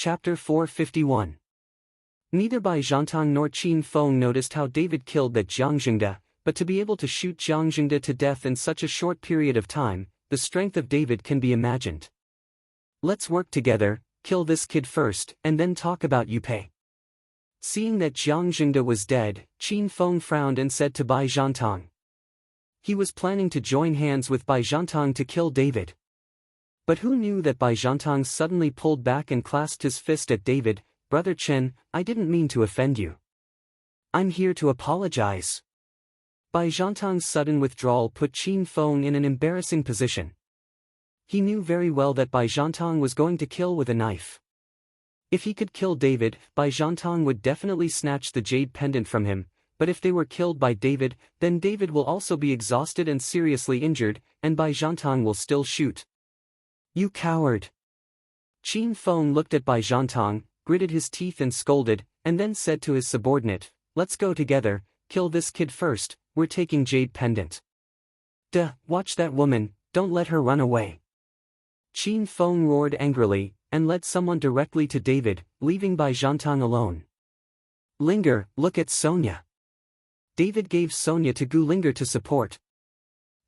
Chapter 451. Neither Bai Zhantang nor Qin Feng noticed how David killed that Jiang Jingde, but to be able to shoot Jiang Jingde to death in such a short period of time, the strength of David can be imagined. Let's work together, kill this kid first, and then talk about Yu Pei. Seeing that Jiang Jingde was dead, Qin Feng frowned and said to Bai Zhantang. He was planning to join hands with Bai Zhantang to kill David. But who knew that Bai Zhantang suddenly pulled back and clasped his fist at David. Brother Chen, I didn't mean to offend you. I'm here to apologize. Bai Zhantang's sudden withdrawal put Qin Feng in an embarrassing position. He knew very well that Bai Zhantang was going to kill with a knife. If he could kill David, Bai Zhantang would definitely snatch the jade pendant from him, but if they were killed by David, then David will also be exhausted and seriously injured, and Bai Zhantang will still shoot. You coward! Qin Feng looked at Bai Zhantang, gritted his teeth and scolded, and then said to his subordinate, let's go together, kill this kid first, we're taking jade pendant. Duh, watch that woman, don't let her run away. Qin Feng roared angrily, and led someone directly to David, leaving Bai Zhantang alone. Linger, look at Sonia. David gave Sonia to Gu Linger to support.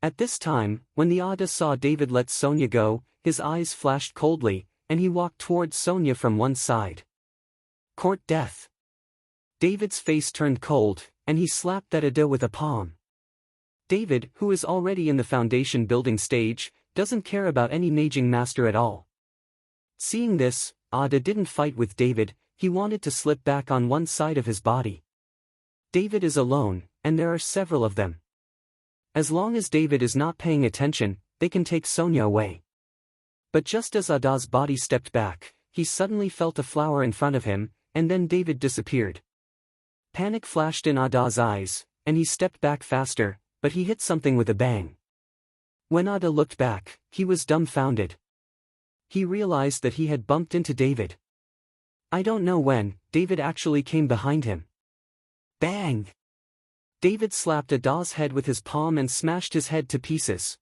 At this time, when the Ada saw David let Sonia go, his eyes flashed coldly, and he walked towards Sonia from one side. Court death. David's face turned cold, and he slapped that Ada with a palm. David, who is already in the foundation building stage, doesn't care about any maging master at all. Seeing this, Ada didn't fight with David, he wanted to slip back on one side of his body. David is alone, and there are several of them. As long as David is not paying attention, they can take Sonia away. But just as Ada's body stepped back, he suddenly felt a flower in front of him, and then David disappeared. Panic flashed in Ada's eyes, and he stepped back faster, but he hit something with a bang. When Ada looked back, he was dumbfounded. He realized that he had bumped into David. I don't know when, David actually came behind him. Bang! David slapped Ada's head with his palm and smashed his head to pieces.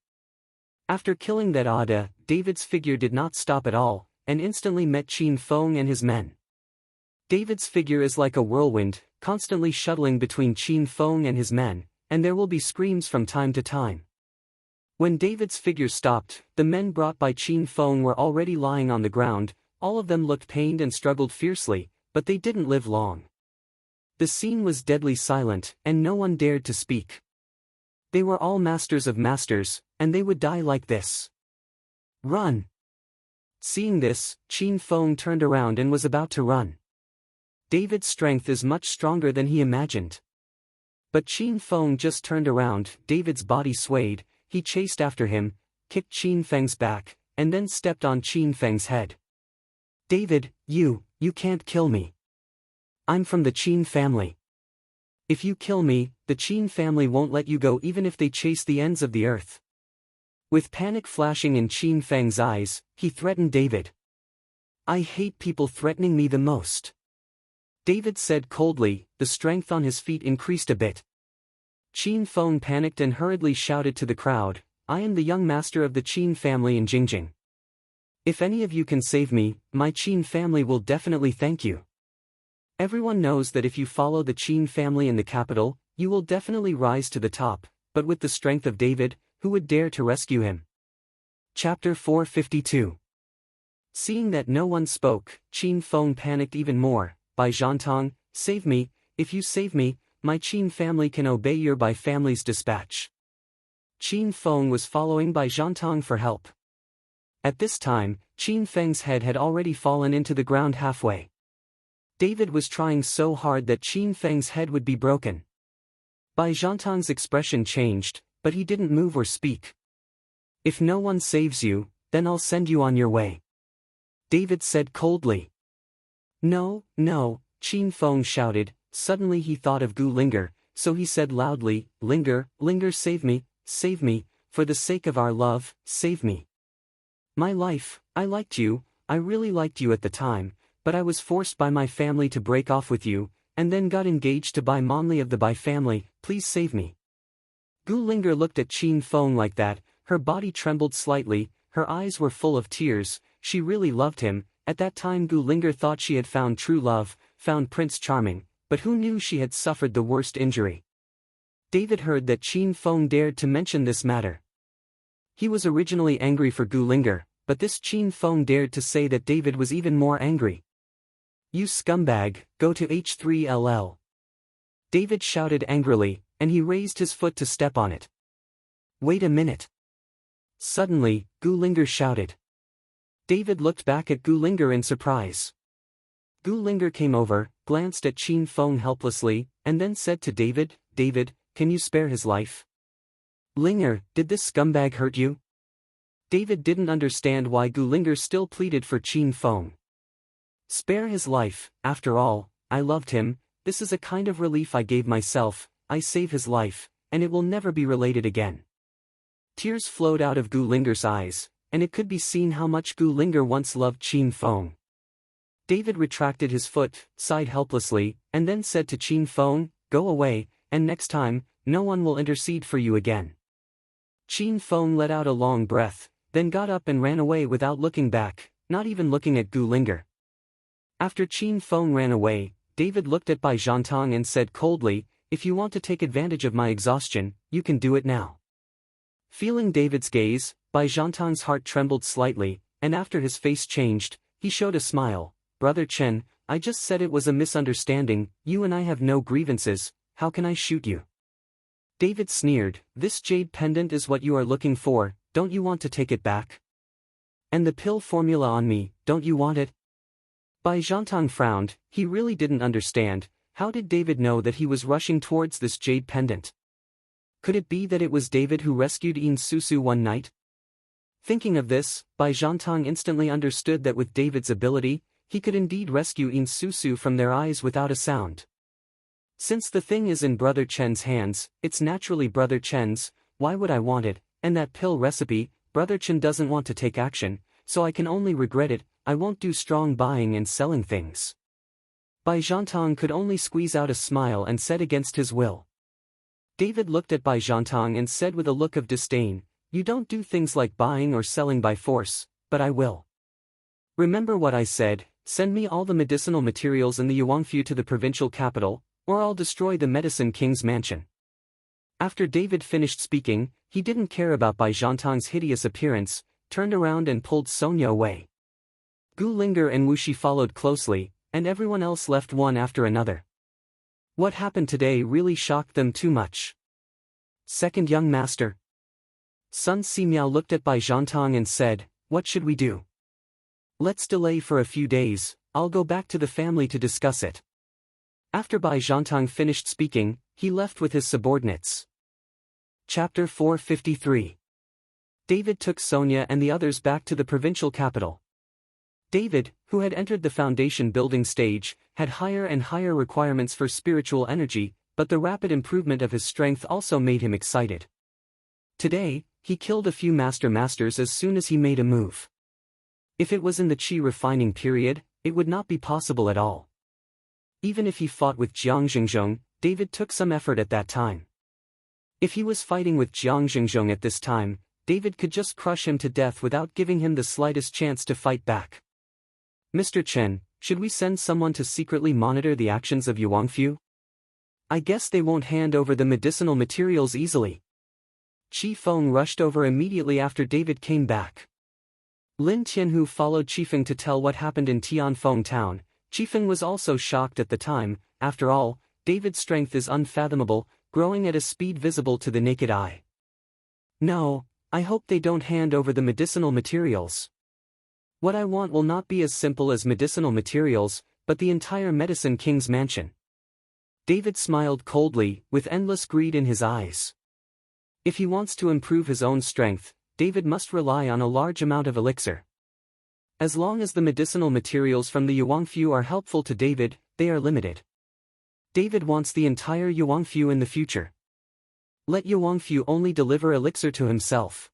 After killing that Ada, David's figure did not stop at all, and instantly met Qin Feng and his men. David's figure is like a whirlwind, constantly shuttling between Qin Feng and his men, and there will be screams from time to time. When David's figure stopped, the men brought by Qin Feng were already lying on the ground, all of them looked pained and struggled fiercely, but they didn't live long. The scene was deadly silent, and no one dared to speak. They were all masters of masters, and they would die like this. Run! Seeing this, Qin Feng turned around and was about to run. David's strength is much stronger than he imagined. But Qin Feng just turned around, David's body swayed, he chased after him, kicked Qin Feng's back, and then stepped on Qin Feng's head. David, you can't kill me. I'm from the Qin family. If you kill me, the Qin family won't let you go even if they chase the ends of the earth. With panic flashing in Qin Feng's eyes, he threatened David. I hate people threatening me the most. David said coldly, the strength on his feet increased a bit. Qin Feng panicked and hurriedly shouted to the crowd, I am the young master of the Qin family in Jingjing. If any of you can save me, my Qin family will definitely thank you. Everyone knows that if you follow the Qin family in the capital, you will definitely rise to the top, but with the strength of David, who would dare to rescue him? Chapter 452. Seeing that no one spoke, Qin Feng panicked even more. Bai Zhantang, save me, if you save me, my Qin family can obey your Bai family's dispatch. Qin Feng was following Bai Zhantang for help. At this time, Qin Feng's head had already fallen into the ground halfway. David was trying so hard that Qin Feng's head would be broken. Bai Zhantang's expression changed, but he didn't move or speak. If no one saves you, then I'll send you on your way. David said coldly. No, Qin Feng shouted. Suddenly he thought of Gu Linger, so he said loudly, Linger, save me, for the sake of our love, save me. My life, I liked you, I really liked you at the time, but I was forced by my family to break off with you, and then got engaged to Bai Monli of the Bai family, please save me. Gu Linger looked at Qin Feng like that, her body trembled slightly, her eyes were full of tears, she really loved him, At that time Gu Linger thought she had found true love, found Prince Charming, but who knew she had suffered the worst injury? David heard that Qin Feng dared to mention this matter. He was originally angry for Gu Linger, but this Qin Feng dared to say that David was even more angry. "You scumbag, go to H3LL. David shouted angrily, and he raised his foot to step on it. "Wait a minute." Suddenly, Gu Linger shouted. David looked back at Gu Linger in surprise. Gu Linger came over, glanced at Qin Feng helplessly, and then said to David, "David, can you spare his life?" "Linger, did this scumbag hurt you?" David didn't understand why Gu Linger still pleaded for Qin Feng. "Spare his life, after all, I loved him, this is a kind of relief I gave myself, I save his life, and it will never be related again." Tears flowed out of Gu Linger's eyes, and it could be seen how much Gu Linger once loved Qin Feng. David retracted his foot, sighed helplessly, and then said to Qin Feng, "Go away, and next time, no one will intercede for you again." Qin Feng let out a long breath, then got up and ran away without looking back, not even looking at Gu Linger. After Qin Feng ran away, David looked at Bai Zhantang and said coldly, "If you want to take advantage of my exhaustion, you can do it now." Feeling David's gaze, Bai Zhantang's heart trembled slightly, and after his face changed, he showed a smile. "Brother Chen, I just said it was a misunderstanding, you and I have no grievances, how can I shoot you?" David sneered, "This jade pendant is what you are looking for, don't you want to take it back? And the pill formula on me, don't you want it?" Bai Zhantang frowned, he really didn't understand, how did David know that he was rushing towards this jade pendant? Could it be that it was David who rescued Yin Susu one night? Thinking of this, Bai Zhantang instantly understood that with David's ability, he could indeed rescue Yin Susu from their eyes without a sound. Since the thing is in Brother Chen's hands, it's naturally Brother Chen's, why would I want it, and that pill recipe, Brother Chen doesn't want to take action, so I can only regret it, I won't do strong buying and selling things. Bai Zhantang could only squeeze out a smile and said against his will. David looked at Bai Zhantang and said with a look of disdain, "You don't do things like buying or selling by force, but I will. Remember what I said, send me all the medicinal materials in the Yuanfu to the provincial capital, or I'll destroy the Medicine King's mansion." After David finished speaking, he didn't care about Bai Zhantang's hideous appearance, turned around and pulled Sonia away. Gu Linger and Wuxi followed closely, and everyone else left one after another. What happened today really shocked them too much. "Second young master." Sun Simiao looked at Bai Zhantang and said, "What should we do?" "Let's delay for a few days, I'll go back to the family to discuss it." After Bai Zhantang finished speaking, he left with his subordinates. Chapter 453. David took Sonia and the others back to the provincial capital. David, who had entered the foundation building stage, had higher and higher requirements for spiritual energy, but the rapid improvement of his strength also made him excited. Today, he killed a few masters as soon as he made a move. If it was in the qi refining period, it would not be possible at all. Even if he fought with Jiang Xingzhong, David took some effort at that time. If he was fighting with Jiang Xingzhong at this time, David could just crush him to death without giving him the slightest chance to fight back. "Mr. Chen, should we send someone to secretly monitor the actions of Yuanfu? I guess they won't hand over the medicinal materials easily." Qi Feng rushed over immediately after David came back. Lin Tianhu followed Qifeng to tell what happened in Tianfeng town. Qifeng was also shocked at the time, after all, David's strength is unfathomable, growing at a speed visible to the naked eye. "No, I hope they don't hand over the medicinal materials. What I want will not be as simple as medicinal materials, but the entire Medicine King's mansion." David smiled coldly, with endless greed in his eyes. If he wants to improve his own strength, David must rely on a large amount of elixir. As long as the medicinal materials from the Yuanfu are helpful to David, they are limited. David wants the entire Yuanfu in the future. Let Yuanfu only deliver elixir to himself.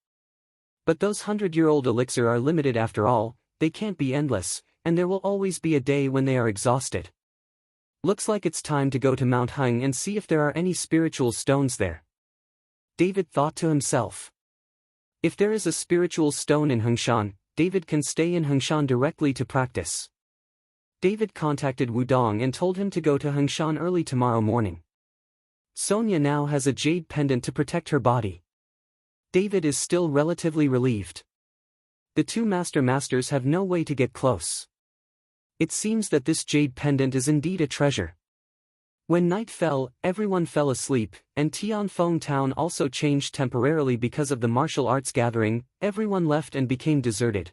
But those 100-year-old elixir are limited after all, they can't be endless, and there will always be a day when they are exhausted. Looks like it's time to go to Mount Hung and see if there are any spiritual stones there. David thought to himself. If there is a spiritual stone in Hengshan, David can stay in Hengshan directly to practice. David contacted Wudong and told him to go to Hengshan early tomorrow morning. Sonia now has a jade pendant to protect her body. David is still relatively relieved. The two masters have no way to get close. It seems that this jade pendant is indeed a treasure. When night fell, everyone fell asleep, and Tianfeng town also changed temporarily because of the martial arts gathering. Everyone left and became deserted.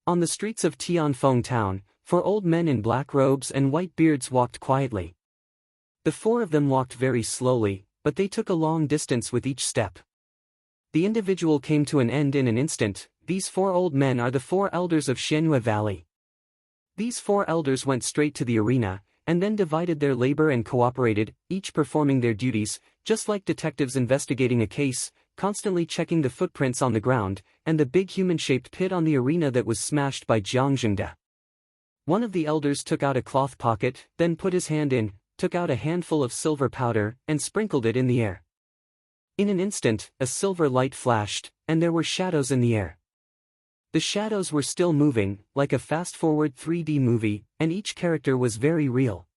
On the streets of Tianfeng town, 4 old men in black robes and white beards walked quietly. The 4 of them walked very slowly, but they took a long distance with each step. The individual came to an end in an instant. These 4 old men are the 4 elders of Xianyue Valley. These 4 elders went straight to the arena, and then divided their labor and cooperated, each performing their duties, just like detectives investigating a case, constantly checking the footprints on the ground, and the big human-shaped pit on the arena that was smashed by Jiang Zhengde. One of the elders took out a cloth pocket, then put his hand in, took out a handful of silver powder, and sprinkled it in the air. In an instant, a silver light flashed, and there were shadows in the air. The shadows were still moving, like a fast-forward 3D movie, and each character was very real.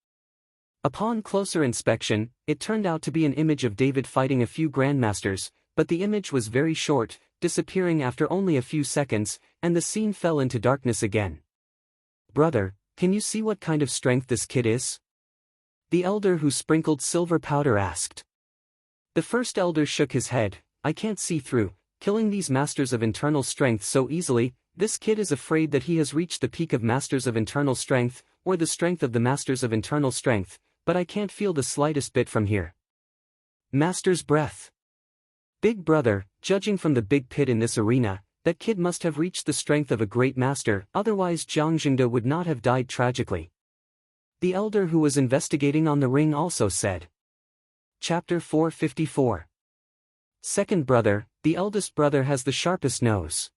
Upon closer inspection, it turned out to be an image of David fighting a few grandmasters, but the image was very short, disappearing after only a few seconds, and the scene fell into darkness again. "Brother, can you see what kind of strength this kid is?" the elder who sprinkled silver powder asked. The first elder shook his head. "I can't see through. Killing these masters of internal strength so easily, this kid is afraid that he has reached the peak of masters of internal strength, or the strength of the masters of internal strength, but I can't feel the slightest bit from here." Master's breath. "Big brother, judging from the big pit in this arena, that kid must have reached the strength of a great master, otherwise Jiang Zhengde would not have died tragically," the elder who was investigating on the ring also said. Chapter 454. Second brother, the eldest brother has the sharpest nose.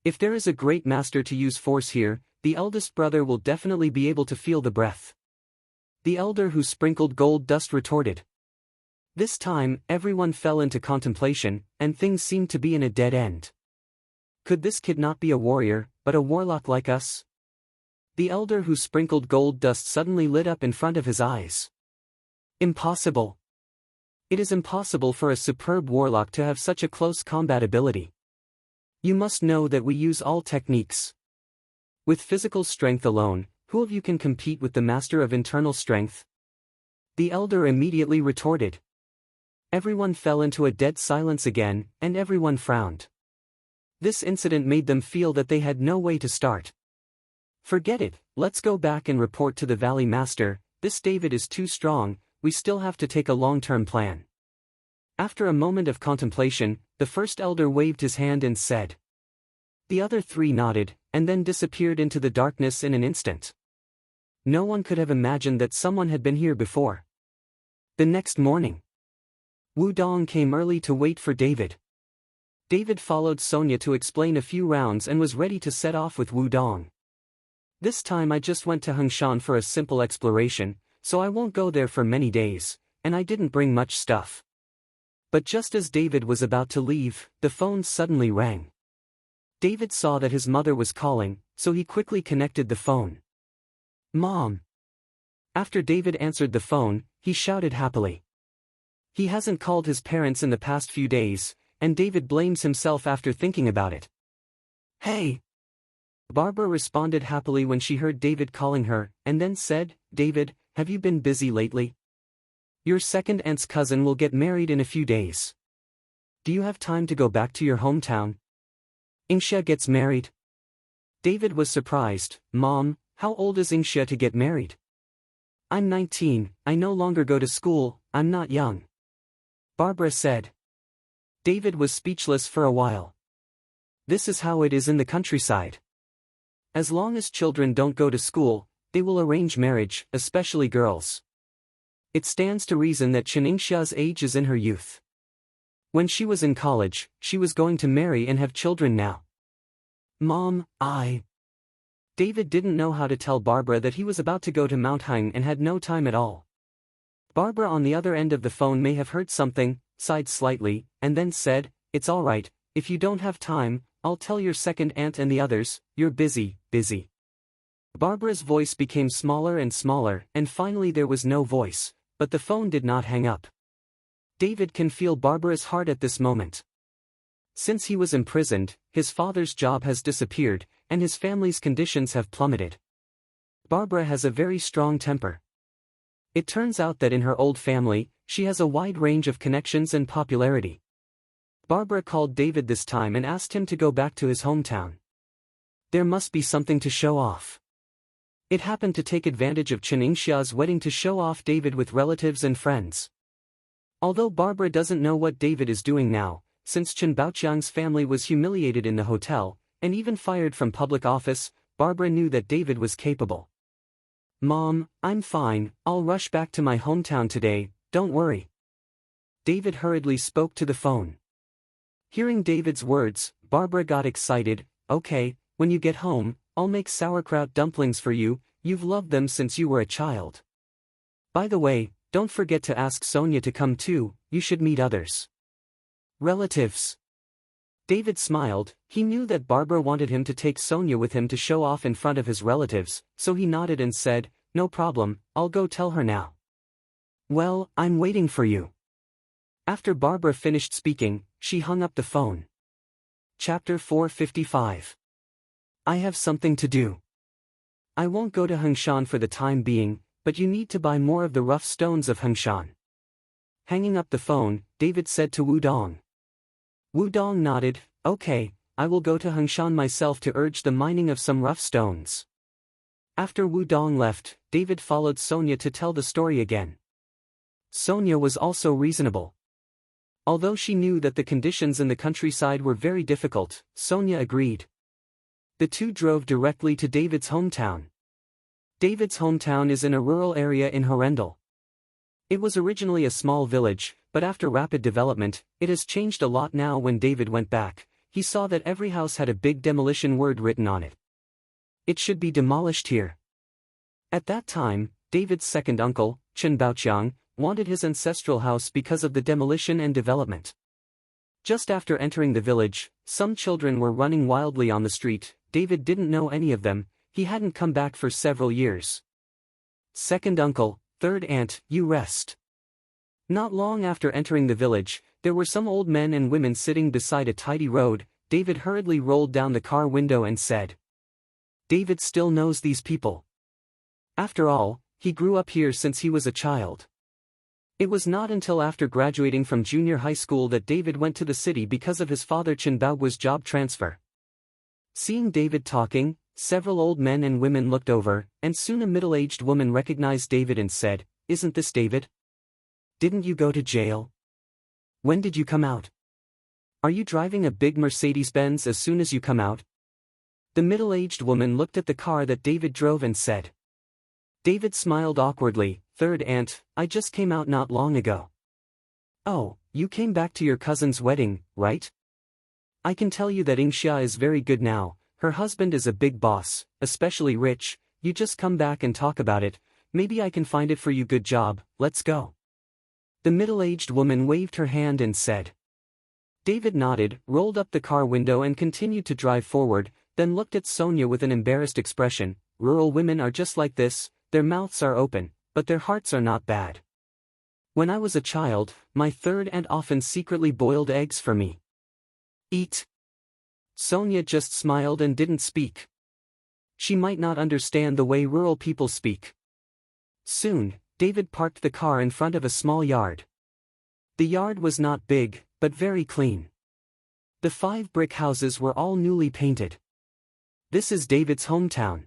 If there is a great master to use force here, the eldest brother will definitely be able to feel the breath, the elder who sprinkled gold dust retorted. This time, everyone fell into contemplation, and things seemed to be in a dead end. Could this kid not be a warrior, but a warlock like us? The elder who sprinkled gold dust suddenly lit up in front of his eyes. Impossible. It is impossible for a superb warlock to have such a close combat ability. You must know that we use all techniques. With physical strength alone, who of you can compete with the master of internal strength? The elder immediately retorted. Everyone fell into a dead silence again, and everyone frowned. This incident made them feel that they had no way to start. "Forget it, let's go back and report to the Valley Master. This David is too strong, we still have to take a long-term plan." After a moment of contemplation, the first elder waved his hand and said. The other 3 nodded, and then disappeared into the darkness in an instant. No one could have imagined that someone had been here before. The next morning, Wudong came early to wait for David. David followed Sonia to explain a few rounds and was ready to set off with Wudong. "This time I just went to Hengshan for a simple exploration, so I won't go there for many days, and I didn't bring much stuff." But just as David was about to leave, the phone suddenly rang. David saw that his mother was calling, so he quickly connected the phone. "Mom." After David answered the phone, he shouted happily. He hasn't called his parents in the past few days, and David blames himself after thinking about it. "Hey." Barbara responded happily when she heard David calling her, and then said, "David, have you been busy lately? Your second aunt's cousin will get married in a few days. Do you have time to go back to your hometown? Ingxia gets married." David was surprised. "Mom, how old is Ingxia to get married?" "I'm 19, I no longer go to school, I'm not young," Barbara said. David was speechless for a while. This is how it is in the countryside. As long as children don't go to school, they will arrange marriage, especially girls. It stands to reason that Xiaoningshia's age is in her youth. When she was in college, she was going to marry and have children now. "Mom, David didn't know how to tell Barbara that he was about to go to Mount Hang and had no time at all. Barbara on the other end of the phone may have heard something, sighed slightly, and then said, "It's all right, if you don't have time, I'll tell your second aunt and the others, you're busy, busy. Barbara's voice became smaller and smaller, and finally there was no voice, but the phone did not hang up. David can feel Barbara's heart at this moment. Since he was imprisoned, his father's job has disappeared, and his family's conditions have plummeted. Barbara has a very strong temper. It turns out that in her old family, she has a wide range of connections and popularity. Barbara called David this time and asked him to go back to his hometown. There must be something to show off. It happened to take advantage of Chen Yingxia's wedding to show off David with relatives and friends. Although Barbara doesn't know what David is doing now, since Chen Baoqiang's family was humiliated in the hotel, and even fired from public office, Barbara knew that David was capable. Mom, I'm fine, I'll rush back to my hometown today, don't worry. David hurriedly spoke to the phone. Hearing David's words, Barbara got excited. Okay, when you get home, I'll make sauerkraut dumplings for you, you've loved them since you were a child. By the way, don't forget to ask Sonia to come too, you should meet others. Relatives. David smiled. He knew that Barbara wanted him to take Sonia with him to show off in front of his relatives, so he nodded and said, no problem, I'll go tell her now. Well, I'm waiting for you. After Barbara finished speaking, she hung up the phone. Chapter 455. I have something to do. I won't go to Hengshan for the time being, but you need to buy more of the rough stones of Hengshan. Hanging up the phone, David said to Wu Dong. Wu Dong nodded. Okay, I will go to Hengshan myself to urge the mining of some rough stones. After Wu Dong left, David followed Sonia to tell the story again. Sonia was also reasonable. Although she knew that the conditions in the countryside were very difficult, Sonia agreed. The two drove directly to David's hometown. David's hometown is in a rural area in Horendal. It was originally a small village, but after rapid development, it has changed a lot now. When David went back, he saw that every house had a big demolition word written on it. It should be demolished here. At that time, David's second uncle, Chen Baoqiang, wanted his ancestral house because of the demolition and development. Just after entering the village, some children were running wildly on the street. David didn't know any of them, he hadn't come back for several years. Second uncle, third aunt, you rest. Not long after entering the village, there were some old men and women sitting beside a tidy road. David hurriedly rolled down the car window and said, David still knows these people. After all, he grew up here since he was a child. It was not until after graduating from junior high school that David went to the city because of his father Chen Baogua's job transfer. Seeing David talking, several old men and women looked over, and soon a middle-aged woman recognized David and said, Isn't this David? Didn't you go to jail? When did you come out? Are you driving a big Mercedes-Benz as soon as you come out? The middle-aged woman looked at the car that David drove and said. David smiled awkwardly. Third aunt, I just came out not long ago. Oh, you came back to your cousin's wedding, right? I can tell you that Yingxia is very good now, her husband is a big boss, especially rich, you just come back and talk about it, maybe I can find it for you. Good job, let's go. The middle-aged woman waved her hand and said. David nodded, rolled up the car window and continued to drive forward, then looked at Sonia with an embarrassed expression. Rural women are just like this, their mouths are open, but their hearts are not bad. When I was a child, my third aunt often secretly boiled eggs for me. Eat. Sonia just smiled and didn't speak. She might not understand the way rural people speak. Soon, David parked the car in front of a small yard. The yard was not big, but very clean. The 5 brick houses were all newly painted. This is David's hometown.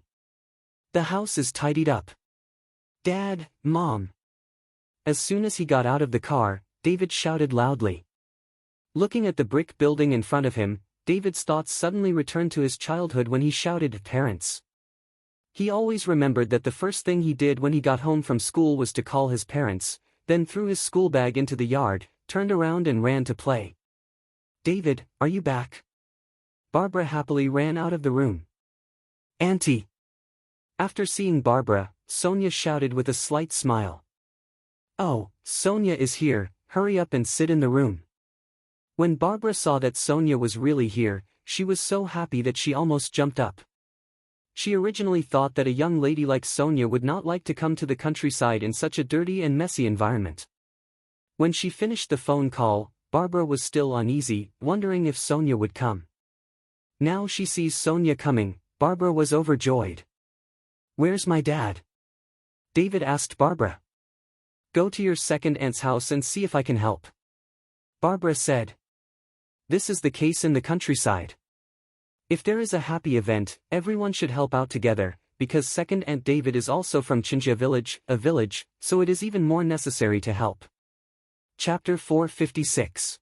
The house is tidied up. Dad, Mom. As soon as he got out of the car, David shouted loudly. Looking at the brick building in front of him, David's thoughts suddenly returned to his childhood when he shouted at parents. He always remembered that the first thing he did when he got home from school was to call his parents, then threw his school bag into the yard, turned around and ran to play. David, are you back? Barbara happily ran out of the room. Auntie. After seeing Barbara, Sonia shouted with a slight smile. Oh, Sonia is here, hurry up and sit in the room. When Barbara saw that Sonia was really here, she was so happy that she almost jumped up. She originally thought that a young lady like Sonia would not like to come to the countryside in such a dirty and messy environment. When she finished the phone call, Barbara was still uneasy, wondering if Sonia would come. Now she sees Sonia coming, Barbara was overjoyed. "Where's my dad?" David asked Barbara. "Go to your second aunt's house and see if I can help," Barbara said. This is the case in the countryside. If there is a happy event, everyone should help out together, because second aunt David is also from Chinja village, a village, so it is even more necessary to help. Chapter 456.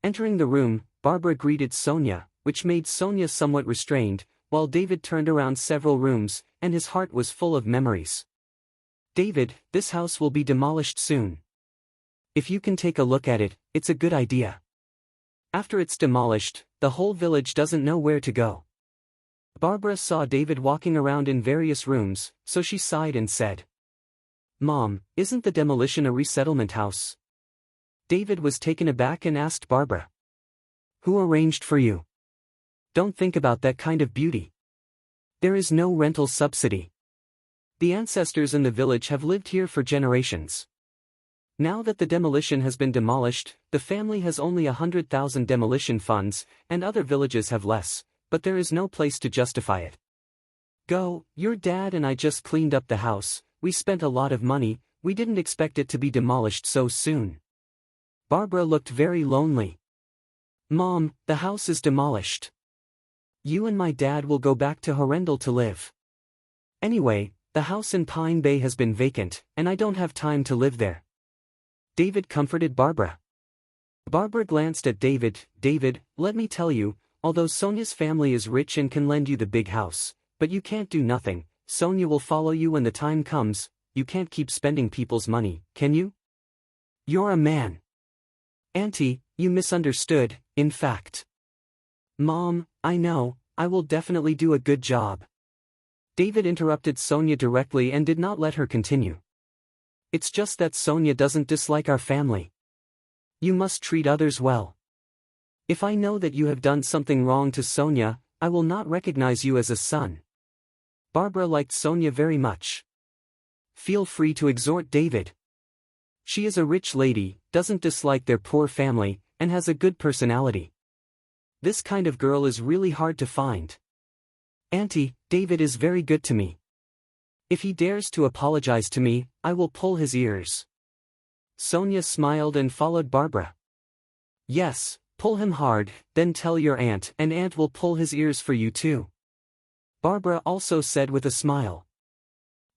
Entering the room, Barbara greeted Sonia, which made Sonia somewhat restrained, while David turned around several rooms, and his heart was full of memories. "David, this house will be demolished soon. If you can take a look at it, it's a good idea. After it's demolished, the whole village doesn't know where to go." Barbara saw David walking around in various rooms, so she sighed and said, "Mom, isn't the demolition a resettlement house?" David was taken aback and asked Barbara, "Who arranged for you? Don't think about that kind of beauty. There is no rental subsidy. The ancestors in the village have lived here for generations. Now that the demolition has been demolished, the family has only 100,000 demolition funds, and other villages have less, but there is no place to justify it. Go, your dad and I just cleaned up the house, we spent a lot of money, we didn't expect it to be demolished so soon." Barbara looked very lonely. "Mom, the house is demolished. You and my dad will go back to Horrendal to live. Anyway, the house in Pine Bay has been vacant, and I don't have time to live there." David comforted Barbara. Barbara glanced at David. "David, let me tell you, although Sonia's family is rich and can lend you the big house, but you can't do nothing, Sonia will follow you when the time comes, you can't keep spending people's money, can you? You're a man." "Auntie, you misunderstood, in fact." "Mom, I know, I will definitely do a good job." David interrupted Sonia directly and did not let her continue. "It's just that Sonia doesn't dislike our family. You must treat others well. If I know that you have done something wrong to Sonia, I will not recognize you as a son." Barbara liked Sonia very much. "Feel free to exhort David. She is a rich lady, doesn't dislike their poor family, and has a good personality. This kind of girl is really hard to find. Auntie, David is very good to me. If he dares to apologize to me, I will pull his ears." Sonia smiled and followed Barbara. "Yes, pull him hard, then tell your aunt, and aunt will pull his ears for you too," Barbara also said with a smile.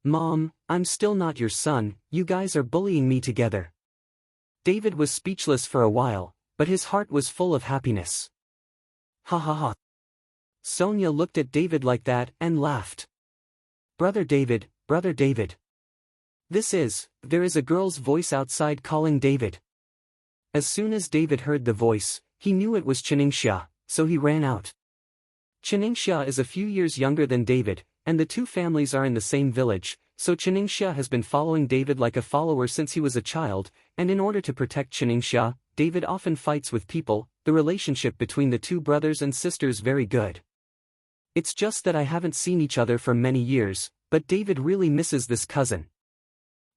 "Mom, I'm still not your son, you guys are bullying me together." David was speechless for a while, but his heart was full of happiness. "Ha ha ha." Sonia looked at David like that and laughed. Brother David, Brother David. There is a girl's voice outside calling David." As soon as David heard the voice, he knew it was Chiningsha, so he ran out. Chiningsha is a few years younger than David, and the two families are in the same village, so Chiningsha has been following David like a follower since he was a child, and in order to protect Chiningsha, David often fights with people. The relationship between the two brothers and sisters very good. It's just that I haven't seen each other for many years, but David really misses this cousin.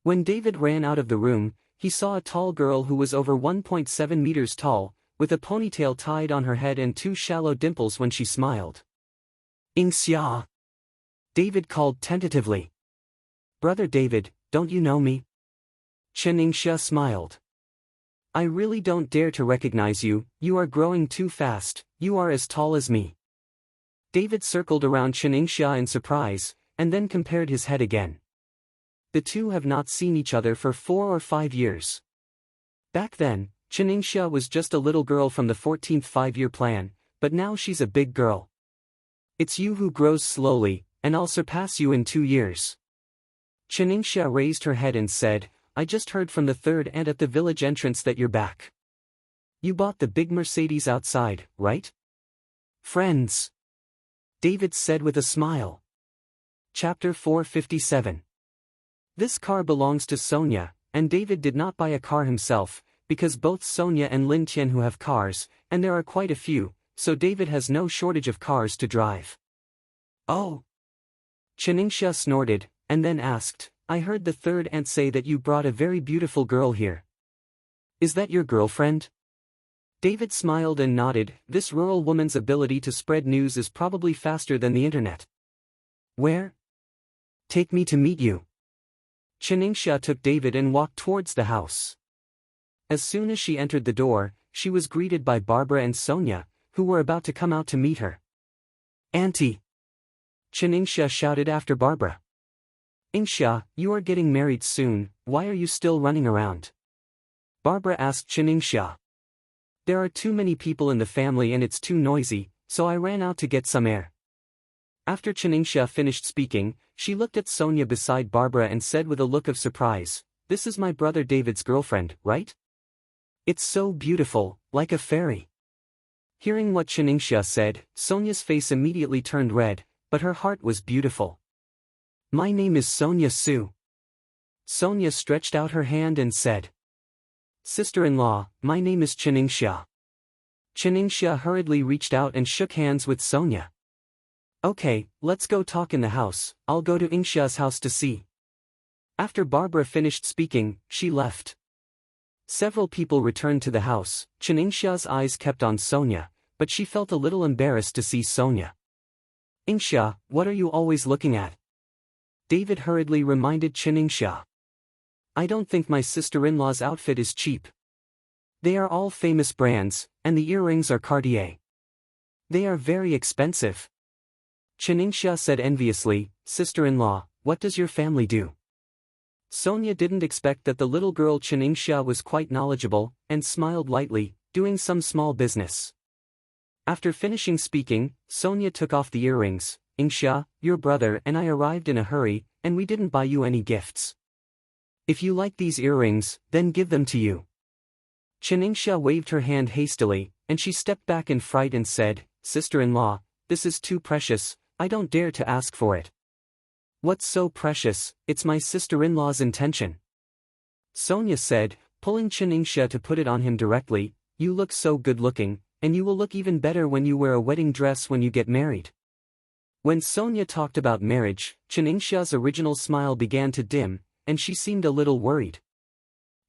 When David ran out of the room, he saw a tall girl who was over 1.7 meters tall, with a ponytail tied on her head and two shallow dimples when she smiled. "Ingxia," David called tentatively. "Brother David, don't you know me?" Chiningsha smiled. "I really don't dare to recognize you, you are growing too fast, you are as tall as me." David circled around Chiningsha in surprise, and then compared his head again. The two have not seen each other for 4 or 5 years. Back then, Chiningsha was just a little girl from the 14th five-year plan, but now she's a big girl. "It's you who grows slowly, and I'll surpass you in 2 years." Chiningsha raised her head and said, "I just heard from the third aunt at the village entrance that you're back. You bought the big Mercedes outside, right?" "Friends," David said with a smile. Chapter 457. This car belongs to Sonia, and David did not buy a car himself, because both Sonia and Lin Tian who have cars, and there are quite a few, so David has no shortage of cars to drive. Oh. Chaningsha snorted, and then asked, I heard the third aunt say that you brought a very beautiful girl here. Is that your girlfriend? David smiled and nodded. This rural woman's ability to spread news is probably faster than the internet. Where? Take me to meet you. Chaningsha took David and walked towards the house. As soon as she entered the door, she was greeted by Barbara and Sonia, who were about to come out to meet her. Auntie! Chaningsha shouted after Barbara. Ingsha, you are getting married soon, why are you still running around? Barbara asked Chaningsha. There are too many people in the family and it's too noisy, so I ran out to get some air. After Chaningsha finished speaking, she looked at Sonia beside Barbara and said with a look of surprise, This is my brother David's girlfriend, right? It's so beautiful, like a fairy. Hearing what Chaningsha said, Sonia's face immediately turned red, but her heart was beautiful. My name is Sonia Su. Sonia stretched out her hand and said. Sister-in-law, my name is Chaningsha. Chaningsha hurriedly reached out and shook hands with Sonia. Okay, let's go talk in the house, I'll go to Ingsha's house to see. After Barbara finished speaking, she left. Several people returned to the house. Chaningsha's eyes kept on Sonia, but she felt a little embarrassed to see Sonia. Ingsha, what are you always looking at? David hurriedly reminded Chaningsha. I don't think my sister-in-law's outfit is cheap. They are all famous brands, and the earrings are Cartier. They are very expensive. Chaningsha said enviously, Sister-in-law, what does your family do? Sonia didn't expect that the little girl Chaningsha was quite knowledgeable, and smiled lightly, doing some small business. After finishing speaking, Sonia took off the earrings. Ingsha, your brother and I arrived in a hurry, and we didn't buy you any gifts. If you like these earrings, then give them to you. Chaningsha waved her hand hastily, and she stepped back in fright and said, Sister-in-law, this is too precious, I don't dare to ask for it. What's so precious, it's my sister-in-law's intention. Sonia said, pulling Chaningsha to put it on him directly, you look so good-looking, and you will look even better when you wear a wedding dress when you get married. When Sonia talked about marriage, Chaningsha's original smile began to dim, and she seemed a little worried.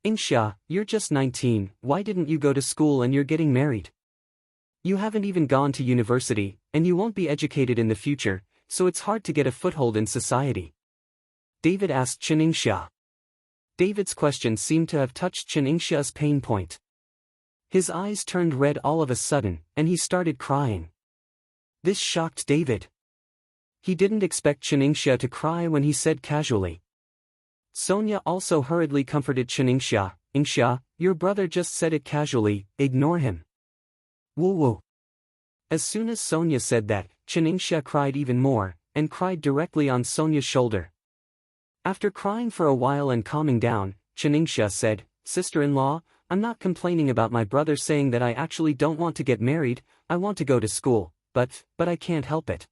Ingsha, you're just 19, why didn't you go to school and you're getting married? You haven't even gone to university, and you won't be educated in the future, so it's hard to get a foothold in society. David asked Chaningsha. David's question seemed to have touched Chaningsha's pain point. His eyes turned red all of a sudden, and he started crying. This shocked David. He didn't expect Chaningsha to cry when he said casually. Sonia also hurriedly comforted Chaningsha. Ingsha, your brother just said it casually, ignore him. Woo-woo. As soon as Sonia said that, Chaningsha cried even more, and cried directly on Sonia's shoulder. After crying for a while and calming down, Chaningsha said, Sister-in-law, I'm not complaining about my brother saying that I actually don't want to get married, I want to go to school, but I can't help it.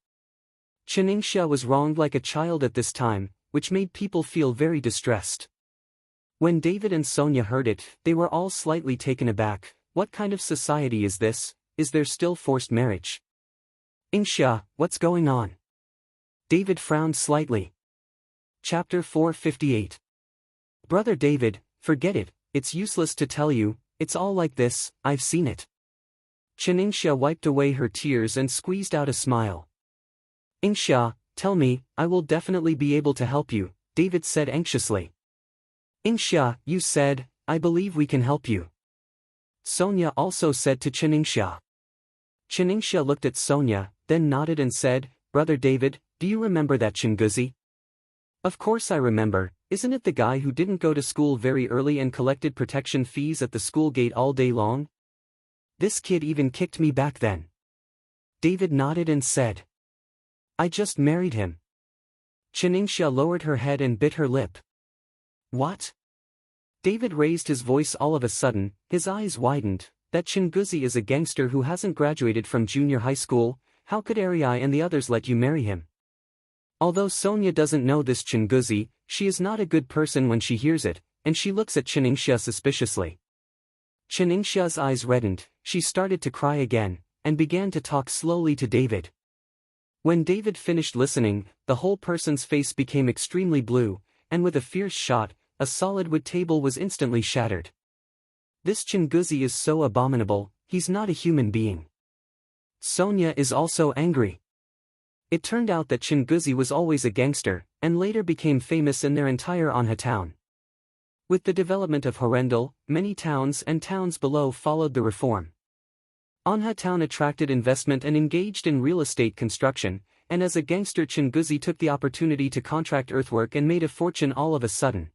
Chaningsha was wronged like a child at this time, which made people feel very distressed. When David and Sonia heard it, they were all slightly taken aback. What kind of society is this? Is there still forced marriage? Ingsha, what's going on? David frowned slightly. Chapter 458. Brother David, forget it, it's useless to tell you, it's all like this, I've seen it. Chaningsha wiped away her tears and squeezed out a smile. Ingsha, tell me, I will definitely be able to help you, David said anxiously. Ingsha, you said, I believe we can help you. Sonia also said to Chaningsha. Chaningsha looked at Sonia, then nodded and said, Brother David, do you remember that Chinguzi? Of course I remember, isn't it the guy who didn't go to school very early and collected protection fees at the school gate all day long? This kid even kicked me back then. David nodded and said. I just married him. Chaningsha lowered her head and bit her lip. What? David raised his voice all of a sudden, his eyes widened. That Chinguzi is a gangster who hasn't graduated from junior high school, how could Arai and the others let you marry him? Although Sonia doesn't know this Chinguzi, she is not a good person when she hears it, and she looks at Chaningsha suspiciously. Chaningsha's eyes reddened, she started to cry again. and began to talk slowly to David. When David finished listening, the whole person's face became extremely blue, and with a fierce shot, a solid wood table was instantly shattered. This Chinguzi is so abominable, he's not a human being. Sonia is also angry. It turned out that Chinguzi was always a gangster, and later became famous in their entire Anha town. With the development of Horendal, many towns and towns below followed the reform. Anha town attracted investment and engaged in real estate construction, and as a gangster Chinguzi took the opportunity to contract earthwork and made a fortune all of a sudden.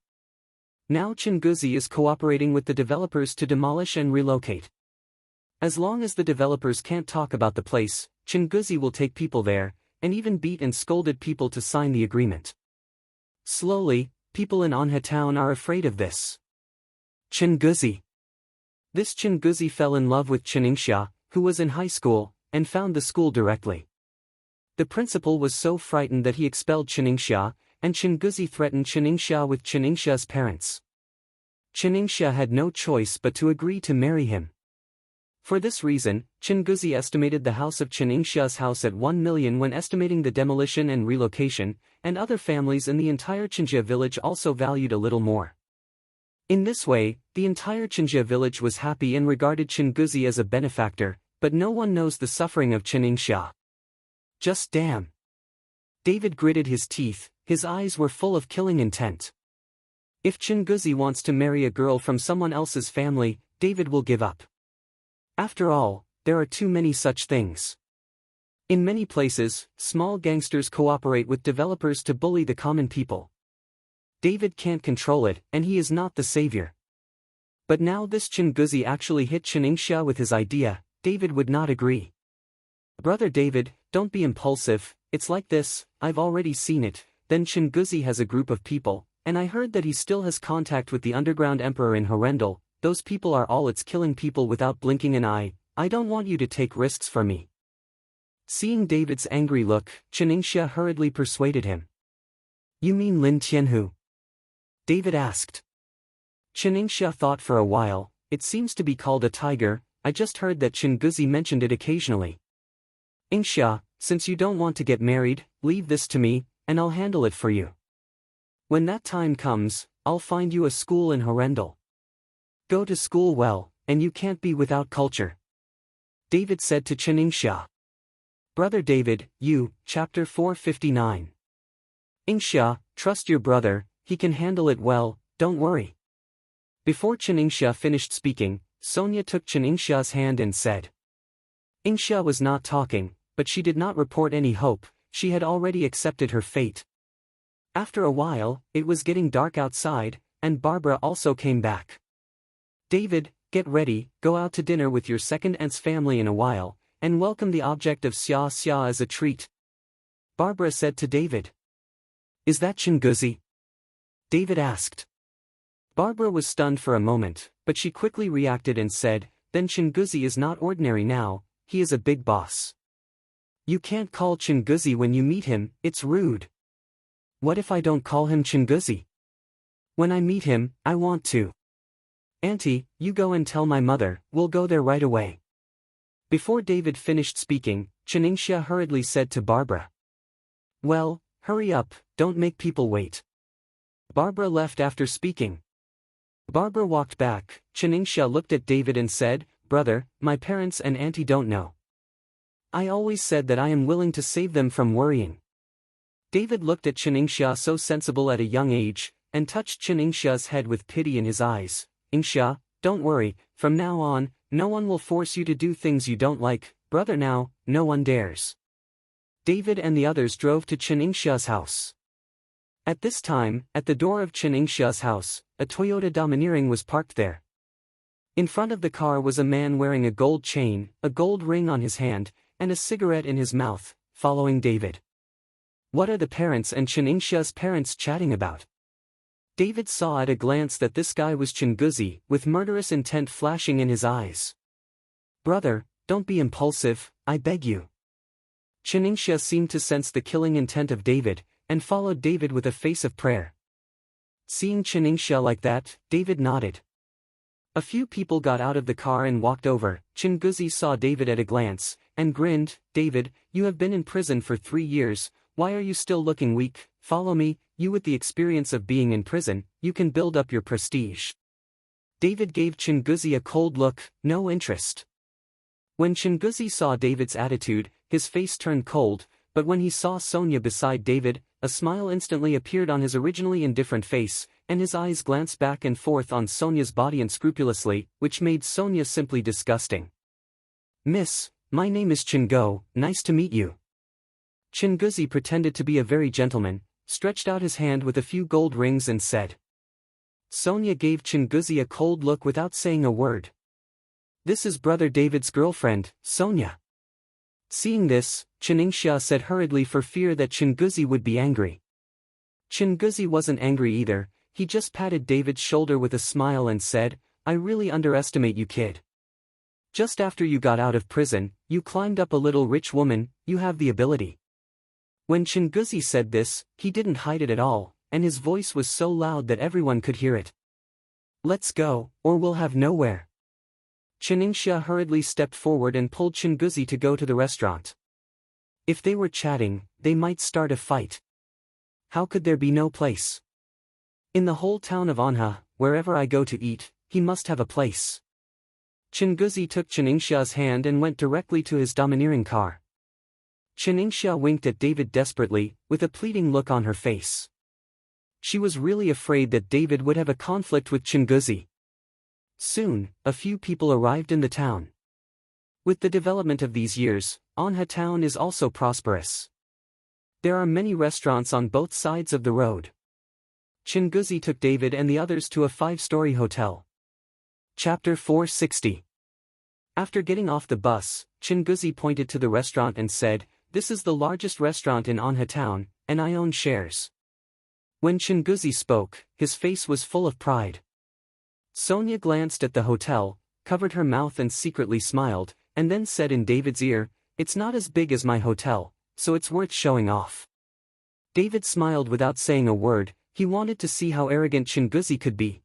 Now Chinguzi is cooperating with the developers to demolish and relocate. As long as the developers can't talk about the place, Chinguzi will take people there, and even beat and scolded people to sign the agreement. Slowly, people in Anha town are afraid of this Chinguzi. This Chinguzi fell in love with Chiningsha, who was in high school, and found the school directly. The principal was so frightened that he expelled Chiningsha, and Chinguzi threatened Chiningsha with Chiningsha's parents. Chiningsha had no choice but to agree to marry him. For this reason, Chinguzi estimated the house of Chiningsha's house at 1 million when estimating the demolition and relocation, and other families in the entire Chinjia village also valued a little more. In this way, the entire Chinjia village was happy and regarded Chinguzi as a benefactor, but no one knows the suffering of Chiningsha. Just damn. David gritted his teeth, his eyes were full of killing intent. If Chinguzi wants to marry a girl from someone else's family, David will give up. After all, there are too many such things. In many places, small gangsters cooperate with developers to bully the common people. David can't control it, and he is not the savior. But now this Chinguzi actually hit Chiningsha with his idea. David would not agree. Brother David, don't be impulsive, it's like this, I've already seen it. Then Chinguzi has a group of people, and I heard that he still has contact with the underground emperor in Horendal. Those people are all it's killing people without blinking an eye. I don't want you to take risks for me. Seeing David's angry look, Chiningsha hurriedly persuaded him. You mean Lin Tianhu? David asked. Chiningsha thought for a while. It seems to be called a tiger. I just heard that Chinguzi mentioned it occasionally. Ingsha, since you don't want to get married, leave this to me, and I'll handle it for you. When that time comes, I'll find you a school in Horendal. Go to school well, and you can't be without culture. David said to Chiningsha. Brother David, you, chapter 459. Ingsha, trust your brother, he can handle it well, don't worry. Before Chiningsha finished speaking, Sonia took Chiningsha's hand and said. Ingsha was not talking, but she did not report any hope, she had already accepted her fate. After a while, it was getting dark outside, and Barbara also came back. David, get ready, go out to dinner with your second aunt's family in a while, and welcome the object of Xia Xia as a treat. Barbara said to David. Is that Chinguzi? David asked. Barbara was stunned for a moment, but she quickly reacted and said, then Chinguzi is not ordinary now, he is a big boss. You can't call Chinguzi when you meet him, it's rude. What if I don't call him Chinguzi? When I meet him, I want to. Auntie, you go and tell my mother, we'll go there right away. Before David finished speaking, Chiningsha hurriedly said to Barbara. Well, hurry up, don't make people wait. Barbara left after speaking. Barbara walked back. Chiningsha looked at David and said, Brother, my parents and auntie don't know. I always said that I am willing to save them from worrying. David looked at Chiningsha so sensible at a young age, and touched Chiningsha's head with pity in his eyes. Ingsha, don't worry, from now on, no one will force you to do things you don't like, brother now, no one dares. David and the others drove to Chiningsha's house. At this time, at the door of Chiningsha's house, a Toyota Domineering was parked there. In front of the car was a man wearing a gold chain, a gold ring on his hand, and a cigarette in his mouth, following David. What are the parents and Chiningsha's parents chatting about? David saw at a glance that this guy was Chinguzi, with murderous intent flashing in his eyes. Brother, don't be impulsive, I beg you. Chiningsha seemed to sense the killing intent of David, and followed David with a face of prayer. Seeing Chiningsha like that, David nodded. A few people got out of the car and walked over. Chinguzi saw David at a glance, and grinned. David, you have been in prison for 3 years, why are you still looking weak? Follow me, you with the experience of being in prison, you can build up your prestige. David gave Chinguzi a cold look, no interest. When Chinguzi saw David's attitude, his face turned cold, but when he saw Sonia beside David, a smile instantly appeared on his originally indifferent face, and his eyes glanced back and forth on Sonia's body unscrupulously, which made Sonia simply disgusting. Miss, my name is Chingo, nice to meet you. Chinguzi pretended to be a very gentleman, stretched out his hand with a few gold rings and said. Sonia gave Chinguzi a cold look without saying a word. This is brother David's girlfriend, Sonia. Seeing this, Chiningxia said hurriedly for fear that Chinguzi would be angry. Chinguzi wasn't angry either, he just patted David's shoulder with a smile and said, I really underestimate you, kid. Just after you got out of prison, you climbed up a little rich woman, you have the ability. When Chinguzi said this, he didn't hide it at all, and his voice was so loud that everyone could hear it. Let's go, or we'll have nowhere. Chiningxia hurriedly stepped forward and pulled Chinguzi to go to the restaurant. If they were chatting, they might start a fight. How could there be no place? In the whole town of Anha, wherever I go to eat, he must have a place. Chinguzi took Chiningxia's hand and went directly to his domineering car. Chiningxia winked at David desperately, with a pleading look on her face. She was really afraid that David would have a conflict with Chinguzi. Soon, a few people arrived in the town. With the development of these years, Anha town is also prosperous. There are many restaurants on both sides of the road. Chinguzi took David and the others to a 5-story hotel. Chapter 460. After getting off the bus, Chinguzi pointed to the restaurant and said, This is the largest restaurant in Anha town, and I own shares. When Chinguzi spoke, his face was full of pride. Sonia glanced at the hotel, covered her mouth and secretly smiled, and then said in David's ear, It's not as big as my hotel, so it's worth showing off. David smiled without saying a word, he wanted to see how arrogant Chinguzi could be.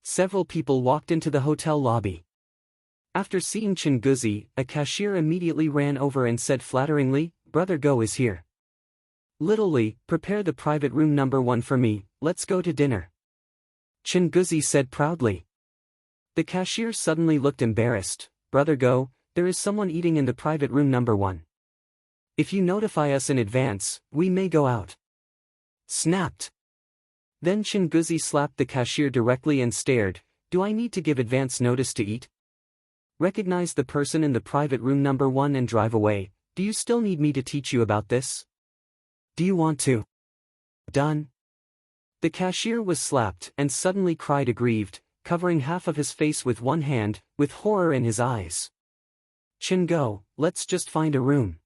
Several people walked into the hotel lobby. After seeing Chinguzi, a cashier immediately ran over and said flatteringly, Brother Go is here. Little Li, prepare the private room number 1 for me, let's go to dinner. Chinguzi said proudly. The cashier suddenly looked embarrassed, Brother Go, there is someone eating in the private room number 1. If you notify us in advance, we may go out. Snapped. Then Chinguzi slapped the cashier directly and stared, Do I need to give advance notice to eat? Recognize the person in the private room number 1 and drive away, do you still need me to teach you about this? Do you want to? Done. The cashier was slapped and suddenly cried aggrieved, covering half of his face with one hand, with horror in his eyes. Chingo, let's just find a room.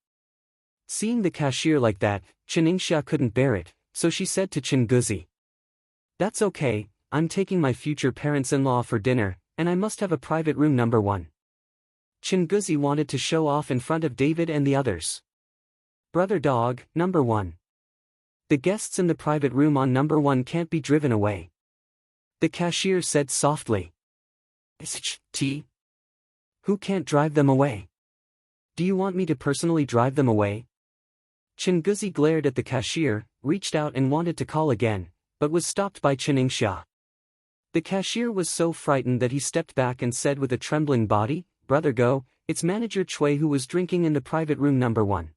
Seeing the cashier like that, Chiningxia couldn't bear it, so she said to Chinguzi. That's okay, I'm taking my future parents-in-law for dinner, and I must have a private room number 1. Chinguzi wanted to show off in front of David and the others. Brother Dog, number 1. The guests in the private room on number 1 can't be driven away. The cashier said softly. T. Who can't drive them away? Do you want me to personally drive them away? Chinguzi glared at the cashier, reached out and wanted to call again, but was stopped by Chiningxia. The cashier was so frightened that he stepped back and said with a trembling body, Brother Go, it's Manager Chui who was drinking in the private room number 1.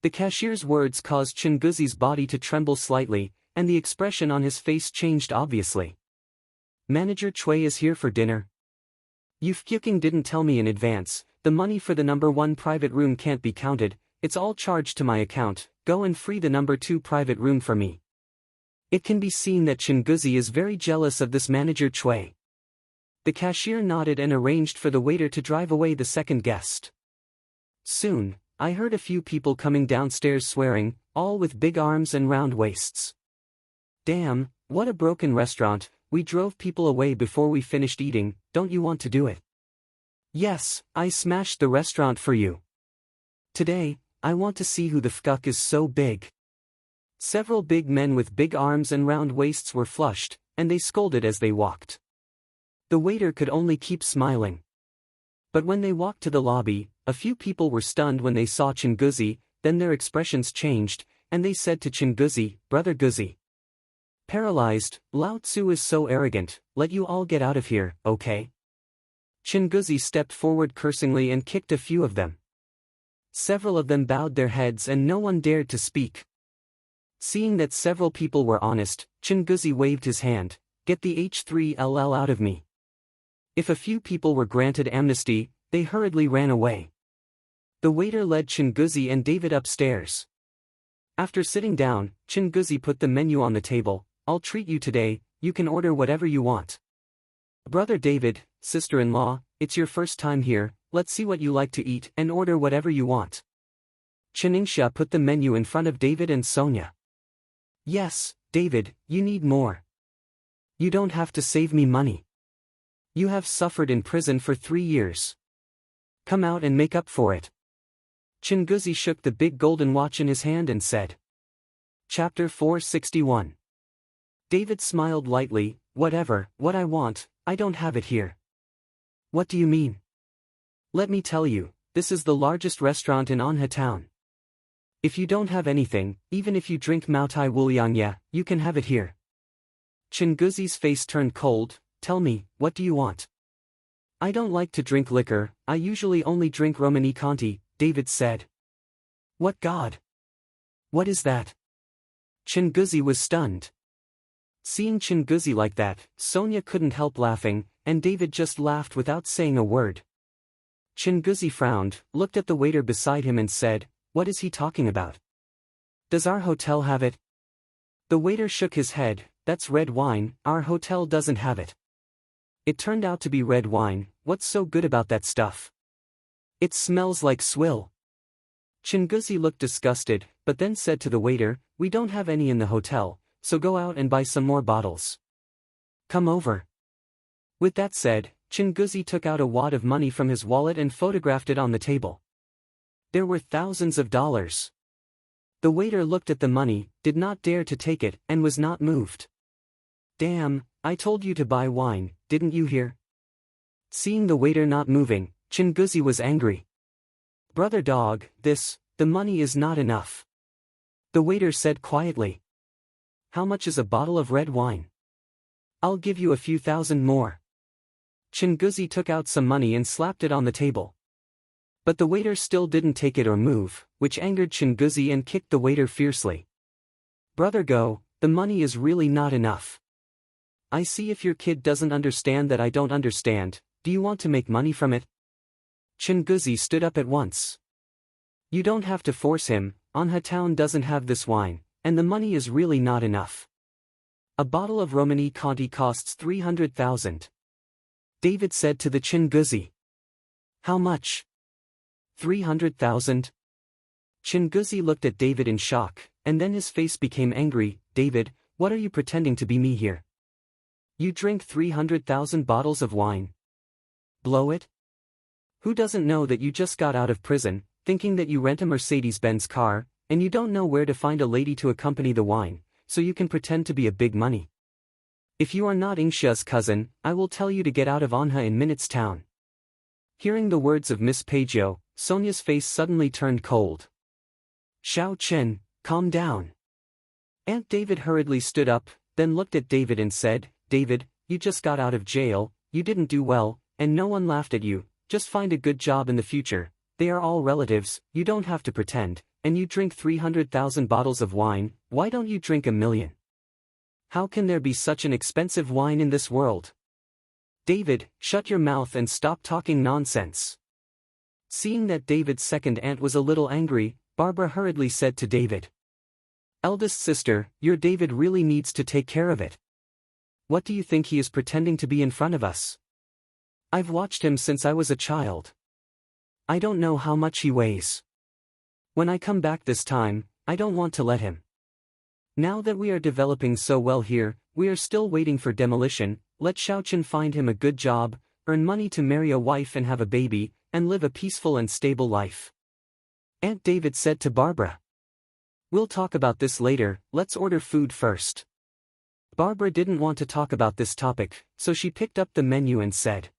The cashier's words caused Chinguzi's body to tremble slightly, and the expression on his face changed obviously. Manager Chui is here for dinner. You fucking didn't tell me in advance, the money for the number 1 private room can't be counted, it's all charged to my account, go and free the number 2 private room for me. It can be seen that Chinguzi is very jealous of this Manager Chui. The cashier nodded and arranged for the waiter to drive away the second guest. Soon, I heard a few people coming downstairs swearing, all with big arms and round waists. Damn, what a broken restaurant, we drove people away before we finished eating, don't you want to do it? Yes, I smashed the restaurant for you. Today, I want to see who the fuck is so big. Several big men with big arms and round waists were flushed, and they scolded as they walked. The waiter could only keep smiling. But when they walked to the lobby, a few people were stunned when they saw Chinguzi, then their expressions changed, and they said to Chinguzi, "Brother Guzi. Paralyzed, Lao Tzu is so arrogant, let you all get out of here, okay?" Chinguzi stepped forward cursingly and kicked a few of them. Several of them bowed their heads and no one dared to speak. Seeing that several people were honest, Chinguzi waved his hand, "Get the H3LL out of me." If a few people were granted amnesty, they hurriedly ran away. The waiter led Chinguzi and David upstairs. After sitting down, Chinguzi put the menu on the table. "I'll treat you today, you can order whatever you want." "Brother David, sister-in-law, it's your first time here, let's see what you like to eat and order whatever you want." Chiningsha put the menu in front of David and Sonia. "Yes, David, you need more. You don't have to save me money. You have suffered in prison for 3 years. Come out and make up for it." Chinguzi shook the big golden watch in his hand and said. Chapter 461. David smiled lightly, "Whatever, what I want, I don't have it here." "What do you mean?" "Let me tell you, this is the largest restaurant in Anha town. If you don't have anything, even if you drink Maotai Wuliangya, you can have it here." Chinguzi's face turned cold. "Tell me, what do you want?" "I don't like to drink liquor, I usually only drink Romani Conti," David said. "What God? What is that?" Chinguzi was stunned. Seeing Chinguzi like that, Sonia couldn't help laughing, and David just laughed without saying a word. Chinguzi frowned, looked at the waiter beside him and said, "What is he talking about? Does our hotel have it?" The waiter shook his head, "That's red wine, our hotel doesn't have it." It turned out to be red wine. What's so good about that stuff? It smells like swill. Chinguzi looked disgusted, but then said to the waiter, "We don't have any in the hotel, so go out and buy some more bottles. Come over." With that said, Chinguzi took out a wad of money from his wallet and photographed it on the table. There were thousands of dollars. The waiter looked at the money, did not dare to take it, and was not moved. "Damn, I told you to buy wine, didn't you hear?" Seeing the waiter not moving, Chinguzi was angry. "Brother dog, the money is not enough." The waiter said quietly. "How much is a bottle of red wine?" "I'll give you a few thousand more." Chinguzi took out some money and slapped it on the table. But the waiter still didn't take it or move, which angered Chinguzi and kicked the waiter fiercely. "Brother go, the money is really not enough. I see if your kid doesn't understand that I don't understand, do you want to make money from it?" Chinguzi stood up at once. "You don't have to force him, Anha town doesn't have this wine, and the money is really not enough. A bottle of Romani Conti costs 300,000. David said to the Chinguzi. "How much?" 300,000. Chinguzi looked at David in shock, and then his face became angry. "David, what are you pretending to be me here? You drink 300,000 bottles of wine? Blow it? Who doesn't know that you just got out of prison, thinking that you rent a Mercedes-Benz car, and you don't know where to find a lady to accompany the wine, so you can pretend to be a big money? If you are not Ingsha's cousin, I will tell you to get out of Anha in minutes town." Hearing the words of Miss Pagio, Sonia's face suddenly turned cold. "Xiao Chen, calm down." Aunt David hurriedly stood up, then looked at David and said, "David, you just got out of jail, you didn't do well, and no one laughed at you, just find a good job in the future, they are all relatives, you don't have to pretend, and you drink 300,000 bottles of wine, why don't you drink 1,000,000? How can there be such an expensive wine in this world? David, shut your mouth and stop talking nonsense." Seeing that David's second aunt was a little angry, Barbara hurriedly said to David, "Eldest sister, your David really needs to take care of it. What do you think he is pretending to be in front of us? I've watched him since I was a child. I don't know how much he weighs. When I come back this time, I don't want to let him. Now that we are developing so well here, we are still waiting for demolition, let Xiaochen find him a good job, earn money to marry a wife and have a baby, and live a peaceful and stable life." Aunt David said to Barbara. "We'll talk about this later, let's order food first." Barbara didn't want to talk about this topic, so she picked up the menu and said.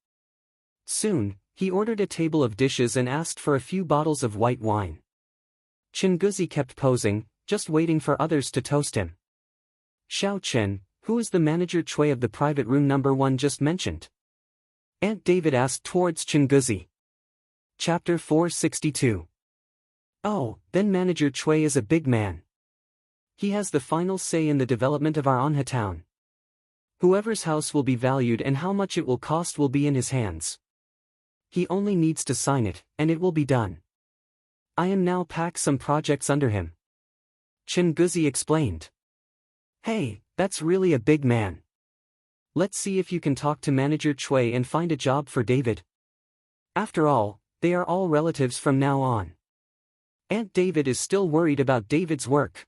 Soon, he ordered a table of dishes and asked for a few bottles of white wine. Chinguzi kept posing, just waiting for others to toast him. Xiao Chen, who is the manager Chui of the private room number 1 just mentioned? Aunt David asked towards Chinguzi. Chapter 462. Oh, then Manager Chui is a big man. He has the final say in the development of our Anha town. Whoever's house will be valued and how much it will cost will be in his hands. He only needs to sign it, and it will be done. I am now pack some projects under him. Chinguzi explained. Hey, that's really a big man. Let's see if you can talk to Manager Chui and find a job for David. After all, they are all relatives from now on. Aunt David is still worried about David's work.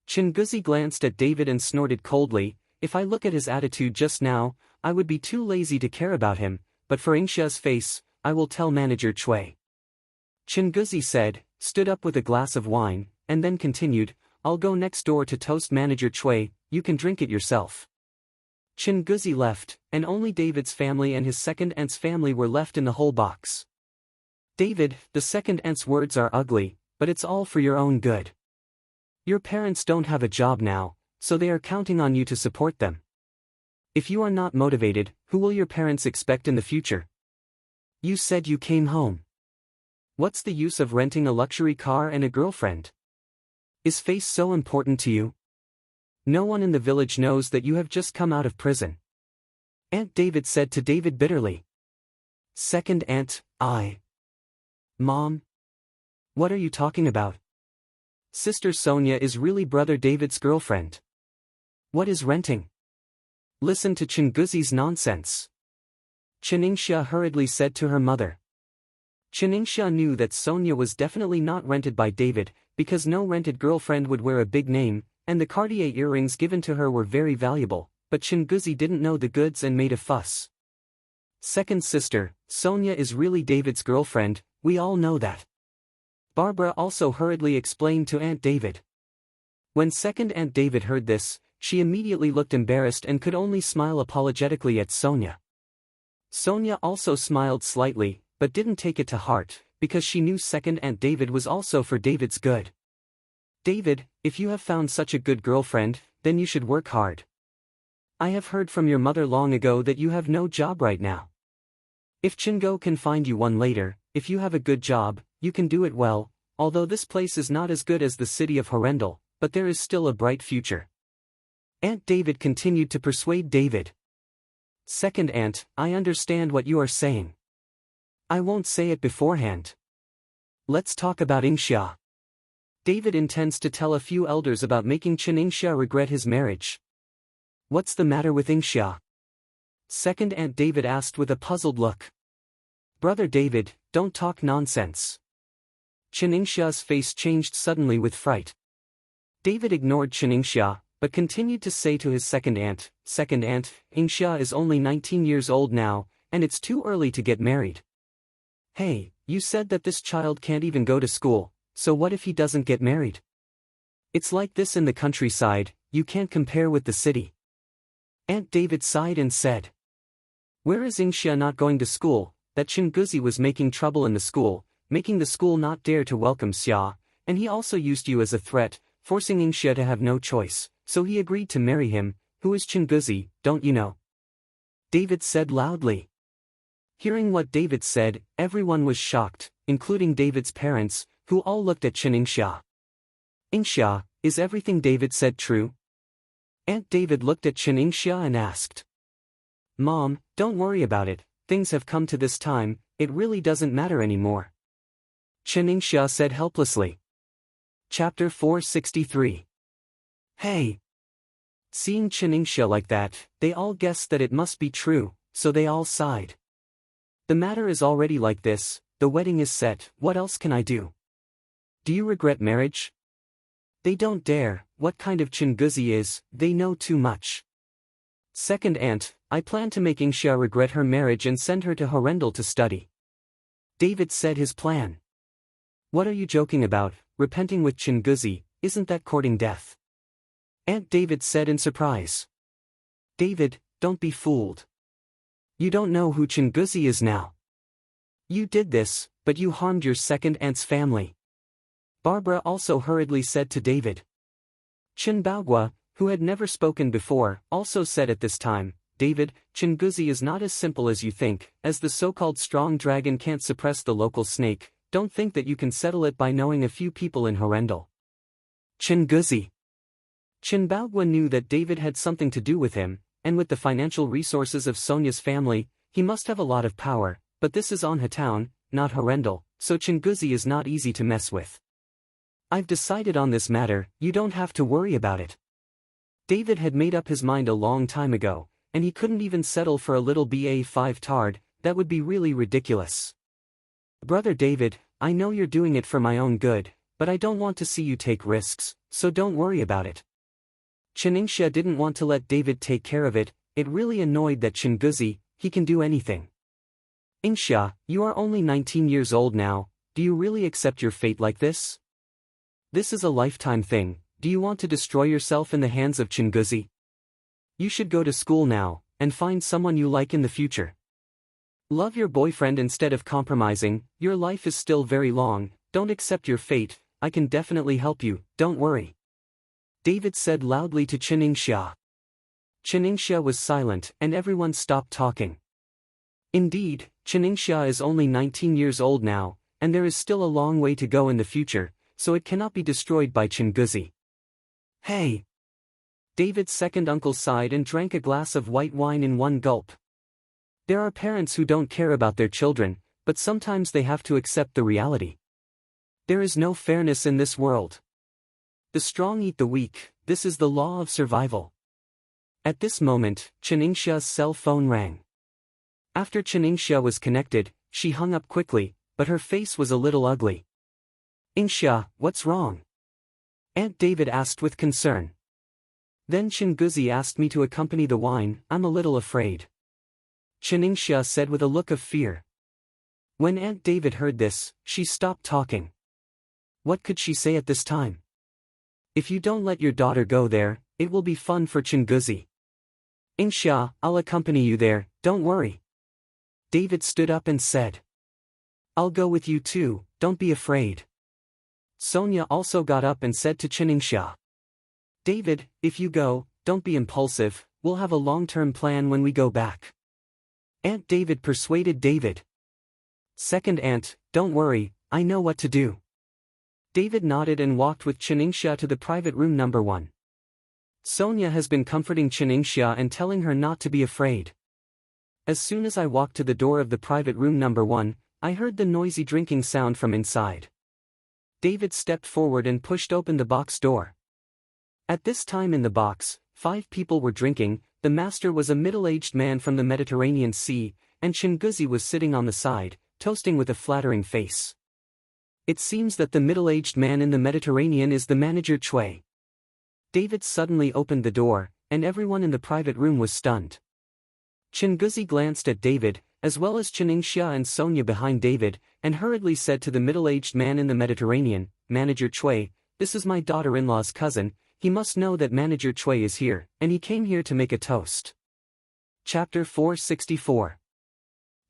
Chinguzi glanced at David and snorted coldly. If I look at his attitude just now, I would be too lazy to care about him, but for Ingxia's face, I will tell Manager Chui. Chinguzi said, stood up with a glass of wine, and then continued, I'll go next door to toast Manager Chui, you can drink it yourself. Chinguzi left, and only David's family and his second aunt's family were left in the whole box. David, the second aunt's words are ugly, but it's all for your own good. Your parents don't have a job now, so they are counting on you to support them. If you are not motivated, who will your parents expect in the future? You said you came home. What's the use of renting a luxury car and a girlfriend? Is face so important to you? No one in the village knows that you have just come out of prison. Aunt David said to David bitterly. Second aunt, Mom? What are you talking about? Sister Sonia is really brother David's girlfriend. What is renting? Listen to Chinguzi's nonsense. Chiningxia hurriedly said to her mother. Chiningxia knew that Sonia was definitely not rented by David, because no rented girlfriend would wear a big name, and the Cartier earrings given to her were very valuable, but Chinguzi didn't know the goods and made a fuss. Second sister, Sonia is really David's girlfriend, we all know that. Barbara also hurriedly explained to Aunt David. When second Aunt David heard this, she immediately looked embarrassed and could only smile apologetically at Sonia. Sonia also smiled slightly, but didn't take it to heart, because she knew second Aunt David was also for David's good. David, if you have found such a good girlfriend, then you should work hard. I have heard from your mother long ago that you have no job right now. If Chingo can find you one later, if you have a good job, you can do it well, although this place is not as good as the city of Horrendal, but there is still a bright future. Aunt David continued to persuade David. Second aunt, I understand what you are saying. I won't say it beforehand. Let's talk about Ingxia. David intends to tell a few elders about making Chiningxia regret his marriage. What's the matter with Ingxia? Second Aunt David asked with a puzzled look. Brother David, don't talk nonsense. Chiningxia's face changed suddenly with fright. David ignored Chiningxia, but continued to say to his second aunt, Ingxia is only 19 years old now, and it's too early to get married. Hey, you said that this child can't even go to school, so what if he doesn't get married? It's like this in the countryside, you can't compare with the city. Aunt David sighed and said. Where is Ingxia not going to school? That Chinguzi was making trouble in the school, making the school not dare to welcome Xia, and he also used you as a threat, forcing Ingxia to have no choice, so he agreed to marry him. Who is Chinguzi, don't you know? David said loudly. Hearing what David said, everyone was shocked, including David's parents, who all looked at Chiningxia. Ingxia, is everything David said true? Aunt David looked at Chiningxia and asked. Mom, don't worry about it, things have come to this time, it really doesn't matter anymore. Chiningxia said helplessly. Chapter 463. Hey! Seeing Chiningxia like that, they all guessed that it must be true, so they all sighed. The matter is already like this, the wedding is set, what else can I do? Do you regret marriage? They don't dare, what kind of Chinguzi is, they know too much. Second aunt, I plan to make Ingxia regret her marriage and send her to Horrendal to study. David said his plan. What are you joking about, repenting with Chinguzi, isn't that courting death? Aunt David said in surprise. David, don't be fooled. You don't know who Chinguzi is now. You did this, but you harmed your second aunt's family. Barbara also hurriedly said to David. Chinbaogwa, who had never spoken before, also said at this time, David, Chinguzi is not as simple as you think, as the so-called strong dragon can't suppress the local snake. Don't think that you can settle it by knowing a few people in Horrendal. Chinguzi. Chinbaogwa knew that David had something to do with him, and with the financial resources of Sonia's family, he must have a lot of power, but this is Onha town, not Horrendal, so Chinguzi is not easy to mess with. I've decided on this matter, you don't have to worry about it. David had made up his mind a long time ago, and he couldn't even settle for a little BA5 tard. That would be really ridiculous. Brother David, I know you're doing it for my own good, but I don't want to see you take risks, so don't worry about it. Chiningsha didn't want to let David take care of it. It really annoyed that Chinguzi, he can do anything. Ingsha, you are only 19 years old now, do you really accept your fate like this? This is a lifetime thing. Do you want to destroy yourself in the hands of Chinguzi? You should go to school now, and find someone you like in the future. Love your boyfriend instead of compromising. Your life is still very long, don't accept your fate. I can definitely help you, don't worry. David said loudly to Chiningsha. Chiningsha was silent and everyone stopped talking. Indeed, Chiningsha is only 19 years old now, and there is still a long way to go in the future, so it cannot be destroyed by Chinguzi. Hey! David's second uncle sighed and drank a glass of white wine in one gulp. There are parents who don't care about their children, but sometimes they have to accept the reality. There is no fairness in this world. The strong eat the weak, this is the law of survival. At this moment, Chiningsha's cell phone rang. After Chiningsha was connected, she hung up quickly, but her face was a little ugly. Ingsha, what's wrong? Aunt David asked with concern. Then Chinguzi asked me to accompany the wine. I'm a little afraid. Chiningsha said with a look of fear. When Aunt David heard this, she stopped talking. What could she say at this time? If you don't let your daughter go there, it will be fun for Chinguzi. Ingsha, I'll accompany you there, don't worry. David stood up and said. I'll go with you too, don't be afraid. Sonia also got up and said to Chiningsha. David, if you go, don't be impulsive, we'll have a long-term plan when we go back. Aunt David persuaded David. Second aunt, don't worry, I know what to do. David nodded and walked with Chiningsha to the private room number 1. Sonia has been comforting Chiningsha and telling her not to be afraid. As soon as I walked to the door of the private room number 1, I heard the noisy drinking sound from inside. David stepped forward and pushed open the box door. At this time in the box, 5 people were drinking. The master was a middle-aged man from the Mediterranean Sea, and Chinguzi was sitting on the side, toasting with a flattering face. It seems that the middle-aged man in the Mediterranean is the manager Chui. David suddenly opened the door, and everyone in the private room was stunned. Chinguzi glanced at David, as well as Chiningsha and Sonia behind David, and hurriedly said to the middle-aged man in the Mediterranean, Manager Chui, this is my daughter-in-law's cousin. He must know that Manager Chui is here, and he came here to make a toast. Chapter 464.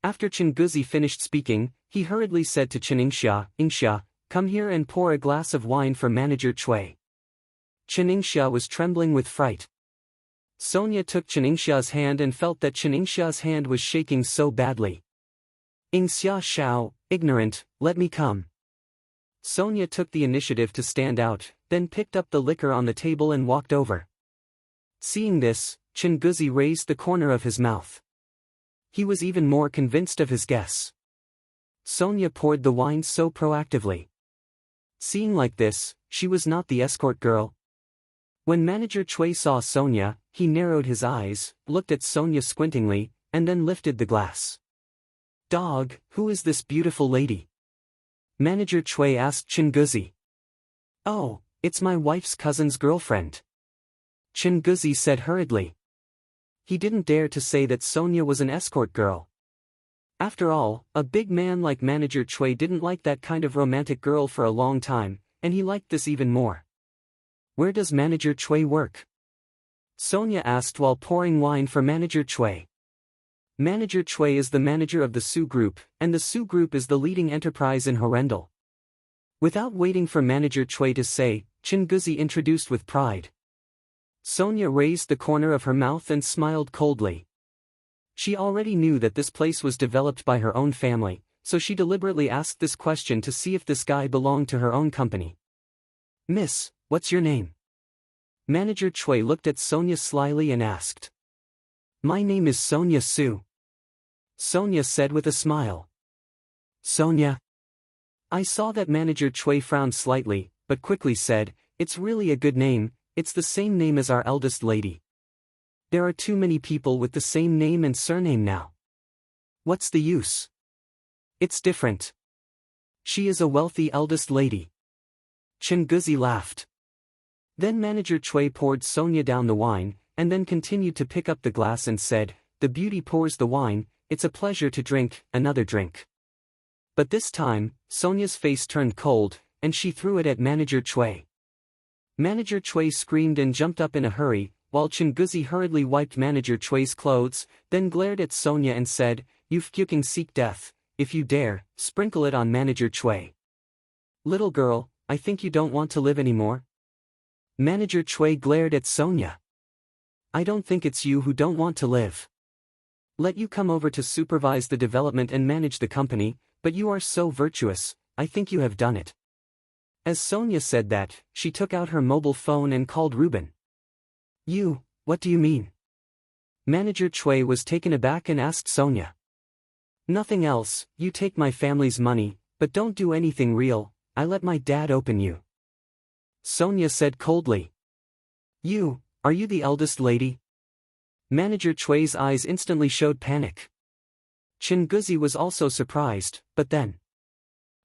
After Chinguzi finished speaking, he hurriedly said to Chiningsha, Ingsha, come here and pour a glass of wine for Manager Chui. Chiningsha was trembling with fright. Sonia took Chiningsha's hand and felt that Chiningsha's hand was shaking so badly. Ingxia Shao, ignorant, let me come. Sonia took the initiative to stand out, then picked up the liquor on the table and walked over. Seeing this, Chinguzi raised the corner of his mouth. He was even more convinced of his guess. Sonia poured the wine so proactively. Seeing like this, she was not the escort girl. When Manager Chui saw Sonia, he narrowed his eyes, looked at Sonia squintingly, and then lifted the glass. Dog, who is this beautiful lady? Manager Chui asked Chinguzi. Oh, it's my wife's cousin's girlfriend. Chinguzi said hurriedly. He didn't dare to say that Sonia was an escort girl. After all, a big man like Manager Chui didn't like that kind of romantic girl for a long time, and he liked this even more. Where does Manager Chui work? Sonia asked while pouring wine for Manager Chui. Manager Chui is the manager of the Su Group, and the Su Group is the leading enterprise in Horrendal. Without waiting for Manager Chui to say, Chinguzi introduced with pride. Sonia raised the corner of her mouth and smiled coldly. She already knew that this place was developed by her own family, so she deliberately asked this question to see if this guy belonged to her own company. Miss, what's your name? Manager Chui looked at Sonia slyly and asked. My name is Sonia Su. Sonia said with a smile. Sonia? I saw that Manager Chui frowned slightly, but quickly said, it's really a good name, it's the same name as our eldest lady. There are too many people with the same name and surname now. What's the use? It's different. She is a wealthy eldest lady. Chinguzi laughed. Then Manager Chui poured Sonia down the wine, and then continued to pick up the glass and said, the beauty pours the wine, it's a pleasure to drink, another drink. But this time, Sonia's face turned cold, and she threw it at Manager Chui. Manager Chui screamed and jumped up in a hurry, while Chinguzi hurriedly wiped Manager Chui's clothes, then glared at Sonia and said, you fucking seek death, if you dare, sprinkle it on Manager Chui. Little girl, I think you don't want to live anymore? Manager Chui glared at Sonia. I don't think it's you who don't want to live. Let you come over to supervise the development and manage the company, but you are so virtuous, I think you have done it. As Sonia said that, she took out her mobile phone and called Ruben. You, what do you mean? Manager Chui was taken aback and asked Sonia. Nothing else, you take my family's money, but don't do anything real, I let my dad open you. Sonia said coldly. You, are you the eldest lady? Manager Chui's eyes instantly showed panic. Chinguzi was also surprised, but then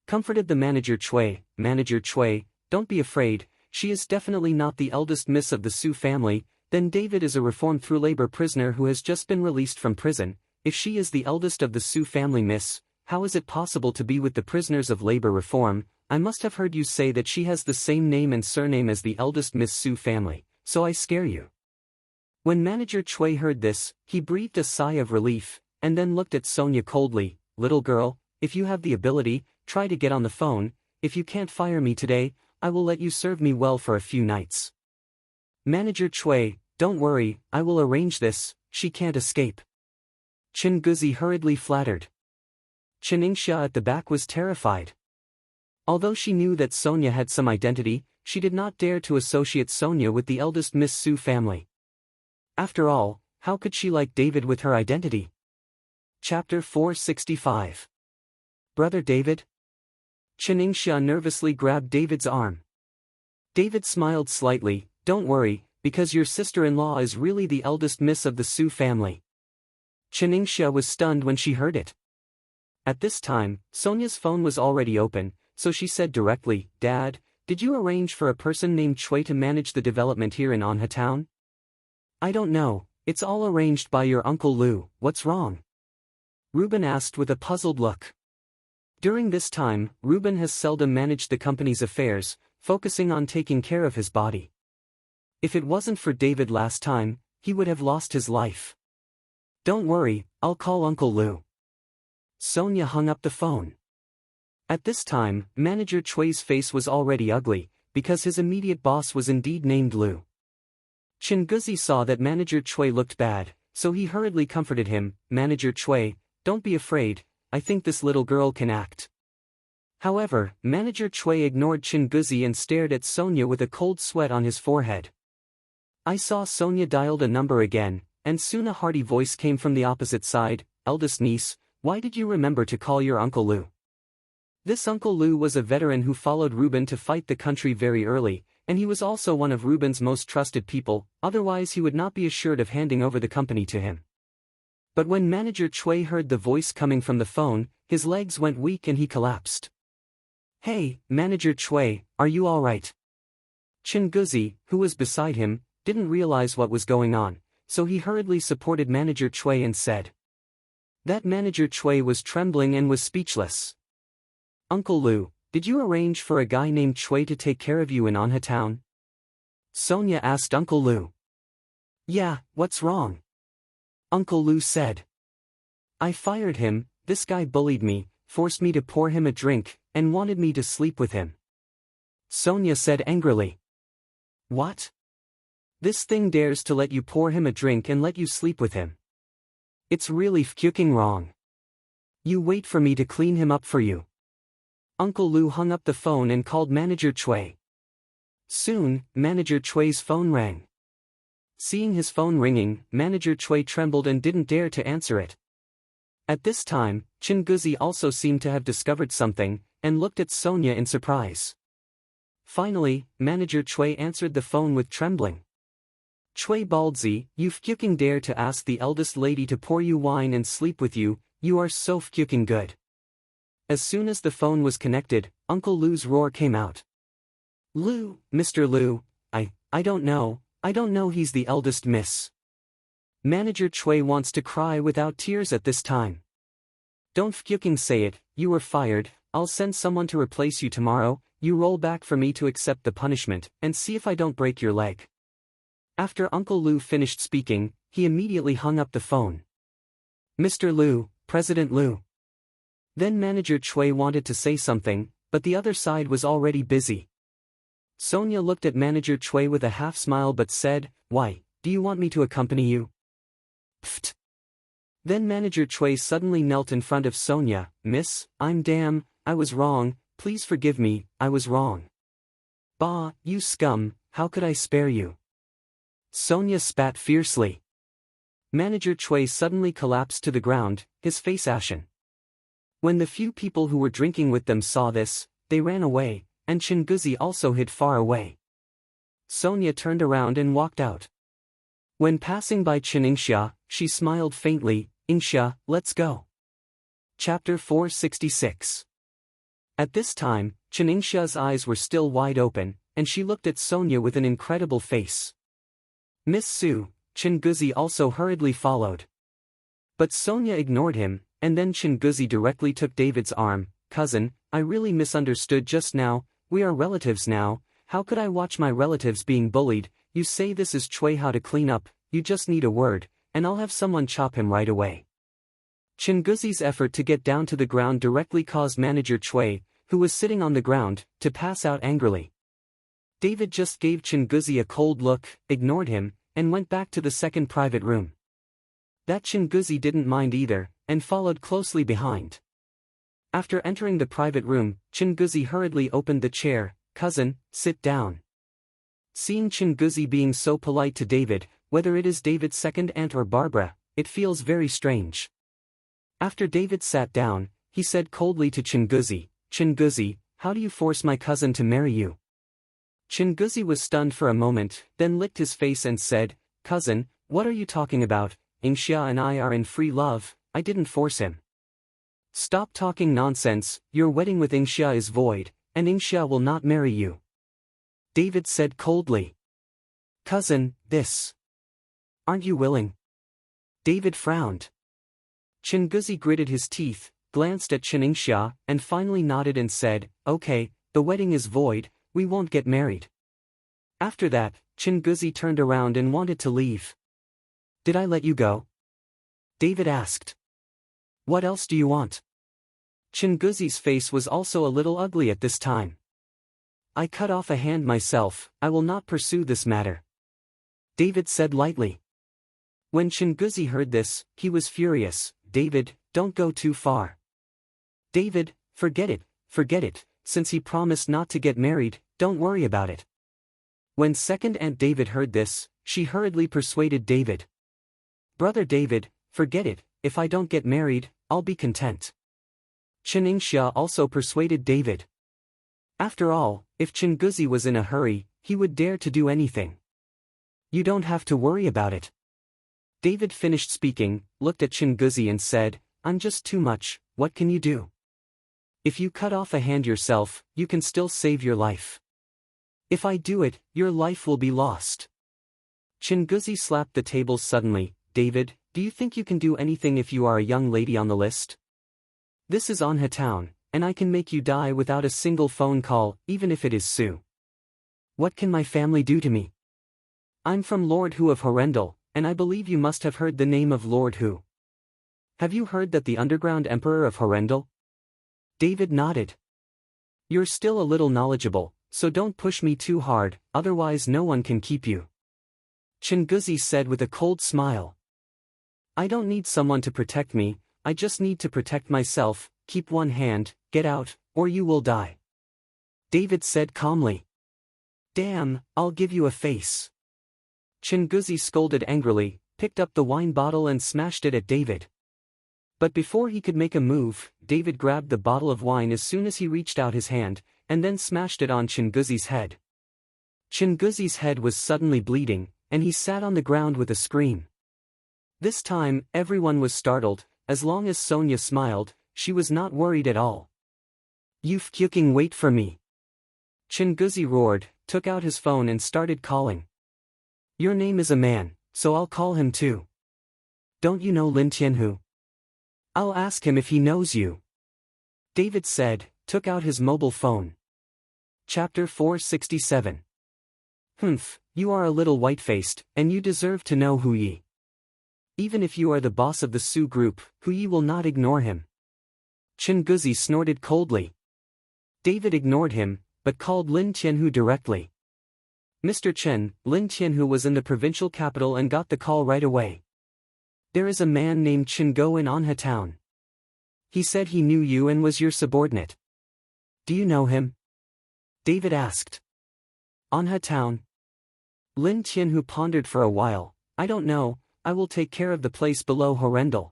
comforted the Manager Chui. Manager Chui, don't be afraid, she is definitely not the eldest miss of the Su family, then David is a reformed through labor prisoner who has just been released from prison. If she is the eldest of the Su family miss, how is it possible to be with the prisoners of labor reform? I must have heard you say that she has the same name and surname as the eldest Miss Su family, so I scare you. When Manager Chui heard this, he breathed a sigh of relief, and then looked at Sonia coldly. Little girl, if you have the ability, try to get on the phone. If you can't fire me today, I will let you serve me well for a few nights. Manager Chui, don't worry, I will arrange this, she can't escape. Chinguzi hurriedly flattered. Chiningsha at the back was terrified. Although she knew that Sonia had some identity, she did not dare to associate Sonia with the eldest Miss Su family. After all, how could she like David with her identity? Chapter 465. Brother David? Chiningsha nervously grabbed David's arm. David smiled slightly, don't worry, because your sister-in-law is really the eldest miss of the Su family. Chiningsha was stunned when she heard it. At this time, Sonia's phone was already open, so she said directly, Dad, did you arrange for a person named Chui to manage the development here in Anha Town? I don't know, it's all arranged by your Uncle Lu, what's wrong? Ruben asked with a puzzled look. During this time, Ruben has seldom managed the company's affairs, focusing on taking care of his body. If it wasn't for David last time, he would have lost his life. Don't worry, I'll call Uncle Lu. Sonia hung up the phone. At this time, Manager Chui's face was already ugly, because his immediate boss was indeed named Lu. Chinguzi saw that Manager Chui looked bad, so he hurriedly comforted him, Manager Chui, don't be afraid, I think this little girl can act. However, Manager Chui ignored Chinguzi and stared at Sonia with a cold sweat on his forehead. I saw Sonia dialed a number again, and soon a hearty voice came from the opposite side, eldest niece, why did you remember to call your Uncle Lu? This Uncle Lu was a veteran who followed Ruben to fight the country very early, and he was also one of Ruben's most trusted people, otherwise he would not be assured of handing over the company to him. But when Manager Chui heard the voice coming from the phone, his legs went weak and he collapsed. Hey, Manager Chui, are you alright? Chinguzi, who was beside him, didn't realize what was going on, so he hurriedly supported Manager Chui and said. That Manager Chui was trembling and was speechless. Uncle Lu, did you arrange for a guy named Chui to take care of you in Anha Town? Sonia asked Uncle Lu. Yeah, what's wrong? Uncle Lou said. I fired him, this guy bullied me, forced me to pour him a drink, and wanted me to sleep with him. Sonia said angrily. What? This thing dares to let you pour him a drink and let you sleep with him. It's really fucking wrong. You wait for me to clean him up for you. Uncle Lou hung up the phone and called Manager Chui. Soon, Manager Chui's phone rang. Seeing his phone ringing, Manager Chui trembled and didn't dare to answer it. At this time, Chinguzi also seemed to have discovered something, and looked at Sonia in surprise. Finally, Manager Chui answered the phone with trembling. Chui Baldzi, you fucking dare to ask the eldest lady to pour you wine and sleep with you, you are so fucking good. As soon as the phone was connected, Uncle Lou's roar came out. Lou, Mr. Lou, I don't know he's the eldest miss. Manager Chui wants to cry without tears at this time. Don't fucking say it, you were fired, I'll send someone to replace you tomorrow, you roll back for me to accept the punishment, and see if I don't break your leg. After Uncle Lou finished speaking, he immediately hung up the phone. Mr. Lou, President Lou. Then Manager Chui wanted to say something, but the other side was already busy. Sonia looked at Manager Chui with a half-smile but said, Why, do you want me to accompany you? Pfft. Then Manager Chui suddenly knelt in front of Sonia, Miss, I was wrong, please forgive me, I was wrong. Bah, you scum, how could I spare you? Sonia spat fiercely. Manager Chui suddenly collapsed to the ground, his face ashen. When the few people who were drinking with them saw this, they ran away, and Chinguzi also hid far away. Sonia turned around and walked out. When passing by Iningsha, she smiled faintly, Ingsha, let's go. Chapter 466. At this time, Iningsha's eyes were still wide open, and she looked at Sonia with an incredible face. Miss Su, Chinguzi also hurriedly followed. But Sonia ignored him, and then Chinguzi directly took David's arm. Cousin, I really misunderstood just now, we are relatives now, how could I watch my relatives being bullied? You say this is Chui how to clean up, you just need a word, and I'll have someone chop him right away. Chinguzi's effort to get down to the ground directly caused Manager Chui, who was sitting on the ground, to pass out angrily. David just gave Chinguzi a cold look, ignored him, and went back to the second private room. That Chinguzi didn't mind either, and followed closely behind. After entering the private room, Chinguzi hurriedly opened the chair, Cousin, sit down. Seeing Chinguzi being so polite to David, whether it is David's second aunt or Barbara, it feels very strange. After David sat down, he said coldly to Chinguzi, Chinguzi, how do you force my cousin to marry you? Chinguzi was stunned for a moment, then licked his face and said, Cousin, what are you talking about? Ingsha and I are in free love, I didn't force him. Stop talking nonsense, your wedding with Ingsha is void, and Ingsha will not marry you. David said coldly. Cousin, this. Aren't you willing? David frowned. Chinguzi gritted his teeth, glanced at Iningsha, and finally nodded and said, Okay, the wedding is void, we won't get married. After that, Chinguzi turned around and wanted to leave. Did I let you go? David asked. What else do you want? Chinguzi's face was also a little ugly at this time. I cut off a hand myself, I will not pursue this matter. David said lightly. When Chinguzi heard this, he was furious. David, don't go too far. David, forget it, since he promised not to get married, don't worry about it. When second Aunt David heard this, she hurriedly persuaded David. Brother David, forget it, if I don't get married, I'll be content. Iningsha also persuaded David. After all, if Chinguzi was in a hurry, he would dare to do anything. You don't have to worry about it. David finished speaking, looked at Chinguzi and said, I'm just too much, what can you do? If you cut off a hand yourself, you can still save your life. If I do it, your life will be lost. Chinguzi slapped the table suddenly. David, do you think you can do anything if you are a young lady on the list? This is Anha town, and I can make you die without a single phone call, even if it is Sue. What can my family do to me? I'm from Lord Hu of Horrendal, and I believe you must have heard the name of Lord Hu. Have you heard that the underground emperor of Horrendal? David nodded. You're still a little knowledgeable, so don't push me too hard, otherwise no one can keep you. Chinguzi said with a cold smile. I don't need someone to protect me, I just need to protect myself. Keep one hand, get out, or you will die. David said calmly. Damn, I'll give you a face. Chinguzi scolded angrily, picked up the wine bottle and smashed it at David. But before he could make a move, David grabbed the bottle of wine as soon as he reached out his hand, and then smashed it on Chinguzi's head. Chinguzi's head was suddenly bleeding, and he sat on the ground with a scream. This time, everyone was startled. As long as Sonia smiled, she was not worried at all. You fucking wait for me. Chinguzi roared, took out his phone and started calling. Your name is a man, so I'll call him too. Don't you know Lin Tianhu? I'll ask him if he knows you. David said, took out his mobile phone. Chapter 467. Humph, you are a little white-faced, and you deserve to know Hu Yi. Even if you are the boss of the Su group, Hu Yi will not ignore him. Chinguzi snorted coldly. David ignored him, but called Lin Tianhu directly. Mr. Chen, Lin Tianhu was in the provincial capital and got the call right away. There is a man named Chingo in Anha town. He said he knew you and was your subordinate. Do you know him? David asked. Anha town? Lin Tianhu pondered for a while. I don't know, I will take care of the place below Horrendal.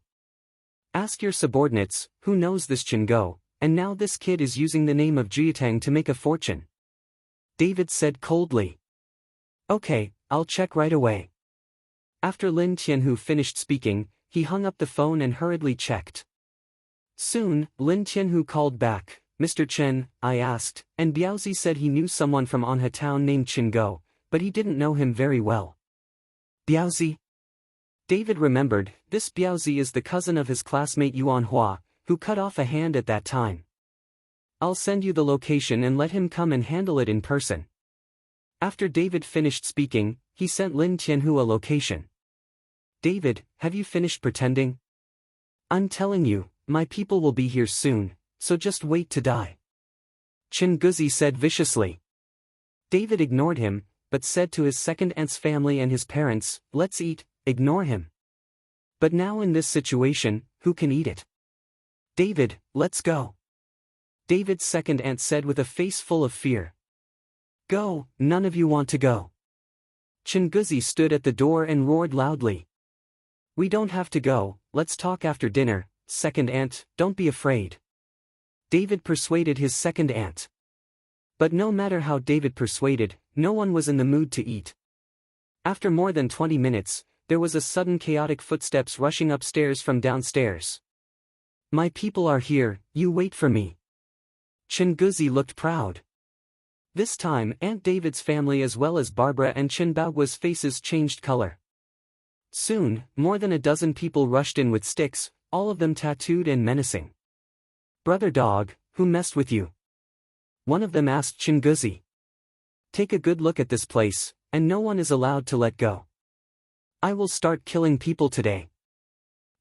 Ask your subordinates, who knows this Chingo, and now this kid is using the name of Jiatang to make a fortune. David said coldly. Okay, I'll check right away. After Lin Tianhu finished speaking, he hung up the phone and hurriedly checked. Soon, Lin Tianhu called back. Mr. Chen, I asked, and Biaozi said he knew someone from Anha town named Chingo, but he didn't know him very well. Biaozi? David remembered, this Biaozi is the cousin of his classmate Yuan Hua, who cut off a hand at that time. I'll send you the location and let him come and handle it in person. After David finished speaking, he sent Lin Tianhu a location. David, have you finished pretending? I'm telling you, my people will be here soon, so just wait to die. Chinguzi said viciously. David ignored him, but said to his second aunt's family and his parents, let's eat. Ignore him. But now in this situation, who can eat it? David, let's go. David's second aunt said with a face full of fear. Go, none of you want to go. Chinguzi stood at the door and roared loudly. We don't have to go, let's talk after dinner, second aunt, don't be afraid. David persuaded his second aunt. But no matter how David persuaded, no one was in the mood to eat. After more than 20 minutes, there was a sudden chaotic footsteps rushing upstairs from downstairs. My people are here, you wait for me. Chinguzi looked proud. This time Aunt David's family as well as Barbara and Chinbao's faces changed color. Soon, more than a dozen people rushed in with sticks, all of them tattooed and menacing. Brother dog, who messed with you? One of them asked Chinguzi. Take a good look at this place, and no one is allowed to let go. I will start killing people today.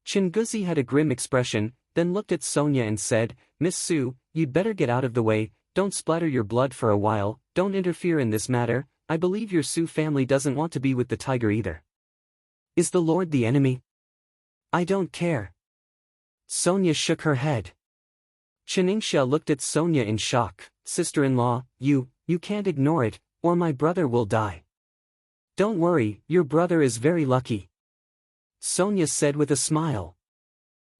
Chinguzi had a grim expression, then looked at Sonia and said, Miss Su, you'd better get out of the way, don't splatter your blood for a while, don't interfere in this matter, I believe your Su family doesn't want to be with the tiger either. Is the Lord the enemy? I don't care. Sonia shook her head. Chiningsha looked at Sonia in shock. Sister-in-law, you can't ignore it, or my brother will die. Don't worry, your brother is very lucky. Sonia said with a smile.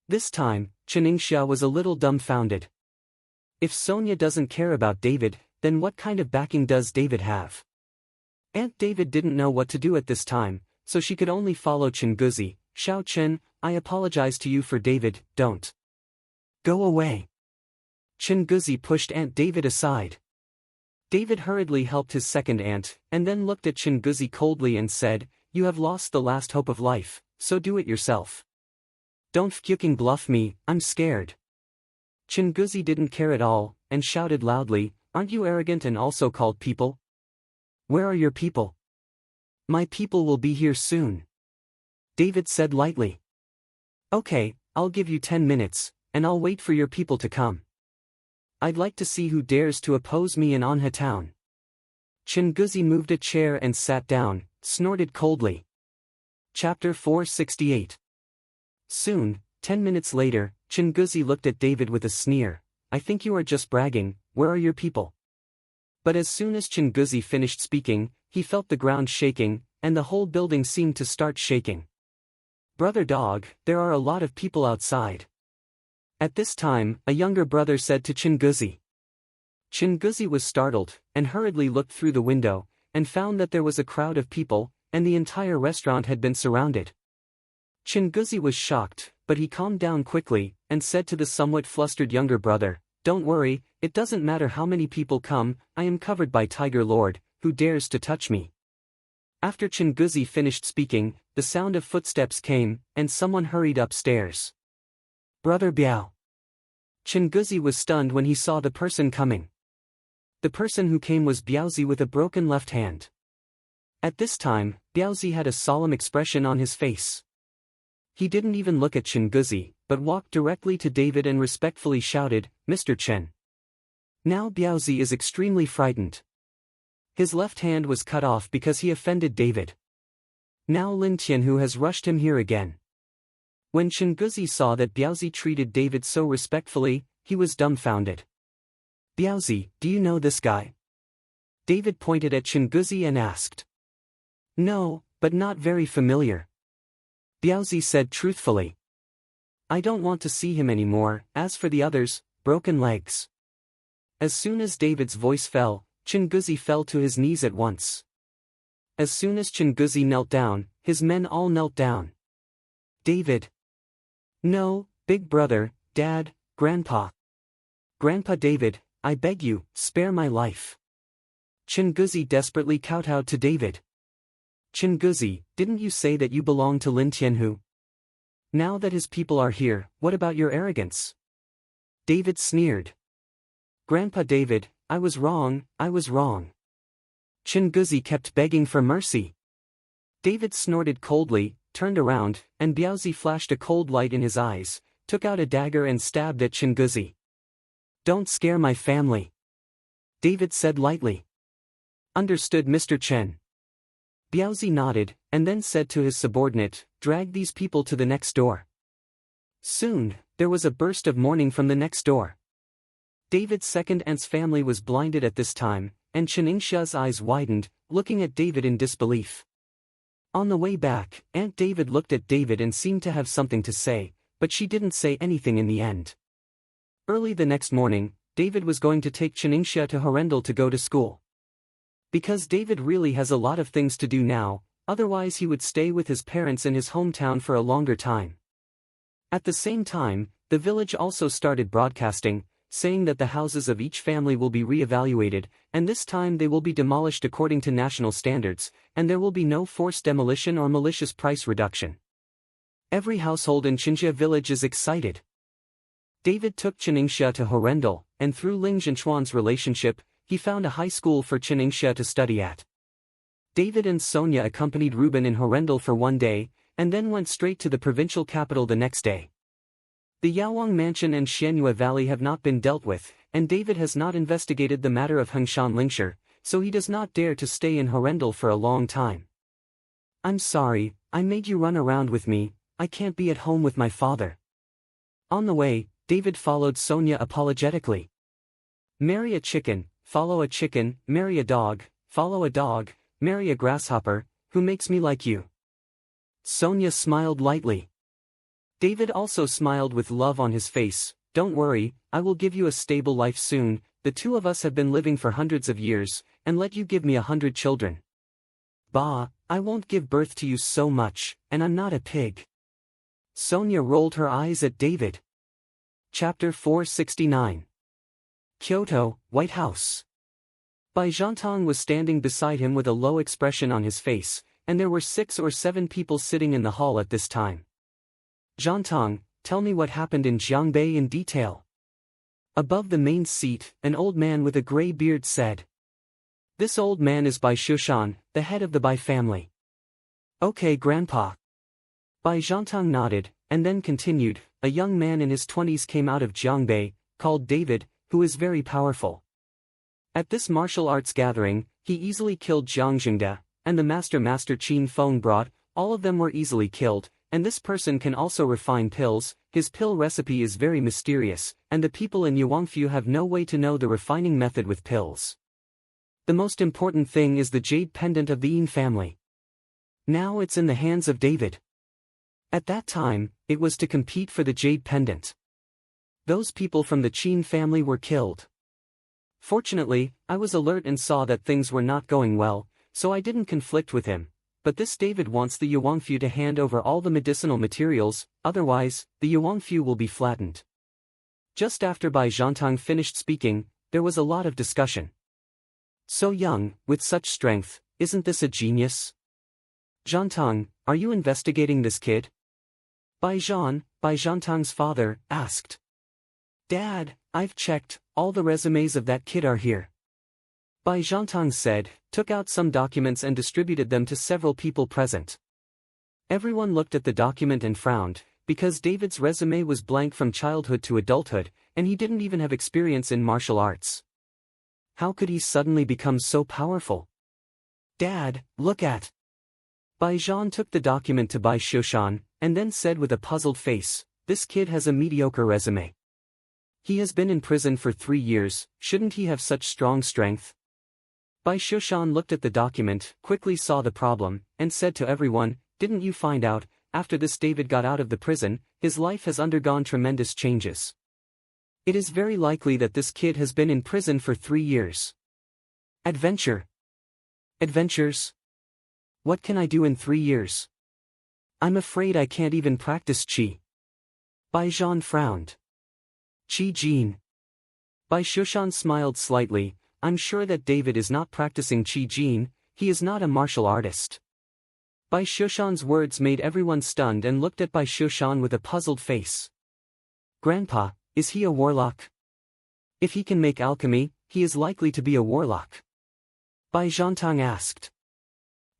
This time, Chiningsha was a little dumbfounded. If Sonia doesn't care about David, then what kind of backing does David have? Aunt David didn't know what to do at this time, so she could only follow Chinguzi. Xiao Chen, I apologize to you for David, don't. Go away. Chinguzi pushed Aunt David aside. David hurriedly helped his second aunt, and then looked at Chinguzi coldly and said, You have lost the last hope of life, so do it yourself. Don't fucking bluff me, I'm scared. Chinguzi didn't care at all, and shouted loudly, Aren't you arrogant and also called people? Where are your people? My people will be here soon. David said lightly. Okay, I'll give you 10 minutes, and I'll wait for your people to come. I'd like to see who dares to oppose me in Anha town. Chinguzi moved a chair and sat down, snorted coldly. Chapter 468. Soon, 10 minutes later, Chinguzi looked at David with a sneer. I think you are just bragging, where are your people? But as soon as Chinguzi finished speaking, he felt the ground shaking, and the whole building seemed to start shaking. Brother dog, there are a lot of people outside. At this time, a younger brother said to Chinguzi. Chinguzi was startled, and hurriedly looked through the window, and found that there was a crowd of people, and the entire restaurant had been surrounded. Chinguzi was shocked, but he calmed down quickly, and said to the somewhat flustered younger brother, Don't worry, it doesn't matter how many people come, I am covered by Tiger Lord, who dares to touch me. After Chinguzi finished speaking, the sound of footsteps came, and someone hurried upstairs. Brother Biao. Chinguzi was stunned when he saw the person coming. The person who came was Biaozi with a broken left hand. At this time, Biaozi had a solemn expression on his face. He didn't even look at Chinguzi, but walked directly to David and respectfully shouted, Mr. Chen. Now Biaozi is extremely frightened. His left hand was cut off because he offended David. Now Lin Tianhu has rushed him here again. When Chinguzi saw that Biaozi treated David so respectfully, he was dumbfounded. Biaozi, do you know this guy? David pointed at Chinguzi and asked. No, but not very familiar. Biaozi said truthfully. I don't want to see him anymore. As for the others, broken legs. As soon as David's voice fell, Chinguzi fell to his knees at once. As soon as Chinguzi knelt down, his men all knelt down. David. No, big brother, dad, grandpa. Grandpa David, I beg you, spare my life. Chinguzi desperately kowtowed to David. Chinguzi, didn't you say that you belong to Lin Tianhu? Now that his people are here, what about your arrogance? David sneered. Grandpa David, I was wrong, I was wrong. Chinguzi kept begging for mercy. David snorted coldly, turned around, and Biaozi flashed a cold light in his eyes, took out a dagger and stabbed at Chinguzi. Don't scare my family. David said lightly. Understood, Mr. Chen. Biaozi nodded, and then said to his subordinate, drag these people to the next door. Soon, there was a burst of mourning from the next door. David's second aunt's family was blinded at this time, and Chen Yingshia's eyes widened, looking at David in disbelief. On the way back, Aunt David looked at David and seemed to have something to say, but she didn't say anything in the end. Early the next morning, David was going to take Chen Yingxia to Horendal to go to school. Because David really has a lot of things to do now, otherwise he would stay with his parents in his hometown for a longer time. At the same time, the village also started broadcasting, saying that the houses of each family will be re-evaluated, and this time they will be demolished according to national standards, and there will be no forced demolition or malicious price reduction. Every household in Qinjia village is excited. David took Chen Yingxia to Horendal, and through Ling Zhenchuan's relationship, he found a high school for Chen Yingxia to study at. David and Sonia accompanied Ruben in Horendal for one day, and then went straight to the provincial capital the next day. The Yaowang Mansion and Xianyue Valley have not been dealt with, and David has not investigated the matter of Hengshan Lingshi, so he does not dare to stay in Horendal for a long time. I'm sorry, I made you run around with me, I can't be at home with my father. On the way, David followed Sonia apologetically. Marry a chicken, follow a chicken, marry a dog, follow a dog, marry a grasshopper, who makes me like you? Sonia smiled lightly. David also smiled with love on his face. Don't worry, I will give you a stable life soon. The two of us have been living for hundreds of years, and let you give me 100 children. Bah, I won't give birth to you so much, and I'm not a pig. Sonia rolled her eyes at David. Chapter 469. Kyoto, White House. Bai Zhantong was standing beside him with a low expression on his face, and there were 6 or 7 people sitting in the hall at this time. Zhantong, tell me what happened in Jiangbei in detail. Above the main seat, an old man with a gray beard said. This old man is Bai Shushan, the head of the Bai family. Okay, Grandpa. Bai Zhantang nodded, and then continued, a young man in his 20s came out of Jiangbei, called David, who is very powerful. At this martial arts gathering, he easily killed Jiang Jingde, and the Master Qin Feng brought, all of them were easily killed, and this person can also refine pills, his pill recipe is very mysterious, and the people in Yuanfu have no way to know the refining method with pills. The most important thing is the jade pendant of the Yin family. Now it's in the hands of David. At that time, it was to compete for the jade pendant. Those people from the Qin family were killed. Fortunately, I was alert and saw that things were not going well, so I didn't conflict with him. But this David wants the Yuanfu to hand over all the medicinal materials, otherwise, the Yuanfu will be flattened. Just after Bai Zhantang finished speaking, there was a lot of discussion. So young, with such strength, isn't this a genius? Zhantang, are you investigating this kid? Bai Zhantang's father, asked. Dad, I've checked, all the resumes of that kid are here. Bai Zhantang said, took out some documents and distributed them to several people present. Everyone looked at the document and frowned, because David's resume was blank from childhood to adulthood, and he didn't even have experience in martial arts. How could he suddenly become so powerful? Dad, look at. Bai Zhan took the document to Bai Shushan, and then said with a puzzled face, this kid has a mediocre resume. He has been in prison for 3 years, shouldn't he have such strong strength? Bai Shushan looked at the document, quickly saw the problem, and said to everyone, didn't you find out, after this David got out of the prison, his life has undergone tremendous changes. It is very likely that this kid has been in prison for 3 years. Adventure. Adventures? What can I do in 3 years? I'm afraid I can't even practice Qi. Bai Zhan frowned. Qi Jin. Bai Shushan smiled slightly, I'm sure that David is not practicing Qi Jin, he is not a martial artist. Bai Shushan's words made everyone stunned and looked at Bai Shushan with a puzzled face. Grandpa, is he a warlock? If he can make alchemy, he is likely to be a warlock. Bai Zhantang asked.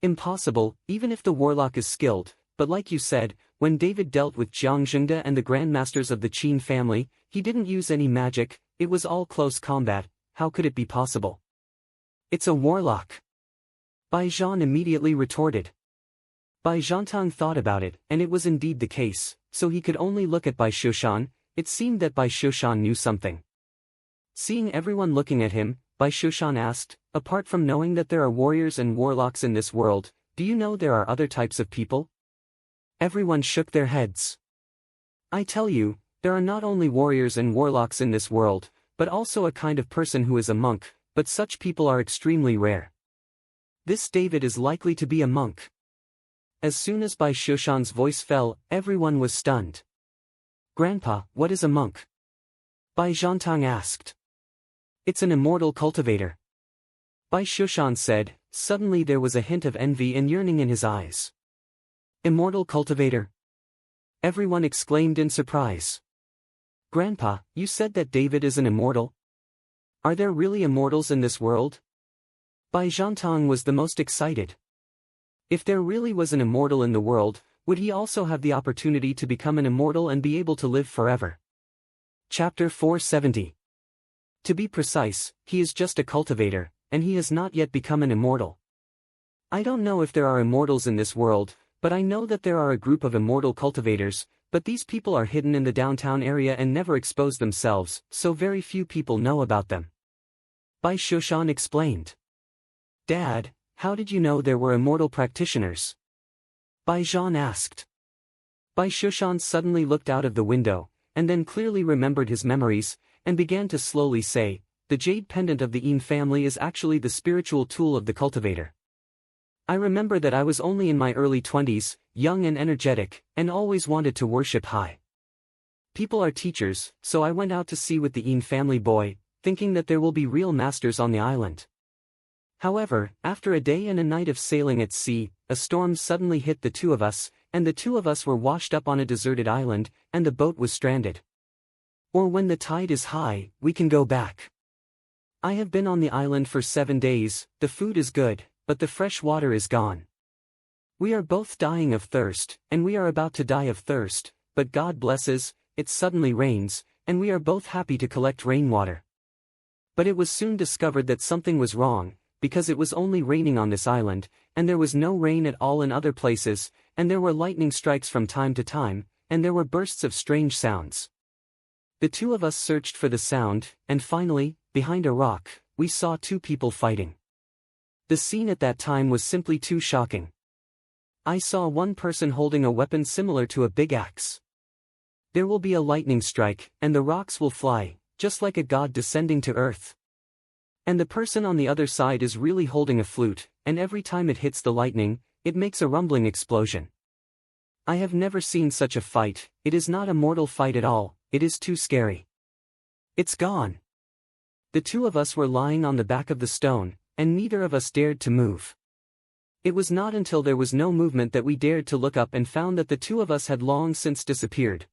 Impossible, even if the warlock is skilled, but like you said, when David dealt with Jiang Jingde and the grandmasters of the Qin family, he didn't use any magic, it was all close combat, how could it be possible? It's a warlock. Bai Zhan immediately retorted. Bai Zhantang thought about it, and it was indeed the case, so he could only look at Bai Shushan, it seemed that Bai Shushan knew something. Seeing everyone looking at him, Bai Shushan asked, apart from knowing that there are warriors and warlocks in this world, do you know there are other types of people? Everyone shook their heads. I tell you, there are not only warriors and warlocks in this world, but also a kind of person who is a monk, but such people are extremely rare. This David is likely to be a monk. As soon as Bai Shushan's voice fell, everyone was stunned. Grandpa, what is a monk? Bai Zhantang asked. It's an immortal cultivator. Bai Shushan said, suddenly there was a hint of envy and yearning in his eyes. Immortal cultivator? Everyone exclaimed in surprise. Grandpa, you said that David is an immortal? Are there really immortals in this world? Bai Zhantang was the most excited. If there really was an immortal in the world, would he also have the opportunity to become an immortal and be able to live forever? Chapter 470. To be precise, he is just a cultivator, and he has not yet become an immortal. I don't know if there are immortals in this world, but I know that there are a group of immortal cultivators, but these people are hidden in the downtown area and never expose themselves, so very few people know about them. Bai Shushan explained. Dad, how did you know there were immortal practitioners? Bai Zhan asked. Bai Shushan suddenly looked out of the window, and then clearly remembered his memories, and began to slowly say, the jade pendant of the Yin family is actually the spiritual tool of the cultivator. I remember that I was only in my early 20s, young and energetic, and always wanted to worship high. People are teachers, so I went out to sea with the Yin family boy, thinking that there will be real masters on the island. However, after a day and a night of sailing at sea, a storm suddenly hit the two of us, and the two of us were washed up on a deserted island, and the boat was stranded. Or when the tide is high, we can go back. I have been on the island for 7 days, the food is good, but the fresh water is gone. We are both dying of thirst, and we are about to die of thirst, but God blesses, it suddenly rains, and we are both happy to collect rainwater. But it was soon discovered that something was wrong, because it was only raining on this island, and there was no rain at all in other places, and there were lightning strikes from time to time, and there were bursts of strange sounds. The two of us searched for the sound, and finally, behind a rock, we saw two people fighting. The scene at that time was simply too shocking. I saw one person holding a weapon similar to a big axe. There will be a lightning strike, and the rocks will fly, just like a god descending to earth. And the person on the other side is really holding a flute, and every time it hits the lightning, it makes a rumbling explosion. I have never seen such a fight. It is not a mortal fight at all, it is too scary. It's gone. The two of us were lying on the back of the stone, and neither of us dared to move. It was not until there was no movement that we dared to look up and found that the two of us had long since disappeared.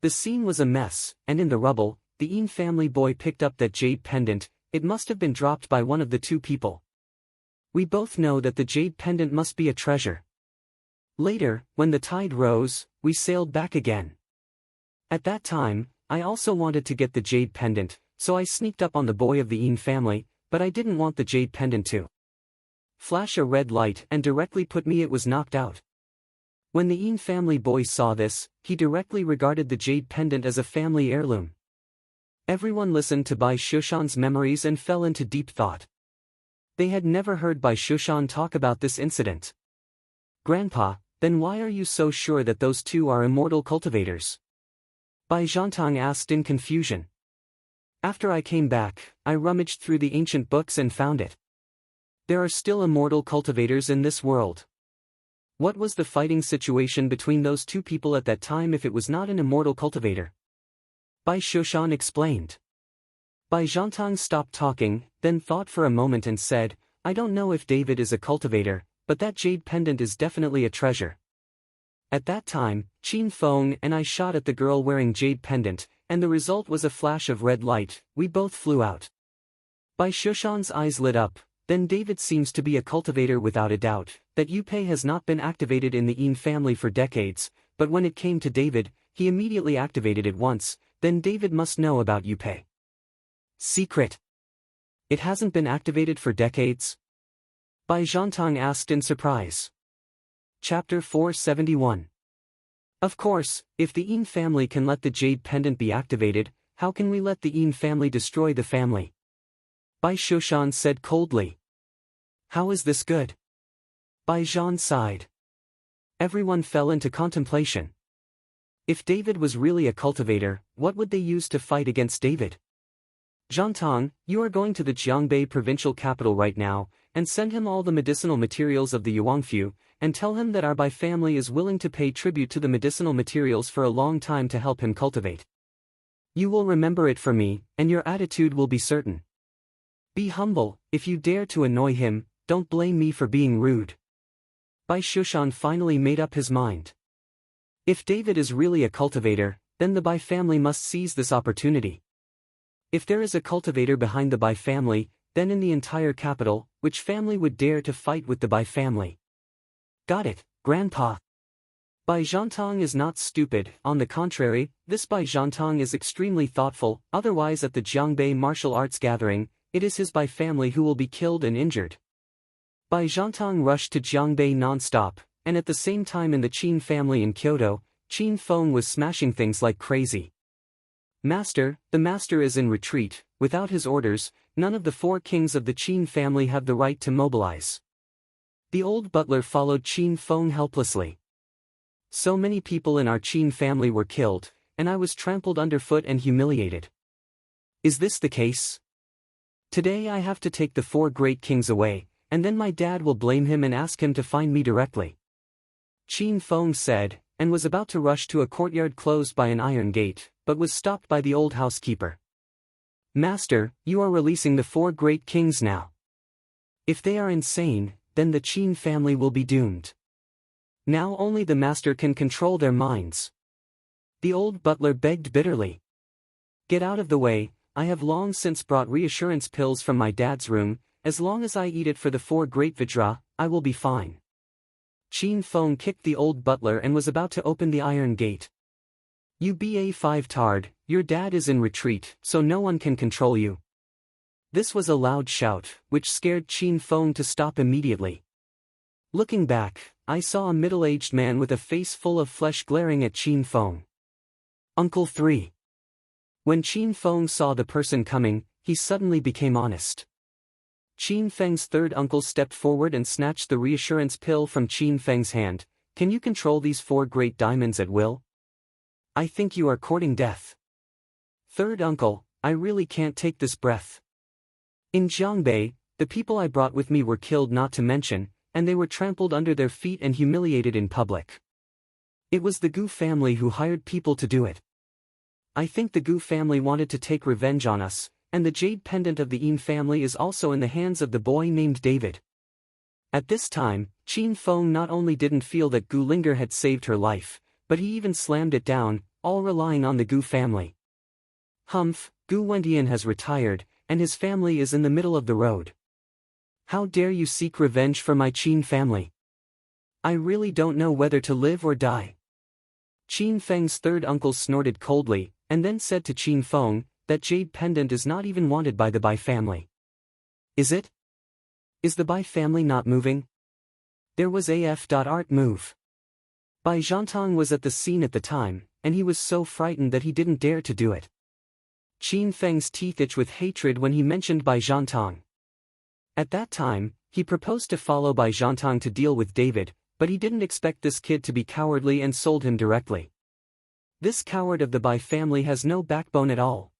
The scene was a mess, and in the rubble, the Ian family boy picked up that jade pendant. It must have been dropped by one of the two people. We both know that the jade pendant must be a treasure. Later, when the tide rose, we sailed back again. At that time, I also wanted to get the jade pendant, so I sneaked up on the boy of the Ian family, but I didn't want the jade pendant to flash a red light and directly put me. It was knocked out. When the Ian family boy saw this, he directly regarded the jade pendant as a family heirloom. Everyone listened to Bai Shushan's memories and fell into deep thought. They had never heard Bai Shushan talk about this incident. Grandpa, then why are you so sure that those two are immortal cultivators? Bai Zhantang asked in confusion. After I came back, I rummaged through the ancient books and found it. There are still immortal cultivators in this world. What was the fighting situation between those two people at that time if it was not an immortal cultivator? Bai Shushan explained. Bai Zhantang stopped talking, then thought for a moment and said, I don't know if David is a cultivator, but that jade pendant is definitely a treasure. At that time, Qin Feng and I shot at the girl wearing jade pendant, and the result was a flash of red light. We both flew out. Bai Shushan's eyes lit up. Then David seems to be a cultivator without a doubt. That Yupei has not been activated in the Ian family for decades, but when it came to David, he immediately activated it once. Then David must know about Yupei. Secret. It hasn't been activated for decades? Bai Zhantang asked in surprise. Chapter 471. Of course, if the Ian family can let the jade pendant be activated, how can we let the Ian family destroy the family? Bai Shushan said coldly. How is this good? Bai Zhan sighed. Everyone fell into contemplation. If David was really a cultivator, what would they use to fight against David? Zhantang, you are going to the Jiangbei provincial capital right now, and send him all the medicinal materials of the Yuangfu, and tell him that our Bai family is willing to pay tribute to the medicinal materials for a long time to help him cultivate. You will remember it for me, and your attitude will be certain. Be humble. If you dare to annoy him, don't blame me for being rude. Bai Shushan finally made up his mind. If David is really a cultivator, then the Bai family must seize this opportunity. If there is a cultivator behind the Bai family, then in the entire capital, which family would dare to fight with the Bai family? Got it, Grandpa. Bai Zhantang is not stupid. On the contrary, this Bai Zhantang is extremely thoughtful. Otherwise at the Jiangbei martial arts gathering, it is his Bai family who will be killed and injured. Bai Zhantang rushed to Jiangbei non-stop, and at the same time in the Qin family in Kyoto, Qin Feng was smashing things like crazy. Master, the master is in retreat. Without his orders, none of the four kings of the Qin family have the right to mobilize. The old butler followed Qin Feng helplessly. So many people in our Qin family were killed, and I was trampled underfoot and humiliated. Is this the case? Today I have to take the four great kings away, and then my dad will blame him and ask him to find me directly. Qin Feng said, and was about to rush to a courtyard closed by an iron gate, but was stopped by the old housekeeper. Master, you are releasing the four great kings now. If they are insane, then the Qin family will be doomed. Now only the master can control their minds. The old butler begged bitterly. Get out of the way. I have long since brought reassurance pills from my dad's room. As long as I eat it for the four great Vajra, I will be fine. Qin Feng kicked the old butler and was about to open the iron gate. "You BA5 tard, your dad is in retreat, so no one can control you." This was a loud shout, which scared Qin Feng to stop immediately. Looking back, I saw a middle-aged man with a face full of flesh glaring at Qin Feng. "Uncle 3. When Qin Feng saw the person coming, he suddenly became honest. Qin Feng's third uncle stepped forward and snatched the reassurance pill from Qin Feng's hand. "Can you control these 4 great diamonds at will? I think you are courting death." "Third uncle, I really can't take this breath. In Jiangbei, the people I brought with me were killed, not to mention, and they were trampled under their feet and humiliated in public. It was the Gu family who hired people to do it. I think the Gu family wanted to take revenge on us, and the jade pendant of the Yin family is also in the hands of the boy named David." At this time, Qin Feng not only didn't feel that Gu Linger had saved her life, but he even slammed it down, all relying on the Gu family. "Humph, Gu Wendian has retired, and his family is in the middle of the road. How dare you seek revenge for my Qin family? I really don't know whether to live or die." Qin Feng's third uncle snorted coldly, and then said to Qin Feng, "That jade pendant is not even wanted by the Bai family." "Is it? Is the Bai family not moving?" There was AF.art move. Bai Zhantang was at the scene at the time, and he was so frightened that he didn't dare to do it. Qin Feng's teeth itched with hatred when he mentioned Bai Zhantang. At that time, he proposed to follow Bai Zhantang to deal with David, but he didn't expect this kid to be cowardly and sold him directly. This coward of the Bai family has no backbone at all.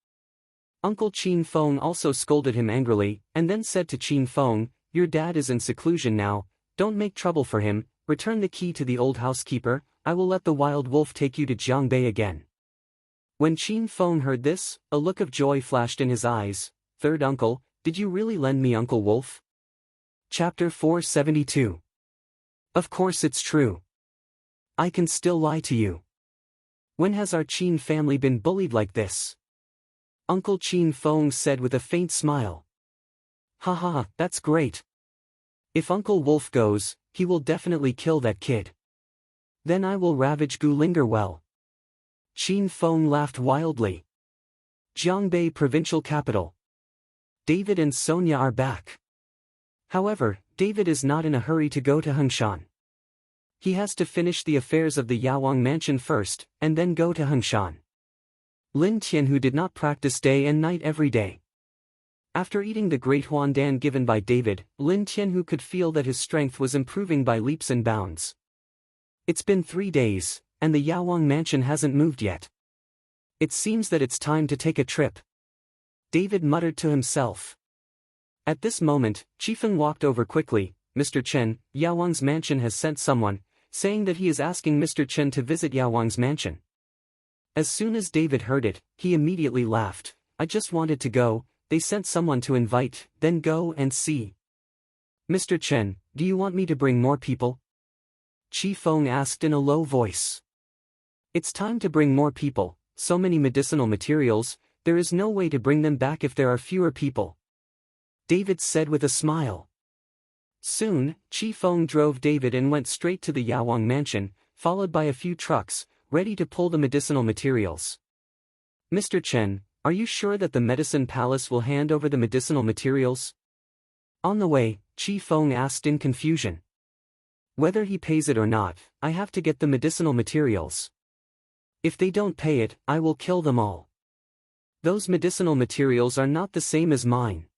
Uncle Qin Feng also scolded him angrily, and then said to Qin Feng, "Your dad is in seclusion now, don't make trouble for him, return the key to the old housekeeper, I will let the wild wolf take you to Jiangbei again." When Qin Feng heard this, a look of joy flashed in his eyes. "Third uncle, did you really lend me Uncle Wolf?" Chapter 472. Of course it's true. I can still lie to you. When has our Qin family been bullied like this? Uncle Qin Feng said with a faint smile. "Ha ha, that's great. If Uncle Wolf goes, he will definitely kill that kid. Then I will ravage Gu Linger well." Qin Feng laughed wildly. Jiangbei provincial capital. David and Sonia are back. However, David is not in a hurry to go to Hengshan. He has to finish the affairs of the Yawang mansion first, and then go to Hengshan. Lin Tianhu did not practice day and night every day. After eating the great huandan given by David, Lin Tianhu could feel that his strength was improving by leaps and bounds. It's been 3 days, and the Yawang mansion hasn't moved yet. It seems that it's time to take a trip. David muttered to himself. At this moment, Chifeng walked over quickly. "Mr. Chen, Yawang's mansion has sent someone, saying that he is asking Mr. Chen to visit Yawang's mansion." As soon as David heard it, he immediately laughed. "I just wanted to go, they sent someone to invite, then go and see." "Mr. Chen, do you want me to bring more people?" Qi Feng asked in a low voice. "It's time to bring more people, so many medicinal materials, there is no way to bring them back if there are fewer people," David said with a smile. Soon, Qi Feng drove David and went straight to the Yawang mansion, followed by a few trucks, ready to pull the medicinal materials. "Mr. Chen, are you sure that the medicine palace will hand over the medicinal materials?" On the way, Qi Feng asked in confusion. "Whether he pays it or not, I have to get the medicinal materials. If they don't pay it, I will kill them all. Those medicinal materials are not the same as mine."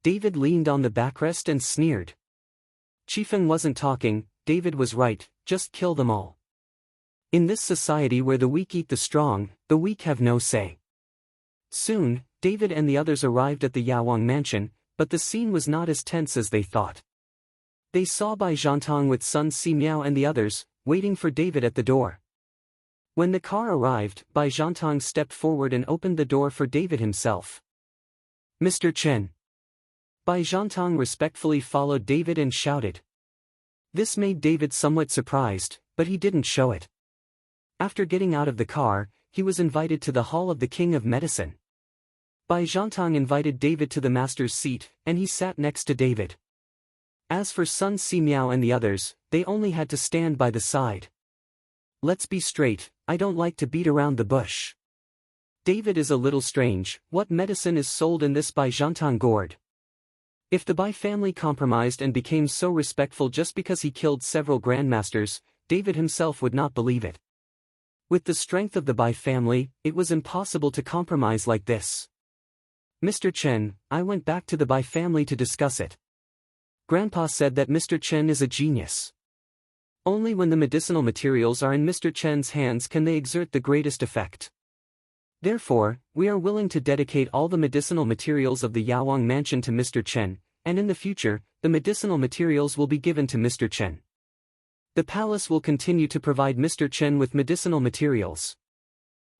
David leaned on the backrest and sneered. Chifeng wasn't talking, David was right, just kill them all. In this society where the weak eat the strong, the weak have no say. Soon, David and the others arrived at the Yawang mansion, but the scene was not as tense as they thought. They saw Bai Zhantang with Sun Simiao and the others, waiting for David at the door. When the car arrived, Bai Zhantang stepped forward and opened the door for David himself. "Mr. Chen." Bai Zhantang respectfully followed David and shouted. This made David somewhat surprised, but he didn't show it. After getting out of the car, he was invited to the Hall of the King of Medicine. Bai Zhantang invited David to the master's seat, and he sat next to David. As for Sun Simiao and the others, they only had to stand by the side. Let's be straight, I don't like to beat around the bush. David is a little strange. What medicine is sold in this Baizhantang gourd? If the Bai family compromised and became so respectful just because he killed several grandmasters, David himself would not believe it. With the strength of the Bai family, it was impossible to compromise like this. Mr. Chen, I went back to the Bai family to discuss it. Grandpa said that Mr. Chen is a genius. Only when the medicinal materials are in Mr. Chen's hands can they exert the greatest effect. Therefore, we are willing to dedicate all the medicinal materials of the Yawang mansion to Mr. Chen, and in the future, the medicinal materials will be given to Mr. Chen. The palace will continue to provide Mr. Chen with medicinal materials.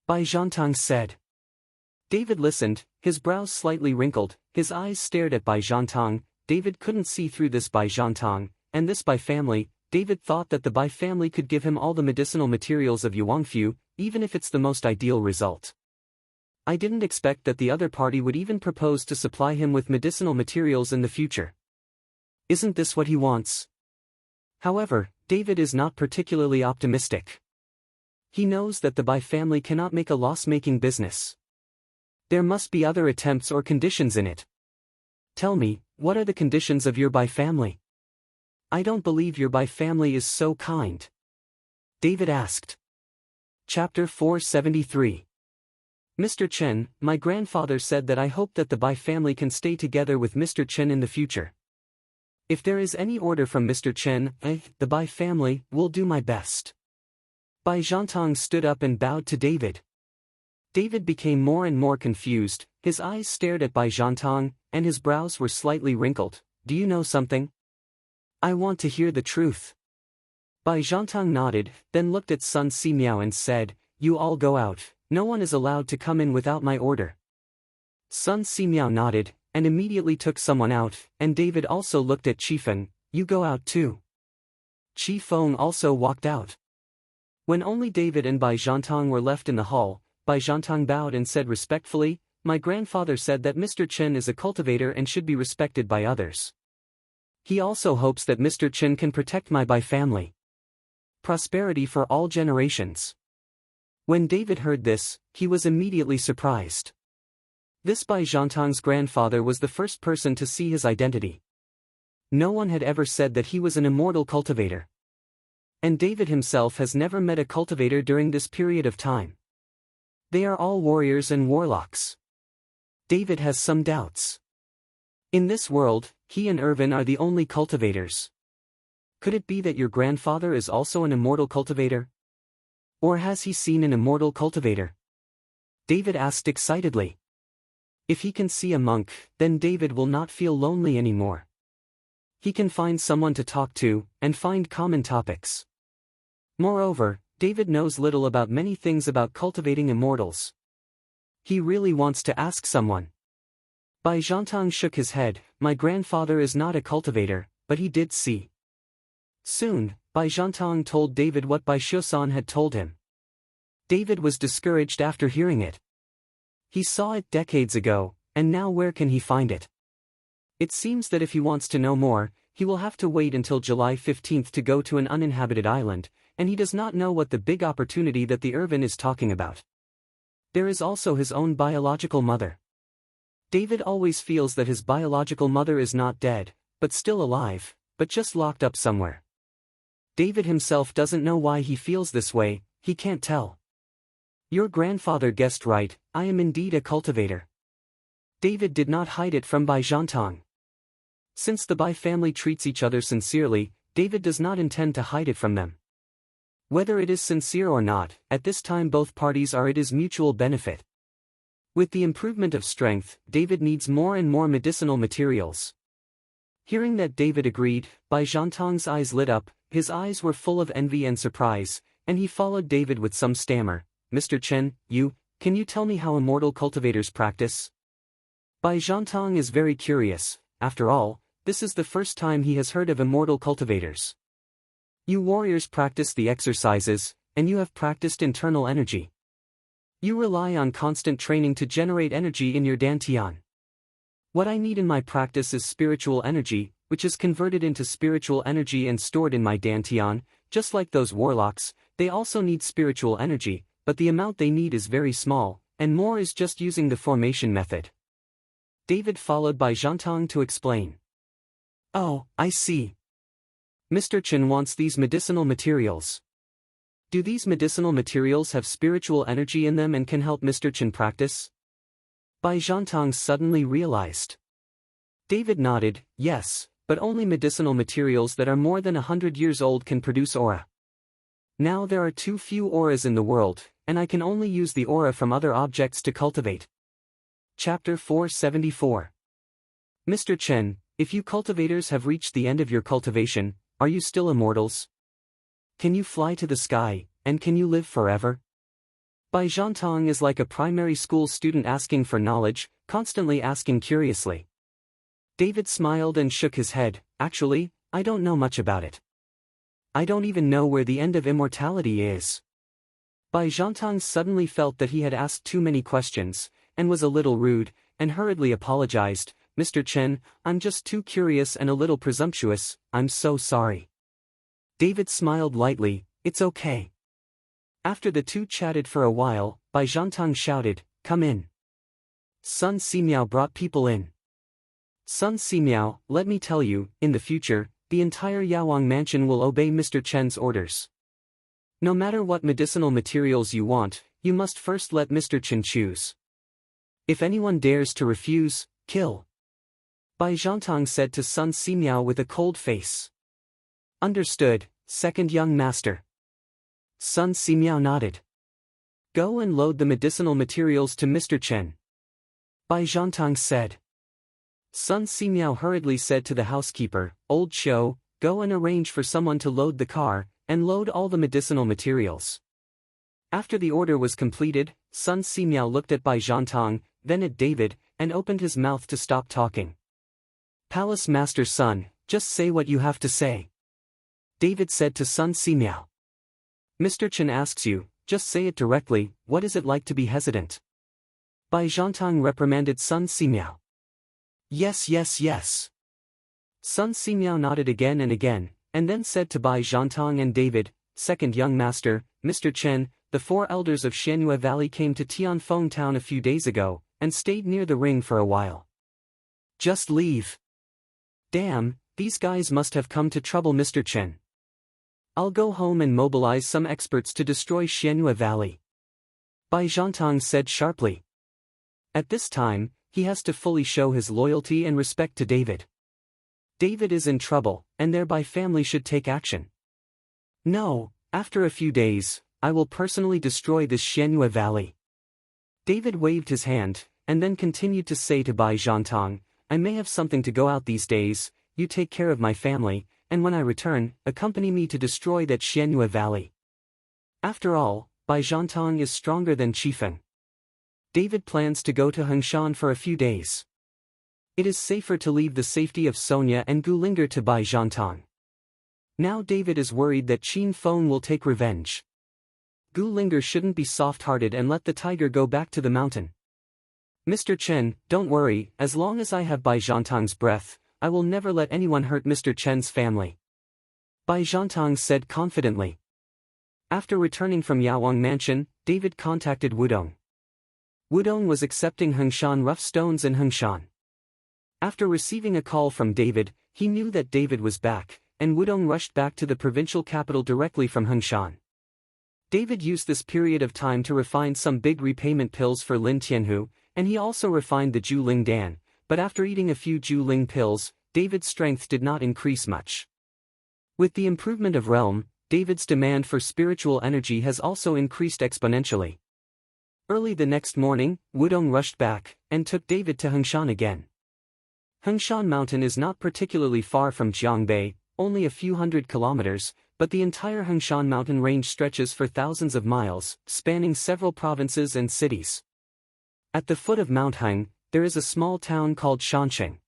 Baizhantang said. David listened, his brows slightly wrinkled, his eyes stared at Baizhantang. David couldn't see through this Baizhantang, and this Bai family. David thought that the Bai family could give him all the medicinal materials of Yuangfu, even if it's the most ideal result. I didn't expect that the other party would even propose to supply him with medicinal materials in the future. Isn't this what he wants? However, David is not particularly optimistic. He knows that the Bai family cannot make a loss-making business. There must be other attempts or conditions in it. Tell me, what are the conditions of your Bai family? I don't believe your Bai family is so kind. David asked. Chapter 473. Mr. Chen, my grandfather said that I hope that the Bai family can stay together with Mr. Chen in the future. If there is any order from Mr. Chen, the Bai family, will do my best. Baizhantang stood up and bowed to David. David became more and more confused, his eyes stared at Baizhantang, and his brows were slightly wrinkled. Do you know something? I want to hear the truth. Baizhantang nodded, then looked at Sun Simiao and said, You all go out. No one is allowed to come in without my order. Sun Simiao nodded, and immediately took someone out, and David also looked at Qifeng. You go out too. Qifeng also walked out. When only David and Baizhantang were left in the hall, Baizhantang bowed and said respectfully, My grandfather said that Mr. Chen is a cultivator and should be respected by others. He also hopes that Mr. Chen can protect my Bai family. Prosperity for all generations. When David heard this, he was immediately surprised. This Baizhantang's grandfather was the first person to see his identity. No one had ever said that he was an immortal cultivator. And David himself has never met a cultivator during this period of time. They are all warriors and warlocks. David has some doubts. In this world, he and Irvin are the only cultivators. Could it be that your grandfather is also an immortal cultivator? Or has he seen an immortal cultivator? David asked excitedly. If he can see a monk, then David will not feel lonely anymore. He can find someone to talk to, and find common topics. Moreover, David knows little about many things about cultivating immortals. He really wants to ask someone. Baizhantang shook his head. My grandfather is not a cultivator, but he did see. Soon, Baizhantang told David what Bai Shousan had told him. David was discouraged after hearing it. He saw it decades ago, and now where can he find it? It seems that if he wants to know more, he will have to wait until July 15th to go to an uninhabited island, and he does not know what the big opportunity that the Irvin is talking about. There is also his own biological mother. David always feels that his biological mother is not dead, but still alive, but just locked up somewhere. David himself doesn't know why he feels this way, he can't tell. Your grandfather guessed right, I am indeed a cultivator. David did not hide it from Baizhantang. Since the Bai family treats each other sincerely, David does not intend to hide it from them. Whether it is sincere or not, at this time both parties are it is mutual benefit. With the improvement of strength, David needs more and more medicinal materials. Hearing that David agreed, Baizhantang's eyes lit up, his eyes were full of envy and surprise, and he followed David with some stammer. Mr. Chen, can you tell me how immortal cultivators practice? Baizhantang is very curious. After all, this is the first time he has heard of immortal cultivators. You warriors practice the exercises, and you have practiced internal energy. You rely on constant training to generate energy in your dantian. What I need in my practice is spiritual energy, which is converted into spiritual energy and stored in my dantian. Just like those warlocks, they also need spiritual energy, but the amount they need is very small, and more is just using the formation method. David followed by Zhantang to explain. Oh, I see. Mr. Chen wants these medicinal materials. Do these medicinal materials have spiritual energy in them and can help Mr. Chen practice? Bai Zhantang suddenly realized. David nodded, yes, but only medicinal materials that are more than 100 years old can produce aura. Now there are too few auras in the world, and I can only use the aura from other objects to cultivate. Chapter 474. Mr. Chen, if you cultivators have reached the end of your cultivation, are you still immortals? Can you fly to the sky, and can you live forever? Bai Zhantang is like a primary school student asking for knowledge, constantly asking curiously. David smiled and shook his head. Actually, I don't know much about it. I don't even know where the end of immortality is. Bai Zhantang suddenly felt that he had asked too many questions, and was a little rude, and hurriedly apologized. Mr. Chen, I'm just too curious and a little presumptuous, I'm so sorry. David smiled lightly, it's okay. After the two chatted for a while, Bai Zhantang shouted, come in. Sun Simiao brought people in. Sun Simiao, let me tell you, in the future, the entire Yawang mansion will obey Mr. Chen's orders. No matter what medicinal materials you want, you must first let Mr. Chen choose. If anyone dares to refuse, kill. Bai Zhantang said to Sun Simiao with a cold face. Understood, second young master. Sun Simiao nodded. Go and load the medicinal materials to Mr. Chen. Bai Zhantang said. Sun Simiao hurriedly said to the housekeeper, Old Shou, go and arrange for someone to load the car, and load all the medicinal materials. After the order was completed, Sun Simiao looked at Bai Zhantang, then at David, and opened his mouth to stop talking. Palace Master Sun, just say what you have to say. David said to Sun Simiao. Mr. Chen asks you, just say it directly, what is it like to be hesitant? Bai Zhantang reprimanded Sun Simiao. Yes yes yes. Sun Simiao nodded again and then said to Bai Zhantang and David, second young master, Mr. Chen, the four elders of Xianyue Valley came to Tianfeng town a few days ago, and stayed near the ring for a while. Just leave. Damn, these guys must have come to trouble Mr. Chen. I'll go home and mobilize some experts to destroy Xianyue Valley. Bai Zhantang said sharply. At this time, he has to fully show his loyalty and respect to David. David is in trouble, and thereby family should take action. No, after a few days, I will personally destroy this Xianyue Valley. David waved his hand, and then continued to say to Bai Zhantang, I may have something to go out these days, you take care of my family, and when I return, accompany me to destroy that Xianyue Valley. After all, Bai Zhantang is stronger than Qifeng. David plans to go to Hengshan for a few days. It is safer to leave the safety of Sonia and Gulinger to Bai Zhantang. Now David is worried that Qin Feng will take revenge. Gulinger shouldn't be soft-hearted and let the tiger go back to the mountain. Mr. Chen, don't worry, as long as I have Bai Zhantang's breath, I will never let anyone hurt Mr. Chen's family. Bai Zhantang said confidently. After returning from Yawang Mansion, David contacted Wudong. Wudong was accepting Hengshan rough stones in Hengshan. After receiving a call from David, he knew that David was back, and Wudong rushed back to the provincial capital directly from Hengshan. David used this period of time to refine some big repayment pills for Lin Tianhu, and he also refined the Zhu Ling Dan, but after eating a few Zhu Ling pills, David's strength did not increase much. With the improvement of realm, David's demand for spiritual energy has also increased exponentially. Early the next morning, Wudong rushed back, and took David to Hengshan again. Hengshan Mountain is not particularly far from Jiangbei, only a few hundred kilometers, but the entire Hengshan Mountain range stretches for thousands of miles, spanning several provinces and cities. At the foot of Mount Heng, there is a small town called Shanxing.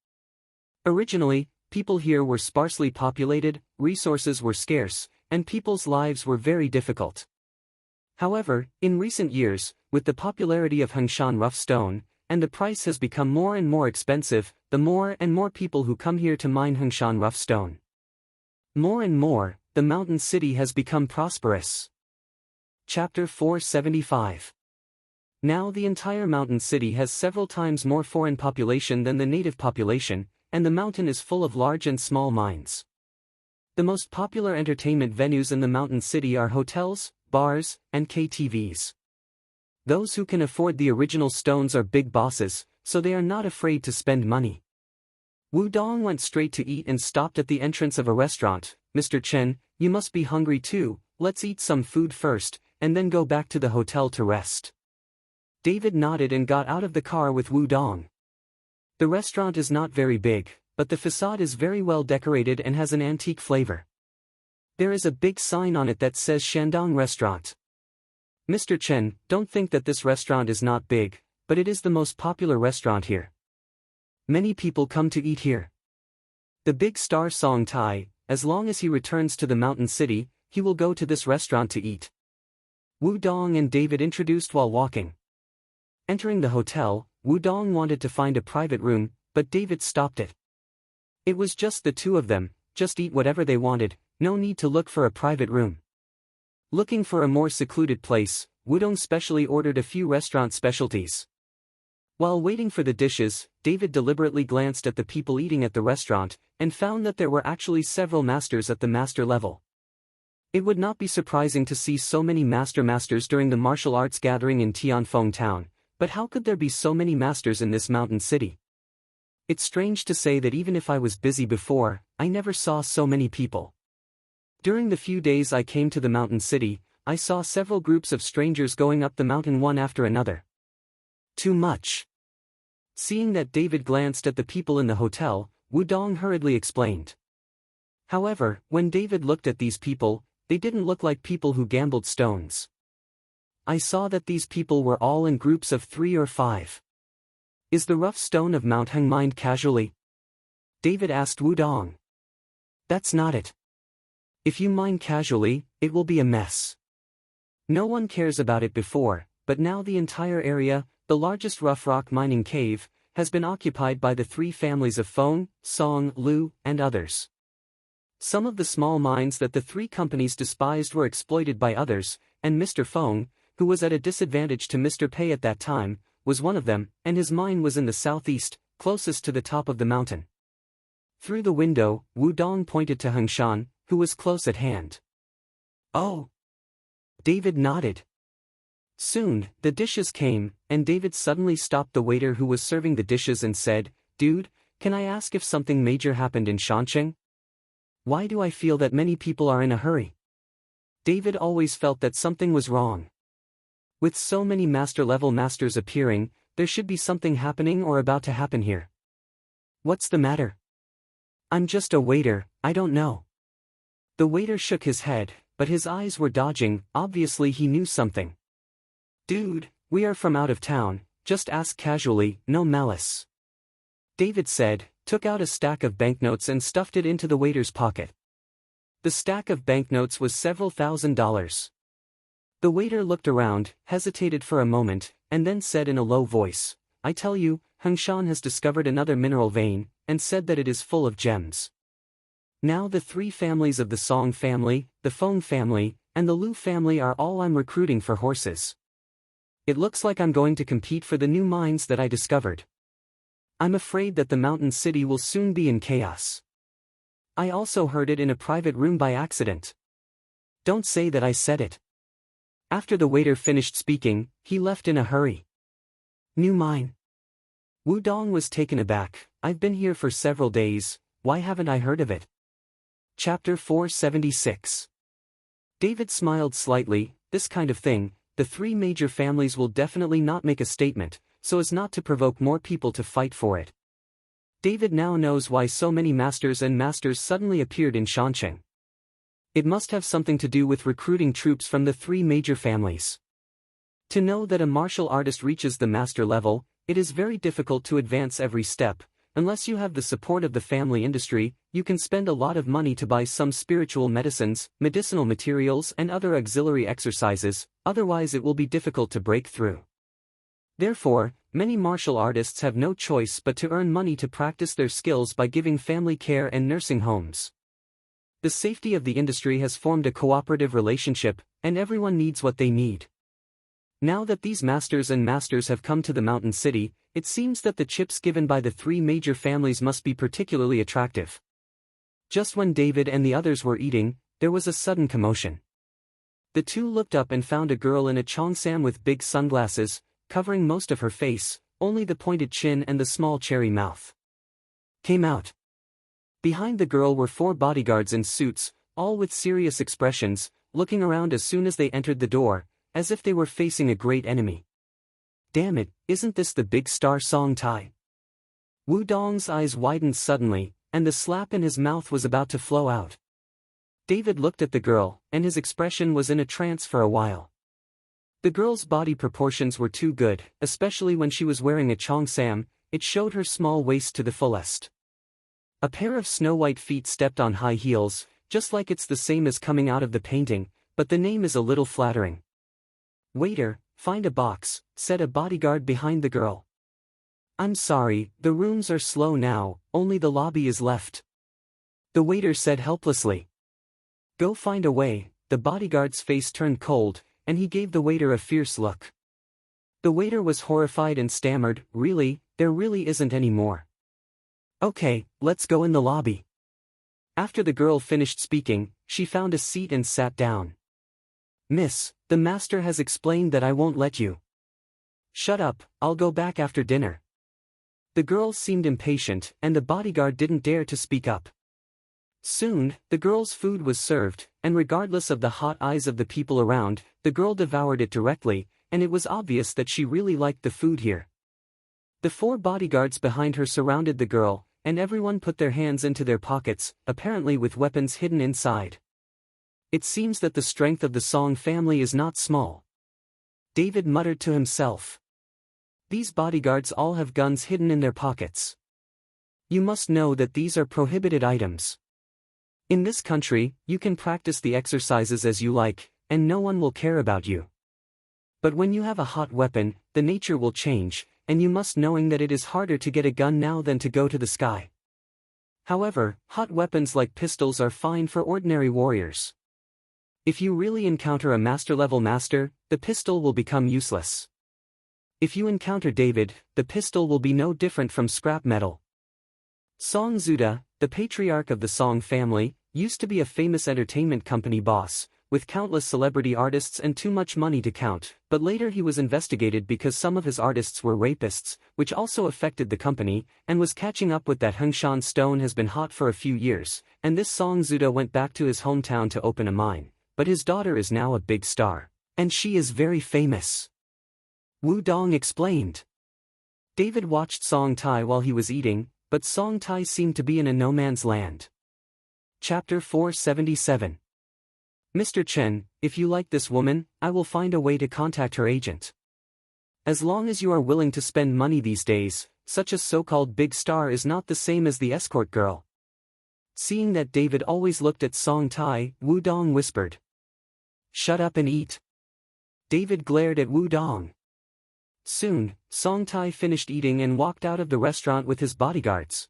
Originally, people here were sparsely populated, resources were scarce, and people's lives were very difficult. However, in recent years, with the popularity of Hengshan rough stone, and the price has become more and more expensive, the more and more people who come here to mine Hengshan rough stone. More and more, the mountain city has become prosperous. Chapter 475. Now the entire mountain city has several times more foreign population than the native population, and the mountain is full of large and small mines. The most popular entertainment venues in the mountain city are hotels, bars, and KTVs. Those who can afford the original stones are big bosses, so they are not afraid to spend money. Wu Dong went straight to eat and stopped at the entrance of a restaurant. "Mr. Chen, you must be hungry too, let's eat some food first, and then go back to the hotel to rest." David nodded and got out of the car with Wu Dong. The restaurant is not very big, but the facade is very well decorated and has an antique flavor. There is a big sign on it that says Shandong Restaurant. "Mr. Chen, don't think that this restaurant is not big, but it is the most popular restaurant here. Many people come to eat here. The big star Song Tai, as long as he returns to the mountain city, he will go to this restaurant to eat." Wu Dong and David introduced while walking. Entering the hotel, Wu Dong wanted to find a private room, but David stopped it. It was just the two of them, just eat whatever they wanted, no need to look for a private room. Looking for a more secluded place, Wu Dong specially ordered a few restaurant specialties. While waiting for the dishes, David deliberately glanced at the people eating at the restaurant, and found that there were actually several masters at the master level. It would not be surprising to see so many masters during the martial arts gathering in Tianfeng town, but how could there be so many masters in this mountain city? It's strange to say that even if I was busy before, I never saw so many people. During the few days I came to the mountain city, I saw several groups of strangers going up the mountain one after another. Too much. Seeing that David glanced at the people in the hotel, Wu Dong hurriedly explained. However, when David looked at these people, they didn't look like people who gambled stones. I saw that these people were all in groups of 3 or 5. "Is the rough stone of Mount Heng mined casually?" David asked Wu Dong. "That's not it. If you mine casually, it will be a mess. No one cares about it before, but now the entire area, the largest rough rock mining cave, has been occupied by the 3 families of Feng, Song, Lu, and others. Some of the small mines that the 3 companies despised were exploited by others, and Mr. Feng, who was at a disadvantage to Mr. Pei at that time, was one of them, and his mine was in the southeast, closest to the top of the mountain." Through the window, Wu Dong pointed to Hengshan, who was close at hand. "Oh." David nodded. Soon, the dishes came, and David suddenly stopped the waiter who was serving the dishes and said, "Dude, can I ask if something major happened in Shanqing? Why do I feel that many people are in a hurry?" David always felt that something was wrong. With so many master-level masters appearing, there should be something happening or about to happen here. "What's the matter?" "I'm just a waiter, I don't know." The waiter shook his head, but his eyes were dodging, obviously he knew something. "Dude, we are from out of town, just ask casually, no malice." David said, took out a stack of banknotes and stuffed it into the waiter's pocket. The stack of banknotes was several $1,000s. The waiter looked around, hesitated for a moment, and then said in a low voice, "I tell you, Hengshan has discovered another mineral vein, and said that it is full of gems. Now the 3 families of the Song family, the Feng family, and the Lu family are all I'm recruiting for horses. It looks like I'm going to compete for the new mines that I discovered. I'm afraid that the mountain city will soon be in chaos. I also heard it in a private room by accident. Don't say that I said it." After the waiter finished speaking, he left in a hurry. "New mine?" Wu Dong was taken aback. "I've been here for several days, why haven't I heard of it?" Chapter 476. David smiled slightly. This kind of thing, the 3 major families will definitely not make a statement, so as not to provoke more people to fight for it. David now knows why so many masters suddenly appeared in Shanqing. It must have something to do with recruiting troops from the 3 major families. To know that a martial artist reaches the master level, it is very difficult to advance every step. Unless you have the support of the family industry, you can spend a lot of money to buy some spiritual medicines, medicinal materials and other auxiliary exercises, otherwise it will be difficult to break through. Therefore, many martial artists have no choice but to earn money to practice their skills by giving family care and nursing homes. The safety of the industry has formed a cooperative relationship, and everyone needs what they need. Now that these masters and masters have come to the mountain city, it seems that the chips given by the three major families must be particularly attractive. Just when David and the others were eating, there was a sudden commotion. The two looked up and found a girl in a cheongsam with big sunglasses, covering most of her face, only the pointed chin and the small cherry mouth came out. Behind the girl were four bodyguards in suits, all with serious expressions, looking around as soon as they entered the door, as if they were facing a great enemy. Damn it, isn't this the big star Song Tai? Wu Dong's eyes widened suddenly, and the slap in his mouth was about to flow out. David looked at the girl, and his expression was in a trance for a while. The girl's body proportions were too good, especially when she was wearing a cheongsam. It showed her small waist to the fullest. A pair of snow-white feet stepped on high heels, just like it's the same as coming out of the painting, but the name is a little flattering. "Waiter, find a box," said a bodyguard behind the girl. "I'm sorry, the rooms are slow now, only the lobby is left," the waiter said helplessly. "Go find a way." The bodyguard's face turned cold, and he gave the waiter a fierce look. The waiter was horrified and stammered, "Really, there really isn't any more." "Okay, let's go in the lobby." After the girl finished speaking, she found a seat and sat down. "Miss, the master has explained that I won't let you." "Shut up, I'll go back after dinner." The girl seemed impatient, and the bodyguard didn't dare to speak up. Soon, the girl's food was served, and regardless of the hot eyes of the people around, the girl devoured it directly, and it was obvious that she really liked the food here. The four bodyguards behind her surrounded the girl, and everyone put their hands into their pockets, apparently with weapons hidden inside. It seems that the strength of the Song family is not small. David muttered to himself. These bodyguards all have guns hidden in their pockets. You must know that these are prohibited items. In this country, you can practice the exercises as you like, and no one will care about you. But when you have a hot weapon, the nature will change, and you must knowing that it is harder to get a gun now than to go to the sky. However, hot weapons like pistols are fine for ordinary warriors. If you really encounter a master-level master, the pistol will become useless. If you encounter David, the pistol will be no different from scrap metal. Song Zuda, the patriarch of the Song family, used to be a famous entertainment company boss, with countless celebrity artists and too much money to count, but later he was investigated because some of his artists were rapists, which also affected the company, and was catching up with that Hengshan stone has been hot for a few years, and this Song Zuda went back to his hometown to open a mine, but his daughter is now a big star, and she is very famous. Wu Dong explained. David watched Song Tai while he was eating, but Song Tai seemed to be in a no-man's land. Chapter 477. Mr. Chen, if you like this woman, I will find a way to contact her agent. As long as you are willing to spend money these days, such a so-called big star is not the same as the escort girl. Seeing that David always looked at Song Tai, Wu Dong whispered. Shut up and eat. David glared at Wu Dong. Soon, Song Tai finished eating and walked out of the restaurant with his bodyguards.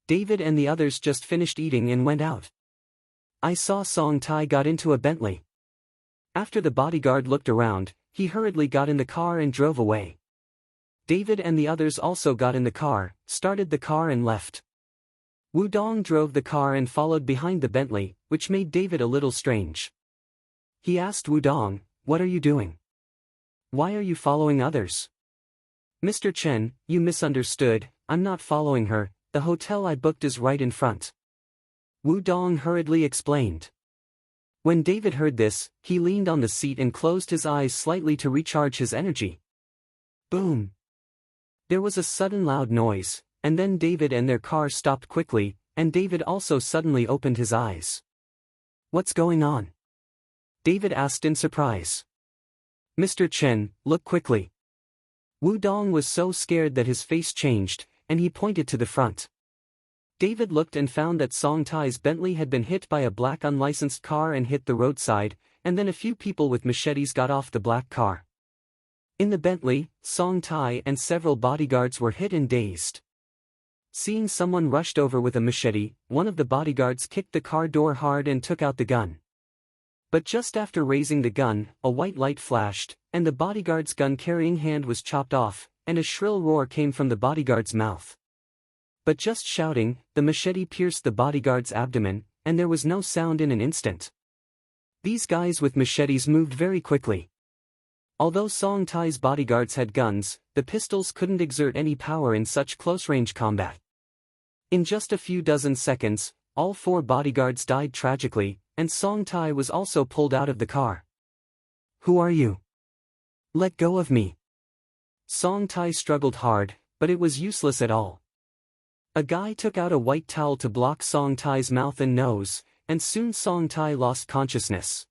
David and the others just finished eating and went out. I saw Song Tai got into a Bentley. After the bodyguard looked around, he hurriedly got in the car and drove away. David and the others also got in the car, started the car and left. Wu Dong drove the car and followed behind the Bentley, which made David a little strange. He asked Wu Dong, "What are you doing? Why are you following others?" Mr. Chen, you misunderstood, I'm not following her, the hotel I booked is right in front. Wu Dong hurriedly explained. When David heard this, he leaned on the seat and closed his eyes slightly to recharge his energy. Boom! There was a sudden loud noise, and then David and their car stopped quickly, and David also suddenly opened his eyes. What's going on? David asked in surprise. Mr. Chen, look quickly. Wu Dong was so scared that his face changed, and he pointed to the front. David looked and found that Song Tai's Bentley had been hit by a black unlicensed car and hit the roadside, and then a few people with machetes got off the black car. In the Bentley, Song Tai and several bodyguards were hit and dazed. Seeing someone rushed over with a machete, one of the bodyguards kicked the car door hard and took out the gun. But just after raising the gun, a white light flashed, and the bodyguard's gun-carrying hand was chopped off, and a shrill roar came from the bodyguard's mouth. But just shouting, the machete pierced the bodyguard's abdomen, and there was no sound in an instant. These guys with machetes moved very quickly. Although Song Tai's bodyguards had guns, the pistols couldn't exert any power in such close-range combat. In just a few dozen seconds, all 4 bodyguards died tragically, and Song Tai was also pulled out of the car. "Who are you? Let go of me." Song Tai struggled hard, but it was useless at all. A guy took out a white towel to block Song Tai's mouth and nose, and soon Song Tai lost consciousness.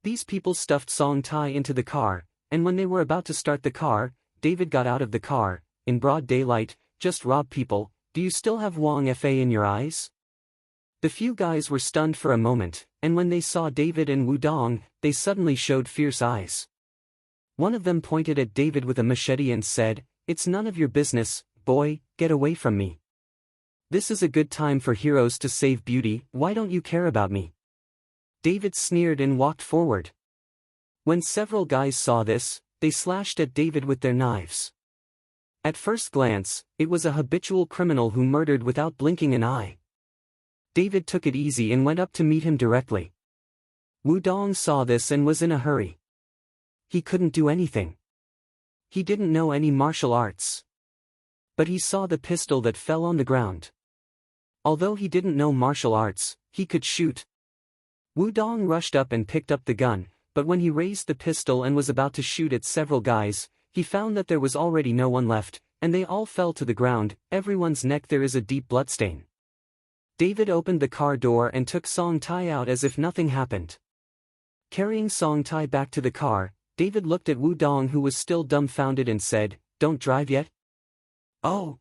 These people stuffed Song Tai into the car, and when they were about to start the car, David got out of the car. "In broad daylight, just rob people, do you still have Wang Fa in your eyes?" The few guys were stunned for a moment, and when they saw David and Wudong, they suddenly showed fierce eyes. One of them pointed at David with a machete and said, "It's none of your business, boy, get away from me. This is a good time for heroes to save beauty, why don't you care about me?" David sneered and walked forward. When several guys saw this, they slashed at David with their knives. At first glance, it was a habitual criminal who murdered without blinking an eye. David took it easy and went up to meet him directly. Wudong saw this and was in a hurry. He couldn't do anything. He didn't know any martial arts. But he saw the pistol that fell on the ground. Although he didn't know martial arts, he could shoot. Wudong rushed up and picked up the gun, but when he raised the pistol and was about to shoot at several guys, he found that there was already no one left, and they all fell to the ground. Everyone's neck there is a deep bloodstain. David opened the car door and took Song Tai out as if nothing happened. Carrying Song Tai back to the car, David looked at Wudong, who was still dumbfounded, and said, "Don't drive yet?" "Oh."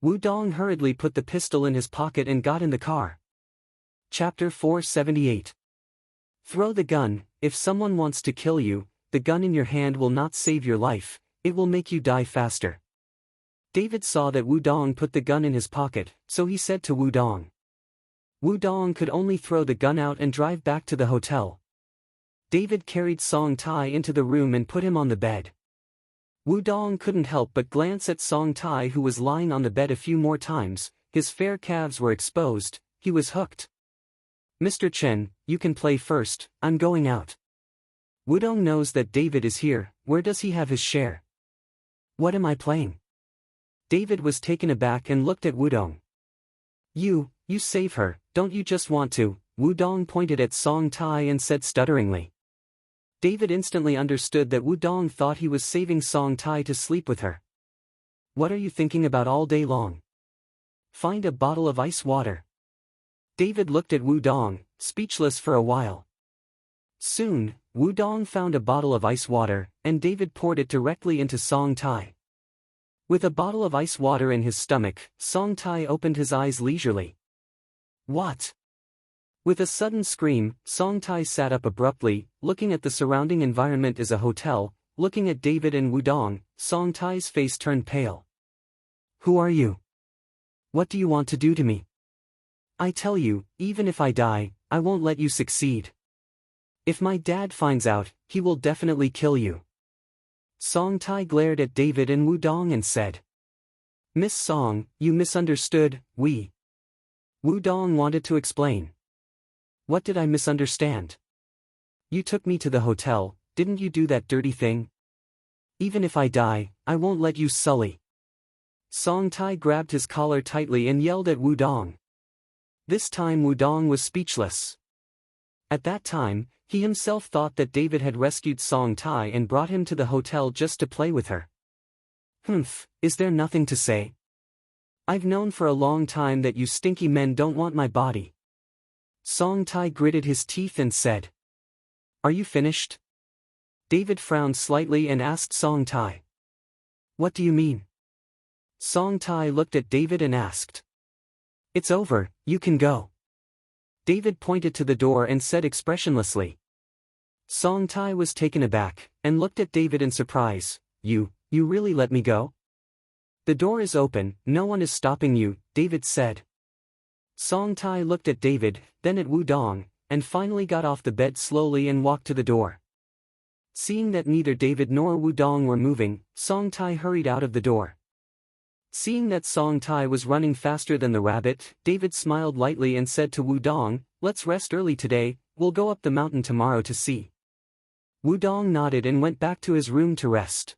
Wudong hurriedly put the pistol in his pocket and got in the car. Chapter 478. Throw the gun. If someone wants to kill you, the gun in your hand will not save your life, it will make you die faster. David saw that Wudong put the gun in his pocket, so he said to Wudong. Wudong could only throw the gun out and drive back to the hotel. David carried Song Tai into the room and put him on the bed. Wudong couldn't help but glance at Song Tai, who was lying on the bed a few more times. His fair calves were exposed, he was hooked. "Mr. Chen, you can play first, I'm going out." Wudong knows that David is here, where does he have his share? "What am I playing?" David was taken aback and looked at Wudong. You save her, don't you just want to?" Wudong pointed at Song Tai and said stutteringly. David instantly understood that Wudong thought he was saving Song Tai to sleep with her. "What are you thinking about all day long? Find a bottle of ice water." David looked at Wudong, speechless for a while. Soon, Wudong found a bottle of ice water, and David poured it directly into Song Tai. With a bottle of ice water in his stomach, Song Tai opened his eyes leisurely. "What?" With a sudden scream, Song Tai sat up abruptly. Looking at the surrounding environment as a hotel, looking at David and Wudong, Song Tai's face turned pale. "Who are you? What do you want to do to me? I tell you, even if I die, I won't let you succeed. If my dad finds out, he will definitely kill you." Song Tai glared at David and Wudong and said, "Miss Song, you misunderstood, Wudong wanted to explain. "What did I misunderstand? You took me to the hotel, didn't you do that dirty thing? Even if I die, I won't let you sully." Song Tai grabbed his collar tightly and yelled at Wudong. This time Wudong was speechless. At that time, he himself thought that David had rescued Song Tai and brought him to the hotel just to play with her. "Humph, is there nothing to say? I've known for a long time that you stinky men don't want my body." Song Tai gritted his teeth and said, "Are you finished?" David frowned slightly and asked Song Tai, "What do you mean?" Song Tai looked at David and asked, "It's over, you can go." David pointed to the door and said expressionlessly, Song Tai was taken aback, and looked at David in surprise. You really let me go? The door is open, no one is stopping you, David said. Song Tai looked at David, then at Wudong, and finally got off the bed slowly and walked to the door. Seeing that neither David nor Wudong were moving, Song Tai hurried out of the door. Seeing that Song Tai was running faster than the rabbit, David smiled lightly and said to Wudong, "Let's rest early today, we'll go up the mountain tomorrow to see." Wudong nodded and went back to his room to rest.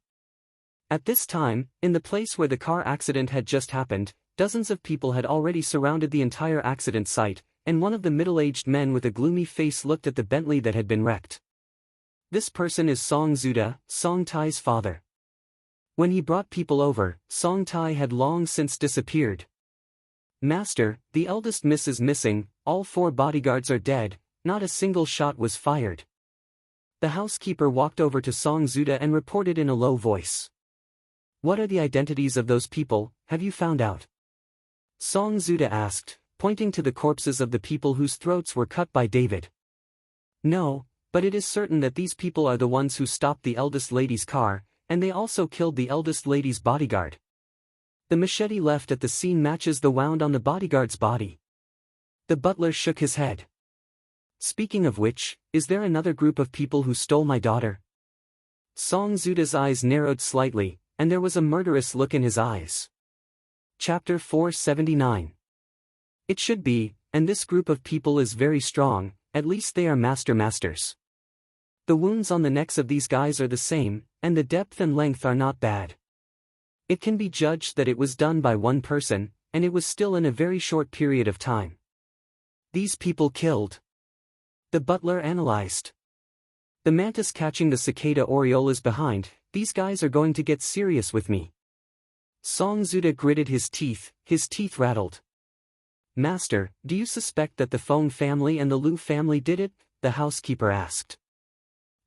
At this time, in the place where the car accident had just happened, dozens of people had already surrounded the entire accident site, and one of the middle-aged men with a gloomy face looked at the Bentley that had been wrecked. This person is Song Zuda, Song Tai's father. When he brought people over, Song Tai had long since disappeared. "Master, the eldest miss is missing, all 4 bodyguards are dead, not a single shot was fired." The housekeeper walked over to Song Zuda and reported in a low voice. "What are the identities of those people, have you found out?" Song Zuda asked, pointing to the corpses of the people whose throats were cut by David. "No, but it is certain that these people are the ones who stopped the eldest lady's car, and they also killed the eldest lady's bodyguard. The machete left at the scene matches the wound on the bodyguard's body." The butler shook his head. "Speaking of which, is there another group of people who stole my daughter?" Song Zuda's eyes narrowed slightly, and there was a murderous look in his eyes. Chapter 479. It should be, and this group of people is very strong, at least they are masters. The wounds on the necks of these guys are the same, and the depth and length are not bad. It can be judged that it was done by one person, and it was still in a very short period of time. These people killed. The butler analyzed. The mantis catching the cicada oriole is behind, these guys are going to get serious with me. Song Zuda gritted his teeth rattled. "Master, do you suspect that the Feng family and the Lu family did it?" the housekeeper asked.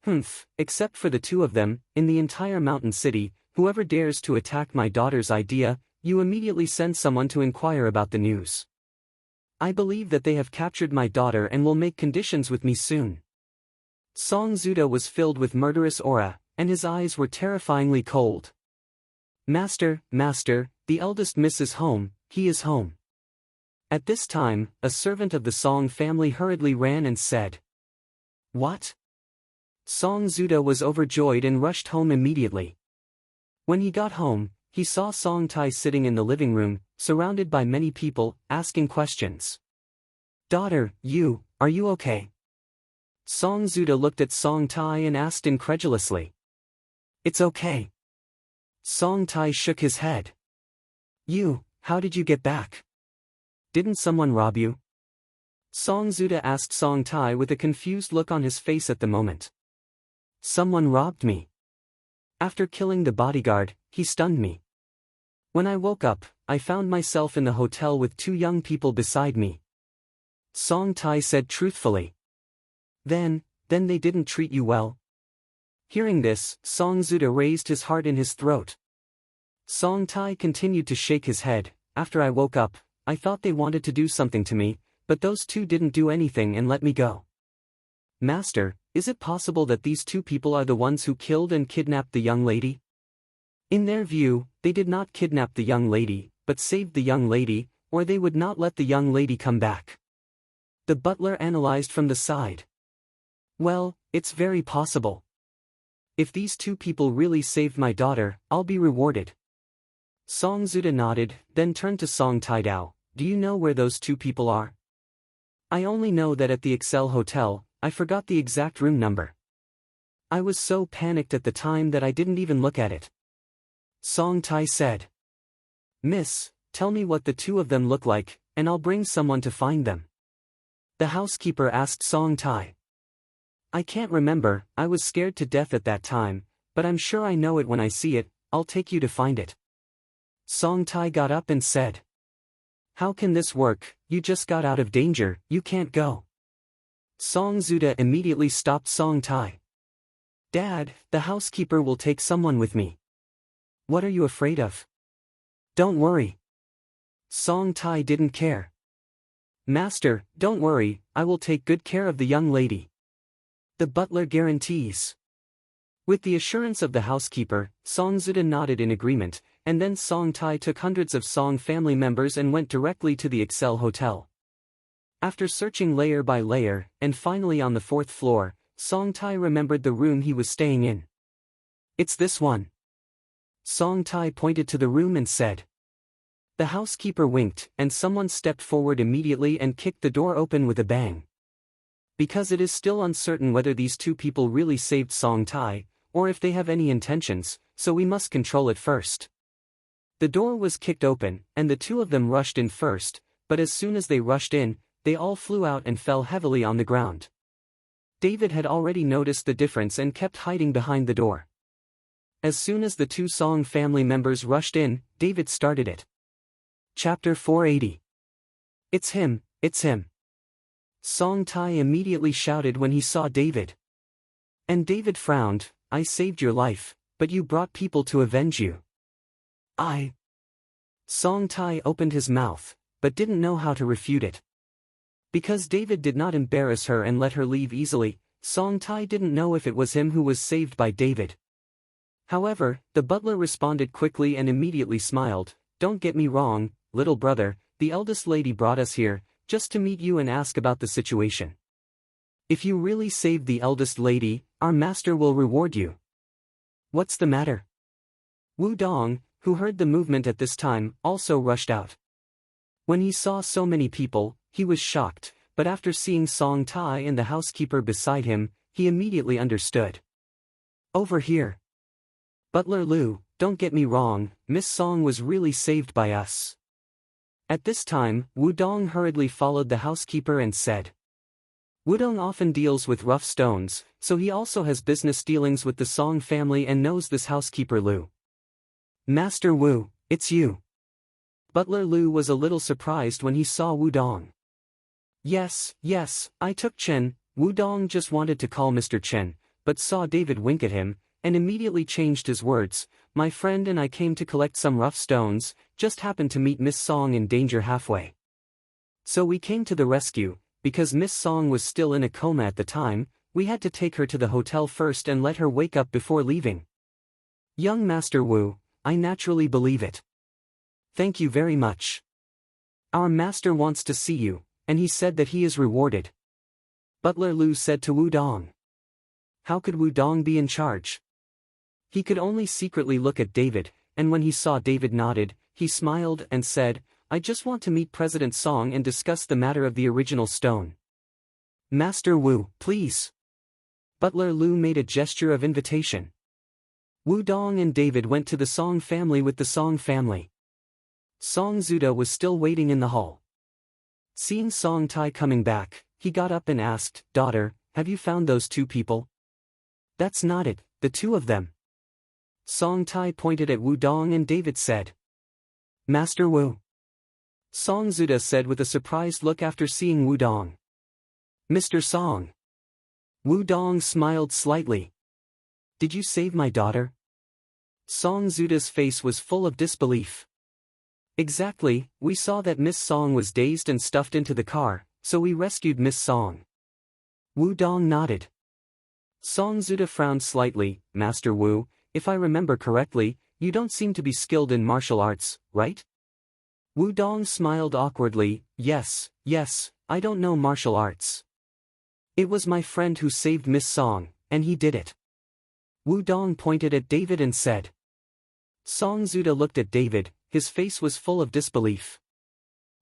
"Humph, except for the 2 of them, in the entire mountain city, whoever dares to attack my daughter's idea, you immediately send someone to inquire about the news. I believe that they have captured my daughter and will make conditions with me soon." Song Zuda was filled with murderous aura, and his eyes were terrifyingly cold. Master, the eldest miss is home, he is home." At this time, a servant of the Song family hurriedly ran and said, "What?" Song Zuda was overjoyed and rushed home immediately. When he got home, he saw Song Tai sitting in the living room, surrounded by many people, asking questions. "Daughter, are you okay?" Song Zuda looked at Song Tai and asked incredulously. "It's okay." Song Tai shook his head. How did you get back? Didn't someone rob you?" Song Zuda asked Song Tai with a confused look on his face at the moment. "Someone robbed me. After killing the bodyguard, he stunned me. When I woke up, I found myself in the hotel with 2 young people beside me." Song Tai said truthfully. Then they didn't treat you well?" Hearing this, Song Zuda raised his heart in his throat. Song Tai continued to shake his head. "After I woke up, I thought they wanted to do something to me, but those 2 didn't do anything and let me go." "Master, is it possible that these 2 people are the ones who killed and kidnapped the young lady?" In their view, they did not kidnap the young lady, but saved the young lady, or they would not let the young lady come back. The butler analyzed from the side. "Well, it's very possible. If these 2 people really saved my daughter, I'll be rewarded." Song Zuda nodded, then turned to Song Taidao. "Do you know where those 2 people are?" "I only know that at the Excel Hotel, I forgot the exact room number. I was so panicked at the time that I didn't even look at it." Song Tai said. "Miss, tell me what the 2 of them look like, and I'll bring someone to find them." The housekeeper asked Song Tai. "I can't remember, I was scared to death at that time, but I'm sure I know it when I see it, I'll take you to find it." Song Tai got up and said. "How can this work, you just got out of danger, you can't go." Song Zuda immediately stopped Song Tai. "Dad, the housekeeper will take someone with me." "What are you afraid of?" "Don't worry." Song Tai didn't care. "Master, don't worry, I will take good care of the young lady." The butler guarantees. With the assurance of the housekeeper, Song Zuda nodded in agreement, and then Song Tai took hundreds of Song family members and went directly to the Excel Hotel. After searching layer by layer, and finally on the 4th floor, Song Tai remembered the room he was staying in. It's this one. Song Tai pointed to the room and said. The housekeeper winked, and someone stepped forward immediately and kicked the door open with a bang. Because it is still uncertain whether these two people really saved Song Tai, or if they have any intentions, so we must control it first. The door was kicked open, and the two of them rushed in first, but as soon as they rushed in, they all flew out and fell heavily on the ground. David had already noticed the difference and kept hiding behind the door. As soon as the two Song family members rushed in, David started it. Chapter 480. It's him, it's him. Song Tai immediately shouted when he saw David. And David frowned. I saved your life, but you brought people to avenge you. Song Tai opened his mouth, but didn't know how to refute it. Because David did not embarrass her and let her leave easily, Song Tai didn't know if it was him who was saved by David. However, the butler responded quickly and immediately smiled. Don't get me wrong, little brother, the eldest lady brought us here, just to meet you and ask about the situation. If you really saved the eldest lady, our master will reward you. What's the matter? Wu Dong, who heard the movement at this time, also rushed out. When he saw so many people, he was shocked, but after seeing Song Tai and the housekeeper beside him, he immediately understood. Over here. Butler Lu, don't get me wrong, Miss Song was really saved by us. At this time, Wu Dong hurriedly followed the housekeeper and said. Wu Dong often deals with rough stones, so he also has business dealings with the Song family and knows this housekeeper Lu. Master Wu, it's you. Butler Lu was a little surprised when he saw Wu Dong. Yes, I took Chen. Wu Dong just wanted to call Mr. Chen, but saw David wink at him, and immediately changed his words. My friend and I came to collect some rough stones, just happened to meet Miss Song in danger halfway. So we came to the rescue. Because Miss Song was still in a coma at the time, we had to take her to the hotel first and let her wake up before leaving. Young Master Wu, I naturally believe it. Thank you very much. Our master wants to see you, and he said that he is rewarded. Butler Lu said to Wu Dong. How could Wu Dong be in charge? He could only secretly look at David, and when he saw David nodded, he smiled and said, I just want to meet President Song and discuss the matter of the original stone. Master Wu, please. Butler Lu made a gesture of invitation. Wu Dong and David went to the Song family with the Song family. Song Zuda was still waiting in the hall. Seeing Song Tai coming back, he got up and asked, Daughter, have you found those two people? That's not it, the two of them. Song Tai pointed at Wu Dong and David said. Master Wu. Song Zuda said with a surprised look after seeing Wu Dong. Mr. Song. Wu Dong smiled slightly. Did you save my daughter? Song Zuda's face was full of disbelief. Exactly, we saw that Miss Song was dazed and stuffed into the car, so we rescued Miss Song. Wu Dong nodded. Song Zuda frowned slightly. Master Wu, if I remember correctly, you don't seem to be skilled in martial arts, right? Wu Dong smiled awkwardly. Yes, I don't know martial arts. It was my friend who saved Miss Song, and he did it. Wu Dong pointed at David and said. Song Zuda looked at David, his face was full of disbelief.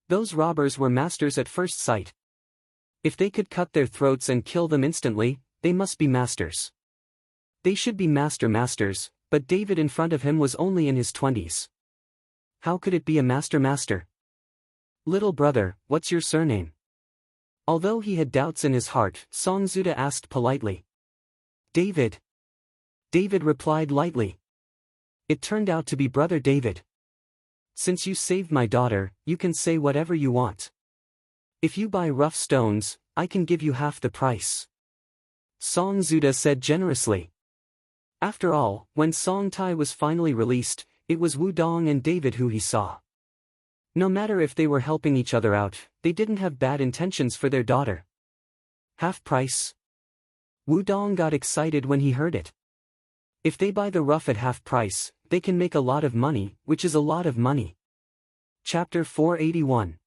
Those robbers were masters at first sight. If they could cut their throats and kill them instantly, they must be masters. They should be masters, but David in front of him was only in his 20s. How could it be a master? Little brother, what's your surname? Although he had doubts in his heart, Song Zuda asked politely. David. David replied lightly. It turned out to be Brother David. Since you saved my daughter, you can say whatever you want. If you buy rough stones, I can give you half the price. Song Zuda said generously. After all, when Song Tai was finally released, it was Wu Dong and David who he saw. No matter if they were helping each other out, they didn't have bad intentions for their daughter. Half price? Wudong got excited when he heard it. If they buy the rough at half price, they can make a lot of money, which is a lot of money. Chapter 481.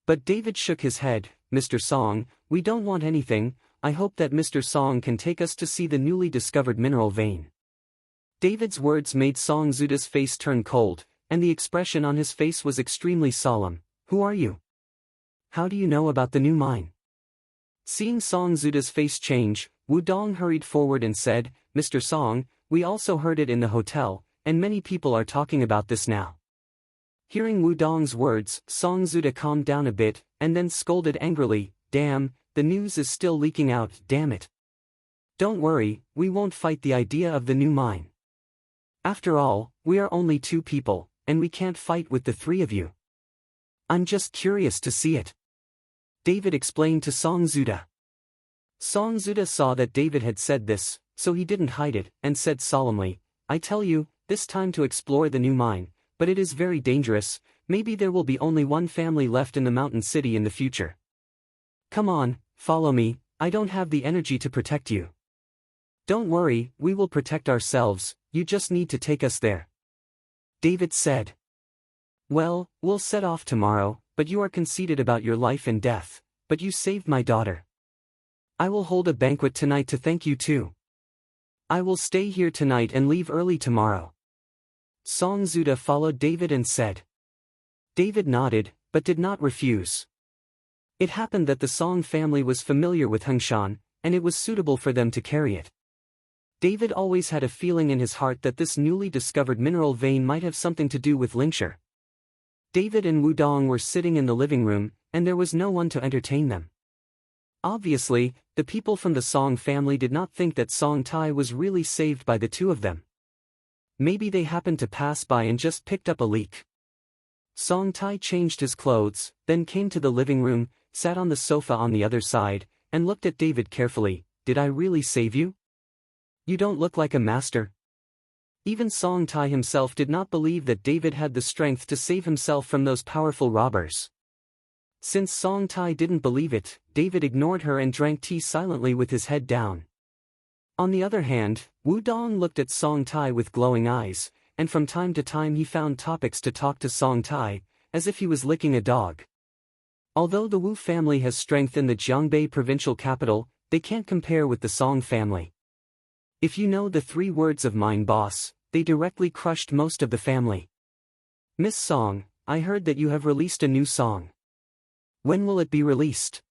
But David shook his head. Mr. Song, we don't want anything. I hope that Mr. Song can take us to see the newly discovered mineral vein. David's words made Song Zuda's face turn cold, and the expression on his face was extremely solemn. Who are you? How do you know about the new mine? Seeing Song Zuda's face change, Wudong hurried forward and said, Mr. Song, we also heard it in the hotel, and many people are talking about this now. Hearing Wudong's words, Song Zuda calmed down a bit, and then scolded angrily, damn, the news is still leaking out, damn it. Don't worry, we won't fight the idea of the new mine. After all, we are only 2 people, and we can't fight with the 3 of you. I'm just curious to see it. David explained to Song Zuda. Song Zuda saw that David had said this, so he didn't hide it, and said solemnly, I tell you, this time to explore the new mine, but it is very dangerous. Maybe there will be only one family left in the mountain city in the future. Come on, follow me, I don't have the energy to protect you. Don't worry, we will protect ourselves, you just need to take us there. David said. Well, we'll set off tomorrow, but you are conceited about your life and death, but you saved my daughter. I will hold a banquet tonight to thank you too. I will stay here tonight and leave early tomorrow. Song Zuda followed David and said. David nodded, but did not refuse. It happened that the Song family was familiar with Hengshan, and it was suitable for them to carry it. David always had a feeling in his heart that this newly discovered mineral vein might have something to do with Lingshire. David and Wudong were sitting in the living room, and there was no one to entertain them. Obviously, the people from the Song family did not think that Song Tai was really saved by the 2 of them. Maybe they happened to pass by and just picked up a leak. Song Tai changed his clothes, then came to the living room, sat on the sofa on the other side, and looked at David carefully. Did I really save you? You don't look like a master. Even Song Tai himself did not believe that David had the strength to save himself from those powerful robbers. Since Song Tai didn't believe it, David ignored her and drank tea silently with his head down. On the other hand, Wudong looked at Song Tai with glowing eyes, and from time to time he found topics to talk to Song Tai, as if he was licking a dog. Although the Wu family has strength in the Jiangbei provincial capital, they can't compare with the Song family. If you know the 3 words of mine boss, they directly crushed most of the family. Miss Song, I heard that you have released a new song. When will it be released?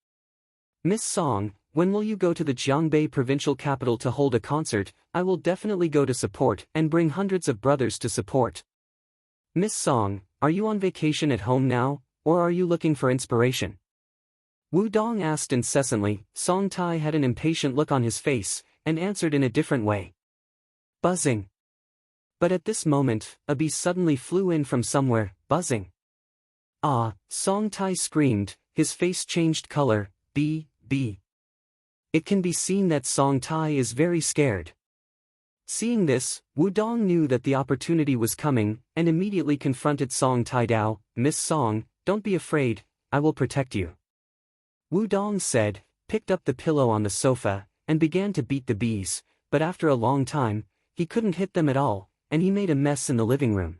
Miss Song, when will you go to the Jiangbei provincial capital to hold a concert? I will definitely go to support and bring hundreds of brothers to support. Miss Song, are you on vacation at home now, or are you looking for inspiration? Wudong asked incessantly. Song Tai had an impatient look on his face, and answered in a different way. Buzzing. But at this moment, a bee suddenly flew in from somewhere, buzzing. Ah, Song Tai screamed, his face changed color. Bee. It can be seen that Song Tai is very scared. Seeing this, Wudong knew that the opportunity was coming, and immediately confronted Song Tai. Dao, Miss Song, don't be afraid, I will protect you. Wudong said, picked up the pillow on the sofa, and began to beat the bees, but after a long time, he couldn't hit them at all, and he made a mess in the living room.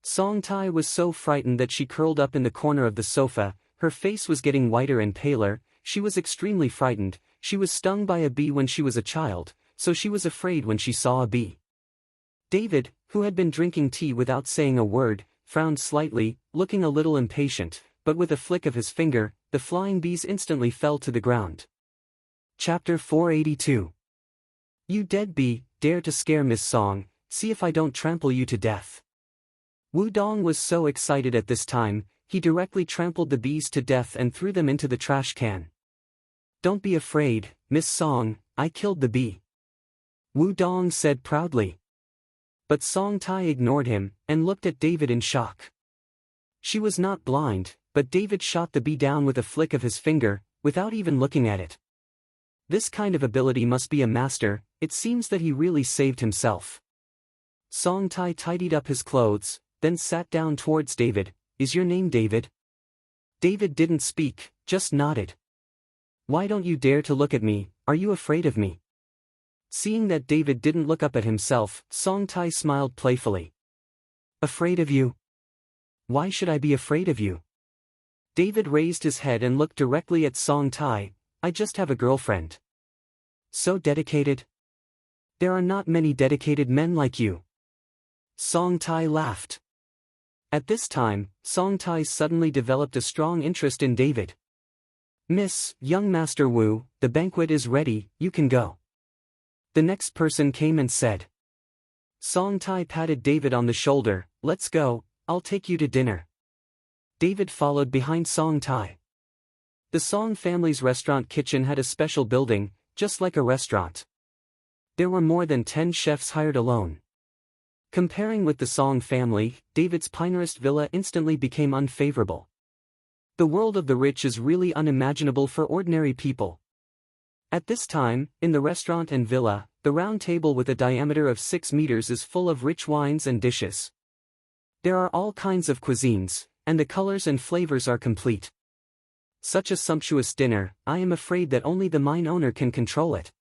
Song Tai was so frightened that she curled up in the corner of the sofa. Her face was getting whiter and paler. She was extremely frightened. She was stung by a bee when she was a child, so she was afraid when she saw a bee. David, who had been drinking tea without saying a word, frowned slightly, looking a little impatient, but with a flick of his finger, the flying bees instantly fell to the ground. Chapter 482. You dead bee, dare to scare Miss Song, see if I don't trample you to death. Wudong was so excited at this time, he directly trampled the bees to death and threw them into the trash can. Don't be afraid, Miss Song, I killed the bee. Wudong said proudly. But Song Tai ignored him, and looked at David in shock. She was not blind, but David shot the bee down with a flick of his finger, without even looking at it. This kind of ability must be a master. It seems that he really saved himself. Song Tai tidied up his clothes, then sat down towards David. Is your name David? David didn't speak, just nodded. Why don't you dare to look at me, are you afraid of me? Seeing that David didn't look up at himself, Song Tai smiled playfully. Afraid of you? Why should I be afraid of you? David raised his head and looked directly at Song Tai. I just have a girlfriend. So dedicated? There are not many dedicated men like you. Song Tai laughed. At this time, Song Tai suddenly developed a strong interest in David. Miss, young Master Wu, the banquet is ready, you can go. The next person came and said. Song Tai patted David on the shoulder, let's go, I'll take you to dinner. David followed behind Song Tai. The Song family's restaurant kitchen had a special building, just like a restaurant. There were more than 10 chefs hired alone. Comparing with the Song family, David's Pinehurst villa instantly became unfavorable. The world of the rich is really unimaginable for ordinary people. At this time, in the restaurant and villa, the round table with a diameter of 6 meters is full of rich wines and dishes. There are all kinds of cuisines, and the colors and flavors are complete. Such a sumptuous dinner, I am afraid that only the mine owner can control it.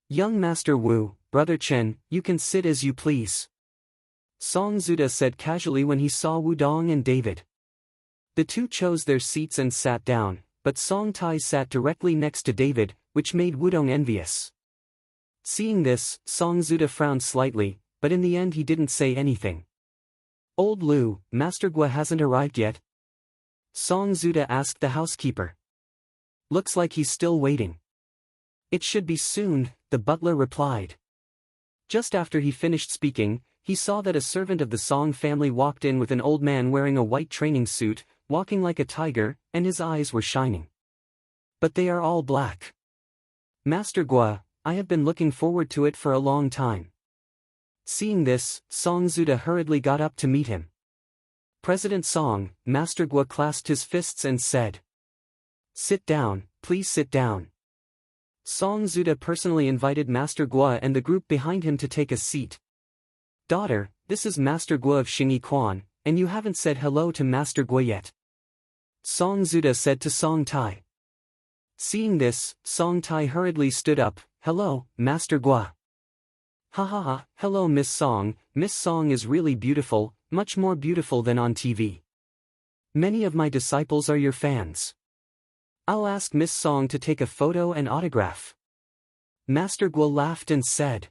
Young Master Wu, Brother Chen, you can sit as you please. Song Zuda said casually when he saw Wudong and David. The two chose their seats and sat down, but Song Tai sat directly next to David, which made Wudong envious. Seeing this, Song Zuda frowned slightly, but in the end he didn't say anything. Old Lu, Master Gua hasn't arrived yet? Song Zuda asked the housekeeper. Looks like he's still waiting. It should be soon, the butler replied. Just after he finished speaking, he saw that a servant of the Song family walked in with an old man wearing a white training suit, walking like a tiger, and his eyes were shining. But they are all black. Master Gua, I have been looking forward to it for a long time. Seeing this, Song Zuda hurriedly got up to meet him. President Song, Master Gua clasped his fists and said. Sit down, please sit down. Song Zuda personally invited Master Gua and the group behind him to take a seat. Daughter, this is Master Gua of Xingyi Quan, and you haven't said hello to Master Gua yet. Song Zuda said to Song Tai. Seeing this, Song Tai hurriedly stood up, hello, Master Gua. Ha ha ha, hello Miss Song is really beautiful, much more beautiful than on TV. Many of my disciples are your fans. I'll ask Miss Song to take a photo and autograph. Master Gua laughed and said.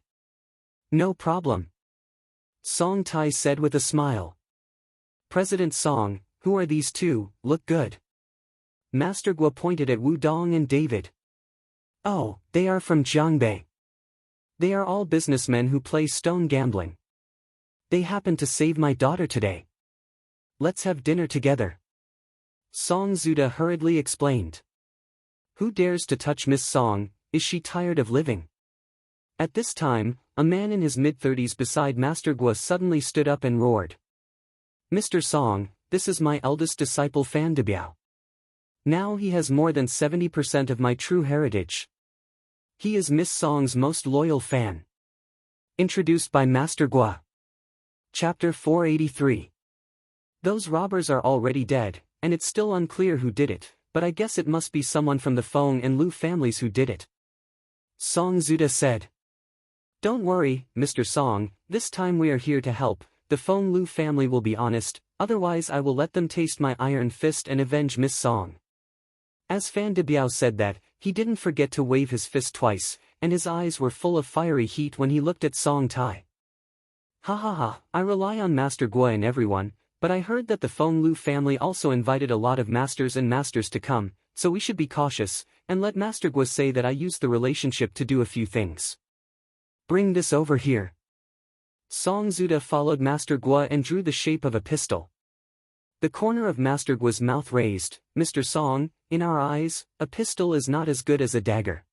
No problem. Song Tai said with a smile. President Song, who are these two, look good. Master Gua pointed at Wudong and David. Oh, they are from Jiangbei. They are all businessmen who play stone gambling. They happened to save my daughter today. Let's have dinner together. Song Zuda hurriedly explained. Who dares to touch Miss Song, is she tired of living? At this time, a man in his mid-30s beside Master Gua suddenly stood up and roared. Mr. Song, this is my eldest disciple Fan Debiao. Now he has more than 70% of my true heritage. He is Miss Song's most loyal fan. Introduced by Master Gua. Chapter 483. Those robbers are already dead, and it's still unclear who did it, but I guess it must be someone from the Feng and Lu families who did it. Song Zuda said. Don't worry, Mr. Song, this time we are here to help. The Feng Lu family will be honest, otherwise I will let them taste my iron fist and avenge Miss Song. As Fan Debiao said that, he didn't forget to wave his fist twice, and his eyes were full of fiery heat when he looked at Song Tai. Ha ha ha, I rely on Master Gua and everyone, but I heard that the Feng Lu family also invited a lot of masters and masters to come, so we should be cautious, and let Master Gua say that I used the relationship to do a few things. Bring this over here. Song Zuda followed Master Gua and drew the shape of a pistol. The corner of Master Gua's mouth raised. Mr. Song, in our eyes, a pistol is not as good as a dagger.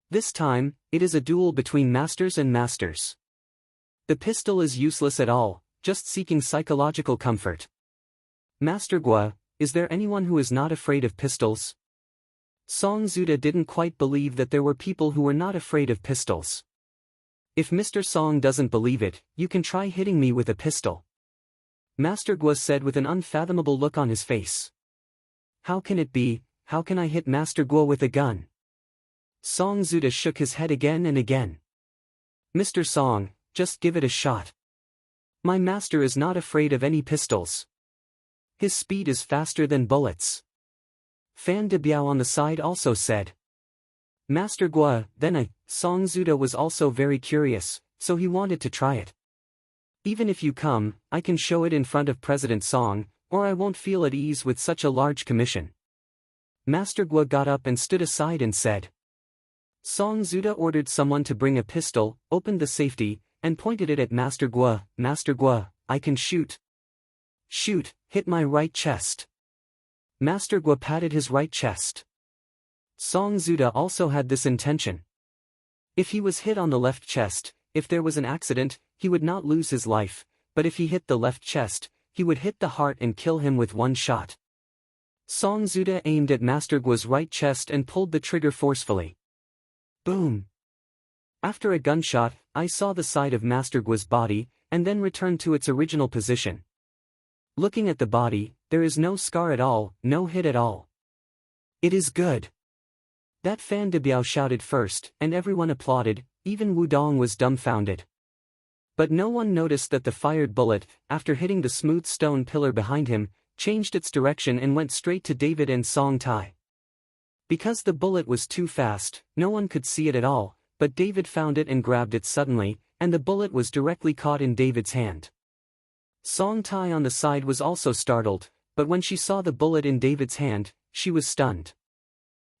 This time, it is a duel between masters and masters. The pistol is useless at all, just seeking psychological comfort. Master Gua, is there anyone who is not afraid of pistols? Song Zuda didn't quite believe that there were people who were not afraid of pistols. If Mr. Song doesn't believe it, you can try hitting me with a pistol. Master Gua said with an unfathomable look on his face. How can it be? how can I hit Master Guo with a gun? Song Zuda shook his head again and again. Mr. Song, just give it a shot. My master is not afraid of any pistols. His speed is faster than bullets. Fan De Biao on the side also said. Master Guo, then Song Zuda was also very curious, so he wanted to try it. Even if you come, I can show it in front of President Song, or I won't feel at ease with such a large commission. Master Guo got up and stood aside and said. Song Zuda ordered someone to bring a pistol, opened the safety, and pointed it at Master Guo. Master Guo, I can shoot. Shoot, hit my right chest. Master Guo patted his right chest. Song Zuda also had this intention. If he was hit on the left chest, if there was an accident, he would not lose his life, but if he hit the left chest, he would hit the heart and kill him with one shot. Song Zuda aimed at Master Guo's right chest and pulled the trigger forcefully. Boom! After a gunshot, I saw the side of Master Guo's body, and then returned to its original position. Looking at the body, there is no scar at all, no hit at all. It is good. That Fan De Biao shouted first, and everyone applauded, even Wudong was dumbfounded. But no one noticed that the fired bullet, after hitting the smooth stone pillar behind him, changed its direction and went straight to David and Song Tai. Because the bullet was too fast, no one could see it at all, but David found it and grabbed it suddenly, and the bullet was directly caught in David's hand. Song Tai on the side was also startled, but when she saw the bullet in David's hand, she was stunned.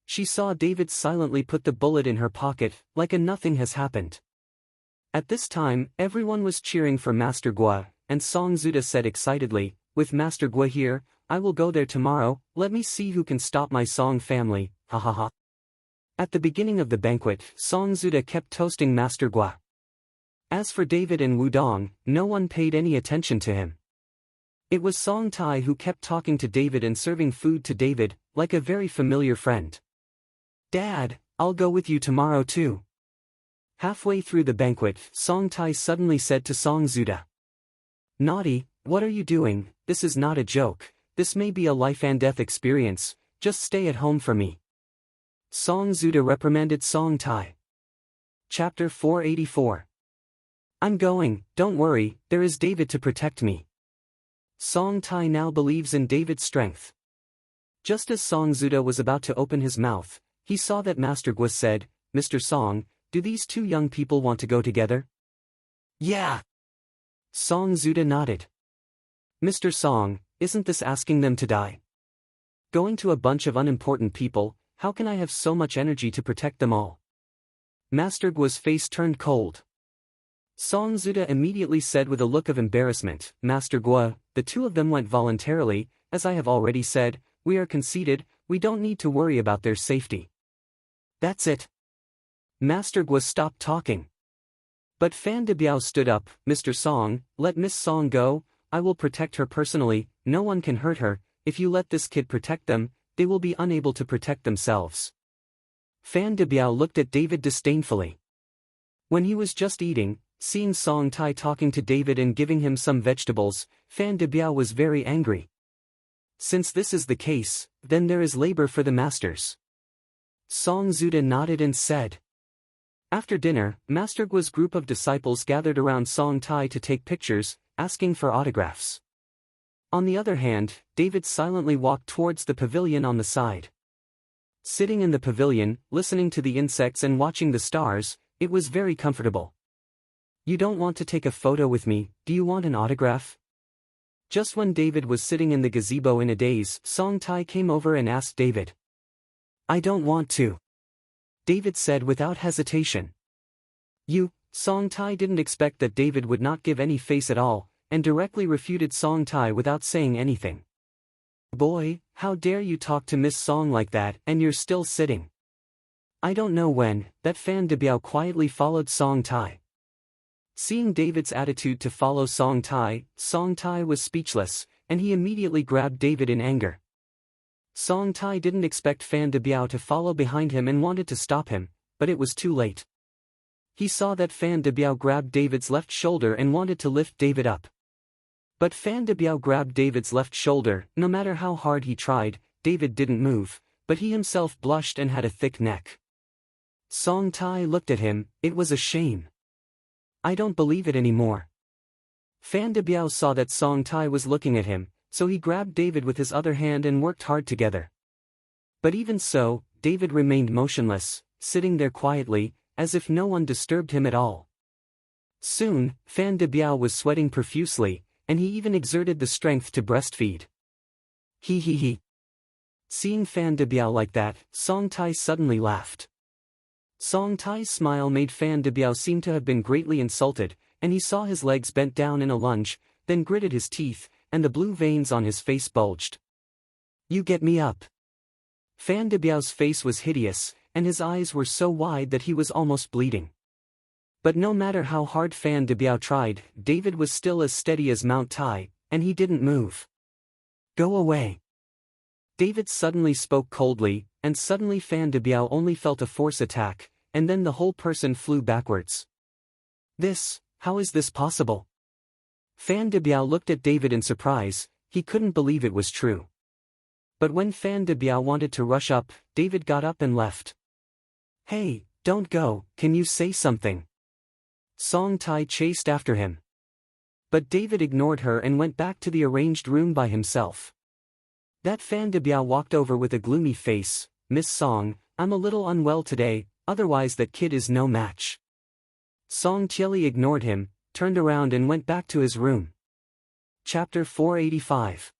She saw David silently put the bullet in her pocket, like nothing has happened. At this time, everyone was cheering for Master Guo, and Song Zuda said excitedly, with Master Guo here, I will go there tomorrow, let me see who can stop my Song family, ha ha ha. At the beginning of the banquet, Song Zuda kept toasting Master Guo. As for David and Wudong, no one paid any attention to him. It was Song Tai who kept talking to David and serving food to David, like a very familiar friend. Dad, I'll go with you tomorrow too. Halfway through the banquet, Song Tai suddenly said to Song Zuda. Naughty, what are you doing? This is not a joke, this may be a life and death experience, just stay at home for me. Song Zuda reprimanded Song Tai. Chapter 484. I'm going, don't worry, there is David to protect me. Song Tai now believes in David's strength. Just as Song Zuda was about to open his mouth, he saw that Master Guo said, Mr. Song, do these two young people want to go together? Yeah. Song Zuda nodded. Mr. Song, isn't this asking them to die? Going to a bunch of unimportant people, how can I have so much energy to protect them all? Master Guo's face turned cold. Song Zuda immediately said with a look of embarrassment, Master Guo, the two of them went voluntarily, as I have already said, we are conceited, we don't need to worry about their safety. That's it. Master Guo stopped talking. But Fan De Biao stood up, Mr. Song, let Miss Song go, I will protect her personally, no one can hurt her, if you let this kid protect them, they will be unable to protect themselves. Fan De Biao looked at David disdainfully. When he was just eating, seeing Song Tai talking to David and giving him some vegetables, Fan De Biao was very angry. Since this is the case, then there is labor for the masters. Song Zuda nodded and said. After dinner, Master Guo's group of disciples gathered around Song Tai to take pictures, asking for autographs. On the other hand, David silently walked towards the pavilion on the side. Sitting in the pavilion, listening to the insects and watching the stars, it was very comfortable. You don't want to take a photo with me, do you want an autograph? Just when David was sitting in the gazebo in a daze, Song Tai came over and asked David. I don't want to. David said without hesitation. Song Tai didn't expect that David would not give any face at all, and directly refuted Song Tai without saying anything. Boy, how dare you talk to Miss Song like that, and you're still sitting. I don't know when, that Fan De Biao quietly followed Song Tai. Seeing David's attitude to follow Song Tai was speechless, and he immediately grabbed David in anger. Song Tai didn't expect Fan De Biao to follow behind him and wanted to stop him, but it was too late. He saw that Fan De Biao grabbed David's left shoulder and wanted to lift David up. But Fan De Biao grabbed David's left shoulder, no matter how hard he tried, David didn't move, but he himself blushed and had a thick neck. Song Tai looked at him. It was a shame. I don't believe it anymore. Fan De Biao saw that Song Tai was looking at him, so he grabbed David with his other hand and worked hard together. But even so, David remained motionless, sitting there quietly, as if no one disturbed him at all. Soon, Fan De Biao was sweating profusely, and he even exerted the strength to breastfeed. He. Seeing Fan De Biao like that, Song Tai suddenly laughed. Song Tai's smile made Fan De Biao seem to have been greatly insulted, and he saw his legs bent down in a lunge, then gritted his teeth, and the blue veins on his face bulged. You get me up. Fan De Biao's face was hideous, and his eyes were so wide that he was almost bleeding. But no matter how hard Fan De Biao tried, David was still as steady as Mount Tai, and he didn't move. Go away. David suddenly spoke coldly, and suddenly Fan De Biao only felt a force attack, and then the whole person flew backwards. How is this possible? Fan De Biao looked at David in surprise. He couldn't believe it was true. But when Fan De Biao wanted to rush up, David got up and left. Hey, don't go, can you say something? Song Tai chased after him. But David ignored her and went back to the arranged room by himself. That Fan De Biao walked over with a gloomy face. Miss Song, I'm a little unwell today, otherwise that kid is no match. Song Tieli ignored him, turned around and went back to his room. Chapter 485.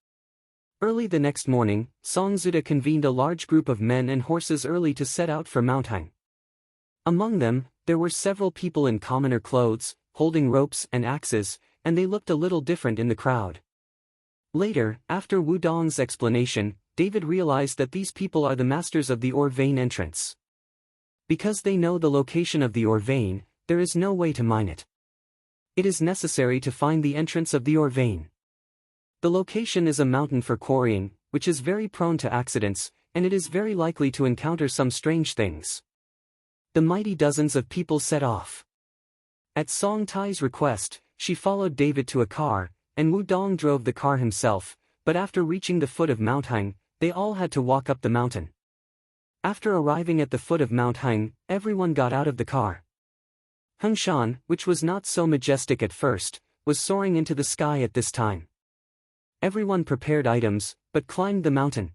Early the next morning, Song Zuda convened a large group of men and horses early to set out for Mounthang. Among them, there were several people in commoner clothes, holding ropes and axes, and they looked a little different in the crowd. Later, after Wu Dong's explanation, David realized that these people are the masters of the ore vein entrance. Because they know the location of the ore vein, there is no way to mine it. It is necessary to find the entrance of the ore vein. The location is a mountain for quarrying, which is very prone to accidents, and it is very likely to encounter some strange things. The mighty dozens of people set off. At Song Tai's request, she followed David to a car, and Wu Dong drove the car himself, but after reaching the foot of Mount Hang, they all had to walk up the mountain. After arriving at the foot of Mount Hang, everyone got out of the car. Hengshan, which was not so majestic at first, was soaring into the sky at this time. Everyone prepared items, but climbed the mountain.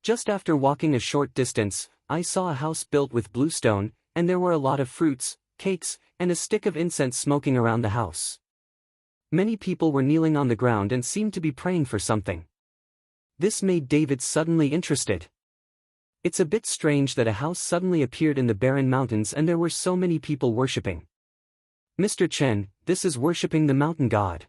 Just after walking a short distance, I saw a house built with blue stone, and there were a lot of fruits, cakes, and a stick of incense smoking around the house. Many people were kneeling on the ground and seemed to be praying for something. This made David suddenly interested. It's a bit strange that a house suddenly appeared in the barren mountains and there were so many people worshipping. Mr. Chen, this is worshipping the mountain god.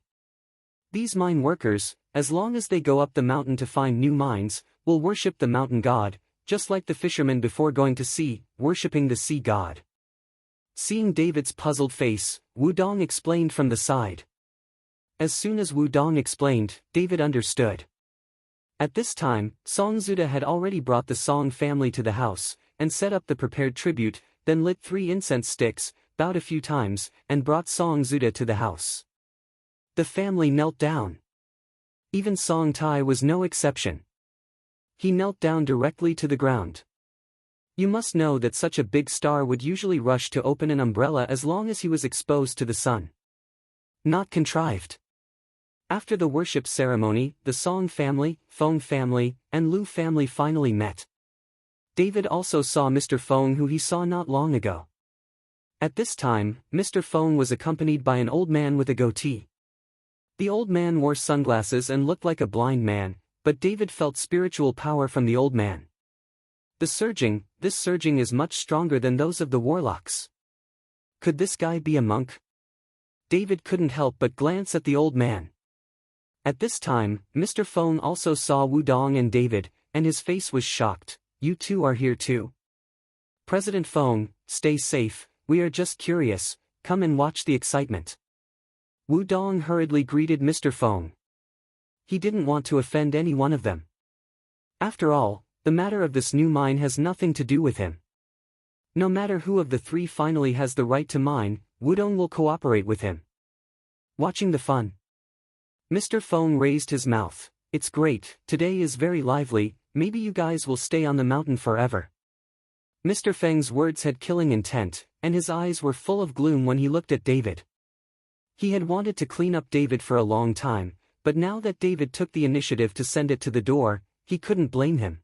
These mine workers, as long as they go up the mountain to find new mines, will worship the mountain god, just like the fishermen before going to sea, worshipping the sea god. Seeing David's puzzled face, Wu Dong explained from the side. As soon as Wu Dong explained, David understood. At this time, Song Zuda had already brought the Song family to the house, and set up the prepared tribute, then lit 3 incense sticks, bowed a few times, and brought Song Zuda to the house. The family knelt down. Even Song Tai was no exception. He knelt down directly to the ground. You must know that such a big star would usually rush to open an umbrella as long as he was exposed to the sun. Not contrived. After the worship ceremony, the Song family, Feng family, and Lu family finally met. David also saw Mr. Feng, who he saw not long ago. At this time, Mr. Feng was accompanied by an old man with a goatee. The old man wore sunglasses and looked like a blind man, but David felt spiritual power from the old man. This surging is much stronger than those of the warlocks. Could this guy be a monk? David couldn't help but glance at the old man. At this time, Mr. Feng also saw Wu Dong and David, and his face was shocked. You two are here too. President Feng, stay safe, we are just curious, come and watch the excitement. Wu Dong hurriedly greeted Mr. Feng. He didn't want to offend any one of them. After all, the matter of this new mine has nothing to do with him. No matter who of the 3 finally has the right to mine, Wu Dong will cooperate with him. Watching the fun. Mr. Feng raised his mouth. It's great, today is very lively, maybe you guys will stay on the mountain forever. Mr. Feng's words had killing intent, and his eyes were full of gloom when he looked at David. He had wanted to clean up David for a long time, but now that David took the initiative to send it to the door, he couldn't blame him.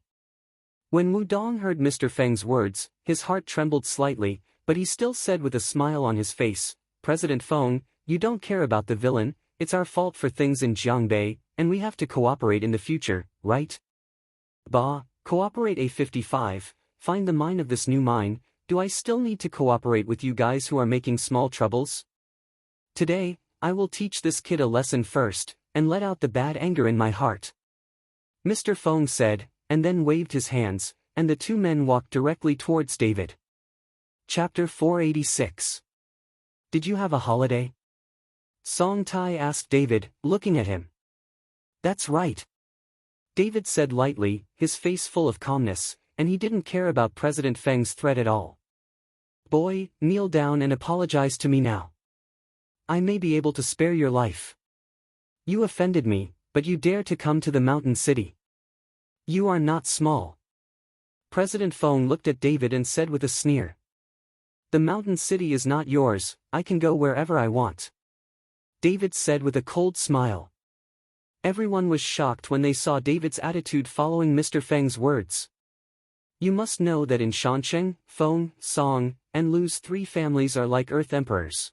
When Wudong heard Mr. Feng's words, his heart trembled slightly, but he still said with a smile on his face, "President Feng, you don't care about the villain, it's our fault for things in Jiangbei, and we have to cooperate in the future, right?" "Bah, cooperate A55, find the mine of this new mine, do I still need to cooperate with you guys who are making small troubles? Today, I will teach this kid a lesson first, and let out the bad anger in my heart," Mr. Feng said, and then waved his hands, and the two men walked directly towards David. Chapter 486. Did you have a holiday? Song Tai asked David, looking at him. That's right, David said lightly, his face full of calmness, and he didn't care about President Feng's threat at all. Boy, kneel down and apologize to me now. I may be able to spare your life. You offended me, but you dare to come to the mountain city. You are not small. President Feng looked at David and said with a sneer. The mountain city is not yours, I can go wherever I want. David said with a cold smile. Everyone was shocked when they saw David's attitude following Mr. Feng's words. You must know that in Shansheng, Feng, Song, and Lu's three families are like Earth Emperors.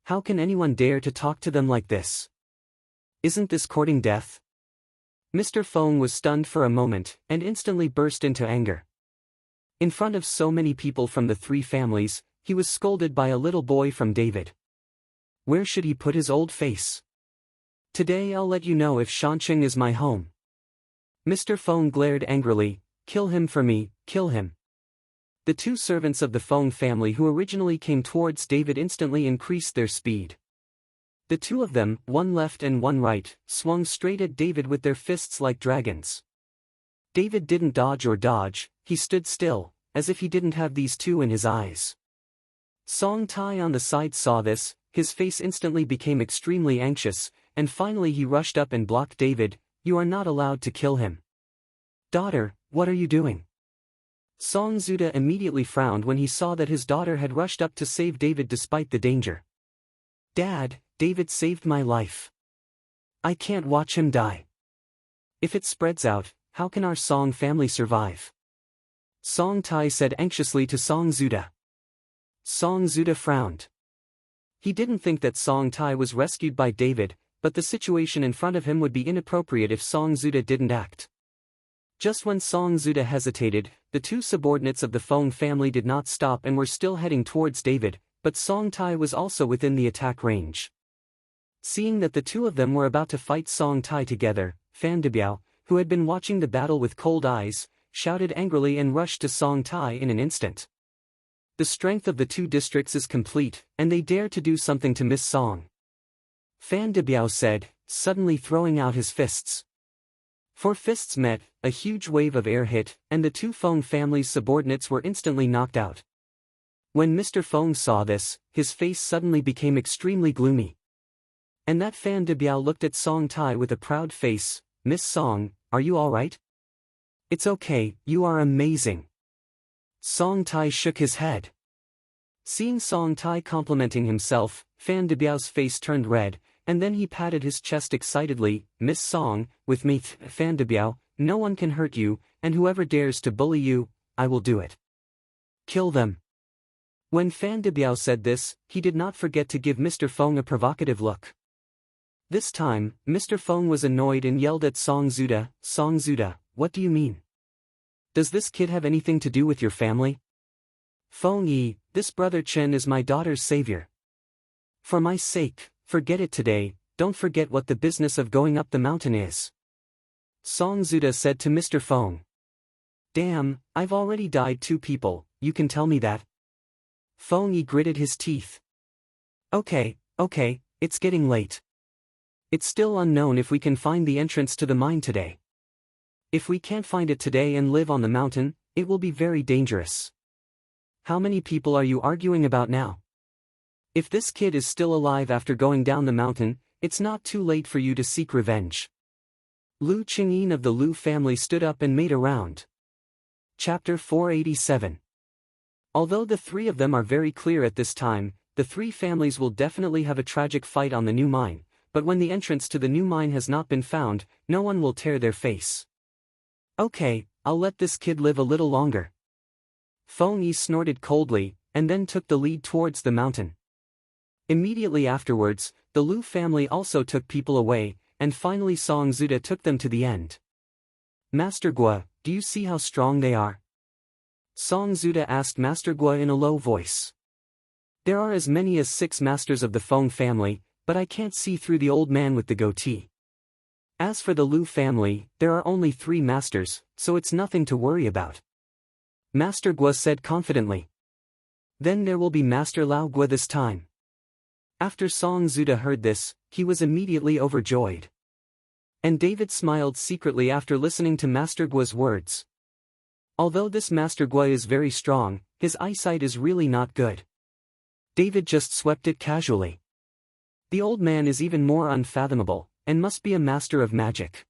How can anyone dare to talk to them like this? Isn't this courting death? Mr. Feng was stunned for a moment, and instantly burst into anger. In front of so many people from the three families, he was scolded by a little boy from David. Where should he put his old face? Today I'll let you know if Shansheng is my home. Mr. Feng glared angrily. Kill him for me, kill him. The two servants of the Feng family who originally came towards David instantly increased their speed. The two of them, one left and one right, swung straight at David with their fists like dragons. David didn't dodge or dodge, he stood still, as if he didn't have these two in his eyes. Song Tai on the side saw this, his face instantly became extremely anxious, and finally he rushed up and blocked David. You are not allowed to kill him. Daughter, what are you doing? Song Zuda immediately frowned when he saw that his daughter had rushed up to save David despite the danger. Dad, David saved my life. I can't watch him die. If it spreads out, how can our Song family survive? Song Tai said anxiously to Song Zuda. Song Zuda frowned. He didn't think that Song Tai was rescued by David, but the situation in front of him would be inappropriate if Song Zuda didn't act. Just when Song Zuda hesitated, the two subordinates of the Feng family did not stop and were still heading towards David, but Song Tai was also within the attack range. Seeing that the two of them were about to fight Song Tai together, Fan Debiao, who had been watching the battle with cold eyes, shouted angrily and rushed to Song Tai in an instant. The strength of the two districts is complete, and they dare to do something to Miss Song. Fan Debiao said, suddenly throwing out his fists. Four fists met, a huge wave of air hit, and the two Feng family's subordinates were instantly knocked out. When Mr. Feng saw this, his face suddenly became extremely gloomy. And that Fan Debiao looked at Song Tai with a proud face. Miss Song, are you alright? It's okay, you are amazing. Song Tai shook his head. Seeing Song Tai complimenting himself, Fan Debiao's face turned red, and then he patted his chest excitedly. Miss Song, with me, Fan Debiao, no one can hurt you, and whoever dares to bully you, I will do it. Kill them. When Fan Debiao said this, he did not forget to give Mr. Feng a provocative look. This time, Mr. Feng was annoyed and yelled at Song Zuda, what do you mean? Does this kid have anything to do with your family? Feng Yi, this brother Chen is my daughter's savior. For my sake, forget it today, don't forget what the business of going up the mountain is. Song Zuda said to Mr. Feng. Damn, I've already died 2 people, you can tell me that? Feng Yi gritted his teeth. Okay, it's getting late. It's still unknown if we can find the entrance to the mine today. If we can't find it today and live on the mountain, it will be very dangerous. How many people are you arguing about now? If this kid is still alive after going down the mountain, it's not too late for you to seek revenge. Lu Qingyin of the Lu family stood up and made a round. Chapter 487. Although the three of them are very clear at this time, the three families will definitely have a tragic fight on the new mine, but when the entrance to the new mine has not been found, no one will tear their face. Okay, I'll let this kid live a little longer. Feng Yi snorted coldly, and then took the lead towards the mountain. Immediately afterwards, the Lu family also took people away, and finally Song Zuda took them to the end. Master Gua, do you see how strong they are? Song Zuda asked Master Gua in a low voice. There are as many as 6 masters of the Feng family, but I can't see through the old man with the goatee. As for the Lu family, there are only 3 masters, so it's nothing to worry about. Master Gua said confidently. Then there will be Master Lao Gua this time. After Song Zuda heard this, he was immediately overjoyed. And David smiled secretly after listening to Master Gua's words. Although this Master Gua is very strong, his eyesight is really not good. David just swept it casually. The old man is even more unfathomable, and must be a master of magic.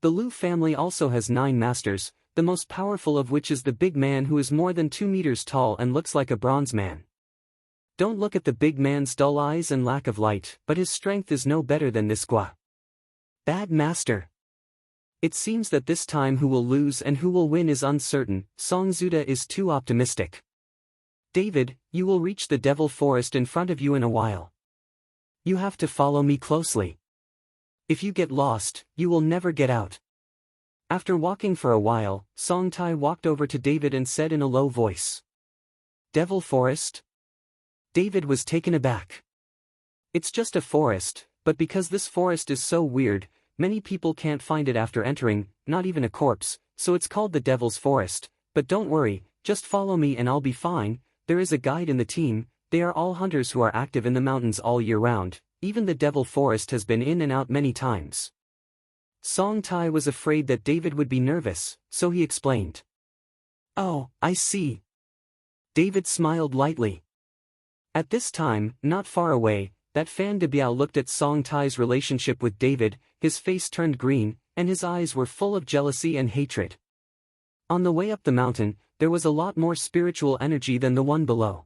The Lu family also has 9 masters, the most powerful of which is the big man who is more than 2 meters tall and looks like a bronze man. Don't look at the big man's dull eyes and lack of light, but his strength is no better than this Gua. Bad master. It seems that this time who will lose and who will win is uncertain. Song Zuda is too optimistic. David, you will reach the Devil Forest in front of you in a while. You have to follow me closely. If you get lost, you will never get out. After walking for a while, Song Tai walked over to David and said in a low voice. Devil Forest? David was taken aback. It's just a forest, but because this forest is so weird, many people can't find it after entering, not even a corpse, so it's called the Devil's Forest. But don't worry, just follow me and I'll be fine. There is a guide in the team. They are all hunters who are active in the mountains all year round. Even the Devil Forest has been in and out many times. Song Tai was afraid that David would be nervous, so he explained. Oh, I see. David smiled lightly. At this time, not far away, that Fan de Biao looked at Song Tai's relationship with David, his face turned green, and his eyes were full of jealousy and hatred. On the way up the mountain, there was a lot more spiritual energy than the one below.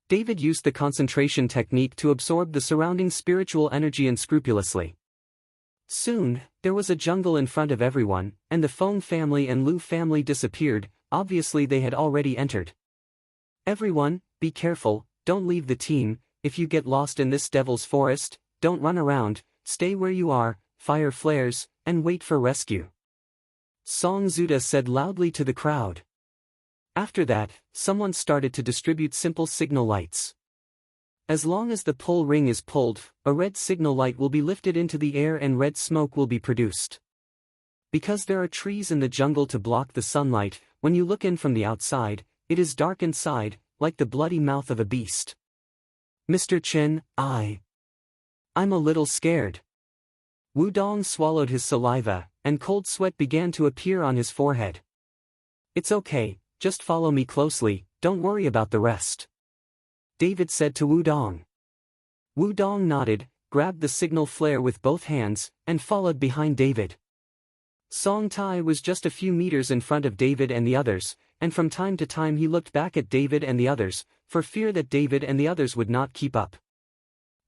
David used the concentration technique to absorb the surrounding spiritual energy unscrupulously. Soon, there was a jungle in front of everyone, and the Feng family and Lu family disappeared. Obviously they had already entered. Everyone, be careful, don't leave the team. If you get lost in this Devil's Forest, don't run around, stay where you are, fire flares, and wait for rescue. Song Zuda said loudly to the crowd. After that, someone started to distribute simple signal lights. As long as the pull ring is pulled, a red signal light will be lifted into the air and red smoke will be produced. Because there are trees in the jungle to block the sunlight, when you look in from the outside, it is dark inside, like the bloody mouth of a beast. Mr. Chen, I'm a little scared. Wu Dong swallowed his saliva, and cold sweat began to appear on his forehead. It's okay, just follow me closely, don't worry about the rest. David said to Wu Dong. Wu Dong nodded, grabbed the signal flare with both hands, and followed behind David. Song Tai was just a few meters in front of David and the others, and from time to time he looked back at David and the others, for fear that David and the others would not keep up.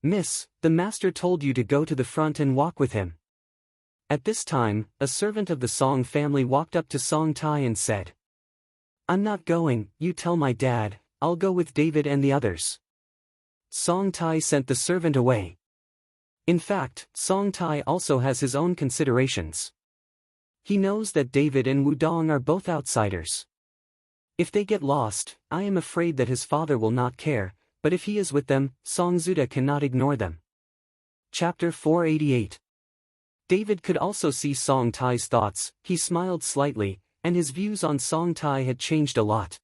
Miss, the master told you to go to the front and walk with him. At this time, a servant of the Song family walked up to Song Tai and said. I'm not going, you tell my dad, I'll go with David and the others. Song Tai sent the servant away. In fact, Song Tai also has his own considerations. He knows that David and Wu Dong are both outsiders. If they get lost, I am afraid that his father will not care, but if he is with them, Song Zuda cannot ignore them. Chapter 488. David could also see Song Tai's thoughts. He smiled slightly, and his views on Song Tai had changed a lot.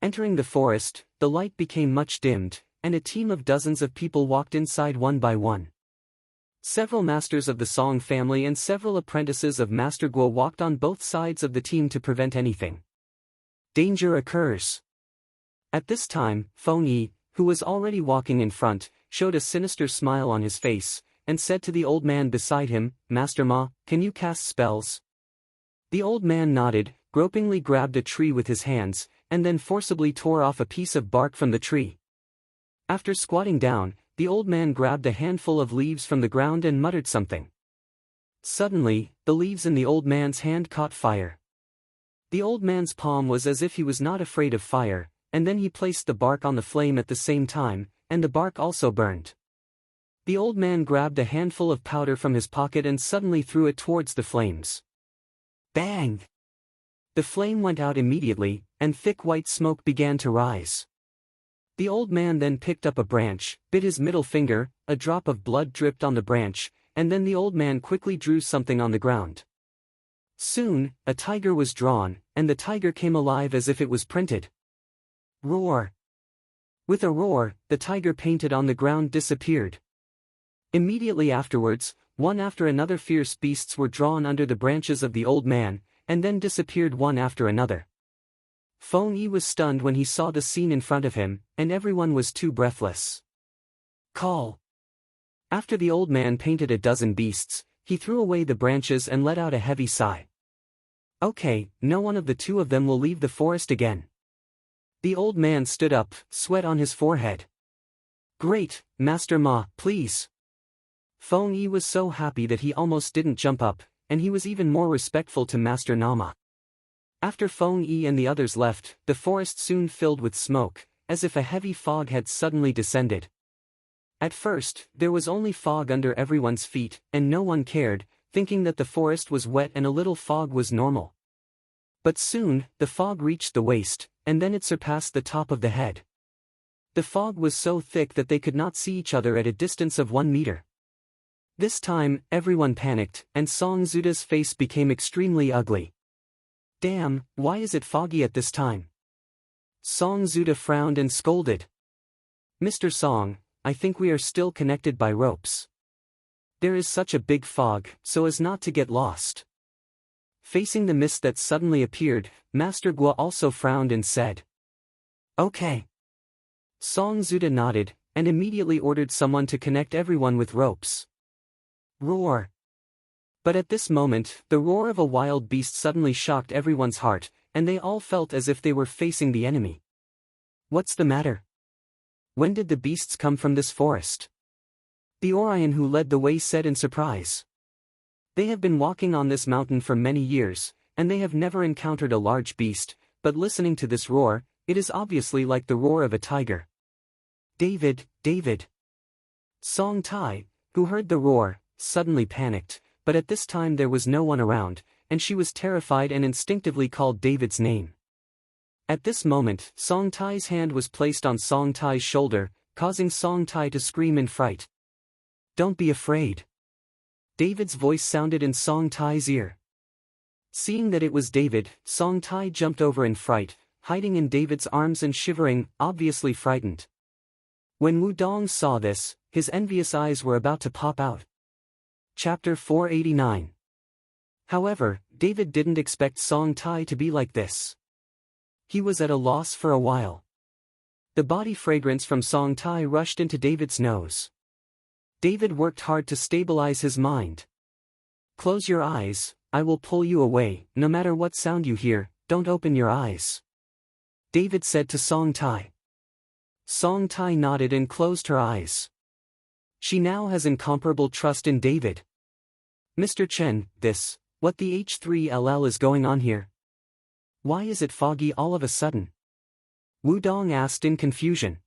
Entering the forest, the light became much dimmed, and a team of dozens of people walked inside one by one. Several masters of the Song family and several apprentices of Master Guo walked on both sides of the team to prevent anything. Danger occurs. At this time, Feng Yi, who was already walking in front, showed a sinister smile on his face, and said to the old man beside him, "Master Ma, can you cast spells?" The old man nodded, gropingly grabbed a tree with his hands, and then forcibly tore off a piece of bark from the tree. After squatting down, the old man grabbed a handful of leaves from the ground and muttered something. Suddenly, the leaves in the old man's hand caught fire. The old man's palm was as if he was not afraid of fire, and then he placed the bark on the flame at the same time, and the bark also burned. The old man grabbed a handful of powder from his pocket and suddenly threw it towards the flames. Bang! The flame went out immediately, and thick white smoke began to rise. The old man then picked up a branch, bit his middle finger, a drop of blood dripped on the branch, and then the old man quickly drew something on the ground. Soon, a tiger was drawn, and the tiger came alive as if it was printed. Roar! With a roar, the tiger painted on the ground disappeared. Immediately afterwards, one after another fierce beasts were drawn under the branches of the old man, and then disappeared one after another. Feng Yi was stunned when he saw the scene in front of him, and everyone was too breathless. Call! After the old man painted a dozen beasts, he threw away the branches and let out a heavy sigh. Okay, no one of the two of them will leave the forest again. The old man stood up, sweat on his forehead. Great, Master Ma, please. Feng Yi was so happy that he almost didn't jump up, and he was even more respectful to Master Nama. After Feng Yi and the others left, the forest soon filled with smoke, as if a heavy fog had suddenly descended. At first, there was only fog under everyone's feet, and no one cared, thinking that the forest was wet and a little fog was normal. But soon, the fog reached the waist, and then it surpassed the top of the head. The fog was so thick that they could not see each other at a distance of 1 meter. This time, everyone panicked, and Song Zuda's face became extremely ugly. Damn, why is it foggy at this time? Song Zuda frowned and scolded. Mr. Song, I think we are still connected by ropes. There is such a big fog, so as not to get lost. Facing the mist that suddenly appeared, Master Gua also frowned and said, Okay. Song Zuda nodded, and immediately ordered someone to connect everyone with ropes. Roar! But at this moment, the roar of a wild beast suddenly shocked everyone's heart, and they all felt as if they were facing the enemy. What's the matter? When did the beasts come from this forest? The Orion who led the way said in surprise. They have been walking on this mountain for many years, and they have never encountered a large beast, but listening to this roar, it is obviously like the roar of a tiger. David, David! Song Tai, who heard the roar, suddenly panicked, but at this time there was no one around, and she was terrified and instinctively called David's name. At this moment, Song Tai's hand was placed on Song Tai's shoulder, causing Song Tai to scream in fright. Don't be afraid. David's voice sounded in Song Tai's ear. Seeing that it was David, Song Tai jumped over in fright, hiding in David's arms and shivering, obviously frightened. When Wu Dong saw this, his envious eyes were about to pop out. Chapter 489. However, David didn't expect Song Tai to be like this. He was at a loss for a while. The body fragrance from Song Tai rushed into David's nose. David worked hard to stabilize his mind. Close your eyes, I will pull you away, no matter what sound you hear, don't open your eyes. David said to Song Tai. Song Tai nodded and closed her eyes. She now has incomparable trust in David. Mr. Chen, what the H3LL is going on here? Why is it foggy all of a sudden? Wu Dong asked in confusion.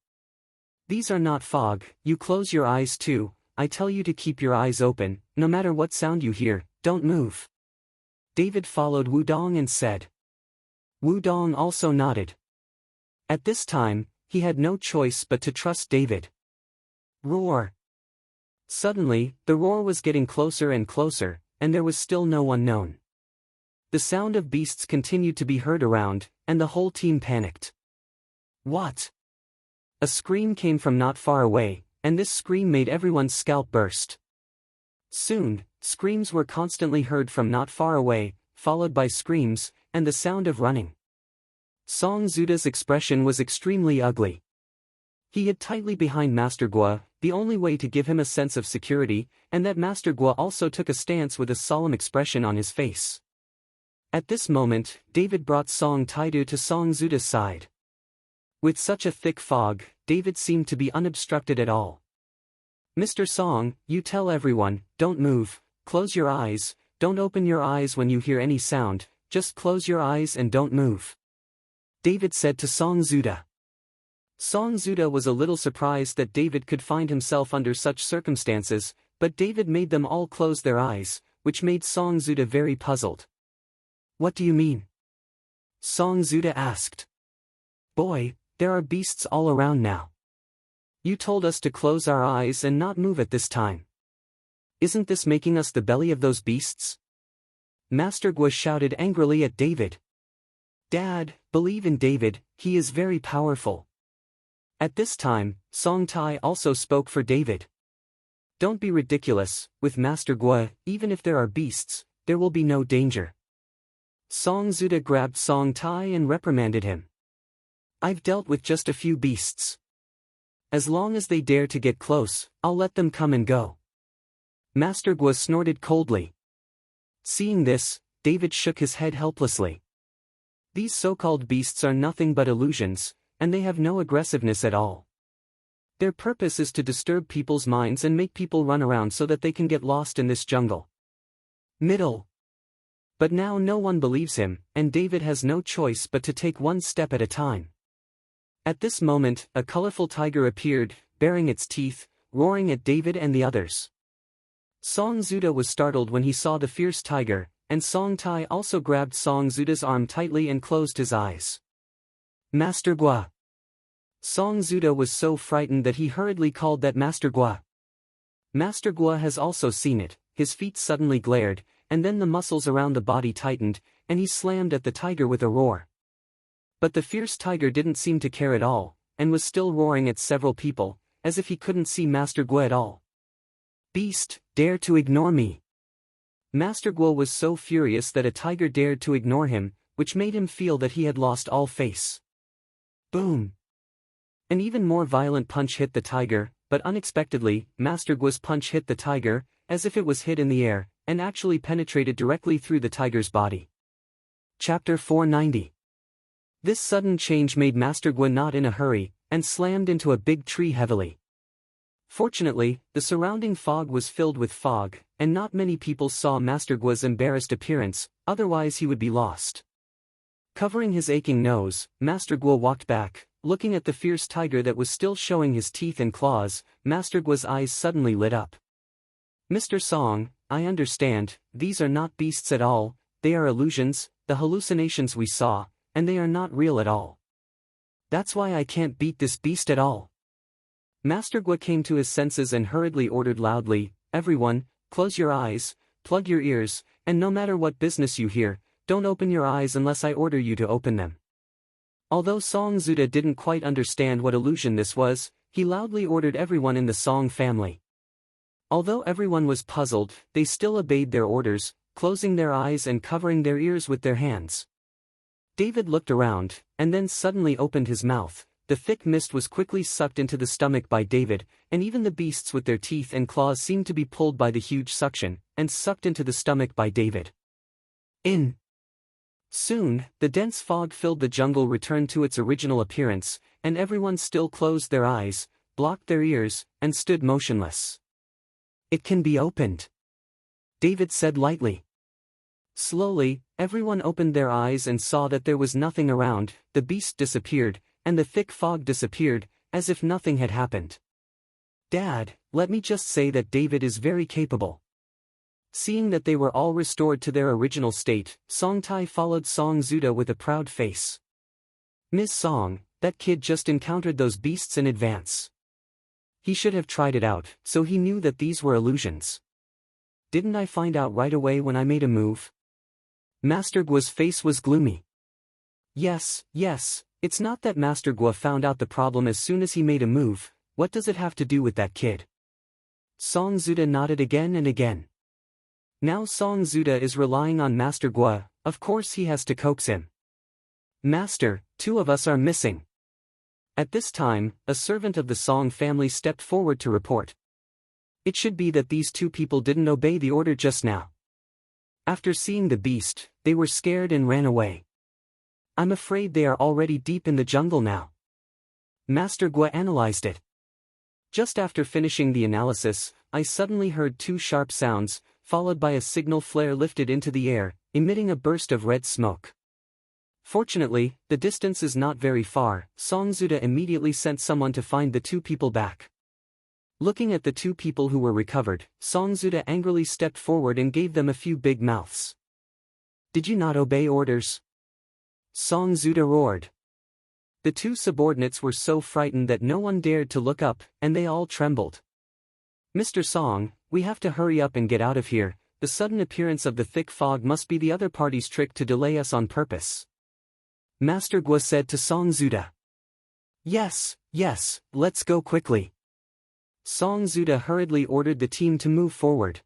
These are not fog, you close your eyes too, I tell you to keep your eyes open, no matter what sound you hear, don't move. David followed Wu Dong and said. Wu Dong also nodded. At this time, he had no choice but to trust David. Roar! Suddenly, the roar was getting closer and closer, and there was still no one known. The sound of beasts continued to be heard around, and the whole team panicked. What? A scream came from not far away, and this scream made everyone's scalp burst. Soon, screams were constantly heard from not far away, followed by screams, and the sound of running. Song Zuda's expression was extremely ugly. He hid tightly behind Master Gua, the only way to give him a sense of security, and that Master Gua also took a stance with a solemn expression on his face. At this moment, David brought Song Taidu to Song Zuda's side. With such a thick fog, David seemed to be unobstructed at all. "Mr. Song, you tell everyone, don't move, close your eyes, don't open your eyes when you hear any sound, just close your eyes and don't move," David said to Song Zuda. Song Zuda was a little surprised that David could find himself under such circumstances, but David made them all close their eyes, which made Song Zuda very puzzled. "What do you mean?" Song Zuda asked. "Boy, there are beasts all around now. You told us to close our eyes and not move at this time. Isn't this making us the belly of those beasts?" Master Gua shouted angrily at David. "Dad, believe in David, he is very powerful." At this time, Song Tai also spoke for David. "Don't be ridiculous, with Master Gua, even if there are beasts, there will be no danger." Song Zuda grabbed Song Tai and reprimanded him. "I've dealt with just a few beasts. As long as they dare to get close, I'll let them come and go." Master Gua snorted coldly. Seeing this, David shook his head helplessly. These so-called beasts are nothing but illusions, and they have no aggressiveness at all. Their purpose is to disturb people's minds and make people run around so that they can get lost in this jungle. Middle. But now no one believes him, and David has no choice but to take one step at a time. At this moment, a colorful tiger appeared, baring its teeth, roaring at David and the others. Song Zuda was startled when he saw the fierce tiger, and Song Tai also grabbed Song Zuda's arm tightly and closed his eyes. "Master Gua." Song Zuda was so frightened that he hurriedly called that Master Gua. Master Gua has also seen it. His feet suddenly glared, and then the muscles around the body tightened, and he slammed at the tiger with a roar. But the fierce tiger didn't seem to care at all, and was still roaring at several people, as if he couldn't see Master Gua at all. "Beast, dare to ignore me." Master Gua was so furious that a tiger dared to ignore him, which made him feel that he had lost all face. Boom! An even more violent punch hit the tiger, but unexpectedly, Master Gua's punch hit the tiger, as if it was hit in the air, and actually penetrated directly through the tiger's body. Chapter 490. This sudden change made Master Gua not in a hurry, and slammed into a big tree heavily. Fortunately, the surrounding fog was filled with fog, and not many people saw Master Gua's embarrassed appearance, otherwise he would be lost. Covering his aching nose, Master Gua walked back, looking at the fierce tiger that was still showing his teeth and claws. Master Gua's eyes suddenly lit up. "Mr. Song, I understand, these are not beasts at all, they are illusions, the hallucinations we saw, and they are not real at all. That's why I can't beat this beast at all." Master Gua came to his senses and hurriedly ordered loudly, "Everyone, close your eyes, plug your ears, and no matter what business you hear, don't open your eyes unless I order you to open them." Although Song Zuda didn't quite understand what illusion this was, he loudly ordered everyone in the Song family. Although everyone was puzzled, they still obeyed their orders, closing their eyes and covering their ears with their hands. David looked around, and then suddenly opened his mouth. The thick mist was quickly sucked into the stomach by David, and even the beasts with their teeth and claws seemed to be pulled by the huge suction, and sucked into the stomach by David. Soon, the dense fog filled the jungle returned to its original appearance, and everyone still closed their eyes, blocked their ears, and stood motionless. "It can be opened," David said lightly. Slowly, everyone opened their eyes and saw that there was nothing around. The beast disappeared, and the thick fog disappeared, as if nothing had happened. "Dad, let me just say that David is very capable." Seeing that they were all restored to their original state, Song Tai followed Song Zuda with a proud face. "Miss Song, that kid just encountered those beasts in advance. He should have tried it out, so he knew that these were illusions. Didn't I find out right away when I made a move?" Master Gua's face was gloomy. Yes, it's not that Master Gua found out the problem as soon as he made a move. What does it have to do with that kid?" Song Zuda nodded again and again. Now Song Zuda is relying on Master Gua, of course he has to coax him. "Master, 2 of us are missing." At this time, a servant of the Song family stepped forward to report. It should be that these two people didn't obey the order just now. After seeing the beast, they were scared and ran away. I'm afraid they are already deep in the jungle now. Master Gua analyzed it. Just after finishing the analysis, I suddenly heard two sharp sounds, followed by a signal flare lifted into the air, emitting a burst of red smoke. Fortunately, the distance is not very far. Song Zuda immediately sent someone to find the two people back. Looking at the two people who were recovered, Song Zuda angrily stepped forward and gave them a few big mouths. Did you not obey orders? Song Zuda roared. The two subordinates were so frightened that no one dared to look up, and they all trembled. Mr. Song, we have to hurry up and get out of here. The sudden appearance of the thick fog must be the other party's trick to delay us on purpose. Master Gua said to Song Zuda. Yes, let's go quickly. Song Zuda hurriedly ordered the team to move forward.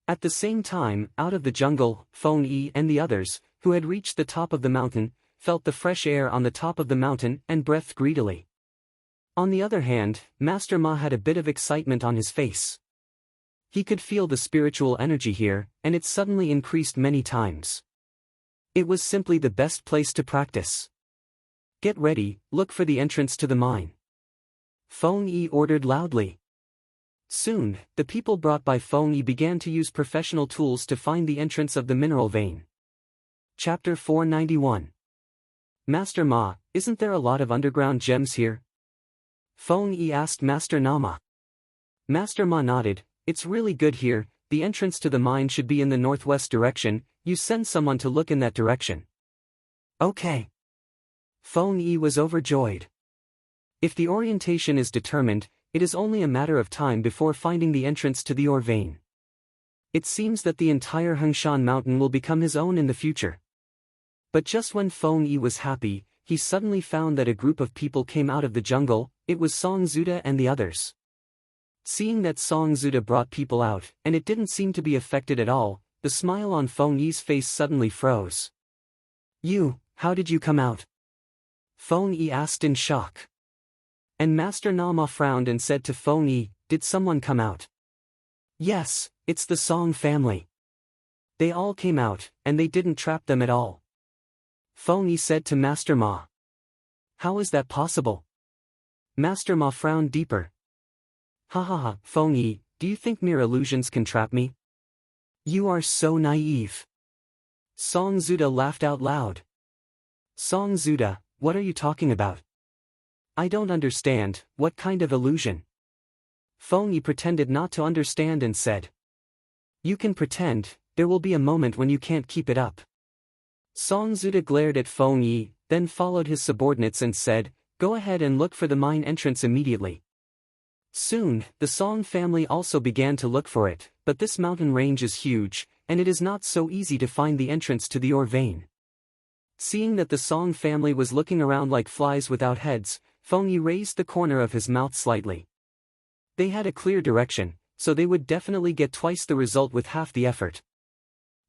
At the same time, out of the jungle, Feng Yi and the others, who had reached the top of the mountain, felt the fresh air on the top of the mountain and breathed greedily. On the other hand, Master Ma had a bit of excitement on his face. He could feel the spiritual energy here, and it suddenly increased many times. It was simply the best place to practice. Get ready, look for the entrance to the mine. Feng Yi ordered loudly. Soon, the people brought by Feng Yi began to use professional tools to find the entrance of the mineral vein. Chapter 491. Master Ma, isn't there a lot of underground gems here? Feng Yi asked Master Nama. Master Ma nodded. It's really good here. The entrance to the mine should be in the northwest direction. You send someone to look in that direction. Okay. Feng Yi was overjoyed. If the orientation is determined, it is only a matter of time before finding the entrance to the ore vein. It seems that the entire Hengshan mountain will become his own in the future. But just when Feng Yi was happy, he suddenly found that a group of people came out of the jungle. It was Song Zuda and the others. Seeing that Song Zuda brought people out, and it didn't seem to be affected at all, the smile on Feng Yi's face suddenly froze. How did you come out? Feng Yi asked in shock. And Master Nama frowned and said to Feng Yi, did someone come out? Yes, it's the Song family. They all came out, and they didn't trap them at all. Feng Yi said to Master Ma. How is that possible? Master Ma frowned deeper. Ha, Feng Yi, do you think mere illusions can trap me? You are so naive. Song Zuda laughed out loud. Song Zuda, what are you talking about? I don't understand, what kind of illusion? Feng Yi pretended not to understand and said. You can pretend, there will be a moment when you can't keep it up. Song Zuda glared at Feng Yi, then followed his subordinates and said, go ahead and look for the mine entrance immediately. Soon, the Song family also began to look for it, but this mountain range is huge, and it is not so easy to find the entrance to the ore vein. Seeing that the Song family was looking around like flies without heads, Feng Yi raised the corner of his mouth slightly. They had a clear direction, so they would definitely get twice the result with half the effort.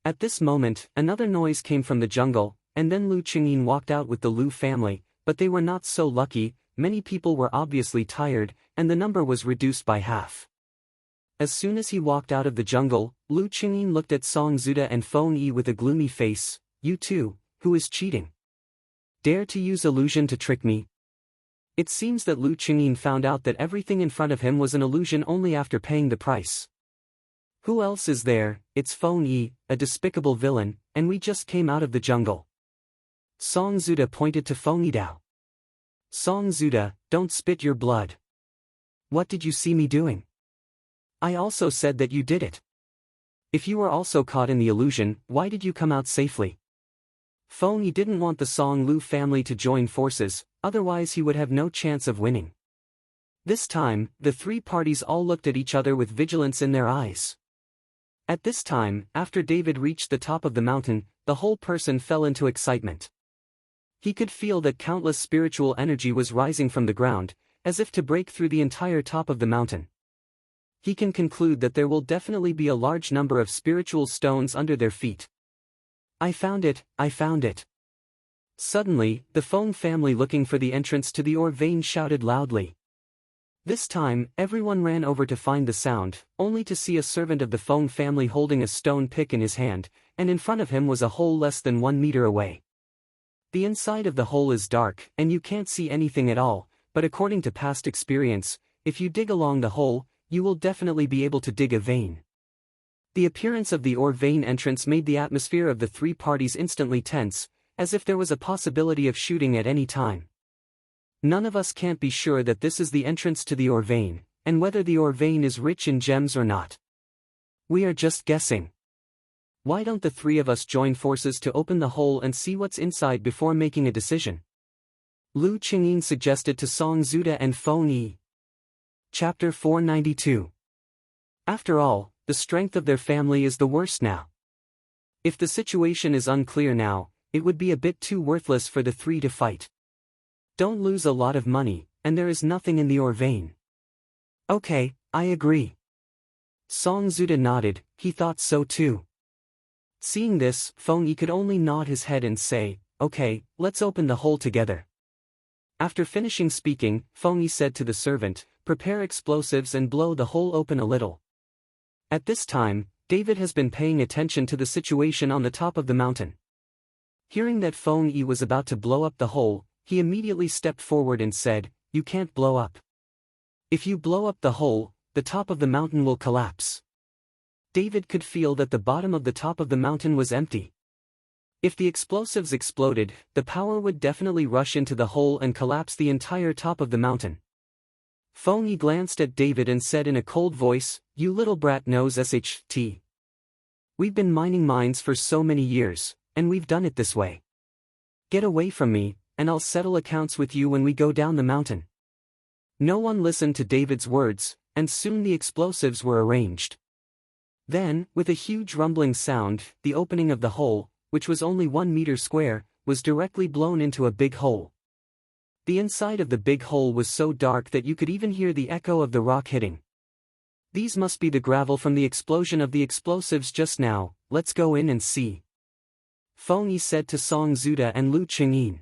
At this moment, another noise came from the jungle, and then Lu Qingyin walked out with the Lu family, but they were not so lucky. Many people were obviously tired, and the number was reduced by half. As soon as he walked out of the jungle, Lu Qingyin looked at Song Zuda and Feng Yi with a gloomy face. You too, who is cheating? Dare to use illusion to trick me? It seems that Lu Qingyin found out that everything in front of him was an illusion only after paying the price. Who else is there? It's Feng Yi, a despicable villain, and we just came out of the jungle. Song Zuda pointed to Feng Yi Dao. Song Zuda, don't spit your blood. What did you see me doing? I also said that you did it. If you were also caught in the illusion, why did you come out safely? Feng Yi didn't want the Song Lu family to join forces, otherwise he would have no chance of winning. This time, the three parties all looked at each other with vigilance in their eyes. At this time, after David reached the top of the mountain, the whole person fell into excitement. He could feel that countless spiritual energy was rising from the ground, as if to break through the entire top of the mountain. He can conclude that there will definitely be a large number of spiritual stones under their feet. I found it. Suddenly, the Feng family looking for the entrance to the ore vein shouted loudly. This time, everyone ran over to find the sound, only to see a servant of the Feng family holding a stone pick in his hand, and in front of him was a hole less than 1 meter away. The inside of the hole is dark, and you can't see anything at all, but according to past experience, if you dig along the hole, you will definitely be able to dig a vein. The appearance of the ore vein entrance made the atmosphere of the three parties instantly tense, as if there was a possibility of shooting at any time. None of us can't be sure that this is the entrance to the ore vein, and whether the ore vein is rich in gems or not. We are just guessing. Why don't the three of us join forces to open the hole and see what's inside before making a decision? Lu Qingyin suggested to Song Zuda and Feng Yi. Chapter 492. After all, the strength of their family is the worst now. If the situation is unclear now, it would be a bit too worthless for the three to fight. Don't lose a lot of money, and there is nothing in the ore vein. Okay, I agree. Song Zuda nodded, he thought so too. Seeing this, Feng Yi could only nod his head and say, okay, let's open the hole together. After finishing speaking, Feng Yi said to the servant, prepare explosives and blow the hole open a little. At this time, David has been paying attention to the situation on the top of the mountain. Hearing that Feng Yi was about to blow up the hole, he immediately stepped forward and said, you can't blow up. If you blow up the hole, the top of the mountain will collapse. David could feel that the bottom of the top of the mountain was empty. If the explosives exploded, the power would definitely rush into the hole and collapse the entire top of the mountain. Feng Yi glanced at David and said in a cold voice, you little brat knows SHT. We've been mining mines for so many years, and we've done it this way. Get away from me, and I'll settle accounts with you when we go down the mountain. No one listened to David's words, and soon the explosives were arranged. Then, with a huge rumbling sound, the opening of the hole, which was only 1 meter square, was directly blown into a big hole. The inside of the big hole was so dark that you could even hear the echo of the rock hitting. These must be the gravel from the explosion of the explosives just now, let's go in and see. Feng Yi said to Song Zuda and Lu Qingyin.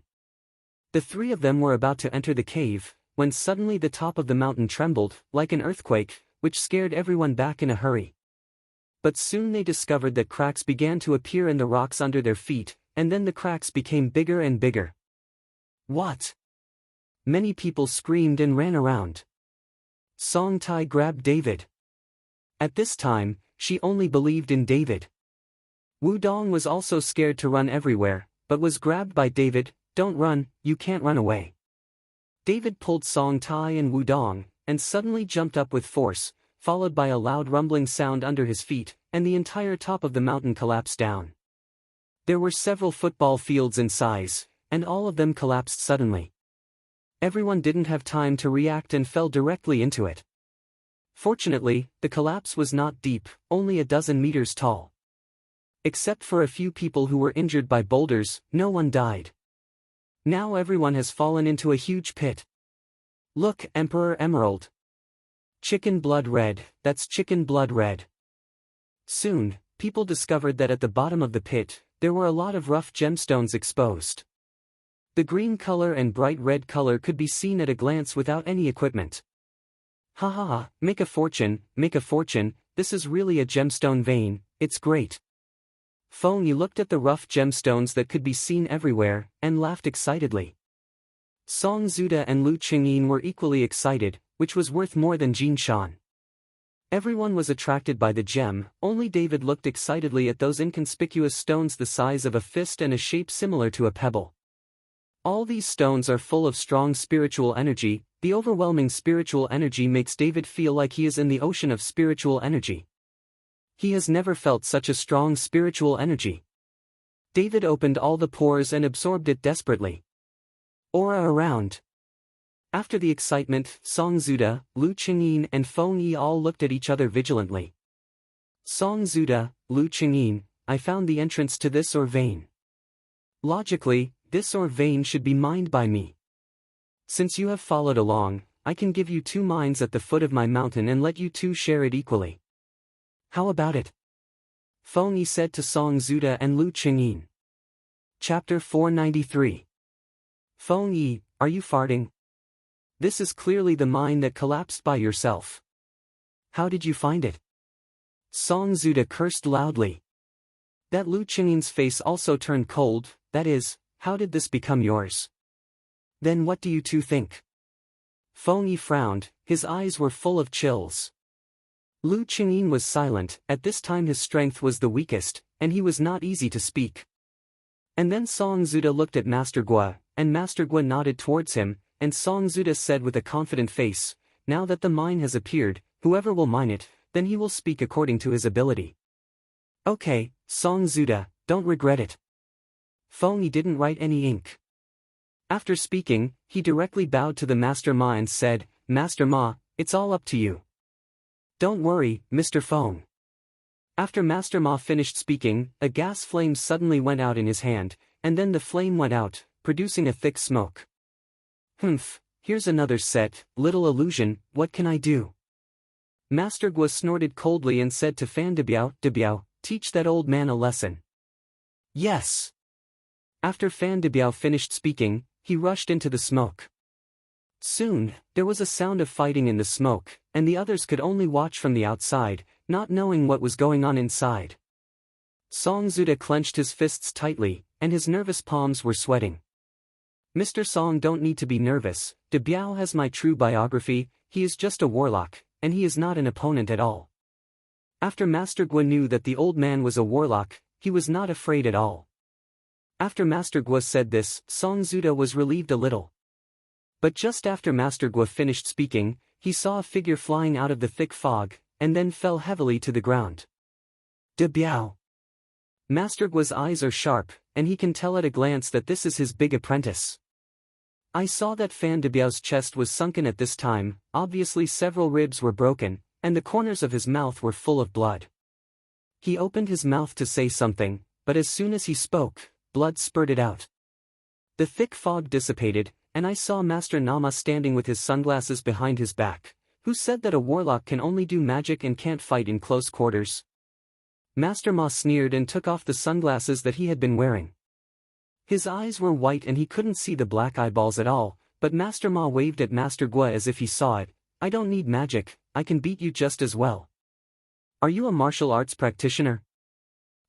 The three of them were about to enter the cave, when suddenly the top of the mountain trembled, like an earthquake, which scared everyone back in a hurry. But soon they discovered that cracks began to appear in the rocks under their feet, and then the cracks became bigger and bigger. What? Many people screamed and ran around. Song Tai grabbed David. At this time, she only believed in David. Wu Dong was also scared to run everywhere, but was grabbed by David. Don't run, you can't run away. David pulled Song Tai and Wu Dong, and suddenly jumped up with force, followed by a loud rumbling sound under his feet, and the entire top of the mountain collapsed down. There were several football fields in size, and all of them collapsed suddenly. Everyone didn't have time to react and fell directly into it. Fortunately, the collapse was not deep, only a dozen meters tall. Except for a few people who were injured by boulders, no one died. Now everyone has fallen into a huge pit. Look, Emperor Emerald. Chicken blood red, that's chicken blood red. Soon, people discovered that at the bottom of the pit, there were a lot of rough gemstones exposed. The green color and bright red color could be seen at a glance without any equipment. Ha ha ha, make a fortune, this is really a gemstone vein, it's great. Feng Yi looked at the rough gemstones that could be seen everywhere, and laughed excitedly. Song Zuda and Lu Qingyin were equally excited, which was worth more than Jin Shan. Everyone was attracted by the gem, only David looked excitedly at those inconspicuous stones the size of a fist and a shape similar to a pebble. All these stones are full of strong spiritual energy. The overwhelming spiritual energy makes David feel like he is in the ocean of spiritual energy. He has never felt such a strong spiritual energy. David opened all the pores and absorbed it desperately. Aura around. After the excitement, Song Zuda, Lu Qingyin and Feng Yi all looked at each other vigilantly. Song Zuda, Lu Qingyin, I found the entrance to this ore vein. Logically, this ore vein should be mined by me. Since you have followed along, I can give you 2 mines at the foot of my mountain and let you 2 share it equally. How about it? Feng Yi said to Song Zuda and Lu Qingyin. Chapter 493. Feng Yi, are you farting? This is clearly the mine that collapsed by yourself. How did you find it? Song Zuda cursed loudly. That Lu Qingyin's face also turned cold, that is, how did this become yours? Then what do you two think? Feng Yi frowned, his eyes were full of chills. Lu Qingyin was silent, at this time his strength was the weakest, and he was not easy to speak. And then Song Zuda looked at Master Gua, and Master Gua nodded towards him, and Song Zuda said with a confident face, now that the mine has appeared, whoever will mine it, then he will speak according to his ability. Okay, Song Zuda, don't regret it. Feng Yi didn't write any ink. After speaking, he directly bowed to the Master Ma and said, Master Ma, it's all up to you. Don't worry, Mr. Feng. After Master Ma finished speaking, a gas flame suddenly went out in his hand, and then the flame went out, producing a thick smoke. Humph, here's another set, little illusion, what can I do? Master Gua snorted coldly and said to Fan Debiao, teach that old man a lesson. Yes. After Fan Debiao finished speaking, he rushed into the smoke. Soon, there was a sound of fighting in the smoke, and the others could only watch from the outside, not knowing what was going on inside. Song Zuda clenched his fists tightly, and his nervous palms were sweating. Mr. Song, don't need to be nervous, De Biao has my true biography, he is just a warlock, and he is not an opponent at all. After Master Gua knew that the old man was a warlock, he was not afraid at all. After Master Gua said this, Song Zuda was relieved a little. But just after Master Gua finished speaking, he saw a figure flying out of the thick fog, and then fell heavily to the ground. De Biao. Master Gua's eyes are sharp, and he can tell at a glance that this is his big apprentice. I saw that Fan De Biao's chest was sunken at this time, obviously several ribs were broken, and the corners of his mouth were full of blood. He opened his mouth to say something, but as soon as he spoke, blood spurted out. The thick fog dissipated, and I saw Master Nama standing with his sunglasses behind his back. Who said that a warlock can only do magic and can't fight in close quarters? Master Ma sneered and took off the sunglasses that he had been wearing. His eyes were white and he couldn't see the black eyeballs at all, but Master Ma waved at Master Gua as if he saw it. I don't need magic, I can beat you just as well. Are you a martial arts practitioner?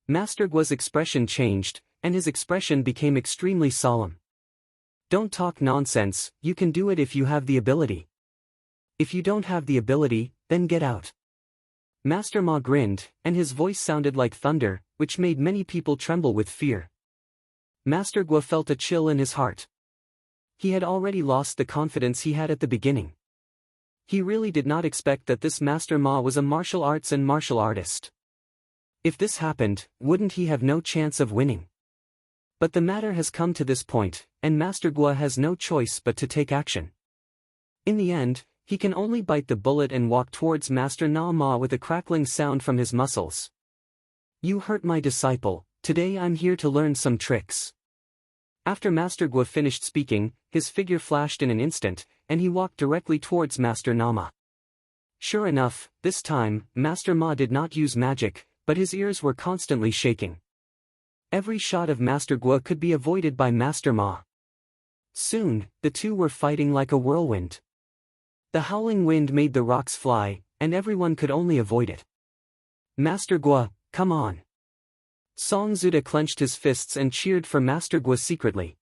Master Gua's expression changed, and his expression became extremely solemn. Don't talk nonsense, you can do it if you have the ability. If you don't have the ability, then get out. Master Ma grinned, and his voice sounded like thunder, which made many people tremble with fear. Master Gua felt a chill in his heart. He had already lost the confidence he had at the beginning. He really did not expect that this Master Ma was a martial arts and martial artist. If this happened, wouldn't he have no chance of winning? But the matter has come to this point, and Master Gua has no choice but to take action. In the end, he can only bite the bullet and walk towards Master Na Ma with a crackling sound from his muscles. You hurt my disciple, today I'm here to learn some tricks. After Master Gua finished speaking, his figure flashed in an instant, and he walked directly towards Master Nama. Sure enough, this time, Master Ma did not use magic, but his ears were constantly shaking. Every shot of Master Gua could be avoided by Master Ma. Soon, the two were fighting like a whirlwind. The howling wind made the rocks fly, and everyone could only avoid it. Master Gua, come on. Song Zuda clenched his fists and cheered for Master Gua secretly.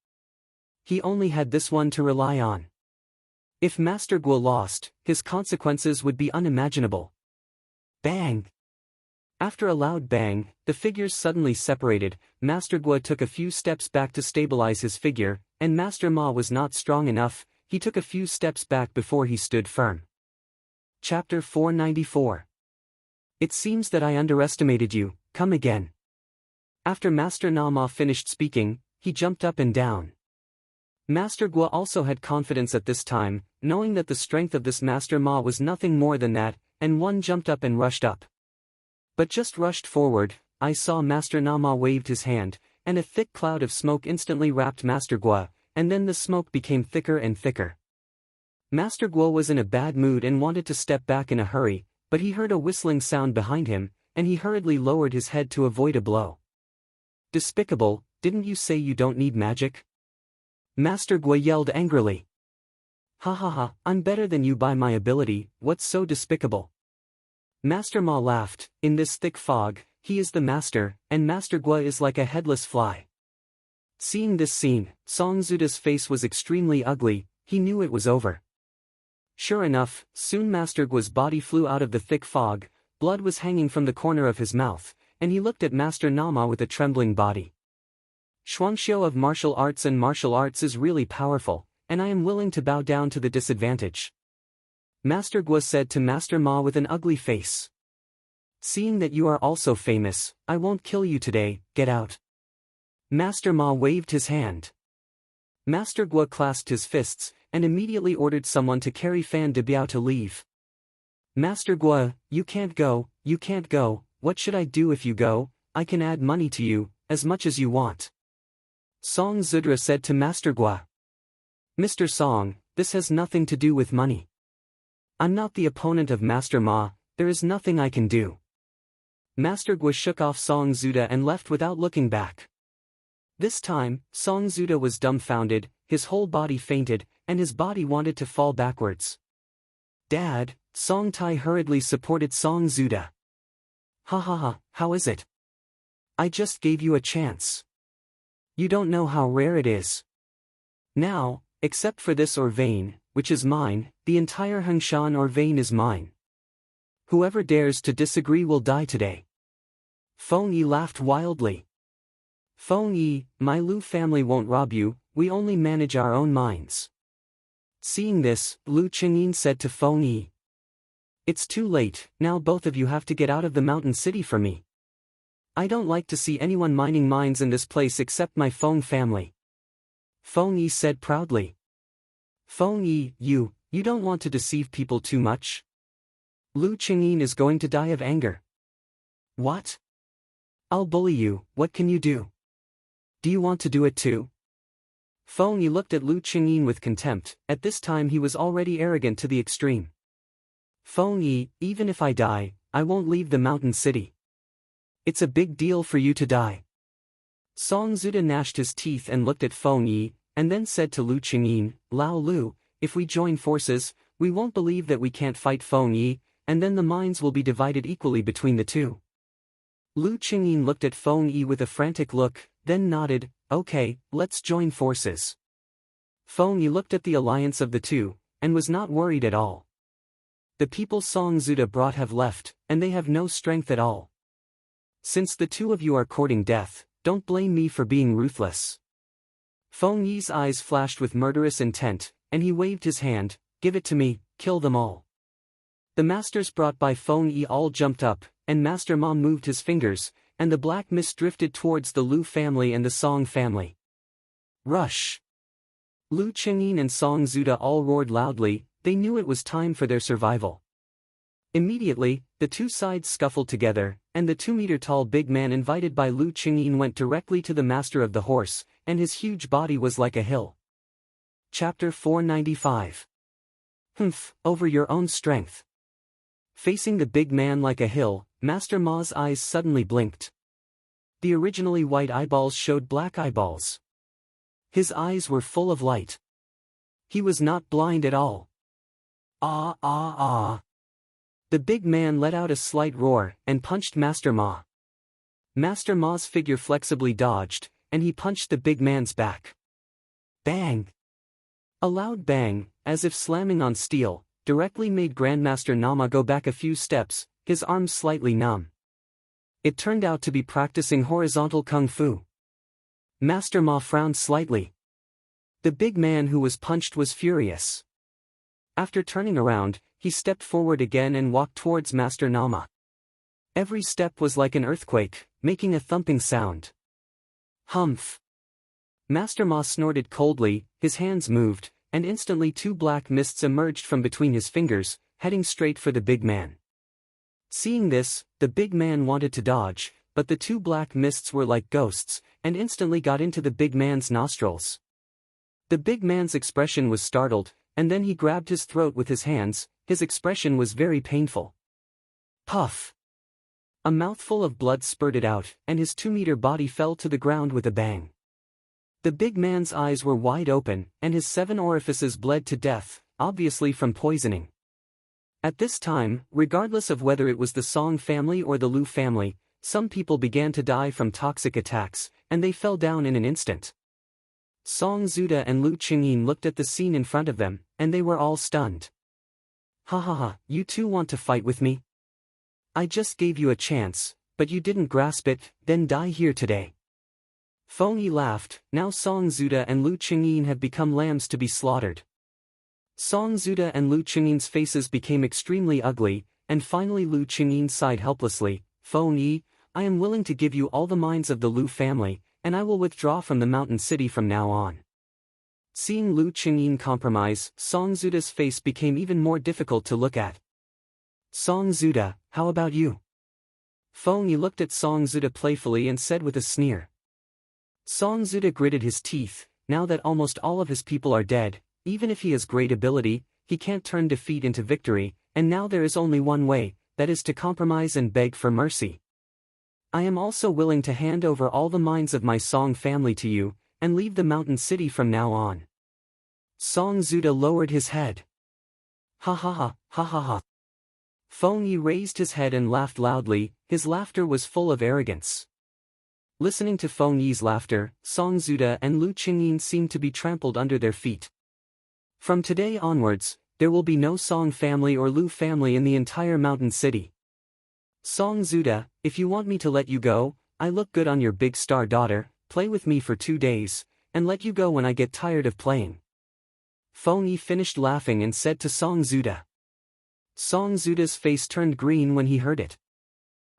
He only had this one to rely on. If Master Gua lost, his consequences would be unimaginable. Bang! After a loud bang, the figures suddenly separated. Master Gua took a few steps back to stabilize his figure, and Master Ma was not strong enough. He took a few steps back before he stood firm. Chapter 494. It seems that I underestimated you, come again. After Master Na Ma finished speaking, he jumped up and down. Master Gua also had confidence at this time, knowing that the strength of this Master Ma was nothing more than that, and one jumped up and rushed up. But just rushed forward, I saw Master Na Ma waved his hand, and a thick cloud of smoke instantly wrapped Master Gua, and then the smoke became thicker and thicker. Master Gua was in a bad mood and wanted to step back in a hurry, but he heard a whistling sound behind him, and he hurriedly lowered his head to avoid a blow. Despicable, didn't you say you don't need magic? Master Gua yelled angrily. Ha ha ha, I'm better than you by my ability, what's so despicable? Master Ma laughed, in this thick fog, he is the master, and Master Gua is like a headless fly. Seeing this scene, Song Zuda's face was extremely ugly, he knew it was over. Sure enough, soon Master Gua's body flew out of the thick fog, blood was hanging from the corner of his mouth, and he looked at Master Nama with a trembling body. Shuangxiu of martial arts is really powerful, and I am willing to bow down to the disadvantage. Master Gua said to Master Ma with an ugly face. Seeing that you are also famous, I won't kill you today, get out. Master Ma waved his hand. Master Gua clasped his fists, and immediately ordered someone to carry Fan De Biao to leave. Master Gua, you can't go, what should I do if you go? I can add money to you, as much as you want. Song Zudra said to Master Gua. Mr. Song, this has nothing to do with money. I'm not the opponent of Master Ma, there is nothing I can do. Master Gua shook off Song Zuda and left without looking back. This time, Song Zuda was dumbfounded, his whole body fainted, and his body wanted to fall backwards. Dad, Song Tai hurriedly supported Song Zuda. Ha ha ha, how is it? I just gave you a chance. You don't know how rare it is. Now, except for this or vein, which is mine, the entire Hengshan or vein is mine. Whoever dares to disagree will die today. Feng Yi laughed wildly. Feng Yi, my Lu family won't rob you, we only manage our own mines. Seeing this, Lu Qingyin said to Feng Yi. It's too late, now both of you have to get out of the mountain city for me. I don't like to see anyone mining mines in this place except my Feng family. Feng Yi said proudly. Feng Yi, you don't want to deceive people too much? Lu Qingyin is going to die of anger. What? I'll bully you, what can you do? Do you want to do it too? Feng Yi looked at Lu Qingyin with contempt, at this time he was already arrogant to the extreme. Feng Yi, even if I die, I won't leave the mountain city. It's a big deal for you to die. Song Zuda gnashed his teeth and looked at Feng Yi, and then said to Lu Qingyin, Lao Lu, if we join forces, we won't believe that we can't fight Feng Yi, and then the mines will be divided equally between the two. Lu Qingyin looked at Feng Yi with a frantic look, then nodded, okay, let's join forces. Feng Yi looked at the alliance of the two, and was not worried at all. The people Song Zuda brought have left, and they have no strength at all. Since the two of you are courting death, don't blame me for being ruthless. Feng Yi's eyes flashed with murderous intent, and he waved his hand, give it to me, kill them all. The masters brought by Feng Yi all jumped up, and Master Ma moved his fingers, and the black mist drifted towards the Lu family and the Song family. Rush! Lu Qingyin and Song Zuda all roared loudly, they knew it was time for their survival. Immediately, the two sides scuffled together, and the 2-meter-tall big man invited by Lu Qingyin went directly to the master of the horse, and his huge body was like a hill. Chapter 495. Humph, over your own strength. Facing the big man like a hill, Master Ma's eyes suddenly blinked. The originally white eyeballs showed black eyeballs. His eyes were full of light. He was not blind at all. Ah ah ah. The big man let out a slight roar, and punched Master Ma. Master Ma's figure flexibly dodged, and he punched the big man's back. Bang! A loud bang, as if slamming on steel, directly made Grandmaster Nama go back a few steps, his arms slightly numb. It turned out to be practicing horizontal kung fu. Master Ma frowned slightly. The big man who was punched was furious. After turning around, he stepped forward again and walked towards Master Nama. Every step was like an earthquake, making a thumping sound. Humph! Master Ma snorted coldly, his hands moved, and instantly two black mists emerged from between his fingers, heading straight for the big man. Seeing this, the big man wanted to dodge, but the two black mists were like ghosts, and instantly got into the big man's nostrils. The big man's expression was startled, and then he grabbed his throat with his hands, his expression was very painful. Puff! A mouthful of blood spurted out, and his 2-meter body fell to the ground with a bang. The big man's eyes were wide open, and his 7 orifices bled to death, obviously from poisoning. At this time, regardless of whether it was the Song family or the Lu family, some people began to die from toxic attacks, and they fell down in an instant. Song Zuda and Lu Qingyin looked at the scene in front of them, and they were all stunned. Ha ha ha, you two want to fight with me? I just gave you a chance, but you didn't grasp it, then die here today. Feng Yi laughed. Now Song Zuda and Lu Qingyin have become lambs to be slaughtered. Song Zuda and Lu Qingyin's faces became extremely ugly, and finally Lu Qingyin sighed helplessly. Feng Yi, I am willing to give you all the mines of the Lu family, and I will withdraw from the mountain city from now on. Seeing Lu Qingyin compromise, Song Zuda's face became even more difficult to look at. Song Zuda, how about you? Feng Yi looked at Song Zuda playfully and said with a sneer. Song Zuda gritted his teeth. Now that almost all of his people are dead, even if he has great ability, he can't turn defeat into victory, and now there is only one way, that is to compromise and beg for mercy. I am also willing to hand over all the mines of my Song family to you, and leave the mountain city from now on. Song Zuda lowered his head. Ha ha ha, ha ha ha. Feng Yi raised his head and laughed loudly. His laughter was full of arrogance. Listening to Feng Yi's laughter, Song Zuda and Lu Qingyin seemed to be trampled under their feet. From today onwards, there will be no Song family or Lu family in the entire mountain city. Song Zuda, if you want me to let you go, I look good on your big star daughter, play with me for 2 days, and let you go when I get tired of playing. Feng Yi finished laughing and said to Song Zuda. Song Zuda's face turned green when he heard it.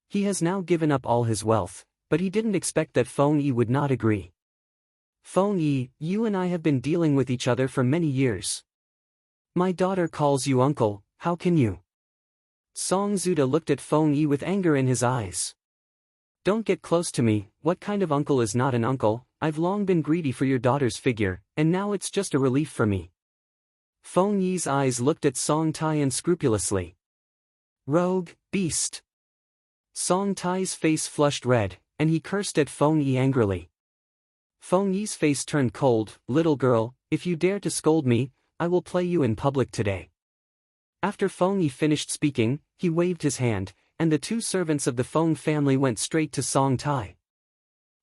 He has now given up all his wealth, but he didn't expect that Feng Yi would not agree. Feng Yi, you and I have been dealing with each other for many years. My daughter calls you uncle, how can you? Song Zuda looked at Feng Yi with anger in his eyes. Don't get close to me, what kind of uncle is not an uncle? I've long been greedy for your daughter's figure, and now it's just a relief for me. Feng Yi's eyes looked at Song Tai unscrupulously. Rogue, beast. Song Tai's face flushed red, and he cursed at Feng Yi angrily. Feng Yi's face turned cold. Little girl, if you dare to scold me, I will play you in public today. After Feng Yi finished speaking, he waved his hand, and the 2 servants of the Feng family went straight to Song Tai.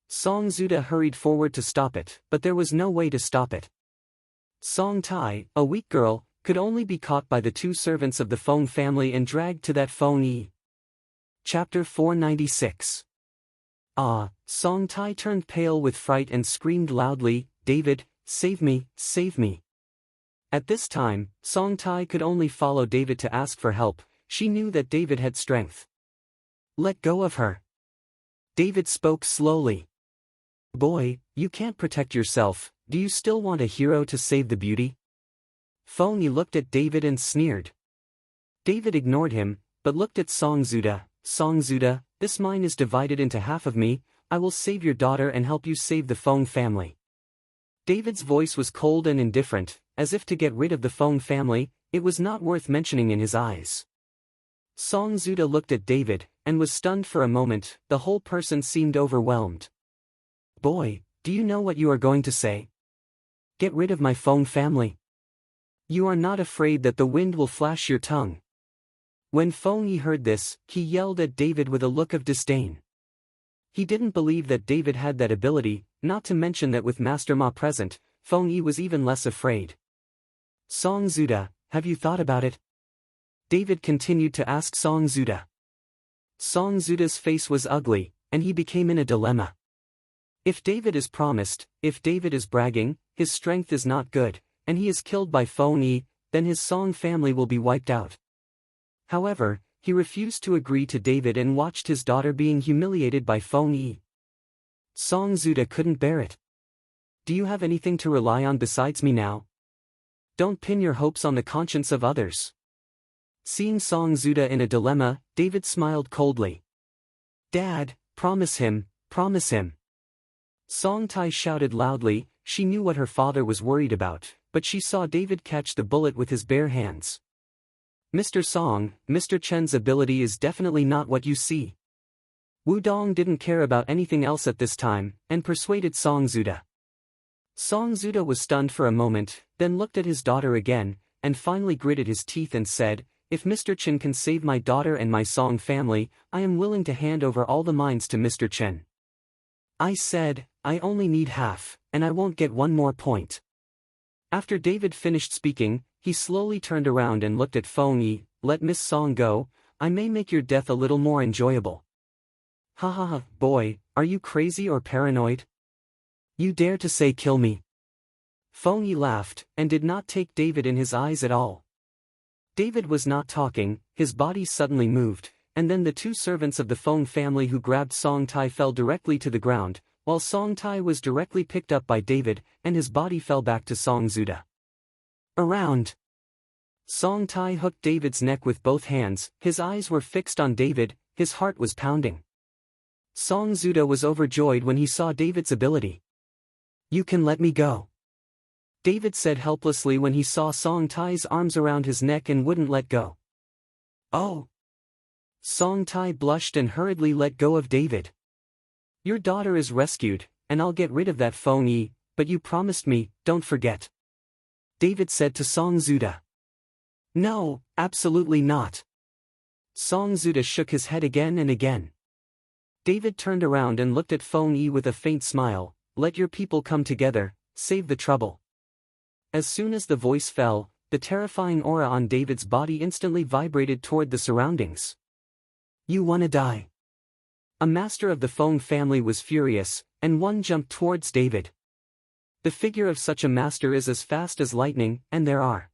Song Zuda hurried forward to stop it, but there was no way to stop it. Song Tai, a weak girl, could only be caught by the 2 servants of the Feng family and dragged to that Feng Yi. Chapter 496. Song Tai turned pale with fright and screamed loudly, David, save me, save me. At this time, Song Tai could only follow David to ask for help. She knew that David had strength. Let go of her. David spoke slowly. Boy, you can't protect yourself, do you still want a hero to save the beauty? Feng Yi looked at David and sneered. David ignored him, but looked at Song Zuda. Song Zuda, this mine is divided into half of me, I will save your daughter and help you save the Feng family. David's voice was cold and indifferent, as if to get rid of the Feng family, it was not worth mentioning in his eyes. Song Zuda looked at David, and was stunned for a moment. The whole person seemed overwhelmed. Boy, do you know what you are going to say? Get rid of my Feng family. You are not afraid that the wind will flash your tongue. When Feng Yi heard this, he yelled at David with a look of disdain. He didn't believe that David had that ability, not to mention that with Master Ma present, Feng Yi was even less afraid. Song Zuda, have you thought about it? David continued to ask Song Zuda. Song Zuda's face was ugly, and he became in a dilemma. If David is promised, if David is bragging, his strength is not good, and he is killed by Feng Yi, then his Song family will be wiped out. However, he refused to agree to David and watched his daughter being humiliated by Feng Yi. Song Zuda couldn't bear it. Do you have anything to rely on besides me now? Don't pin your hopes on the conscience of others. Seeing Song Zuda in a dilemma, David smiled coldly. Dad, promise him, promise him. Song Tai shouted loudly. She knew what her father was worried about, but she saw David catch the bullet with his bare hands. Mr. Song, Mr. Chen's ability is definitely not what you see. Wu Dong didn't care about anything else at this time, and persuaded Song Zuda. Song Zuda was stunned for a moment, then looked at his daughter again, and finally gritted his teeth and said, "If Mr. Chen can save my daughter and my Song family, I am willing to hand over all the mines to Mr. Chen." I said, "I only need half, and I won't get one more point." After David finished speaking, he slowly turned around and looked at Feng Yi. "Let Miss Song go, I may make your death a little more enjoyable." "Ha ha ha, boy, are you crazy or paranoid? You dare to say kill me?" Feng Yi laughed, and did not take David in his eyes at all. David was not talking, his body suddenly moved, and then the two servants of the Feng family who grabbed Song Tai fell directly to the ground, while Song Tai was directly picked up by David, and his body fell back to Song Zuda. Around. Song Tai hooked David's neck with both hands, his eyes were fixed on David, his heart was pounding. Song Zuda was overjoyed when he saw David's ability. "You can let me go," David said helplessly when he saw Song Tai's arms around his neck and wouldn't let go. "Oh!" Song Tai blushed and hurriedly let go of David. "Your daughter is rescued, and I'll get rid of that Feng Yi, but you promised me, don't forget," David said to Song Zuda. "No, absolutely not." Song Zuda shook his head again and again. David turned around and looked at Feng Yi with a faint smile. "Let your people come together, save the trouble." As soon as the voice fell, the terrifying aura on David's body instantly vibrated toward the surroundings. "You wanna die?" A master of the Feng family was furious, and one jumped towards David. The figure of such a master is as fast as lightning, and there are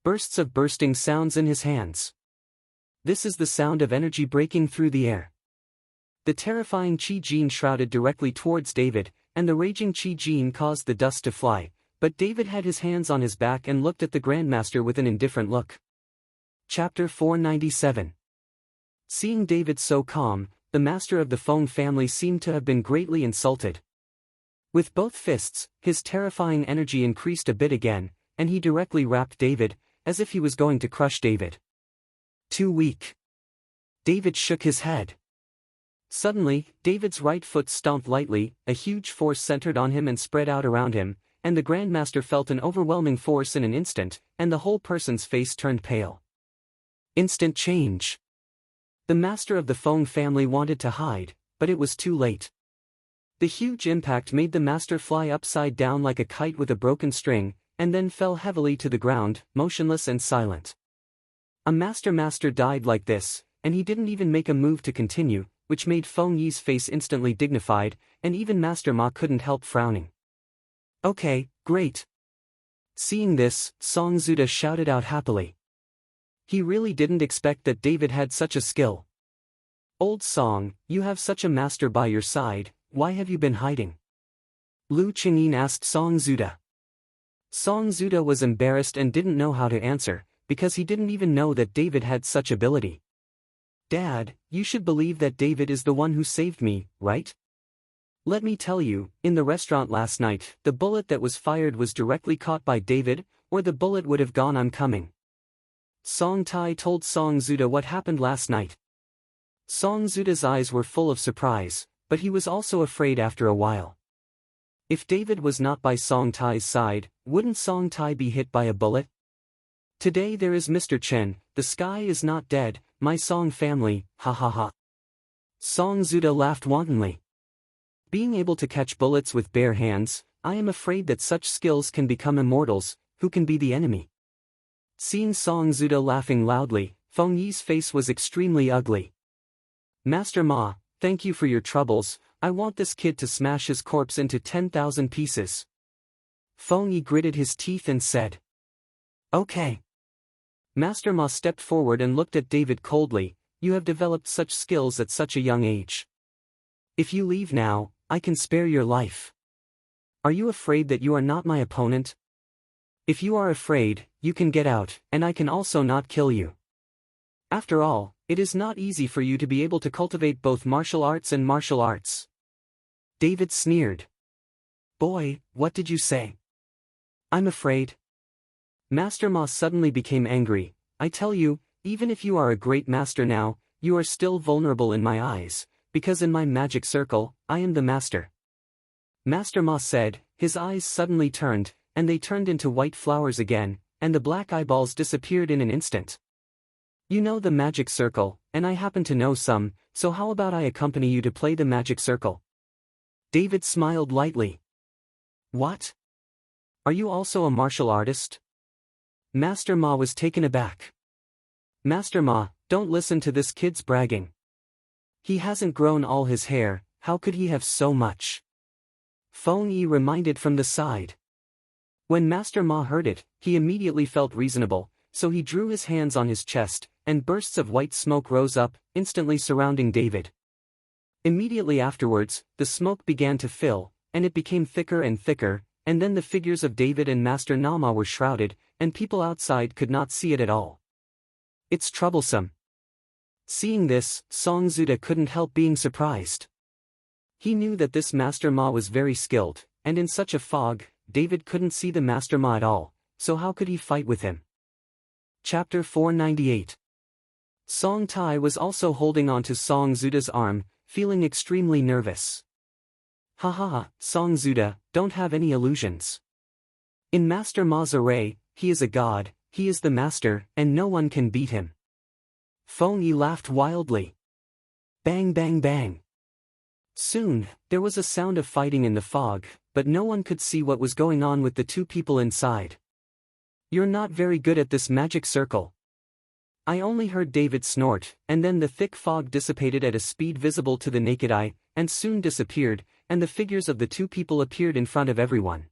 bursts of bursting sounds in his hands. This is the sound of energy breaking through the air. The terrifying Qi Jin shrouded directly towards David, and the raging Qi Jin caused the dust to fly, but David had his hands on his back and looked at the Grandmaster with an indifferent look. Chapter 497. Seeing David so calm, the master of the Feng family seemed to have been greatly insulted. With both fists, his terrifying energy increased a bit again, and he directly rapped David, as if he was going to crush David. "Too weak." David shook his head. Suddenly, David's right foot stomped lightly, a huge force centered on him and spread out around him, and the Grandmaster felt an overwhelming force in an instant, and the whole person's face turned pale. Instant change. The master of the Feng family wanted to hide, but it was too late. The huge impact made the master fly upside down like a kite with a broken string, and then fell heavily to the ground, motionless and silent. A master died like this, and he didn't even make a move to continue, which made Feng Yi's face instantly dignified, and even Master Ma couldn't help frowning. "Okay, great." Seeing this, Song Zuda shouted out happily. He really didn't expect that David had such a skill. "Old Song, you have such a master by your side, why have you been hiding?" Lu Qingyin asked Song Zuda. Song Zuda was embarrassed and didn't know how to answer, because he didn't even know that David had such ability. "Dad, you should believe that David is the one who saved me, right? Let me tell you, in the restaurant last night, the bullet that was fired was directly caught by David, or the bullet would have gone I'm coming." Song Tai told Song Zuda what happened last night. Song Zuda's eyes were full of surprise, but he was also afraid after a while. If David was not by Song Tai's side, wouldn't Song Tai be hit by a bullet? "Today there is Mr. Chen, the sky is not dead, my Song family, ha ha ha." Song Zuda laughed wantonly. "Being able to catch bullets with bare hands, I am afraid that such skills can become immortals, who can be the enemy?" Seeing Song Zuda laughing loudly, Feng Yi's face was extremely ugly. "Master Ma, thank you for your troubles, I want this kid to smash his corpse into 10,000 pieces." Feng Yi gritted his teeth and said, "Okay." Master Ma stepped forward and looked at David coldly. "You have developed such skills at such a young age. If you leave now, I can spare your life. Are you afraid that you are not my opponent? If you are afraid, you can get out, and I can also not kill you. After all, it is not easy for you to be able to cultivate both martial arts and martial arts." David sneered. "Boy, what did you say?" "I'm afraid." Master Ma suddenly became angry. "I tell you, even if you are a great master now, you are still vulnerable in my eyes, because in my magic circle, I am the master." Master Ma said, his eyes suddenly turned, and they turned into white flowers again, and the black eyeballs disappeared in an instant. You know the magic circle, and I happen to know some, so how about I accompany you to play the magic circle? David smiled lightly. What? Are you also a martial artist? Master Ma was taken aback. Master Ma, don't listen to this kid's bragging. He hasn't grown all his hair, how could he have so much? Feng Yi reminded from the side. When Master Ma heard it, he immediately felt reasonable, so he drew his hands on his chest, and bursts of white smoke rose up, instantly surrounding David. Immediately afterwards, the smoke began to fill, and it became thicker and thicker, and then the figures of David and Master Nama were shrouded, and people outside could not see it at all. It's troublesome. Seeing this, Song Zuda couldn't help being surprised. He knew that this Master Ma was very skilled, and in such a fog, David couldn't see the Master Ma at all, so how could he fight with him? Chapter 498. Song Tai was also holding on to Song Zuda's arm, feeling extremely nervous. Ha ha ha, Song Zuda, don't have any illusions. In Master Ma's array, he is a god, he is the master, and no one can beat him. Feng Yi laughed wildly. Bang bang bang. Soon, there was a sound of fighting in the fog, but no one could see what was going on with the two people inside. You're not very good at this magic circle. I only heard David snort, and then the thick fog dissipated at a speed visible to the naked eye, and soon disappeared, and the figures of the two people appeared in front of everyone.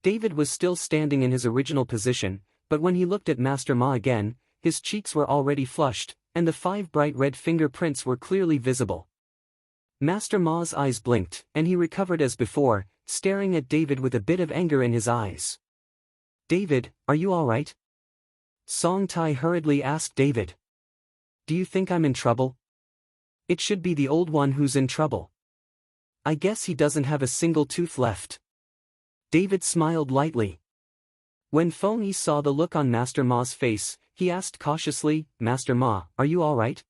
David was still standing in his original position, but when he looked at Master Ma again, his cheeks were already flushed, and the 5 bright red fingerprints were clearly visible. Master Ma's eyes blinked, and he recovered as before, staring at David with a bit of anger in his eyes. David, are you all right? Song Tai hurriedly asked David. Do you think I'm in trouble? It should be the old one who's in trouble. I guess he doesn't have a single tooth left. David smiled lightly. When Feng Yi saw the look on Master Ma's face, he asked cautiously, Master Ma, are you all right?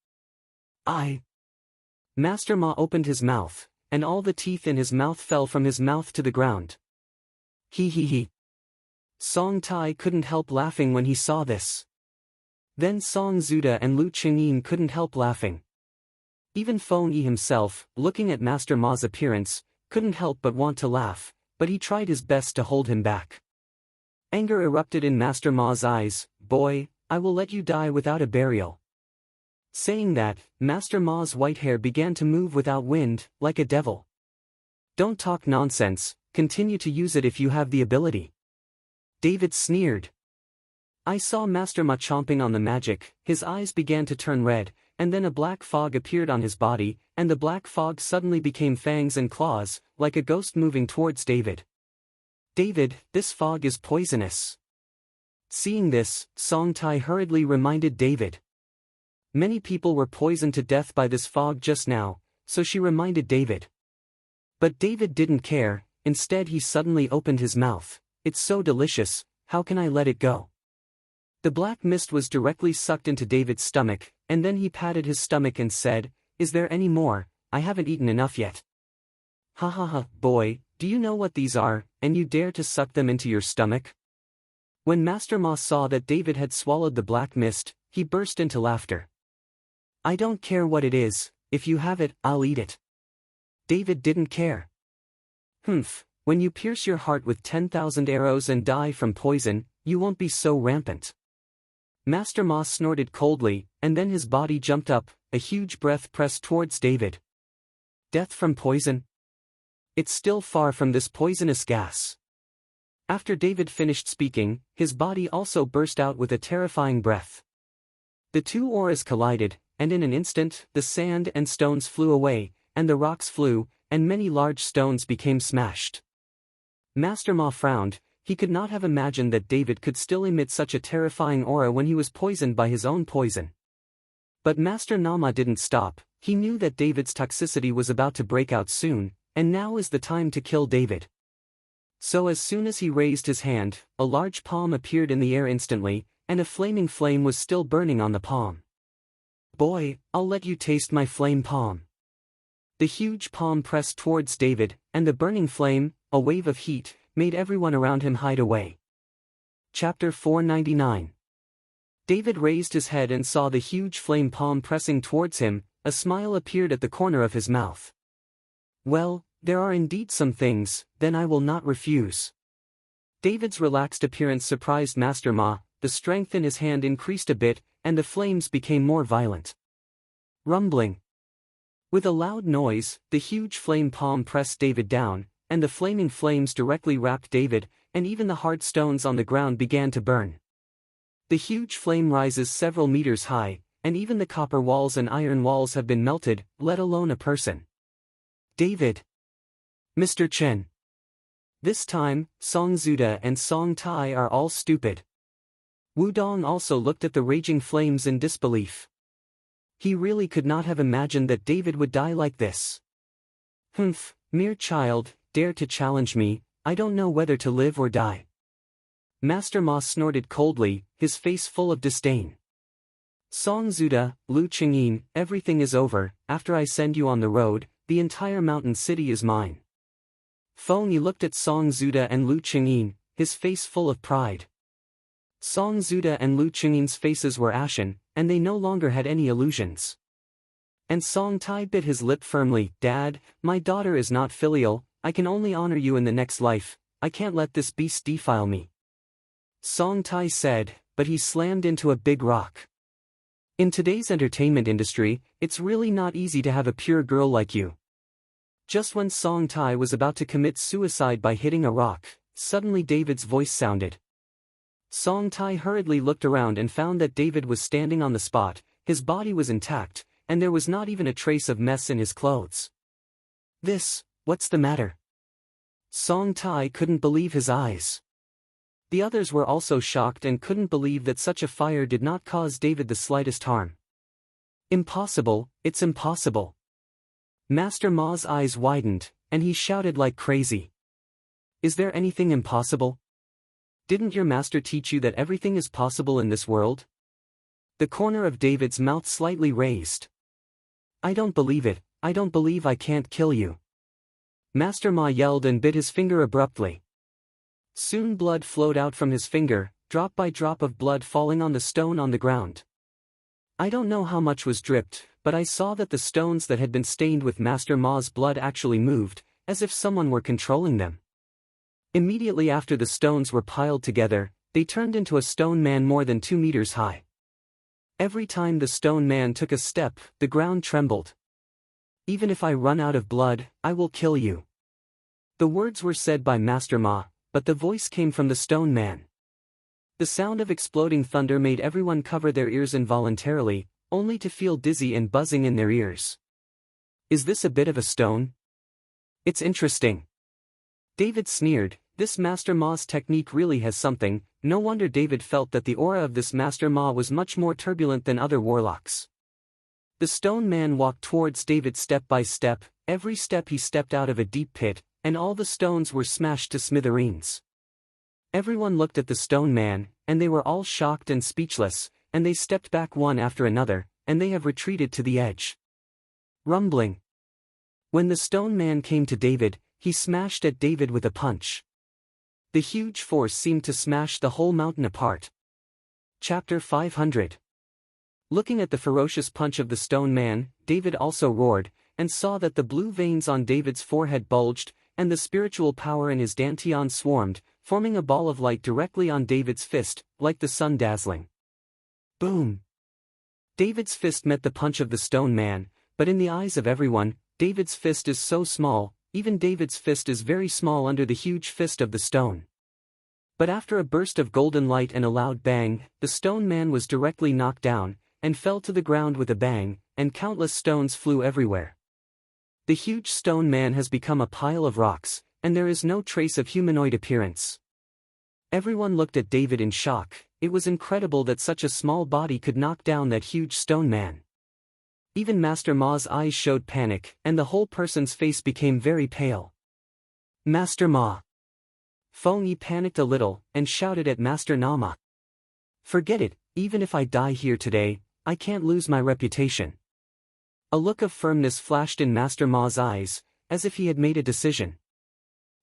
Master Ma opened his mouth, and all the teeth in his mouth fell from his mouth to the ground. He. Song Tai couldn't help laughing when he saw this. Then Song Zuda and Lu Qingyin couldn't help laughing. Even Feng Yi himself, looking at Master Ma's appearance, couldn't help but want to laugh, but he tried his best to hold him back. Anger erupted in Master Ma's eyes. Boy, I will let you die without a burial. Saying that, Master Ma's white hair began to move without wind, like a devil. Don't talk nonsense, continue to use it if you have the ability. David sneered. I saw Master Ma chomping on the magic, his eyes began to turn red, and then a black fog appeared on his body, and the black fog suddenly became fangs and claws, like a ghost moving towards David. David, this fog is poisonous. Seeing this, Song Tai hurriedly reminded David. Many people were poisoned to death by this fog just now, so she reminded David. But David didn't care, instead he suddenly opened his mouth. It's so delicious, how can I let it go? The black mist was directly sucked into David's stomach, and then he patted his stomach and said, Is there any more? I haven't eaten enough yet. Ha ha ha, boy, do you know what these are, and you dare to suck them into your stomach? When Master Ma saw that David had swallowed the black mist, he burst into laughter. I don't care what it is, if you have it, I'll eat it. David didn't care. Humph, when you pierce your heart with 10,000 arrows and die from poison, you won't be so rampant. Master Ma snorted coldly, and then his body jumped up, a huge breath pressed towards David. Death from poison? It's still far from this poisonous gas. After David finished speaking, his body also burst out with a terrifying breath. The two auras collided, and in an instant, the sand and stones flew away, and the rocks flew, and many large stones became smashed. Master Ma frowned. He could not have imagined that David could still emit such a terrifying aura when he was poisoned by his own poison. But Master Nama didn't stop. He knew that David's toxicity was about to break out soon, and now is the time to kill David. So as soon as he raised his hand, a large palm appeared in the air instantly, and a flaming flame was still burning on the palm. Boy, I'll let you taste my flame palm. The huge palm pressed towards David, and the burning flame, a wave of heat, made everyone around him hide away. Chapter 499. David raised his head and saw the huge flame palm pressing towards him. A smile appeared at the corner of his mouth. Well, there are indeed some things, then I will not refuse. David's relaxed appearance surprised Master Ma. The strength in his hand increased a bit, and the flames became more violent. Rumbling. With a loud noise, the huge flame palm pressed David down, and the flaming flames directly wrapped David, and even the hard stones on the ground began to burn. The huge flame rises several meters high, and even the copper walls and iron walls have been melted, let alone a person. David. Mr. Chen. This time, Song Zuda and Song Tai are all stupid. Wu Dong also looked at the raging flames in disbelief. He really could not have imagined that David would die like this. Humph, mere child, dare to challenge me, I don't know whether to live or die. Master Ma snorted coldly, his face full of disdain. Song Zuda, Lu Qingyin, everything is over. After I send you on the road, the entire mountain city is mine. Feng Yi looked at Song Zuda and Lu Qingyin, his face full of pride. Song Zuda and Lu Qingyin's faces were ashen, and they no longer had any illusions. And Song Tai bit his lip firmly. Dad, my daughter is not filial, I can only honor you in the next life, I can't let this beast defile me. Song Tai said, but he slammed into a big rock. In today's entertainment industry, it's really not easy to have a pure girl like you. Just when Song Tai was about to commit suicide by hitting a rock, suddenly David's voice sounded. Song Tai hurriedly looked around and found that David was standing on the spot, his body was intact, and there was not even a trace of mess in his clothes. What's the matter? Song Tai couldn't believe his eyes. The others were also shocked and couldn't believe that such a fire did not cause David the slightest harm. Impossible, it's impossible. Master Ma's eyes widened, and he shouted like crazy. Is there anything impossible? Didn't your master teach you that everything is possible in this world? The corner of David's mouth slightly raised. I don't believe it, I don't believe I can't kill you. Master Ma yelled and bit his finger abruptly. Soon blood flowed out from his finger, drop by drop of blood falling on the stone on the ground. I don't know how much was dripped, but I saw that the stones that had been stained with Master Ma's blood actually moved, as if someone were controlling them. Immediately after the stones were piled together, they turned into a stone man more than 2 meters high. Every time the stone man took a step, the ground trembled. Even if I run out of blood, I will kill you. The words were said by Master Ma, but the voice came from the stone man. The sound of exploding thunder made everyone cover their ears involuntarily, only to feel dizzy and buzzing in their ears. Is this a bit of a stone? It's interesting. David sneered, this Master Ma's technique really has something. No wonder David felt that the aura of this Master Ma was much more turbulent than other warlocks. The stone man walked towards David step by step, every step he stepped out of a deep pit, and all the stones were smashed to smithereens. Everyone looked at the stone man, and they were all shocked and speechless, and they stepped back one after another, and they have retreated to the edge. Rumbling. When the stone man came to David, he smashed at David with a punch. The huge force seemed to smash the whole mountain apart. Chapter 500. Looking at the ferocious punch of the stone man, David also roared, and saw that the blue veins on David's forehead bulged, and the spiritual power in his dantian swarmed, forming a ball of light directly on David's fist, like the sun dazzling. Boom! David's fist met the punch of the stone man, but in the eyes of everyone, David's fist is so small, even David's fist is very small under the huge fist of the stone. But after a burst of golden light and a loud bang, the stone man was directly knocked down, and fell to the ground with a bang, and countless stones flew everywhere. The huge stone man has become a pile of rocks, and there is no trace of humanoid appearance. Everyone looked at David in shock. It was incredible that such a small body could knock down that huge stone man. Even Master Ma's eyes showed panic, and the whole person's face became very pale. Master Ma! Feng Yi panicked a little, and shouted at Master Nama. Forget it, even if I die here today, I can't lose my reputation. A look of firmness flashed in Master Ma's eyes, as if he had made a decision.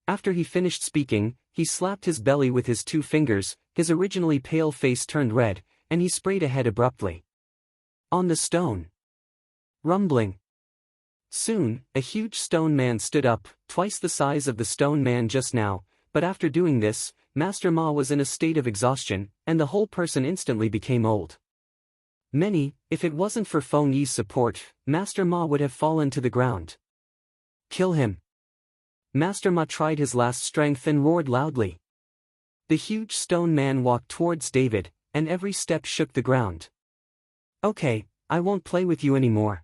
After he finished speaking, he slapped his belly with his 2 fingers, his originally pale face turned red, and he sprayed ahead abruptly. On the stone. Rumbling. Soon, a huge stone man stood up, twice the size of the stone man just now, but after doing this, Master Ma was in a state of exhaustion, and the whole person instantly became old. If it wasn't for Feng Yi's support, Master Ma would have fallen to the ground. Kill him. Master Ma tried his last strength and roared loudly. The huge stone man walked towards David, and every step shook the ground. Okay, I won't play with you anymore.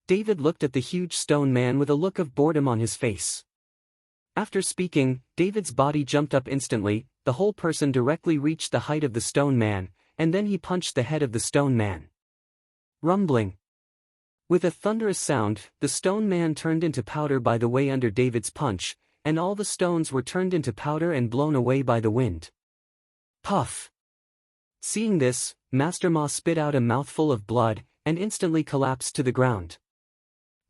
David looked at the huge stone man with a look of boredom on his face. After speaking, David's body jumped up instantly, the whole person directly reached the height of the stone man, and then he punched the head of the stone man. Rumbling. With a thunderous sound, the stone man turned into powder by the way under David's punch, and all the stones were turned into powder and blown away by the wind. Puff. Seeing this, Master Ma spit out a mouthful of blood, and instantly collapsed to the ground.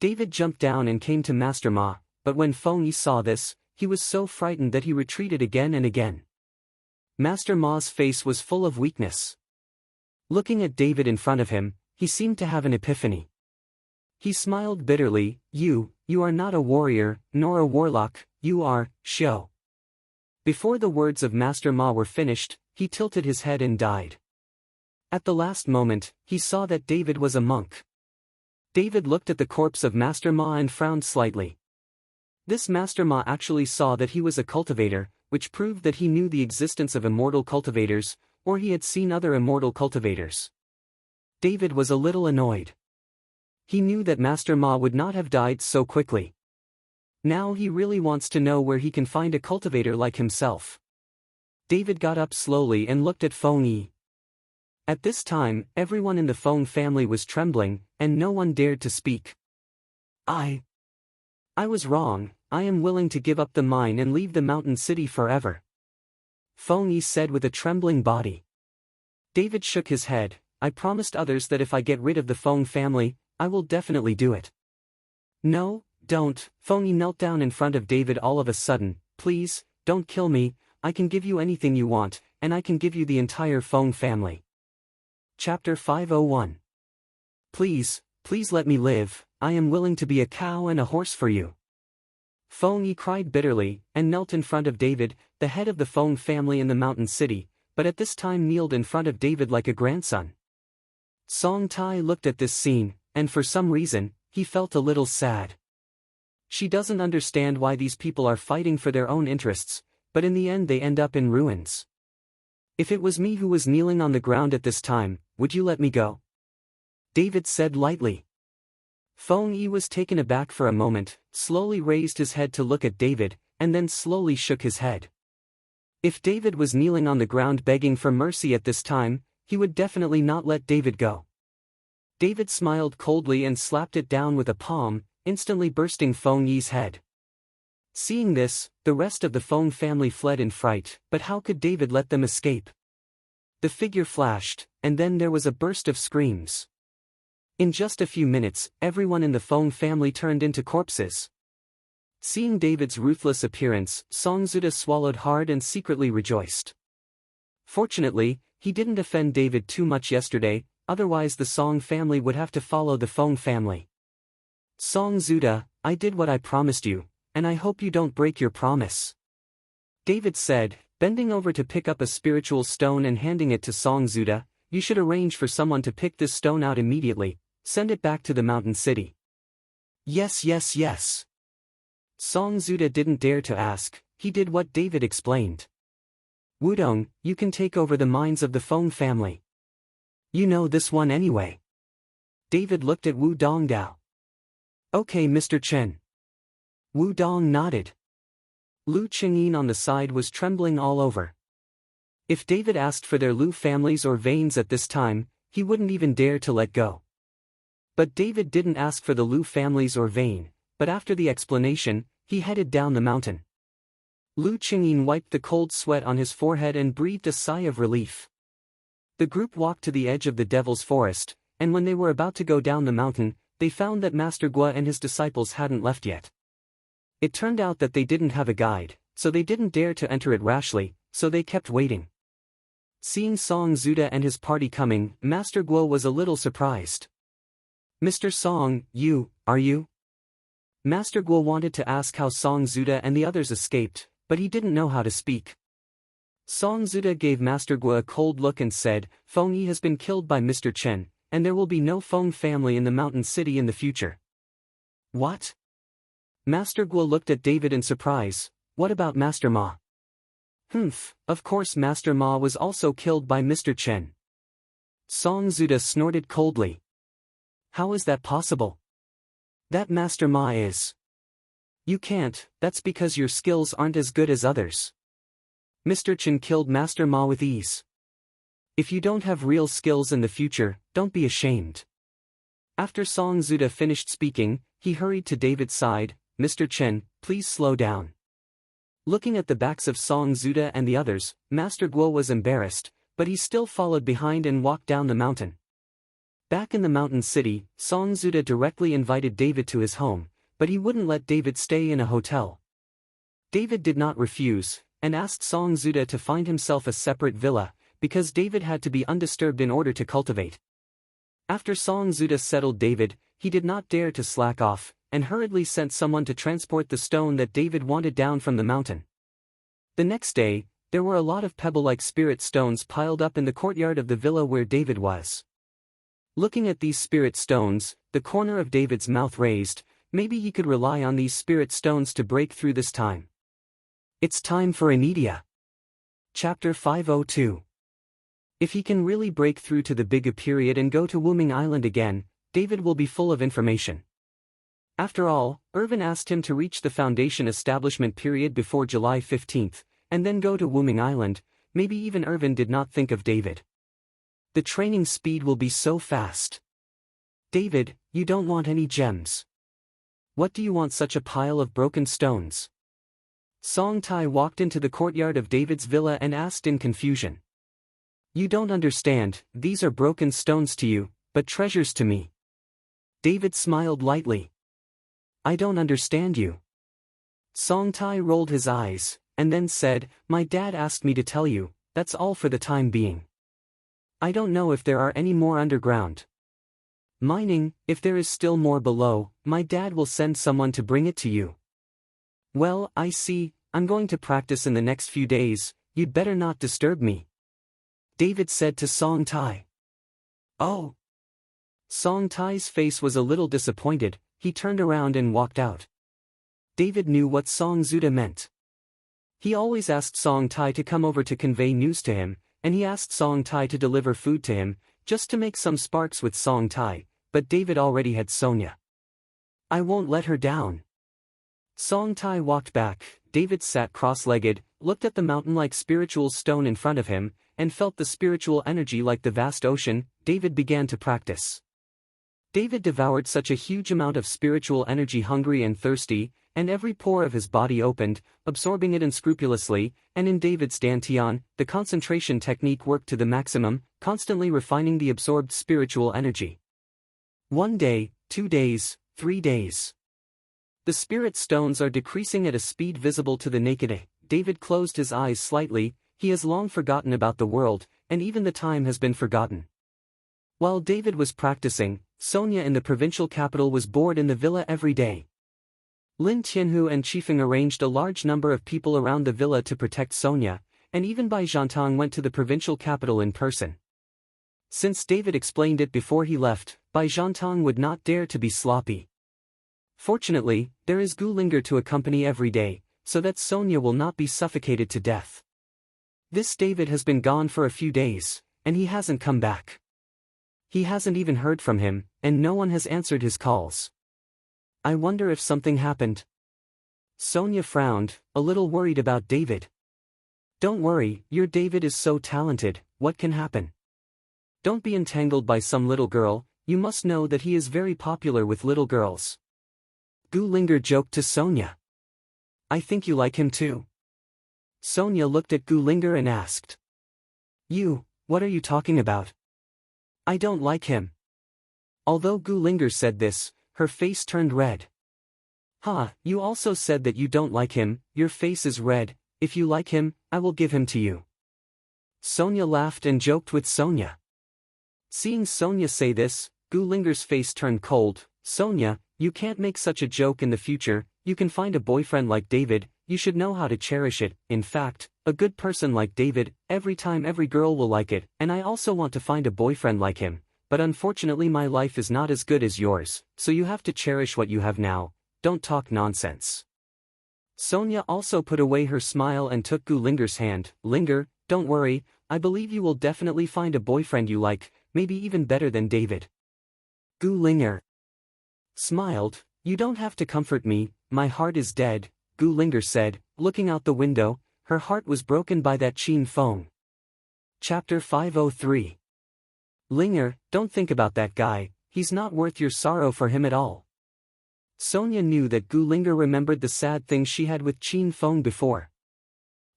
David jumped down and came to Master Ma, but when Feng Yi saw this, he was so frightened that he retreated again and again. Master Ma's face was full of weakness. Looking at David in front of him, he seemed to have an epiphany. He smiled bitterly. You are not a warrior, nor a warlock, you are, Shou. Before the words of Master Ma were finished, he tilted his head and died. At the last moment, he saw that David was a monk. David looked at the corpse of Master Ma and frowned slightly. This Master Ma actually saw that he was a cultivator, which proved that he knew the existence of immortal cultivators, or he had seen other immortal cultivators. David was a little annoyed. He knew that Master Ma would not have died so quickly. Now he really wants to know where he can find a cultivator like himself. David got up slowly and looked at Feng Yi. At this time, everyone in the Feng family was trembling, and no one dared to speak. I was wrong. I am willing to give up the mine and leave the mountain city forever. Feng Yi said with a trembling body. David shook his head. I promised others that if I get rid of the Feng family, I will definitely do it. No, don't. Feng Yi knelt down in front of David all of a sudden. Please, don't kill me. I can give you anything you want, and I can give you the entire Feng family. Chapter 501. Please let me live. I am willing to be a cow and a horse for you. Feng Yi cried bitterly, and knelt in front of David, the head of the Feng family in the mountain city, but at this time kneeled in front of David like a grandson. Song Tai looked at this scene, and for some reason, he felt a little sad. She doesn't understand why these people are fighting for their own interests, but in the end they end up in ruins. If it was me who was kneeling on the ground at this time, would you let me go? David said lightly. Feng Yi was taken aback for a moment, slowly raised his head to look at David, and then slowly shook his head. If David was kneeling on the ground begging for mercy at this time, he would definitely not let David go. David smiled coldly and slapped it down with a palm, instantly bursting Feng Yi's head. Seeing this, the rest of the Feng family fled in fright, but how could David let them escape? The figure flashed, and then there was a burst of screams. In just a few minutes, everyone in the Feng family turned into corpses. Seeing David's ruthless appearance, Song Zuda swallowed hard and secretly rejoiced. Fortunately, he didn't offend David too much yesterday, otherwise the Song family would have to follow the Feng family. Song Zuda, I did what I promised you, and I hope you don't break your promise. David said, bending over to pick up a spiritual stone and handing it to Song Zuda. You should arrange for someone to pick this stone out immediately, send it back to the mountain city. Yes. Song Zuda didn't dare to ask, he did what David explained. Wudong, you can take over the mines of the Feng family. You know this one anyway. David looked at Wu Donggao. Okay, Mr. Chen. Wu Dong nodded. Lu Qingyin on the side was trembling all over. If David asked for their Lu families or veins at this time, he wouldn't even dare to let go. But David didn't ask for the Lu families or vein, but after the explanation, he headed down the mountain. Lu Qingyin wiped the cold sweat on his forehead and breathed a sigh of relief. The group walked to the edge of the Devil's Forest, and when they were about to go down the mountain, they found that Master Gua and his disciples hadn't left yet. It turned out that they didn't have a guide, so they didn't dare to enter it rashly, so they kept waiting. Seeing Song Zuda and his party coming, Master Guo was a little surprised. "Mr. Song, are you?" Master Guo wanted to ask how Song Zuda and the others escaped, but he didn't know how to speak. Song Zuda gave Master Guo a cold look and said, "Feng Yi has been killed by Mr. Chen, and there will be no Feng family in the mountain city in the future." "What?" Master Guo looked at David in surprise. "What about Master Ma?" "Humph, of course Master Ma was also killed by Mr. Chen." Song Zuda snorted coldly. "How is that possible? That Master Ma is..." "You can't, that's because your skills aren't as good as others. Mr. Chen killed Master Ma with ease. If you don't have real skills in the future, don't be ashamed." After Song Zuda finished speaking, he hurried to David's side. "Mr. Chen, please slow down." Looking at the backs of Song Zuda and the others, Master Guo was embarrassed, but he still followed behind and walked down the mountain. Back in the mountain city, Song Zuda directly invited David to his home, but he wouldn't let David stay in a hotel. David did not refuse, and asked Song Zuda to find himself a separate villa, because David had to be undisturbed in order to cultivate. After Song Zuda settled David, he did not dare to slack off, and hurriedly sent someone to transport the stone that David wanted down from the mountain. The next day, there were a lot of pebble-like spirit stones piled up in the courtyard of the villa where David was. Looking at these spirit stones, the corner of David's mouth raised. Maybe he could rely on these spirit stones to break through this time. It's time for Anidia. Chapter 502. If he can really break through to the Biga period and go to Wuming Island again, David will be full of information. After all, Irvin asked him to reach the Foundation establishment period before July 15th, and then go to Wuming Island. Maybe even Irvin did not think of David. The training speed will be so fast. "David, you don't want any gems. What do you want such a pile of broken stones?" Song Tai walked into the courtyard of David's villa and asked in confusion. "You don't understand, these are broken stones to you, but treasures to me." David smiled lightly. "I don't understand you." Song Tai rolled his eyes, and then said, "My dad asked me to tell you, that's all for the time being. I don't know if there are any more underground mining. If there is still more below, my dad will send someone to bring it to you." "Well, I see, I'm going to practice in the next few days, you'd better not disturb me," David said to Song Tai. "Oh." Song Tai's face was a little disappointed. He turned around and walked out. David knew what Song Zuda meant. He always asked Song Tai to come over to convey news to him, and he asked Song Tai to deliver food to him, just to make some sparks with Song Tai, but David already had Sonia. "I won't let her down." Song Tai walked back. David sat cross-legged, looked at the mountain-like spiritual stone in front of him, and felt the spiritual energy like the vast ocean. David began to practice. David devoured such a huge amount of spiritual energy, hungry and thirsty, and every pore of his body opened, absorbing it unscrupulously, and in David's dantian, the concentration technique worked to the maximum, constantly refining the absorbed spiritual energy. 1 day, 2 days, 3 days. The spirit stones are decreasing at a speed visible to the naked eye. David closed his eyes slightly. He has long forgotten about the world, and even the time has been forgotten. While David was practicing, Sonia in the provincial capital was bored in the villa every day. Lin Tianhu and Qifeng arranged a large number of people around the villa to protect Sonia, and even Bai Zhantang went to the provincial capital in person. Since David explained it before he left, Bai Zhantang would not dare to be sloppy. Fortunately, there is Gulinger to accompany every day, so that Sonia will not be suffocated to death. This David has been gone for a few days, and he hasn't come back. He hasn't even heard from him, and no one has answered his calls. I wonder if something happened. Sonia frowned, a little worried about David. Don't worry, your David is so talented, what can happen? Don't be entangled by some little girl, you must know that he is very popular with little girls. Gulinger joked to Sonia. I think you like him too. Sonia looked at Gulinger and asked. You, what are you talking about? I don't like him. Although Gu Linger said this, her face turned red. "Ha, you also said that you don't like him, your face is red. If you like him, I will give him to you." Sonia laughed and joked with Sonia. Seeing Sonia say this, Gu Linger's face turned cold. "Sonia, you can't make such a joke in the future. You can find a boyfriend like David, you should know how to cherish it. In fact, a good person like David, every time every girl will like it, and I also want to find a boyfriend like him, but unfortunately my life is not as good as yours, so you have to cherish what you have now, don't talk nonsense." Sonia also put away her smile and took Gu Linger's hand. "Linger, don't worry, I believe you will definitely find a boyfriend you like, maybe even better than David." Gu Linger smiled. "You don't have to comfort me, my heart is dead," Gu Linger said, looking out the window. Her heart was broken by that Qin Feng. Chapter 503. "Linger, don't think about that guy, he's not worth your sorrow for him at all." Sonia knew that Gu Linger remembered the sad things she had with Qin Feng before.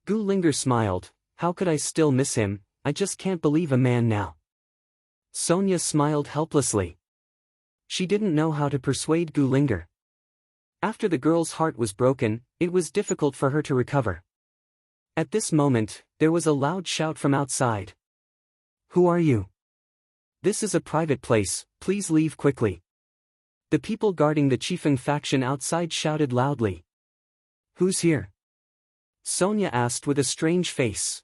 Gu Linger smiled. "How could I still miss him, I just can't believe a man now." Sonia smiled helplessly. She didn't know how to persuade Gu Linger. After the girl's heart was broken, it was difficult for her to recover. At this moment, there was a loud shout from outside. "Who are you? This is a private place, please leave quickly." The people guarding the Chifeng faction outside shouted loudly. "Who's here?" Sonia asked with a strange face.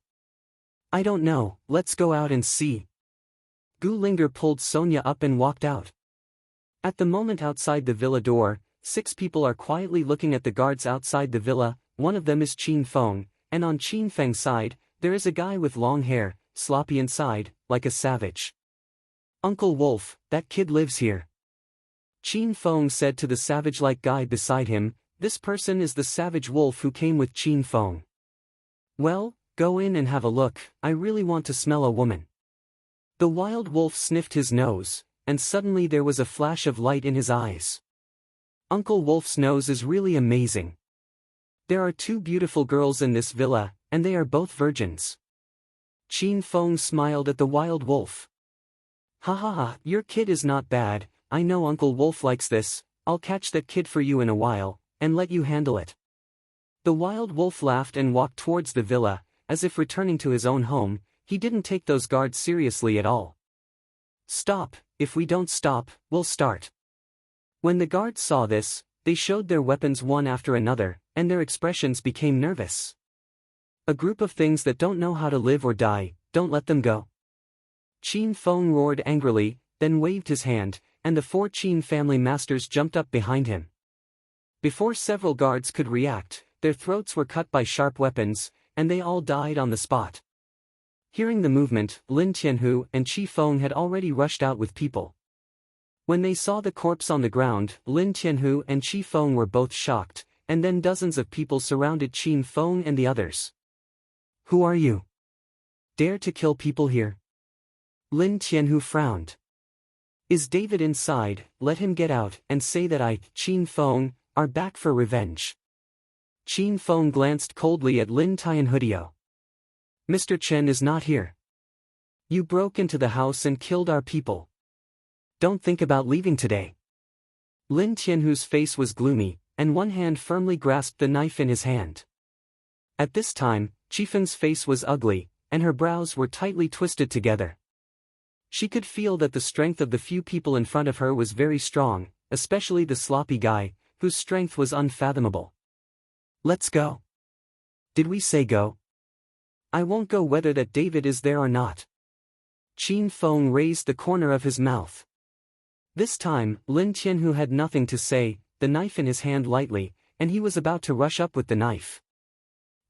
"I don't know, let's go out and see." Gu Linger pulled Sonia up and walked out. At the moment outside the villa door, 6 people are quietly looking at the guards outside the villa. One of them is Qin Feng, and on Qin Feng's side, there is a guy with long hair, sloppy inside, like a savage. "Uncle Wolf, that kid lives here," Qin Feng said to the savage-like guy beside him. "This person is the savage wolf who came with Qin Feng." "Well, go in and have a look, I really want to smell a woman." The wild wolf sniffed his nose, and suddenly there was a flash of light in his eyes. Uncle Wolf's nose is really amazing. There are 2 beautiful girls in this villa, and they are both virgins. Qin Feng smiled at the wild wolf. "Ha ha ha, your kid is not bad, I know Uncle Wolf likes this, I'll catch that kid for you in a while, and let you handle it." The wild wolf laughed and walked towards the villa, as if returning to his own home. He didn't take those guards seriously at all. "Stop, if we don't stop, we'll start." When the guards saw this, they showed their weapons one after another, and their expressions became nervous. "A group of things that don't know how to live or die, don't let them go." Qin Feng roared angrily, then waved his hand, and the 4 Qin family masters jumped up behind him. Before several guards could react, their throats were cut by sharp weapons, and they all died on the spot. Hearing the movement, Lin Tianhu and Qi Feng had already rushed out with people. When they saw the corpse on the ground, Lin Tianhu and Qi Feng were both shocked, and then dozens of people surrounded Qin Feng and the others. "Who are you? Dare to kill people here?" Lin Tianhu frowned. "Is David inside? Let him get out and say that I, Qin Feng, are back for revenge." Qin Feng glanced coldly at Lin Tianhudio. "Mr. Chen is not here. You broke into the house and killed our people. Don't think about leaving today." Lin Tianhu's face was gloomy, and one hand firmly grasped the knife in his hand. At this time, Chifeng's face was ugly, and her brows were tightly twisted together. She could feel that the strength of the few people in front of her was very strong, especially the sloppy guy, whose strength was unfathomable. "Let's go." "Did we say go?" "I won't go whether that David is there or not." Qin Feng raised the corner of his mouth. This time, Lin Tianhu had nothing to say, the knife in his hand lightly, and he was about to rush up with the knife.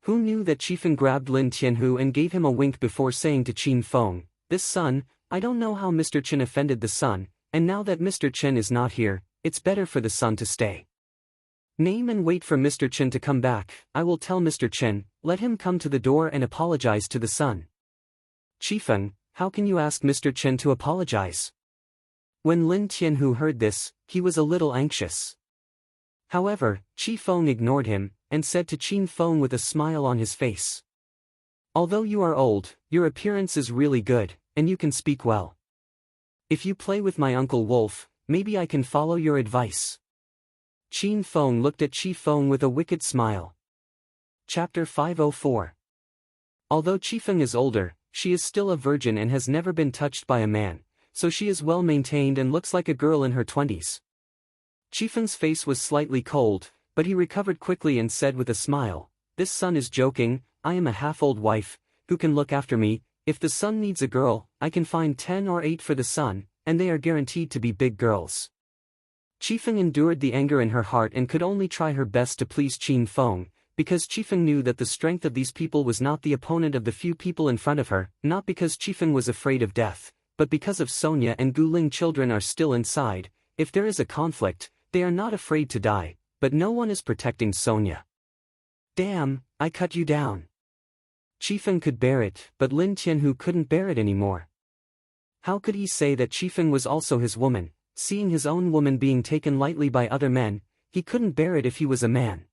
Who knew that Chifeng grabbed Lin Tianhu and gave him a wink before saying to Qin Feng, "This son, I don't know how Mr. Chen offended the son, and now that Mr. Chen is not here, it's better for the son to stay. Name and wait for Mr. Chen to come back, I will tell Mr. Chen, let him come to the door and apologize to the son." "Chifeng, how can you ask Mr. Chen to apologize?" When Lin Tianhu heard this, he was a little anxious. However, Qi Feng ignored him, and said to Qin Feng with a smile on his face, "Although you are old, your appearance is really good, and you can speak well. If you play with my Uncle Wolf, maybe I can follow your advice. Qin Feng looked at Qi Feng with a wicked smile. Chapter 504. Although Qi Feng is older, she is still a virgin and has never been touched by a man, so she is well maintained and looks like a girl in her 20s. Qi Feng's face was slightly cold, but he recovered quickly and said with a smile, "This son is joking, I am a half-old wife, who can look after me. If the son needs a girl, I can find 10 or 8 for the son, and they are guaranteed to be big girls." Qi Feng endured the anger in her heart and could only try her best to please Qin Feng, because Qi Feng knew that the strength of these people was not the opponent of the few people in front of her, not because Qi Feng was afraid of death, but because of Sonia and Gu Ling children are still inside. If there is a conflict, they are not afraid to die, but no one is protecting Sonia. "Damn, I cut you down." Qi Feng could bear it, but Lin Tianhu couldn't bear it anymore. How could he say that Qi Feng was also his woman? Seeing his own woman being taken lightly by other men, he couldn't bear it if he was a man.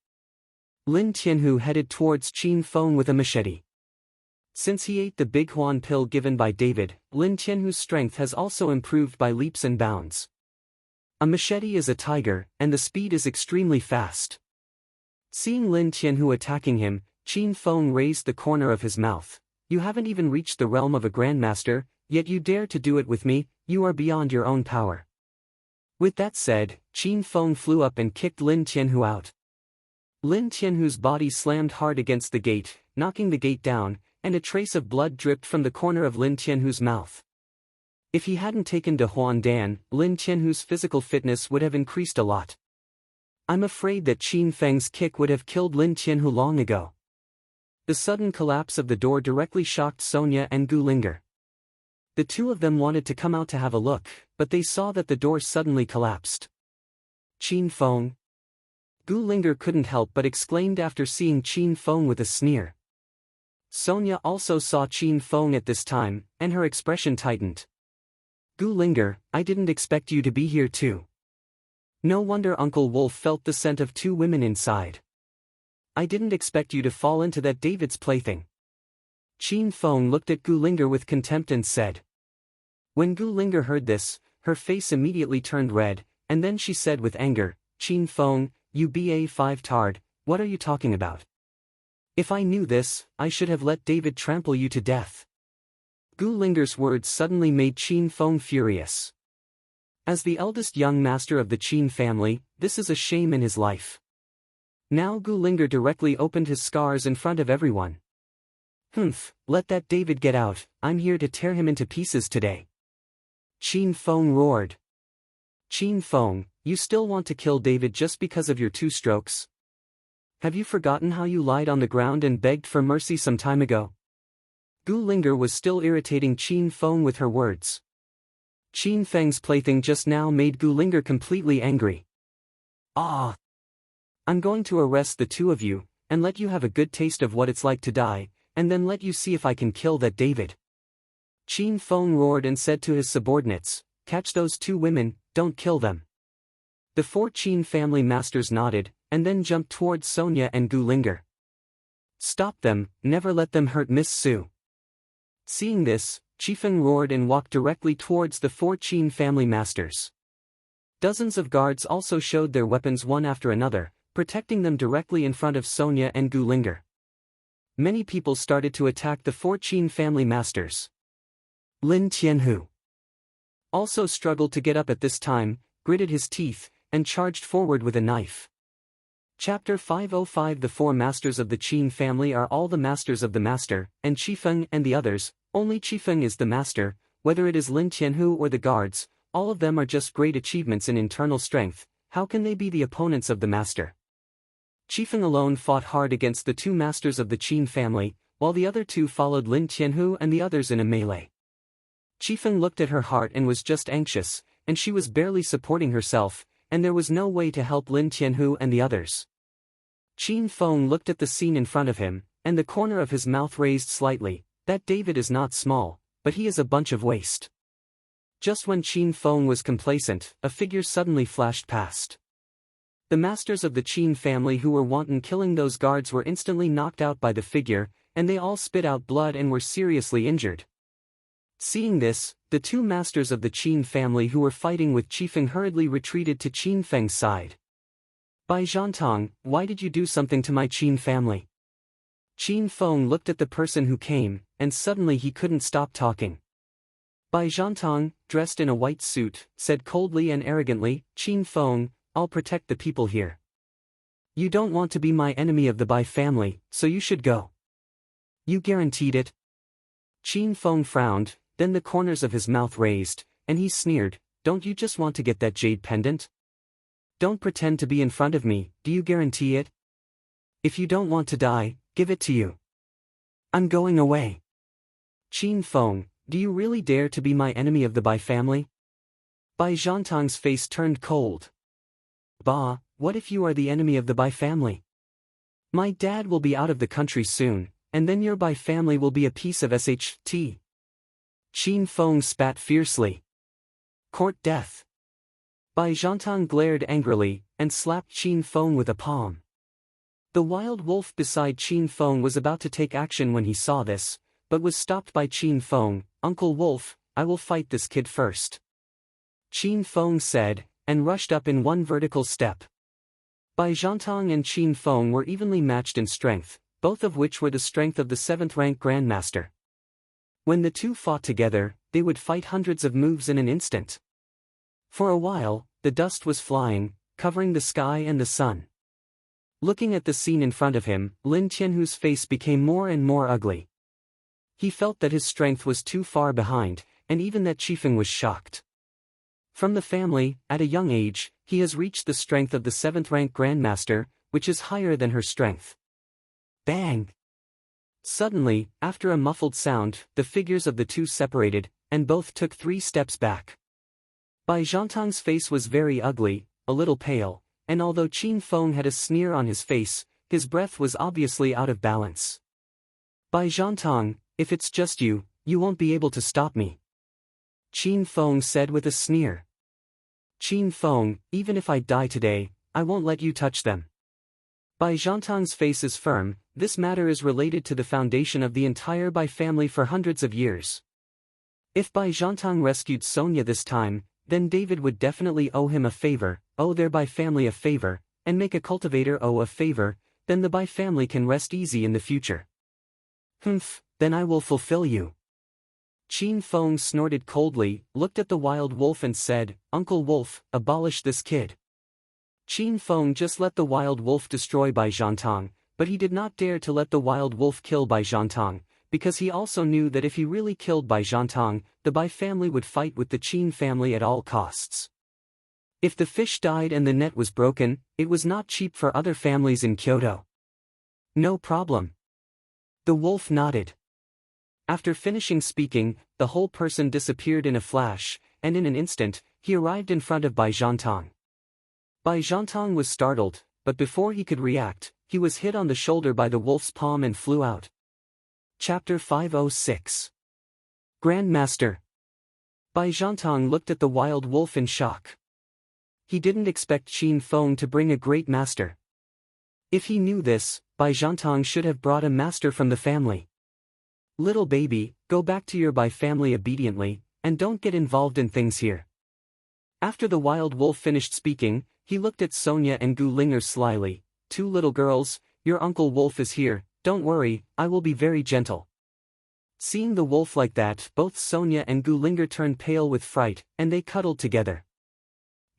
Lin Tianhu headed towards Qin Feng with a machete. Since he ate the Big Huan pill given by David, Lin Tianhu's strength has also improved by leaps and bounds. A machete is a tiger, and the speed is extremely fast. Seeing Lin Tianhu attacking him, Qin Feng raised the corner of his mouth. "You haven't even reached the realm of a grandmaster, yet you dare to do it with me, you are beyond your own power." With that said, Qin Feng flew up and kicked Lin Tianhu out. Lin Tianhu's body slammed hard against the gate, knocking the gate down, and a trace of blood dripped from the corner of Lin Tianhu's mouth. If he hadn't taken De Huan Dan, Lin Tianhu's physical fitness would have increased a lot. I'm afraid that Qin Feng's kick would have killed Lin Tianhu long ago. The sudden collapse of the door directly shocked Sonia and Gu Linger. The two of them wanted to come out to have a look, but they saw that the door suddenly collapsed. "Qin Feng?" Gu Linger couldn't help but exclaimed after seeing Qin Feng with a sneer. Sonia also saw Qin Feng at this time, and her expression tightened. "Gu Linger, I didn't expect you to be here too." No wonder Uncle Wolf felt the scent of 2 women inside. "I didn't expect you to fall into that David's plaything." Qin Feng looked at Gu Linger with contempt and said. When Gu Linger heard this, her face immediately turned red, and then she said with anger, "Qin Feng, you BA5 tard, what are you talking about? If I knew this, I should have let David trample you to death." Gu Linger's words suddenly made Qin Feng furious. As the eldest young master of the Qin family, this is a shame in his life. Now Gu Linger directly opened his scars in front of everyone. "Humph, let that David get out, I'm here to tear him into pieces today." Qin Feng roared. "Qin Feng, you still want to kill David just because of your 2 strokes? Have you forgotten how you lied on the ground and begged for mercy some time ago?" Gu Linger was still irritating Qin Feng with her words. Qin Feng's plaything just now made Gu Linger completely angry. "Ah! I'm going to arrest the 2 of you, and let you have a good taste of what it's like to die, and then let you see if I can kill that David." Qin Feng roared and said to his subordinates, "Catch those 2 women, don't kill them." The 4 Qin family masters nodded, and then jumped towards Sonia and Gu Linger. "Stop them, never let them hurt Miss Su." Seeing this, Qi Feng roared and walked directly towards the 4 Qin family masters. Dozens of guards also showed their weapons one after another, protecting them directly in front of Sonia and Gu Linger. Many people started to attack the 4 Qin family masters. Lin Tianhu also struggled to get up at this time, gritted his teeth, and charged forward with a knife. Chapter 505. The 4 masters of the Qin family are all the masters of the master, and Qi Feng and the others, only Qi Feng is the master. Whether it is Lin Tianhu or the guards, all of them are just great achievements in internal strength. How can they be the opponents of the master? Qi Feng alone fought hard against the 2 masters of the Qin family, while the other 2 followed Lin Tianhu and the others in a melee. Qi Feng looked at her heart and was just anxious, and she was barely supporting herself, and there was no way to help Lin Tianhu and the others. Qin Feng looked at the scene in front of him, and the corner of his mouth raised slightly. That David is not small, but he is a bunch of waste. Just when Qin Feng was complacent, a figure suddenly flashed past. The masters of the Qin family who were wanton killing those guards were instantly knocked out by the figure, and they all spit out blood and were seriously injured. Seeing this, the two masters of the Qin family who were fighting with Qifeng hurriedly retreated to Qin Feng's side. Bai Zhantong, why did you do something to my Qin family? Qin Feng looked at the person who came, and suddenly he couldn't stop talking. Bai Zhantong, dressed in a white suit, said coldly and arrogantly, Qin Feng, I'll protect the people here. You don't want to be my enemy of the Bai family, so you should go. You guaranteed it? Qin Feng frowned, then the corners of his mouth raised, and he sneered, don't you just want to get that jade pendant? Don't pretend to be in front of me, do you guarantee it? If you don't want to die, give it to you. I'm going away. Qin Feng, do you really dare to be my enemy of the Bai family? Bai Zhantong's face turned cold. Bah, what if you are the enemy of the Bai family? My dad will be out of the country soon, and then your Bai family will be a piece of SHT. Qin Feng spat fiercely. Court death. Bai Zhantong glared angrily, and slapped Qin Feng with a palm. The wild wolf beside Qin Feng was about to take action when he saw this, but was stopped by Qin Feng. Uncle Wolf, I will fight this kid first. Qin Feng said, and rushed up in one vertical step. Bai Zhantong and Qin Feng were evenly matched in strength, both of which were the strength of the 7th-rank Grandmaster. When the two fought together, they would fight hundreds of moves in an instant. For a while, the dust was flying, covering the sky and the sun. Looking at the scene in front of him, Lin Tianhu's face became more and more ugly. He felt that his strength was too far behind, and even that Qifeng was shocked. From the family, at a young age, he has reached the strength of the 7th-rank Grandmaster, which is higher than her strength. Bang! Suddenly, after a muffled sound, the figures of the two separated, and both took 3 steps back. Bai Zhantong's face was very ugly, a little pale, and although Qin Feng had a sneer on his face, his breath was obviously out of balance. Bai Zhantong, if it's just you, you won't be able to stop me. Qin Feng said with a sneer. Qin Feng, even if I die today, I won't let you touch them. Bai Zhantong's face is firm, this matter is related to the foundation of the entire Bai family for hundreds of years. If Bai Zhantong rescued Sonia this time, then David would definitely owe him a favor, owe their Bai family a favor, and make a cultivator owe a favor, then the Bai family can rest easy in the future. Humph, then I will fulfill you. Qin Feng snorted coldly, looked at the wild wolf and said, Uncle Wolf, abolish this kid. Qin Feng just let the wild wolf destroy Bai Zhantong, but he did not dare to let the wild wolf kill Bai Zhantong, because he also knew that if he really killed Bai Zhantong, the Bai family would fight with the Qin family at all costs. If the fish died and the net was broken, it was not cheap for other families in Kyoto. No problem. The wolf nodded. After finishing speaking, the whole person disappeared in a flash, and in an instant, he arrived in front of Bai Zhantong. Bai Zhantong was startled, but before he could react, he was hit on the shoulder by the wolf's palm and flew out. Chapter 506. Grandmaster. Bai Zhantong looked at the wild wolf in shock. He didn't expect Qin Feng to bring a great master. If he knew this, Bai Zhantong should have brought a master from the family. Little baby, go back to your Bai family obediently, and don't get involved in things here. After the wild wolf finished speaking, he looked at Sonia and Gu Linger slyly. 2 little girls, your Uncle Wolf is here, don't worry, I will be very gentle. Seeing the wolf like that, both Sonia and Gu Linger turned pale with fright, and they cuddled together.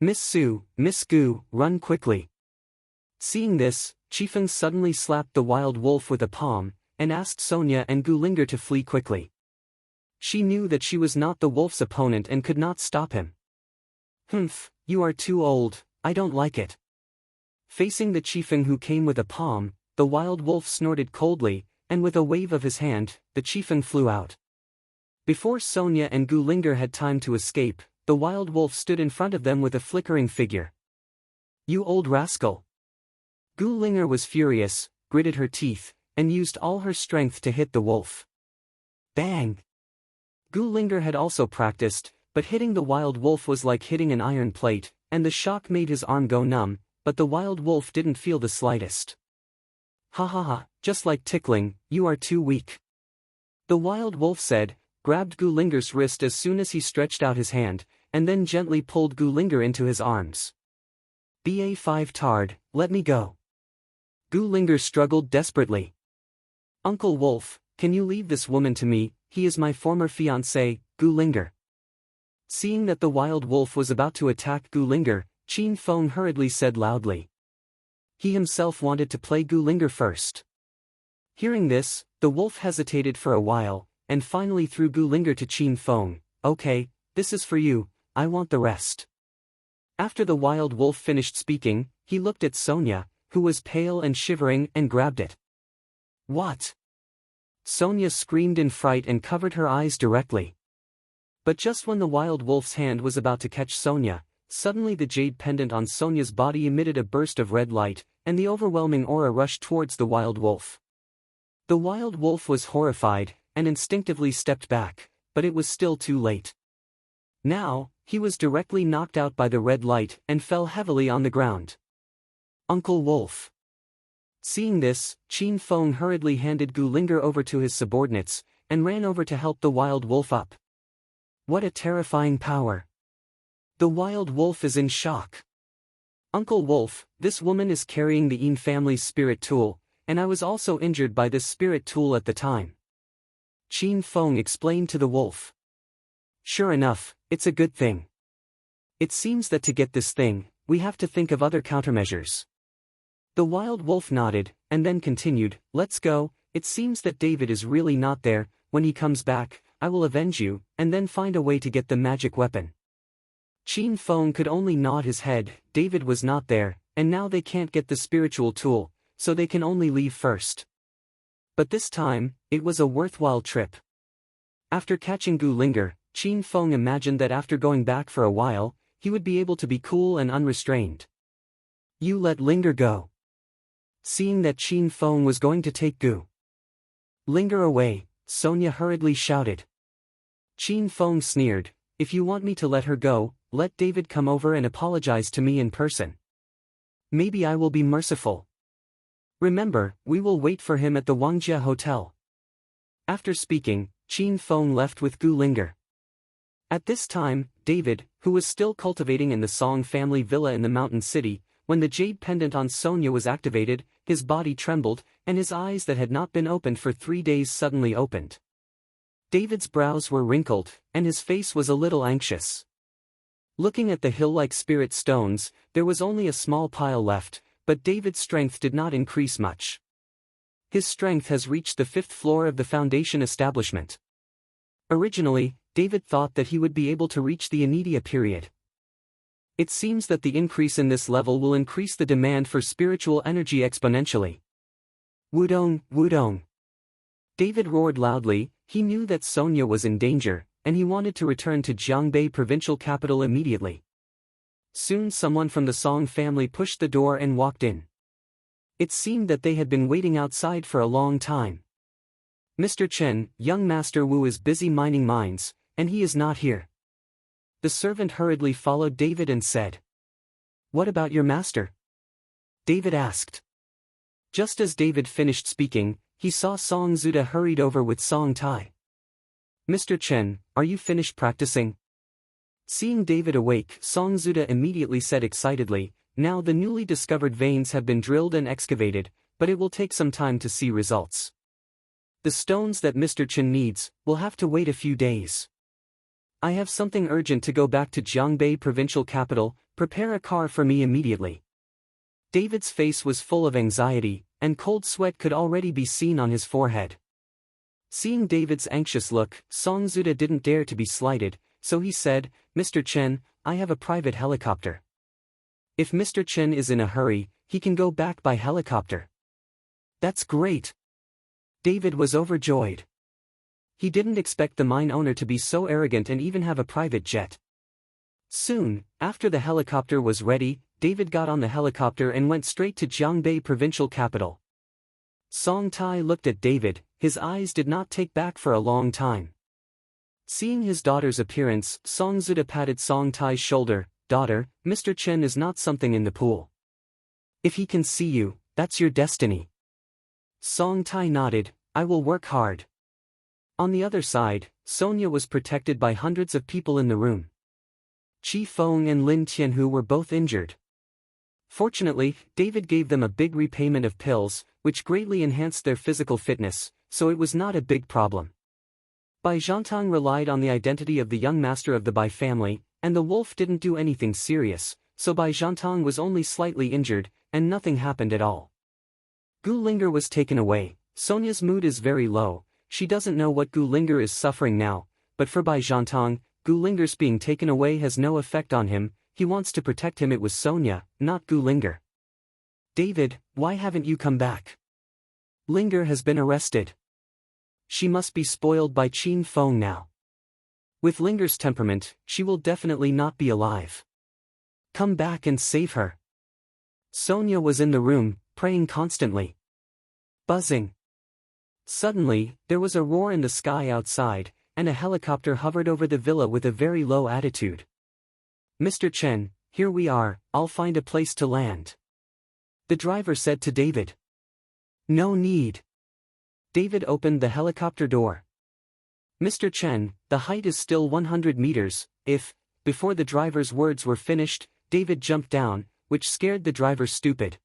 Miss Su, Miss Gu, run quickly. Seeing this, Qifeng suddenly slapped the wild wolf with a palm, and asked Sonia and Gu Linger to flee quickly. She knew that she was not the wolf's opponent and could not stop him. Humph, you are too old, I don't like it. Facing the Qifeng who came with a palm, the wild wolf snorted coldly, and with a wave of his hand, the Qifeng flew out. Before Sonia and Gu Linger had time to escape, the wild wolf stood in front of them with a flickering figure. You old rascal! Gu Linger was furious, gritted her teeth, and used all her strength to hit the wolf. Bang! Gu Linger had also practiced, but hitting the wild wolf was like hitting an iron plate, and the shock made his arm go numb, but the wild wolf didn't feel the slightest. Ha ha ha, just like tickling, you are too weak. The wild wolf said, grabbed Gulinger's wrist as soon as he stretched out his hand, and then gently pulled Gulinger into his arms. "Ba5 Tard, let me go." Gulinger struggled desperately. "Uncle Wolf, can you leave this woman to me? He is my former fiancé, Gulinger." Seeing that the wild wolf was about to attack Gulinger, Qin Feng hurriedly said loudly. He himself wanted to play Gulinger first. Hearing this, the wolf hesitated for a while, and finally threw Gulinger to Qin Feng. "Okay, this is for you, I want the rest." After the wild wolf finished speaking, he looked at Sonia, who was pale and shivering, and grabbed it. "What?" Sonia screamed in fright and covered her eyes directly. But just when the wild wolf's hand was about to catch Sonia, suddenly the jade pendant on Sonia's body emitted a burst of red light, and the overwhelming aura rushed towards the wild wolf. The wild wolf was horrified, and instinctively stepped back, but it was still too late. Now, he was directly knocked out by the red light and fell heavily on the ground. "Uncle Wolf." Seeing this, Qin Feng hurriedly handed Gulinger over to his subordinates, and ran over to help the wild wolf up. What a terrifying power! The wild wolf is in shock. "Uncle Wolf, this woman is carrying the Yin family's spirit tool, and I was also injured by this spirit tool at the time," Qin Feng explained to the wolf. "Sure enough, it's a good thing. It seems that to get this thing, we have to think of other countermeasures." The wild wolf nodded, and then continued, "Let's go. It seems that David is really not there. When he comes back, I will avenge you, and then find a way to get the magic weapon." Qin Feng could only nod his head. David was not there, and now they can't get the spiritual tool, so they can only leave first. But this time, it was a worthwhile trip. After catching Gulinger, Qin Feng imagined that after going back for a while, he would be able to be cool and unrestrained. "You let Linger go." Seeing that Qin Feng was going to take Linger away, Sonia hurriedly shouted. Qin Feng sneered, "If you want me to let her go, let David come over and apologize to me in person. Maybe I will be merciful. Remember, we will wait for him at the Wangjia Hotel." After speaking, Qin Feng left with Gulinger. At this time, David, who was still cultivating in the Song family villa in the mountain city, when the jade pendant on Sonia was activated, his body trembled, and his eyes that had not been opened for 3 days suddenly opened. David's brows were wrinkled, and his face was a little anxious. Looking at the hill-like spirit stones, there was only a small pile left, but David's strength did not increase much. His strength has reached the 5th floor of the Foundation establishment. Originally, David thought that he would be able to reach the Anidia period. It seems that the increase in this level will increase the demand for spiritual energy exponentially. "Wudong, Wudong!" David roared loudly. He knew that Sonia was in danger, and he wanted to return to Jiangbei provincial capital immediately. Soon someone from the Song family pushed the door and walked in. It seemed that they had been waiting outside for a long time. "Mr. Chen, young Master Wu is busy mining mines, and he is not here." The servant hurriedly followed David and said, "What about your master?" David asked. Just as David finished speaking, he saw Song Zuda hurried over with Song Tai. "Mr. Chen, are you finished practicing?" Seeing David awake, Song Zuda immediately said excitedly, "Now the newly discovered veins have been drilled and excavated, but it will take some time to see results. The stones that Mr. Chen needs will have to wait a few days. I have something urgent to go back to Jiangbei provincial capital. Prepare a car for me immediately." David's face was full of anxiety, and cold sweat could already be seen on his forehead. Seeing David's anxious look, Song Zuda didn't dare to be slighted, so he said, "Mr. Chen, I have a private helicopter. If Mr. Chen is in a hurry, he can go back by helicopter." "That's great!" David was overjoyed. He didn't expect the mine owner to be so arrogant and even have a private jet. Soon, after the helicopter was ready, David got on the helicopter and went straight to Jiangbei provincial capital. Song Tai looked at David. His eyes did not take back for a long time. Seeing his daughter's appearance, Song Zuda patted Song Tai's shoulder. "Daughter, Mr. Chen is not something in the pool. If he can see you, that's your destiny." Song Tai nodded, "I will work hard." On the other side, Sonia was protected by hundreds of people in the room. Qi Feng and Lin Tianhu were both injured. Fortunately, David gave them a big repayment of pills, which greatly enhanced their physical fitness, so it was not a big problem. Bai Zhangtang relied on the identity of the young master of the Bai family, and the wolf didn't do anything serious, so Bai Zhangtang was only slightly injured, and nothing happened at all. Gu Linger was taken away. Sonia's mood is very low, she doesn't know what Gu Linger is suffering now, but for Bai Zhangtang, Gu Linger's being taken away has no effect on him, he wants to protect him. It was Sonia, not Gu Linger. David, why haven't you come back? Linger has been arrested. She must be spoiled by Qin Feng now. With Linger's temperament, she will definitely not be alive. Come back and save her. Sonia was in the room, praying constantly. Buzzing. Suddenly, there was a roar in the sky outside, and a helicopter hovered over the villa with a very low attitude. Mr. Chen, here we are, I'll find a place to land. The driver said to David. No need. David opened the helicopter door. Mr. Chen, the height is still 100 meters, if, before the driver's words were finished, David jumped down, which scared the driver stupid.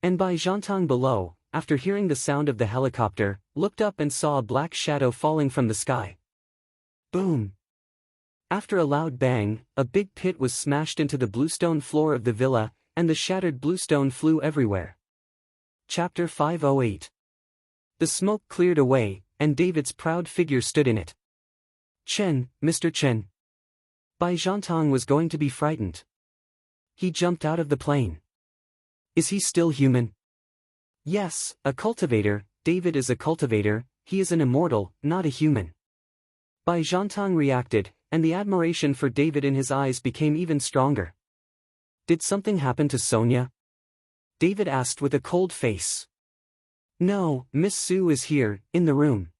And Bai Zhangtang below, after hearing the sound of the helicopter, looked up and saw a black shadow falling from the sky. Boom! After a loud bang, a big pit was smashed into the bluestone floor of the villa, and the shattered bluestone flew everywhere. Chapter 508. The smoke cleared away, and David's proud figure stood in it. Chen, Mr. Chen. Bai Zhangtang was going to be frightened. He jumped out of the plane. Is he still human? Yes, a cultivator. David is a cultivator, he is an immortal, not a human. Bai Zhangtang reacted, and the admiration for David in his eyes became even stronger. Did something happen to Sonia? David asked with a cold face. No, Miss Su is here, in the room.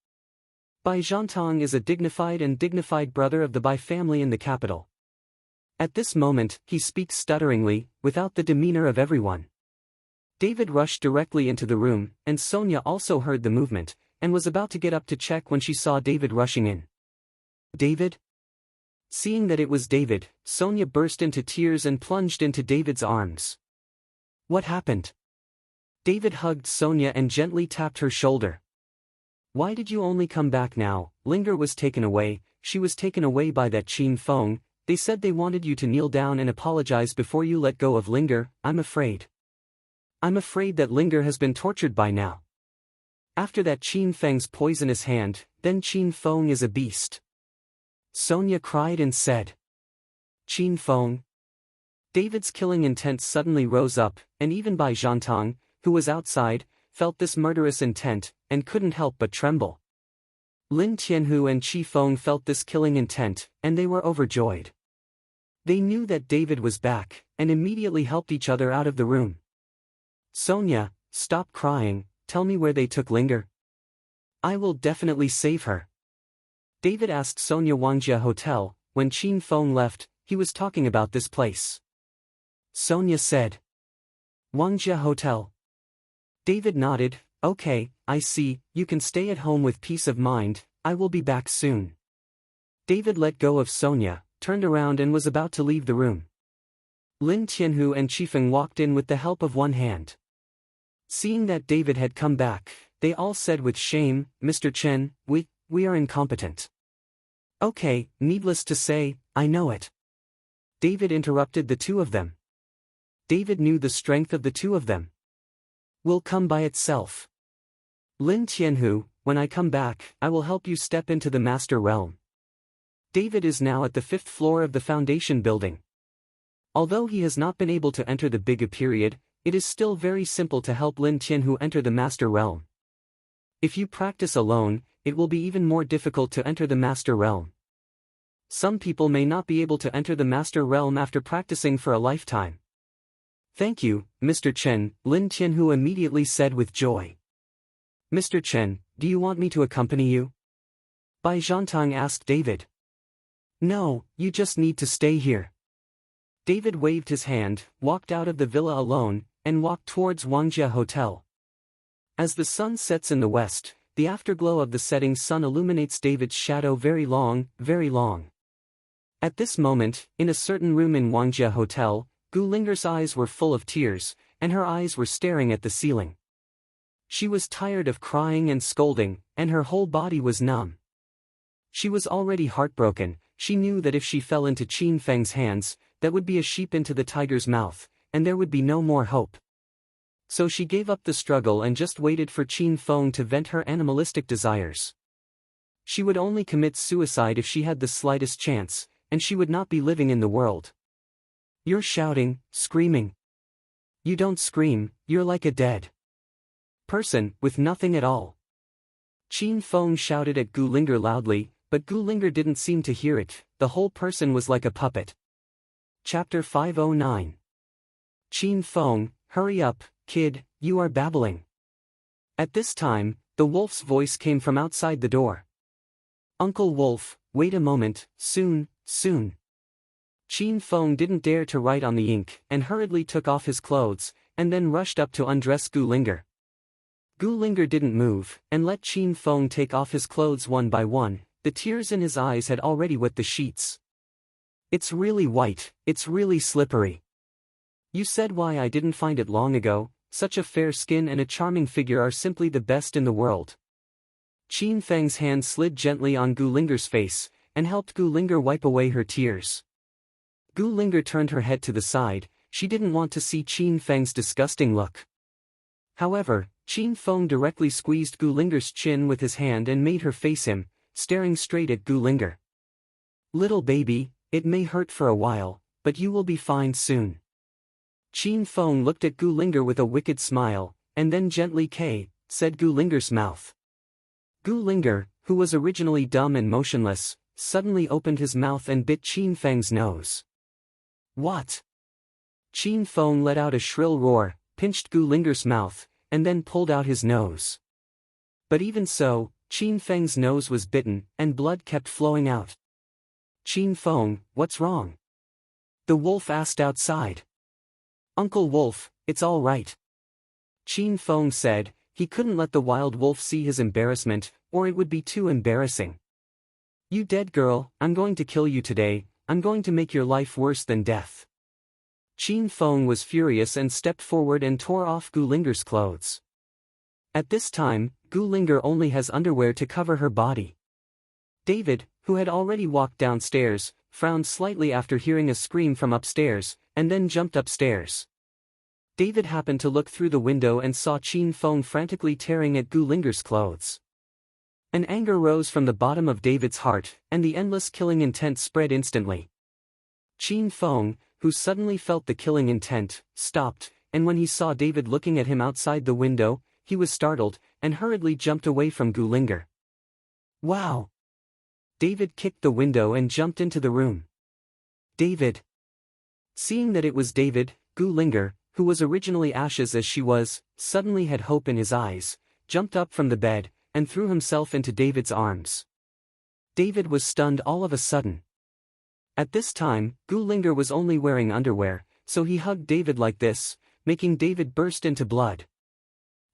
Bai Zhangtang is a dignified brother of the Bai family in the capital. At this moment, he speaks stutteringly, without the demeanor of everyone. David rushed directly into the room, and Sonia also heard the movement, and was about to get up to check when she saw David rushing in. David? Seeing that it was David, Sonia burst into tears and plunged into David's arms. What happened? David hugged Sonia and gently tapped her shoulder. Why did you only come back now? Linger was taken away, she was taken away by that Qin Feng. They said they wanted you to kneel down and apologize before you let go of Linger. I'm afraid that Linger has been tortured by now. After that Qin Feng's poisonous hand, then Qin Feng is a beast. Sonia cried and said. Qin Feng? David's killing intent suddenly rose up, and even Bai Zhangtang, who was outside, felt this murderous intent, and couldn't help but tremble. Lin Tianhu and Qi Feng felt this killing intent, and they were overjoyed. They knew that David was back, and immediately helped each other out of the room. Sonia, stop crying, tell me where they took Linger. I will definitely save her. David asked Sonia. Wangjia Hotel. When Qin Feng left, he was talking about this place. Sonia said. Wangjia Hotel. David nodded. Okay, I see, you can stay at home with peace of mind, I will be back soon. David let go of Sonia, turned around and was about to leave the room. Lin Tianhu and Qifeng walked in with the help of one hand. Seeing that David had come back, they all said with shame, Mr. Chen, we are incompetent. Okay, needless to say, I know it. David interrupted the two of them. David knew the strength of the two of them. Will come by itself. Lin Tianhu, when I come back, I will help you step into the master realm. David is now at the 5th floor of the foundation building. Although he has not been able to enter the Biga period, it is still very simple to help Lin Tianhu enter the master realm. If you practice alone, it will be even more difficult to enter the master realm. Some people may not be able to enter the master realm after practicing for a lifetime. Thank you, Mr. Chen, Lin Tianhu immediately said with joy. Mr. Chen, do you want me to accompany you? Bai Zhangtang asked David. No, you just need to stay here. David waved his hand, walked out of the villa alone, and walked towards Wangjia Hotel. As the sun sets in the west, the afterglow of the setting sun illuminates David's shadow very long, very long. At this moment, in a certain room in Wangjia Hotel, Gu Linger's eyes were full of tears, and her eyes were staring at the ceiling. She was tired of crying and scolding, and her whole body was numb. She was already heartbroken. She knew that if she fell into Qin Feng's hands, that would be a sheep into the tiger's mouth, and there would be no more hope. So she gave up the struggle and just waited for Qin Feng to vent her animalistic desires. She would only commit suicide if she had the slightest chance, and she would not be living in the world. You're shouting, screaming. You don't scream, you're like a dead person, with nothing at all. Qin Feng shouted at Gu Linger loudly, but Gu Linger didn't seem to hear it. The whole person was like a puppet. Chapter 509. Qin Feng, hurry up, kid, you are babbling. At this time, the wolf's voice came from outside the door. Uncle Wolf, wait a moment, soon, soon. Qin Feng didn't dare to write on the ink and hurriedly took off his clothes, and then rushed up to undress Gu Linger. Gu Linger didn't move, and let Qin Feng take off his clothes one by one. The tears in his eyes had already wet the sheets. It's really white, it's really slippery. You said why I didn't find it long ago. Such a fair skin and a charming figure are simply the best in the world. Qin Feng's hand slid gently on Gu Linger's face, and helped Gu Linger wipe away her tears. Gu Linger turned her head to the side. She didn't want to see Qin Feng's disgusting look. However, Qin Feng directly squeezed Gu Linger's chin with his hand and made her face him, staring straight at Gu Linger. Little baby, it may hurt for a while, but you will be fine soon. Qin Feng looked at Gu Linger with a wicked smile, and then gently said Gu Linger's mouth. Gu Linger, who was originally dumb and motionless, suddenly opened his mouth and bit Qin Feng's nose. What? Qin Feng let out a shrill roar, pinched Gu Linger's mouth, and then pulled out his nose. But even so, Qin Feng's nose was bitten, and blood kept flowing out. Qin Feng, what's wrong? The wolf asked outside. Uncle Wolf, it's all right. Qin Feng said. He couldn't let the wild wolf see his embarrassment, or it would be too embarrassing. You dead girl, I'm going to kill you today. I'm going to make your life worse than death. Qin Feng was furious and stepped forward and tore off Gu Linger's clothes. At this time, Gu Linger only has underwear to cover her body. David, who had already walked downstairs, frowned slightly after hearing a scream from upstairs, and then jumped upstairs. David happened to look through the window and saw Qin Feng frantically tearing at Gu Linger's clothes. An anger rose from the bottom of David's heart, and the endless killing intent spread instantly. Qin Feng, who suddenly felt the killing intent, stopped, and when he saw David looking at him outside the window, he was startled, and hurriedly jumped away from Gu Linger. Wow! David kicked the window and jumped into the room. David! Seeing that it was David, Gu Linger, who was originally ashes as she was, suddenly had hope in his eyes, jumped up from the bed, and threw himself into David's arms. David was stunned all of a sudden. At this time, Gu Linger was only wearing underwear, so he hugged David like this, making David burst into blood.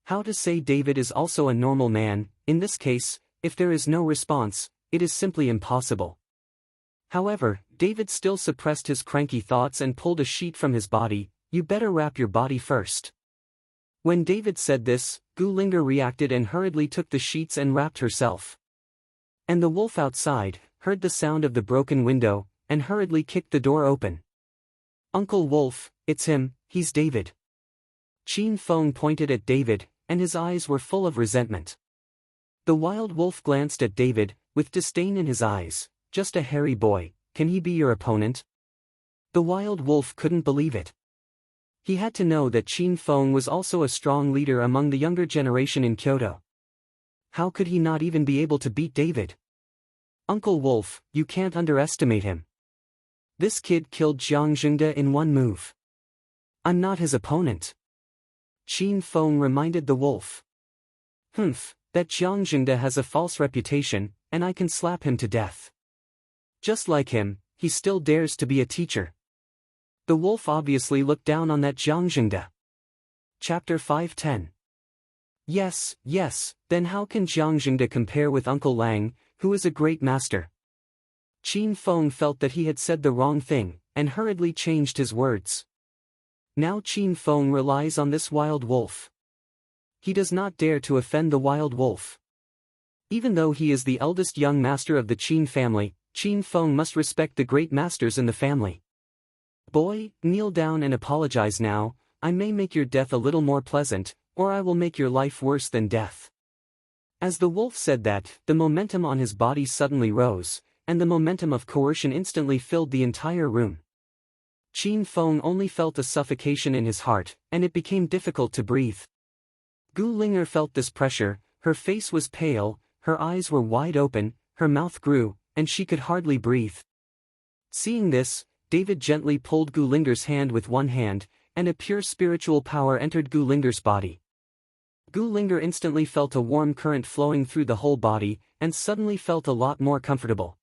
How to say David is also a normal man? In this case, if there is no response, it is simply impossible. However, David still suppressed his cranky thoughts and pulled a sheet from his body. You better wrap your body first. When David said this, Gu Linger reacted and hurriedly took the sheets and wrapped herself. And the wolf outside heard the sound of the broken window, and hurriedly kicked the door open. Uncle Wolf, it's him, he's David. Qin Feng pointed at David, and his eyes were full of resentment. The wild wolf glanced at David, with disdain in his eyes. Just a hairy boy, can he be your opponent? The wild wolf couldn't believe it. He had to know that Qin Feng was also a strong leader among the younger generation in Kyoto. How could he not even be able to beat David? Uncle Wolf, you can't underestimate him. This kid killed Jiang Zhengde in one move. I'm not his opponent. Qin Feng reminded the wolf. That Jiang Zhengde has a false reputation, and I can slap him to death. Just like him, he still dares to be a teacher. The wolf obviously looked down on that Jiang Zhengde. Chapter 510. Yes, yes, then how can Jiang Jingde compare with Uncle Lang, who is a great master? Qin Feng felt that he had said the wrong thing, and hurriedly changed his words. Now Qin Feng relies on this wild wolf. He does not dare to offend the wild wolf. Even though he is the eldest young master of the Qin family, Qin Feng must respect the great masters in the family. Boy, kneel down and apologize now. I may make your death a little more pleasant, or I will make your life worse than death. As the wolf said that, the momentum on his body suddenly rose, and the momentum of coercion instantly filled the entire room. Qin Feng only felt a suffocation in his heart, and it became difficult to breathe. Gu Linger felt this pressure, her face was pale, her eyes were wide open, her mouth grew, and she could hardly breathe. Seeing this, David gently pulled Gu Linger's hand with one hand, and a pure spiritual power entered Gu Linger's body. Gu Linger instantly felt a warm current flowing through the whole body, and suddenly felt a lot more comfortable.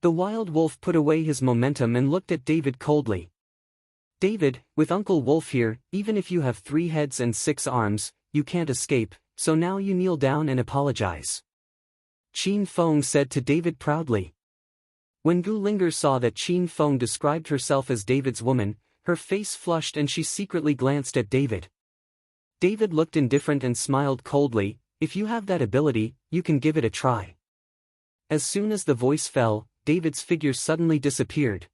The wild wolf put away his momentum and looked at David coldly. David, with Uncle Wolf here, even if you have 3 heads and 6 arms, you can't escape, so now you kneel down and apologize. Qin Feng said to David proudly. When Gu Linger saw that Qin Feng described herself as David's woman, her face flushed and she secretly glanced at David. David looked indifferent and smiled coldly. If you have that ability, you can give it a try. As soon as the voice fell, David's figure suddenly disappeared.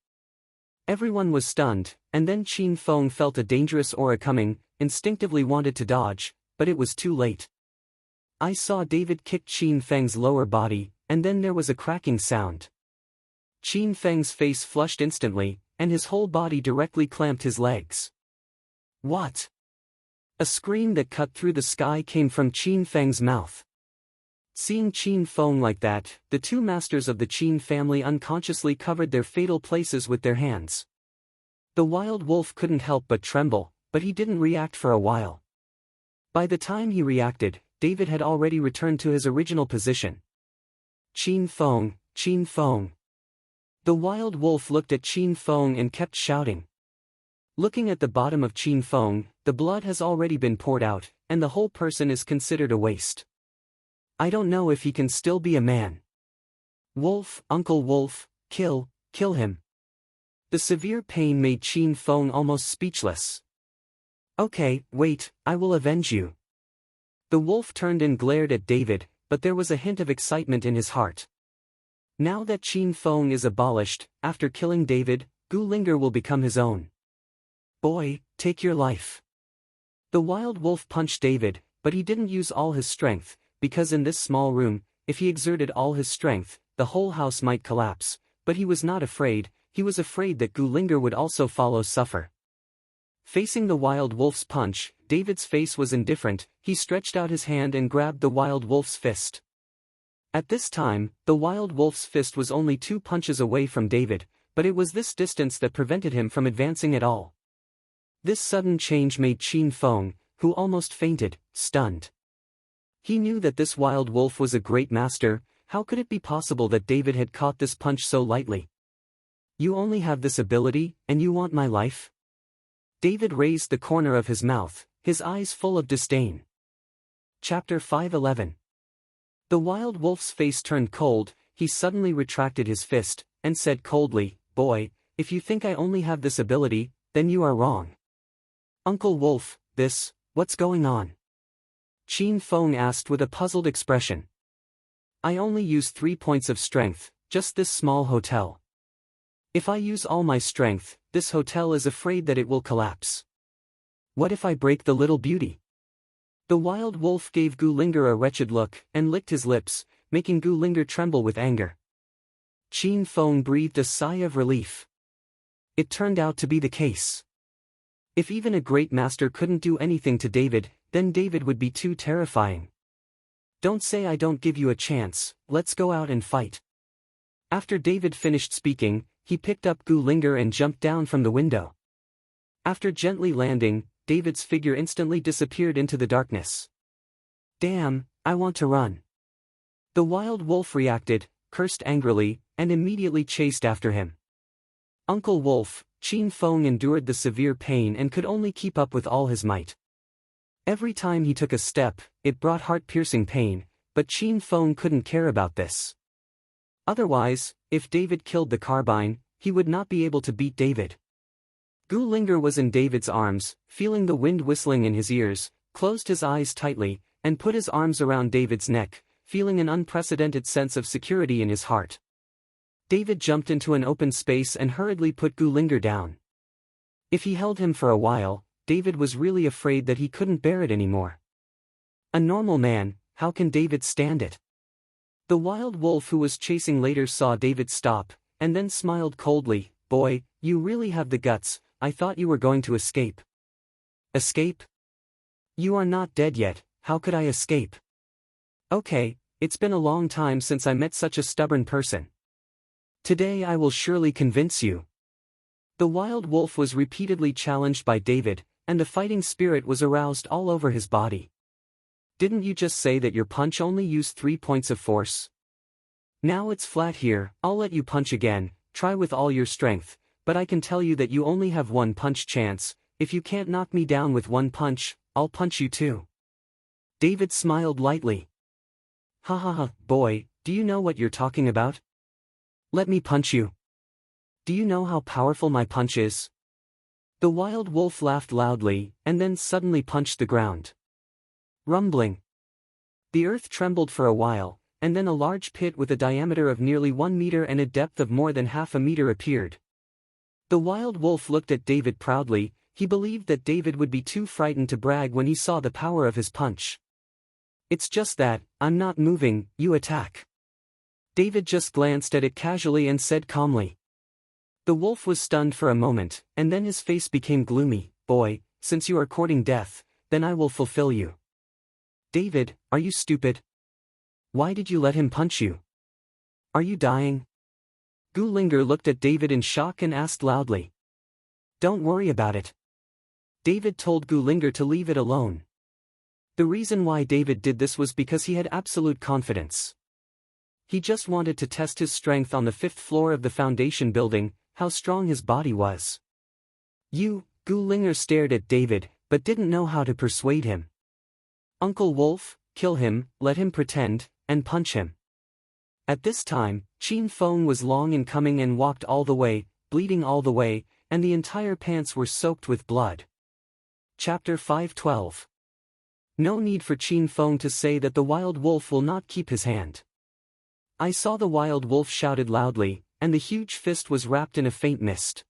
Everyone was stunned, and then Qin Feng felt a dangerous aura coming, instinctively wanted to dodge, but it was too late. I saw David kick Qin Feng's lower body, and then there was a cracking sound. Qin Feng's face flushed instantly, and his whole body directly clamped his legs. What? A scream that cut through the sky came from Qin Feng's mouth. Seeing Qin Feng like that, the 2 masters of the Qin family unconsciously covered their fatal places with their hands. The wild wolf couldn't help but tremble, but he didn't react for a while. By the time he reacted, David had already returned to his original position. Qin Feng, Qin Feng. The wild wolf looked at Qin Feng and kept shouting. Looking at the bottom of Qin Feng, the blood has already been poured out, and the whole person is considered a waste. I don't know if he can still be a man. Wolf, Uncle Wolf, kill him. The severe pain made Qin Feng almost speechless. Okay, wait, I will avenge you. The wolf turned and glared at David, but there was a hint of excitement in his heart. Now that Qin Feng is abolished, after killing David, Gu Linger will become his own. Boy, take your life. The wild wolf punched David, but he didn't use all his strength, because in this small room, if he exerted all his strength, the whole house might collapse, but he was not afraid. He was afraid that Gu Linger would also follow suffer. Facing the wild wolf's punch, David's face was indifferent. He stretched out his hand and grabbed the wild wolf's fist. At this time, the wild wolf's fist was only 2 punches away from David, but it was this distance that prevented him from advancing at all. This sudden change made Qin Feng, who almost fainted, stunned. He knew that this wild wolf was a great master. How could it be possible that David had caught this punch so lightly? You only have this ability, and you want my life? David raised the corner of his mouth, his eyes full of disdain. Chapter 5:11. The wild wolf's face turned cold. He suddenly retracted his fist, and said coldly, Boy, if you think I only have this ability, then you are wrong. Uncle Wolf, what's going on? Qin Feng asked with a puzzled expression. I only use 3 points of strength, just this small hotel. If I use all my strength, this hotel is afraid that it will collapse. What if I break the little beauty? The wild wolf gave Gu Linger a wretched look, and licked his lips, making Gu Linger tremble with anger. Qin Feng breathed a sigh of relief. It turned out to be the case. If even a great master couldn't do anything to David, then David would be too terrifying. Don't say I don't give you a chance, let's go out and fight. After David finished speaking, he picked up Gu Linger and jumped down from the window. After gently landing, David's figure instantly disappeared into the darkness. Damn, I want to run. The wild wolf reacted, cursed angrily, and immediately chased after him. Uncle Wolf, Qin Feng endured the severe pain and could only keep up with all his might. Every time he took a step, it brought heart-piercing pain, but Qin Feng couldn't care about this. Otherwise, if David killed the carbine, he would not be able to beat David. Gu Linger was in David's arms, feeling the wind whistling in his ears, closed his eyes tightly, and put his arms around David's neck, feeling an unprecedented sense of security in his heart. David jumped into an open space and hurriedly put Gu Linger down. If he held him for a while, David was really afraid that he couldn't bear it anymore. A normal man, how can David stand it? The wild wolf who was chasing later saw David stop, and then smiled coldly. "Boy, you really have the guts. I thought you were going to escape." "Escape? You are not dead yet, how could I escape?" "Okay, it's been a long time since I met such a stubborn person. Today I will surely convince you." The wild wolf was repeatedly challenged by David, and the fighting spirit was aroused all over his body. "Didn't you just say that your punch only used 3 points of force? Now it's flat here, I'll let you punch again, try with all your strength, but I can tell you that you only have one punch chance. If you can't knock me down with one punch, I'll punch you too." David smiled lightly. "Ha ha ha, boy, do you know what you're talking about? Let me punch you. Do you know how powerful my punch is?" The wild wolf laughed loudly, and then suddenly punched the ground. Rumbling. The earth trembled for a while, and then a large pit with a diameter of nearly 1 meter and a depth of more than half a meter appeared. The wild wolf looked at David proudly. He believed that David would be too frightened to brag when he saw the power of his punch. "It's just that, I'm not moving, you attack." David just glanced at it casually and said calmly. The wolf was stunned for a moment, and then his face became gloomy. "Boy, since you are courting death, then I will fulfill you." "David, are you stupid? Why did you let him punch you? Are you dying?" Gu Linger looked at David in shock and asked loudly. "Don't worry about it." David told Gu Linger to leave it alone. The reason why David did this was because he had absolute confidence. He just wanted to test his strength on the 5th floor of the foundation building, how strong his body was. Gu Linger stared at David, but didn't know how to persuade him. "Uncle Wolf, kill him, let him pretend, and punch him." At this time, Qin Feng was long in coming and walked all the way, bleeding all the way, and the entire pants were soaked with blood. Chapter 5:12. No need for Qin Feng to say that the wild wolf will not keep his hand. "I saw," the wild wolf shouted loudly, and the huge fist was wrapped in a faint mist.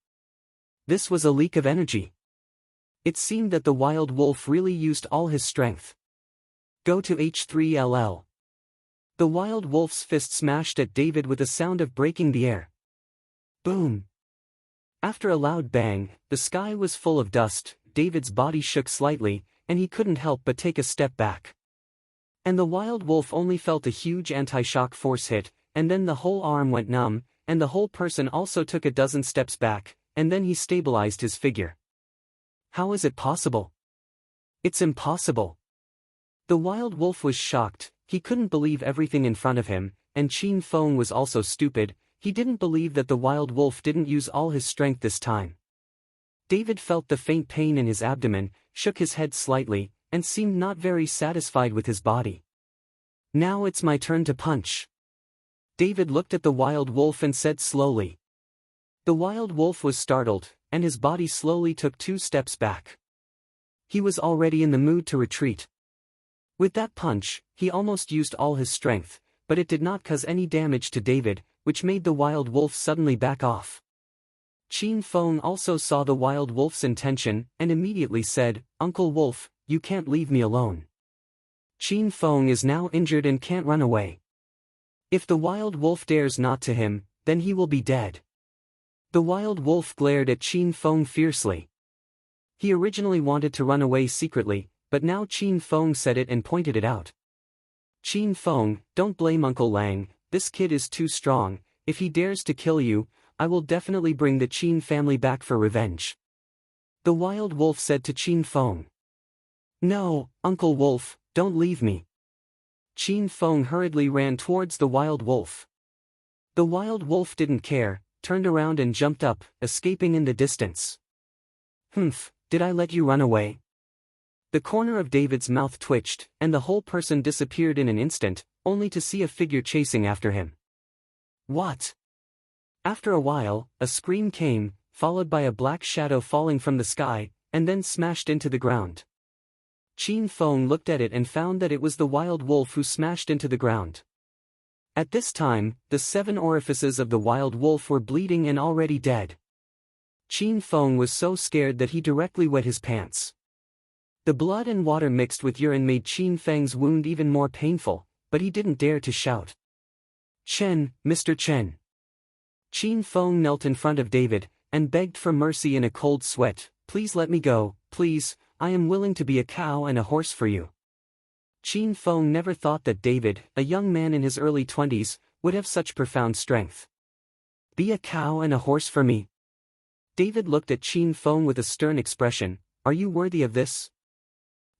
This was a leak of energy. It seemed that the wild wolf really used all his strength. "Go to H3LL." The wild wolf's fist smashed at David with a sound of breaking the air. Boom! After a loud bang, the sky was full of dust. David's body shook slightly, and he couldn't help but take a step back. And the wild wolf only felt a huge anti-shock force hit, and then the whole arm went numb, and the whole person also took a dozen steps back, and then he stabilized his figure. How is it possible? It's impossible. The wild wolf was shocked. He couldn't believe everything in front of him, and Qin Feng was also stupid. He didn't believe that the wild wolf didn't use all his strength this time. David felt the faint pain in his abdomen, shook his head slightly, and seemed not very satisfied with his body. "Now it's my turn to punch." David looked at the wild wolf and said slowly. The wild wolf was startled, and his body slowly took 2 steps back. He was already in the mood to retreat. With that punch, he almost used all his strength, but it did not cause any damage to David, which made the wild wolf suddenly back off. Qin Feng also saw the wild wolf's intention, and immediately said, "Uncle Wolf, you can't leave me alone. Qin Feng is now injured and can't run away. If the wild wolf dares not to him, then he will be dead." The wild wolf glared at Qin Feng fiercely. He originally wanted to run away secretly, but now Qin Feng said it and pointed it out. "Qin Feng, don't blame Uncle Lang, this kid is too strong. If he dares to kill you, I will definitely bring the Qin family back for revenge." The wild wolf said to Qin Feng. "No, Uncle Wolf, don't leave me." Qin Feng hurriedly ran towards the wild wolf. The wild wolf didn't care, turned around and jumped up, escaping in the distance. "Humph, did I let you run away? The corner of David's mouth twitched, and the whole person disappeared in an instant, only to see a figure chasing after him. What? After a while, a scream came, followed by a black shadow falling from the sky, and then smashed into the ground. Qin Feng looked at it and found that it was the wild wolf who smashed into the ground. At this time, the 7 orifices of the wild wolf were bleeding and already dead. Qin Feng was so scared that he directly wet his pants. The blood and water mixed with urine made Qin Feng's wound even more painful, but he didn't dare to shout. "Chen, Mr. Chen." Qin Feng knelt in front of David, and begged for mercy in a cold sweat. "Please let me go, please, I am willing to be a cow and a horse for you." Qin Feng never thought that David, a young man in his early 20s, would have such profound strength. "Be a cow and a horse for me?" David looked at Qin Feng with a stern expression. "Are you worthy of this?"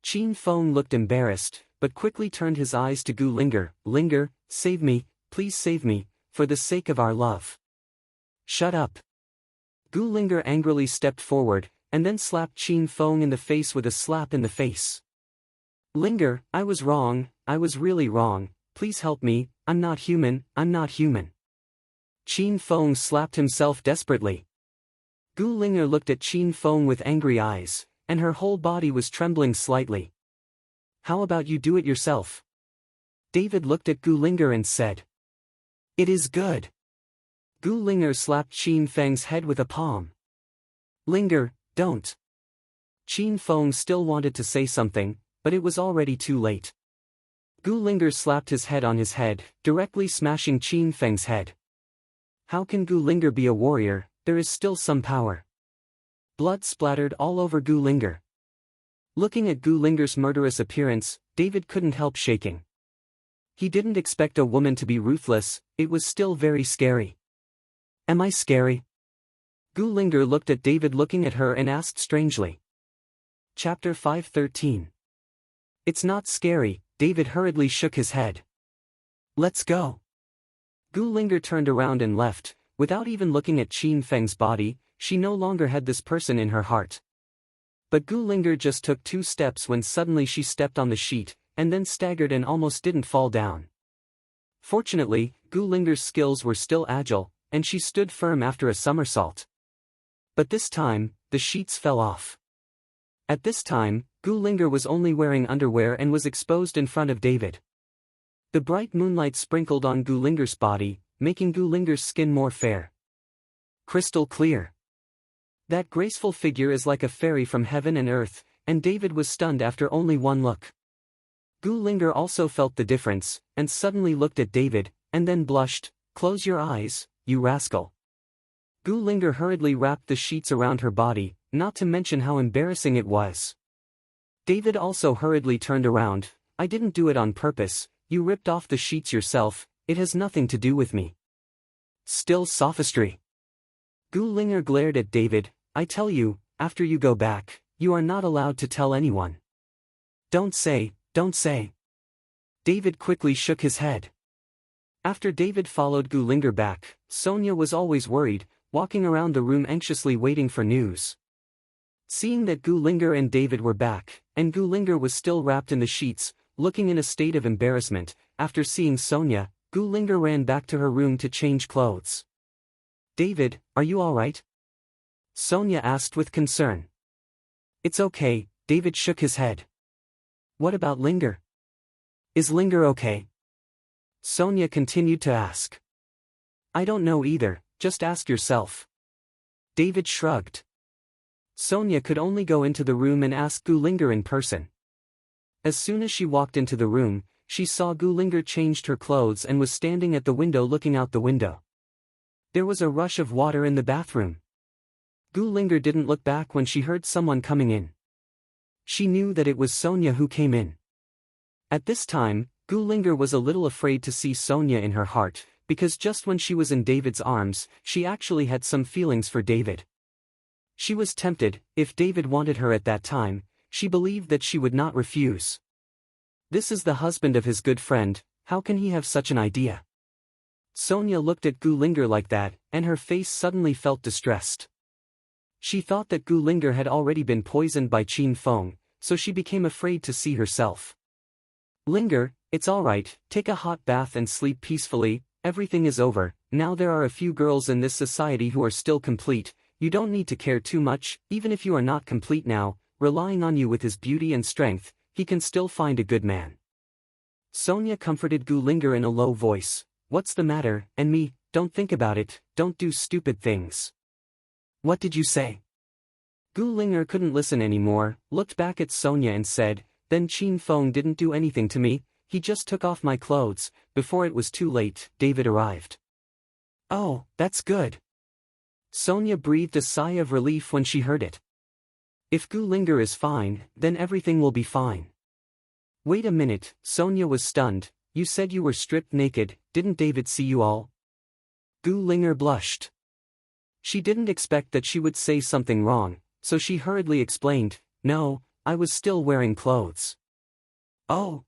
Qin Feng looked embarrassed, but quickly turned his eyes to Gu Linger. "Linger, save me, please save me, for the sake of our love." "Shut up." Gu Linger angrily stepped forward, and then slapped Qin Feng in the face with a slap in the face. "Linger, I was wrong, I was really wrong, please help me, I'm not human, I'm not human." Qin Feng slapped himself desperately. Gu Linger looked at Qin Feng with angry eyes, and her whole body was trembling slightly. "How about you do it yourself?" David looked at Gu Linger and said. "It is good." Gu Linger slapped Qin Feng's head with a palm. "Linger, don't." Qin Feng still wanted to say something, but it was already too late. Gu Linger slapped his head on his head, directly smashing Qin Feng's head. How can Gu Linger be a warrior? There is still some power. Blood splattered all over Gu Linger. Looking at Gu Linger's murderous appearance, David couldn't help shaking. He didn't expect a woman to be ruthless, it was still very scary. "Am I scary?" Gu Linger looked at David looking at her and asked strangely. Chapter 5:13. "It's not scary," David hurriedly shook his head. "Let's go." Gu Linger turned around and left, without even looking at Qin Feng's body. She no longer had this person in her heart. But Gu Linger just took 2 steps when suddenly she stepped on the sheet, and then staggered and almost didn't fall down. Fortunately, Gu Linger's skills were still agile, and she stood firm after a somersault. But this time, the sheets fell off. At this time, Gu Linger was only wearing underwear and was exposed in front of David. The bright moonlight sprinkled on Gu Linger's body, making Gu Linger's skin more fair. Crystal clear. That graceful figure is like a fairy from heaven and earth, and David was stunned after only one look. Gu Linger also felt the difference, and suddenly looked at David, and then blushed. "Close your eyes, you rascal." Gu Linger hurriedly wrapped the sheets around her body, not to mention how embarrassing it was. David also hurriedly turned around. "I didn't do it on purpose, you ripped off the sheets yourself, it has nothing to do with me." Still sophistry. Gu Linger glared at David. "I tell you, after you go back, you are not allowed to tell anyone." Don't say. David quickly shook his head. After David followed Gu Linger back, Sonia was always worried, walking around the room anxiously waiting for news. Seeing that Gu Linger and David were back, and Gu Linger was still wrapped in the sheets, looking in a state of embarrassment, after seeing Sonia, Gu Linger ran back to her room to change clothes. "David, are you all right?" Sonia asked with concern. "It's okay," David shook his head. "What about Linger? Is Linger okay?" Sonia continued to ask. "I don't know either, just ask yourself." David shrugged. Sonia could only go into the room and ask Gu Linger in person. As soon as she walked into the room, she saw Gu Linger changed her clothes and was standing at the window looking out the window. There was a rush of water in the bathroom. Gu Linger didn't look back when she heard someone coming in. She knew that it was Sonia who came in. At this time, Gu Linger was a little afraid to see Sonia in her heart, because just when she was in David's arms, she actually had some feelings for David. She was tempted. If David wanted her at that time, she believed that she would not refuse. This is the husband of his good friend, how can he have such an idea? Sonia looked at Gu Linger like that, and her face suddenly felt distressed. She thought that Gu Linger had already been poisoned by Qin Feng, so she became afraid to see herself. Linger, it's alright, take a hot bath and sleep peacefully, everything is over. Now there are a few girls in this society who are still complete, you don't need to care too much, even if you are not complete now, relying on you with his beauty and strength, he can still find a good man. Sonia comforted Gu Linger in a low voice, what's the matter, and me, don't think about it, don't do stupid things. What did you say? Gu Linger couldn't listen anymore, looked back at Sonia and said, then Qin Feng didn't do anything to me, he just took off my clothes. Before it was too late, David arrived. Oh, that's good. Sonia breathed a sigh of relief when she heard it. If Gu Linger is fine, then everything will be fine. Wait a minute, Sonia was stunned, you said you were stripped naked, didn't David see you all? Gu Linger blushed. She didn't expect that she would say something wrong, so she hurriedly explained, no, I was still wearing clothes. Oh.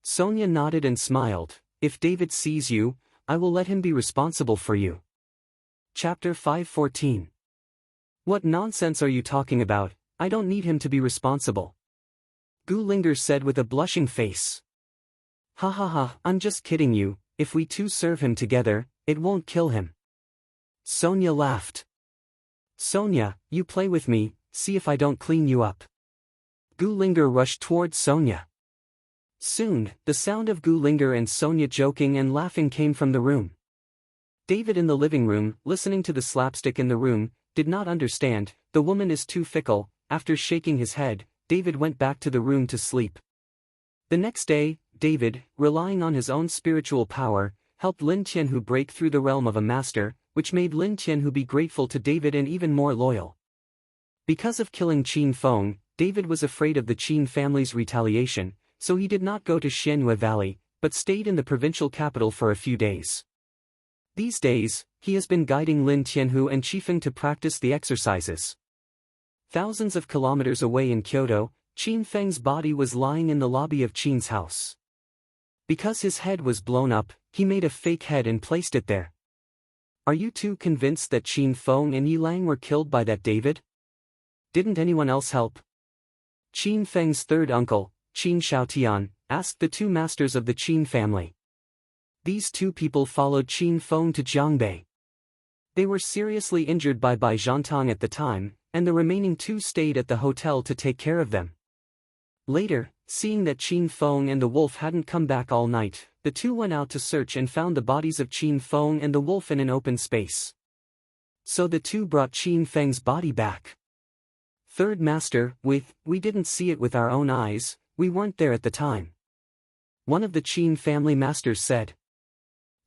Sonia nodded and smiled, if David sees you, I will let him be responsible for you. Chapter 5:14. What nonsense are you talking about? I don't need him to be responsible. Gu Linger said with a blushing face. Ha ha ha, I'm just kidding you, if we two serve him together, it won't kill him. Sonia laughed. Sonia, you play with me, see if I don't clean you up. Gu Linger rushed towards Sonia. Soon, the sound of Gu Linger and Sonia joking and laughing came from the room. David in the living room, listening to the slapstick in the room, did not understand, the woman is too fickle. After shaking his head, David went back to the room to sleep. The next day, David, relying on his own spiritual power, helped Lin Tianhu break through the realm of a master, which made Lin Tianhu be grateful to David and even more loyal. Because of killing Qin Feng, David was afraid of the Qin family's retaliation, so he did not go to Xianyue Valley, but stayed in the provincial capital for a few days. These days, he has been guiding Lin Tianhu and Qifeng to practice the exercises. Thousands of kilometers away in Kyoto, Qin Feng's body was lying in the lobby of Qin's house. Because his head was blown up, he made a fake head and placed it there. Are you two convinced that Qin Feng and Yilang were killed by that David? Didn't anyone else help? Qin Feng's third uncle, Qin Shaotian, asked the two masters of the Qin family. These two people followed Qin Feng to Jiangbei. They were seriously injured by Bai Zhantang at the time, and the remaining two stayed at the hotel to take care of them. Later, seeing that Qin Feng and the wolf hadn't come back all night, the two went out to search and found the bodies of Qin Feng and the wolf in an open space. So the two brought Qin Feng's body back. Third master, we didn't see it with our own eyes, we weren't there at the time. One of the Qin family masters said.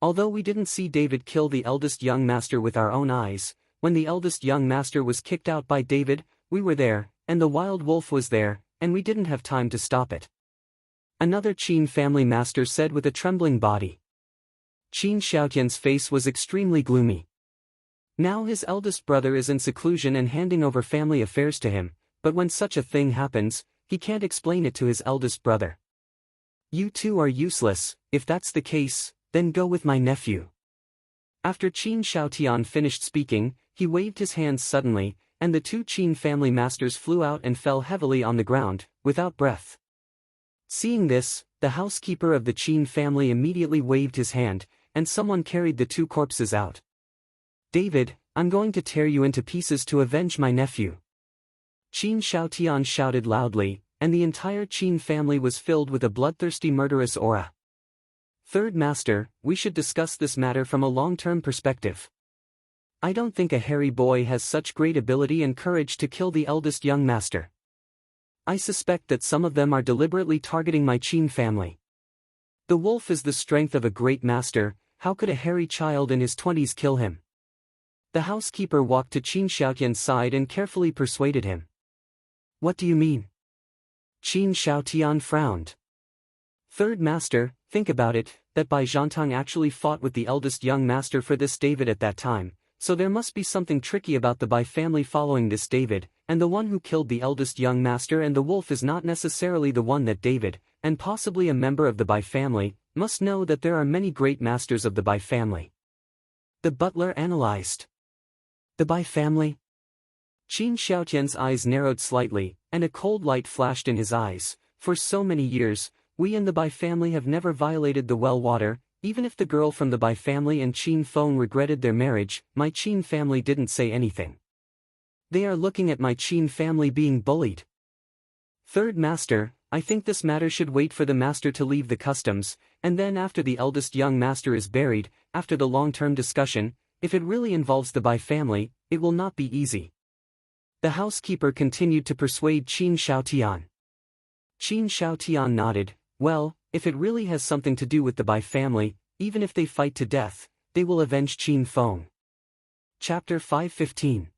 Although we didn't see David kill the eldest young master with our own eyes, when the eldest young master was kicked out by David, we were there, and the wild wolf was there, and we didn't have time to stop it. Another Qin family master said with a trembling body. Qin Xiaotian's face was extremely gloomy. Now his eldest brother is in seclusion and handing over family affairs to him, but when such a thing happens, he can't explain it to his eldest brother. You two are useless, if that's the case, then go with my nephew. After Qin Shaotian finished speaking, he waved his hands suddenly, and the two Qin family masters flew out and fell heavily on the ground, without breath. Seeing this, the housekeeper of the Qin family immediately waved his hand, and someone carried the two corpses out. David, I'm going to tear you into pieces to avenge my nephew. Qin Shaotian shouted loudly, and the entire Qin family was filled with a bloodthirsty murderous aura. Third master, we should discuss this matter from a long-term perspective. I don't think a hairy boy has such great ability and courage to kill the eldest young master. I suspect that some of them are deliberately targeting my Qin family. The wolf is the strength of a great master, how could a hairy child in his 20s kill him? The housekeeper walked to Qin Xiaotian's side and carefully persuaded him. What do you mean? Qin Xiaotian frowned. Third master, think about it, that Bai Zhantang actually fought with the eldest young master for this David at that time, so there must be something tricky about the Bai family following this David, and the one who killed the eldest young master and the wolf is not necessarily the one that David, and possibly a member of the Bai family, must know that there are many great masters of the Bai family. The butler analyzed. The Bai family? Qin Xiaotian's eyes narrowed slightly, and a cold light flashed in his eyes. For so many years, we and the Bai family have never violated the well water. Even if the girl from the Bai family and Qin Feng regretted their marriage, my Qin family didn't say anything. They are looking at my Qin family being bullied. Third Master, I think this matter should wait for the Master to leave the customs, and then after the eldest young Master is buried, after the long-term discussion, if it really involves the Bai family, it will not be easy. The housekeeper continued to persuade Qin Shaotian. Qin Shaotian nodded. Well, if it really has something to do with the Bai family, even if they fight to death, they will avenge Qin Feng. Chapter 515.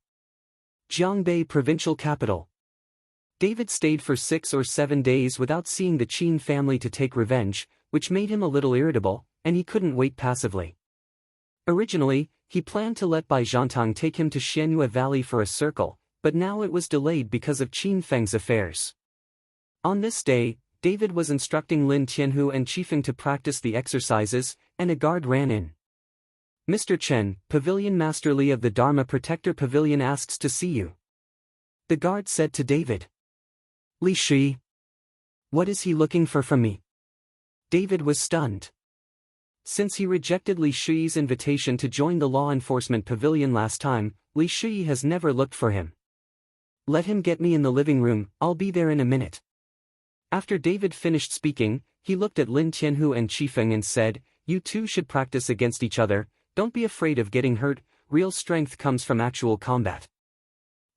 Jiangbei Provincial Capital. David stayed for 6 or 7 days without seeing the Qin family to take revenge, which made him a little irritable, and he couldn't wait passively. Originally, he planned to let Bai Zhantang take him to Xianyue Valley for a circle, but now it was delayed because of Qin Feng's affairs. On this day, David was instructing Lin Tianhu and Qifeng to practice the exercises, and a guard ran in. Mr. Chen, Pavilion Master Li of the Dharma Protector Pavilion asks to see you. The guard said to David. Li Shi. What is he looking for from me? David was stunned. Since he rejected Li Shi's invitation to join the law enforcement pavilion last time, Li Shi has never looked for him. Let him get me in the living room, I'll be there in a minute. After David finished speaking, he looked at Lin Tianhu and Qifeng and said, You two should practice against each other, don't be afraid of getting hurt, real strength comes from actual combat.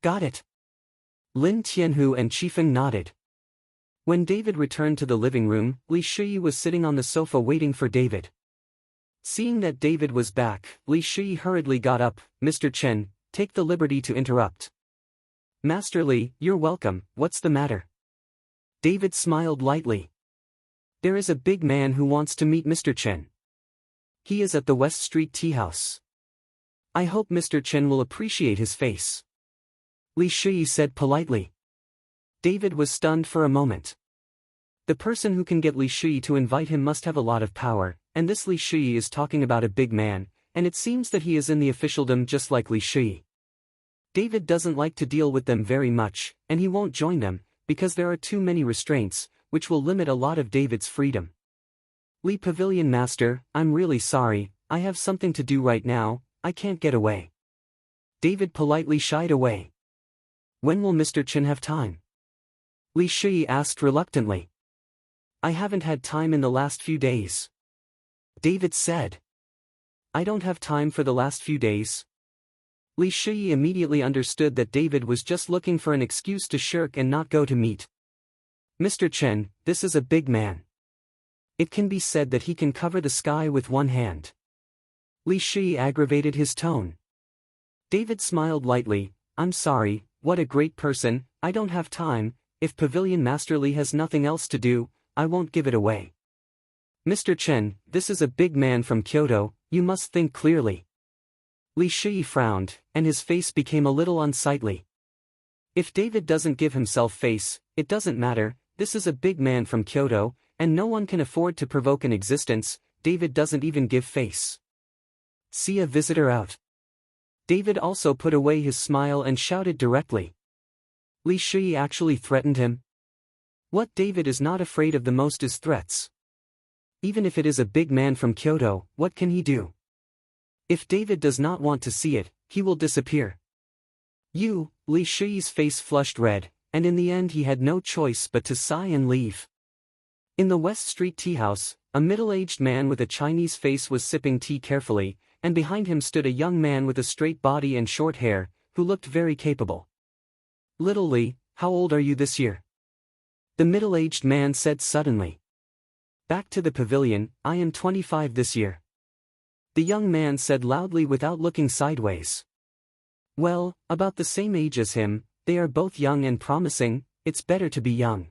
Got it. Lin Tianhu and Qifeng nodded. When David returned to the living room, Li Shi was sitting on the sofa waiting for David. Seeing that David was back, Li Shi hurriedly got up. Mr. Chen, take the liberty to interrupt. Master Li, you're welcome, what's the matter? David smiled lightly. There is a big man who wants to meet Mr. Chen. He is at the West Street Tea House. I hope Mr. Chen will appreciate his face. Li Shi said politely. David was stunned for a moment. The person who can get Li Shi to invite him must have a lot of power, and this Li Shi is talking about a big man, and it seems that he is in the officialdom just like Li Shi. David doesn't like to deal with them very much, and he won't join them, because there are too many restraints, which will limit a lot of David's freedom. Li Pavilion Master, I'm really sorry, I have something to do right now, I can't get away. David politely shied away. When will Mr. Chen have time? Li Shi asked reluctantly. I haven't had time in the last few days. David said. I don't have time for the last few days. Li Shi immediately understood that David was just looking for an excuse to shirk and not go to meet. Mr. Chen, this is a big man. It can be said that he can cover the sky with one hand. Li Shi aggravated his tone. David smiled lightly. I'm sorry, what a great person, I don't have time, if Pavilion Master Li has nothing else to do, I won't give it away. Mr. Chen, this is a big man from Kyoto, you must think clearly. Li Shi frowned, and his face became a little unsightly. If David doesn't give himself face, it doesn't matter, this is a big man from Kyoto, and no one can afford to provoke an existence, David doesn't even give face. See a visitor out. David also put away his smile and shouted directly. Li Shi actually threatened him? What David is not afraid of the most is threats. Even if it is a big man from Kyoto, what can he do? If David does not want to see it, he will disappear. You, Li Shi's face flushed red, and in the end he had no choice but to sigh and leave. In the West Street Tea House, a middle-aged man with a Chinese face was sipping tea carefully, and behind him stood a young man with a straight body and short hair, who looked very capable. Little Li, how old are you this year? The middle-aged man said suddenly. Back to the pavilion, I am 25 this year. The young man said loudly without looking sideways. Well, about the same age as him, they are both young and promising, it's better to be young.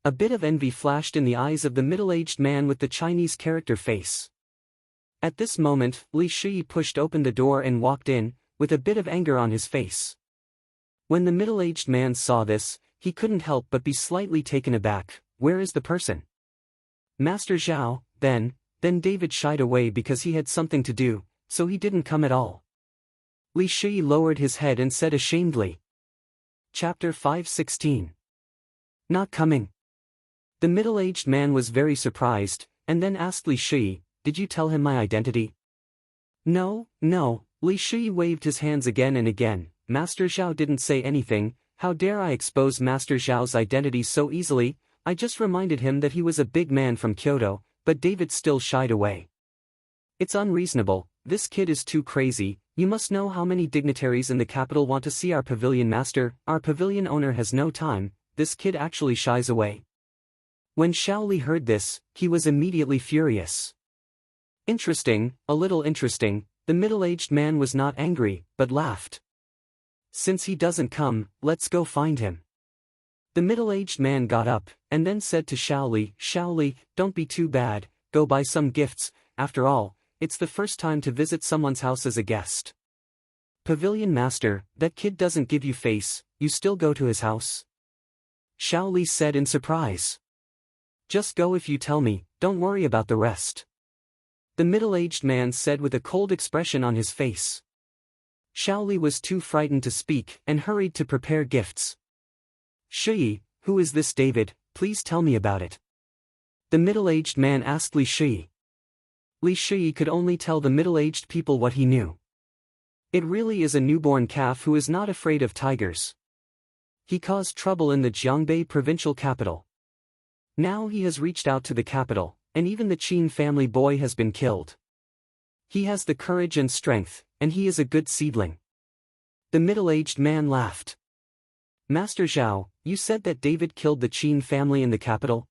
A bit of envy flashed in the eyes of the middle-aged man with the Chinese character face. At this moment, Li Shi pushed open the door and walked in, with a bit of anger on his face. When the middle-aged man saw this, he couldn't help but be slightly taken aback. Where is the person? Master Zhao, then David shied away because he had something to do, so he didn't come at all. Li Shi lowered his head and said ashamedly. Chapter 516. Not coming. The middle-aged man was very surprised, and then asked Li Shi, "Did you tell him my identity?" "No, no," Li Shi waved his hands again and again. "Master Zhao didn't say anything. How dare I expose Master Zhao's identity so easily? I just reminded him that he was a big man from Kyoto," but David still shied away. "It's unreasonable, this kid is too crazy. You must know how many dignitaries in the capital want to see our pavilion master. Our pavilion owner has no time. This kid actually shies away." When Xiao Li heard this, he was immediately furious. Interesting, a little interesting, the middle-aged man was not angry, but laughed. "Since he doesn't come, let's go find him." The middle-aged man got up, and then said to Xiao Li, "Don't be too bad, go buy some gifts, after all, it's the first time to visit someone's house as a guest." "Pavilion master, that kid doesn't give you face, you still go to his house?" Xiao Li said in surprise. "Just go if you tell me, don't worry about the rest." The middle-aged man said with a cold expression on his face. Xiao Li was too frightened to speak and hurried to prepare gifts. "Shi, who is this David? Please tell me about it." The middle-aged man asked Li Shi. Li Shi could only tell the middle-aged people what he knew. "It really is a newborn calf who is not afraid of tigers. He caused trouble in the Jiangbei provincial capital. Now he has reached out to the capital, and even the Qin family boy has been killed. He has the courage and strength, and he is a good seedling." The middle-aged man laughed. "Master Zhao, you said that David killed the Qin family in the capital?"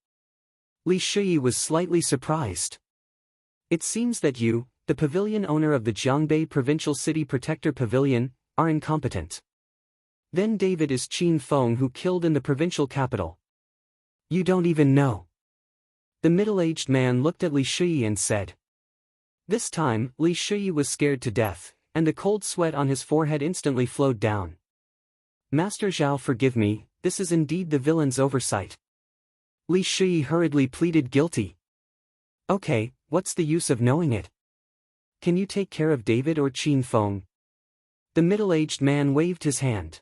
Li Shi was slightly surprised. "It seems that you, the pavilion owner of the Jiangbei Provincial City Protector Pavilion, are incompetent. Then David is Qin Feng who killed in the provincial capital. You don't even know." The middle-aged man looked at Li Shi and said. This time, Li Shi was scared to death, and the cold sweat on his forehead instantly flowed down. "Master Zhao, forgive me, this is indeed the villain's oversight." Li Shi hurriedly pleaded guilty. "Okay, what's the use of knowing it? Can you take care of David or Qin Feng?" The middle-aged man waved his hand.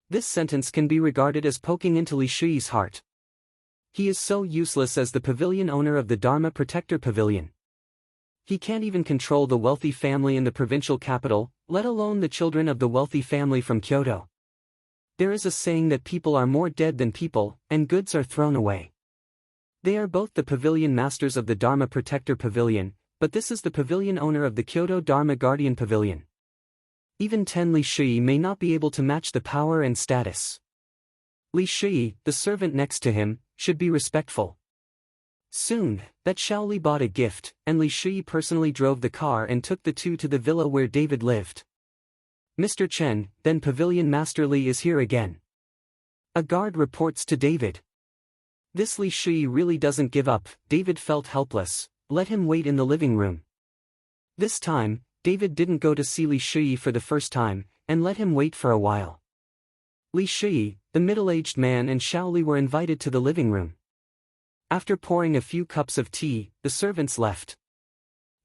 This sentence can be regarded as poking into Li Shi's heart. He is so useless as the pavilion owner of the Dharma Protector Pavilion. He can't even control the wealthy family in the provincial capital, let alone the children of the wealthy family from Kyoto. There is a saying that people are more dead than people, and goods are thrown away. They are both the pavilion masters of the Dharma Protector Pavilion, but this is the pavilion owner of the Kyoto Dharma Guardian Pavilion. Even Li Shi may not be able to match the power and status. Li Shi, the servant next to him, should be respectful. Soon, that Xiao Li bought a gift, and Li Shi personally drove the car and took the two to the villa where David lived. "Mr. Chen, then Pavilion Master Li is here again." A guard reports to David. This Li Shi really doesn't give up. David felt helpless. Let him wait in the living room. This time, David didn't go to see Li Shi for the first time, and let him wait for a while. Li Shi, the middle-aged man, and Xiao Li were invited to the living room. After pouring a few cups of tea, the servants left.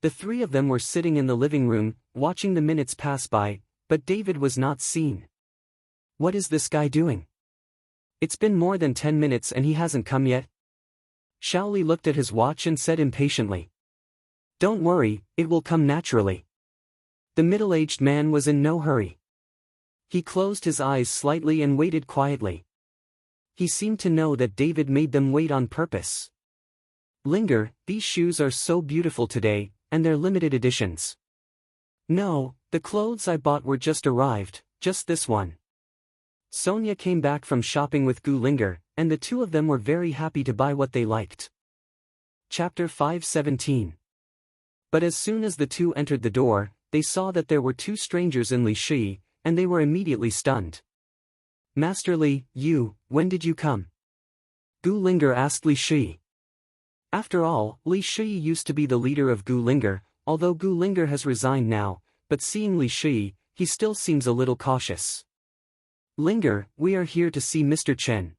The three of them were sitting in the living room, watching the minutes pass by, but David was not seen. What is this guy doing? It's been more than 10 minutes and he hasn't come yet. Xiao Li looked at his watch and said impatiently. Don't worry, it will come naturally. The middle-aged man was in no hurry. He closed his eyes slightly and waited quietly. He seemed to know that David made them wait on purpose. Linger, these shoes are so beautiful today, and they're limited editions. No, the clothes I bought were just arrived, just this one. Sonia came back from shopping with Gu Linger, and the two of them were very happy to buy what they liked. Chapter 517. But as soon as the two entered the door, they saw that there were two strangers in Li Shi, and they were immediately stunned. Master Li, when did you come? Gu Linger asked Li Shi. After all, Li Shi used to be the leader of Gu Linger, although Gu Linger has resigned now, but seeing Li Shi, he still seems a little cautious. Linger, we are here to see Mr. Chen.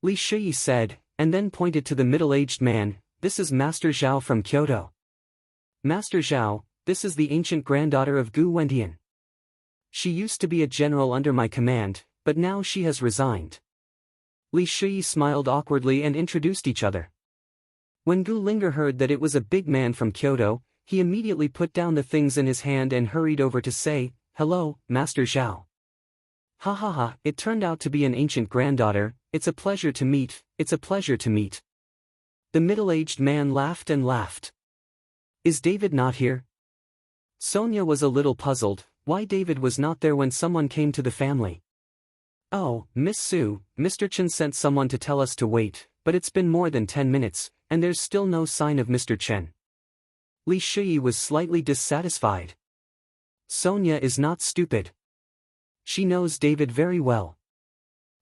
Li Shi said, and then pointed to the middle-aged man. This is Master Zhao from Kyoto. Master Zhao, this is the ancient granddaughter of Gu Wentian. She used to be a general under my command, but now she has resigned. Li Shui smiled awkwardly and introduced each other. When Gu Linger heard that it was a big man from Kyoto, he immediately put down the things in his hand and hurried over to say, "Hello, Master Zhao." "Ha ha ha, it turned out to be an ancient granddaughter, it's a pleasure to meet, it's a pleasure to meet." The middle-aged man laughed and laughed. "Is David not here?" Sonia was a little puzzled, why David was not there when someone came to the family. "Oh, Miss Su, Mr. Chen sent someone to tell us to wait, but it's been more than 10 minutes, and there's still no sign of Mr. Chen." Li Shui was slightly dissatisfied. Sonia is not stupid. She knows David very well.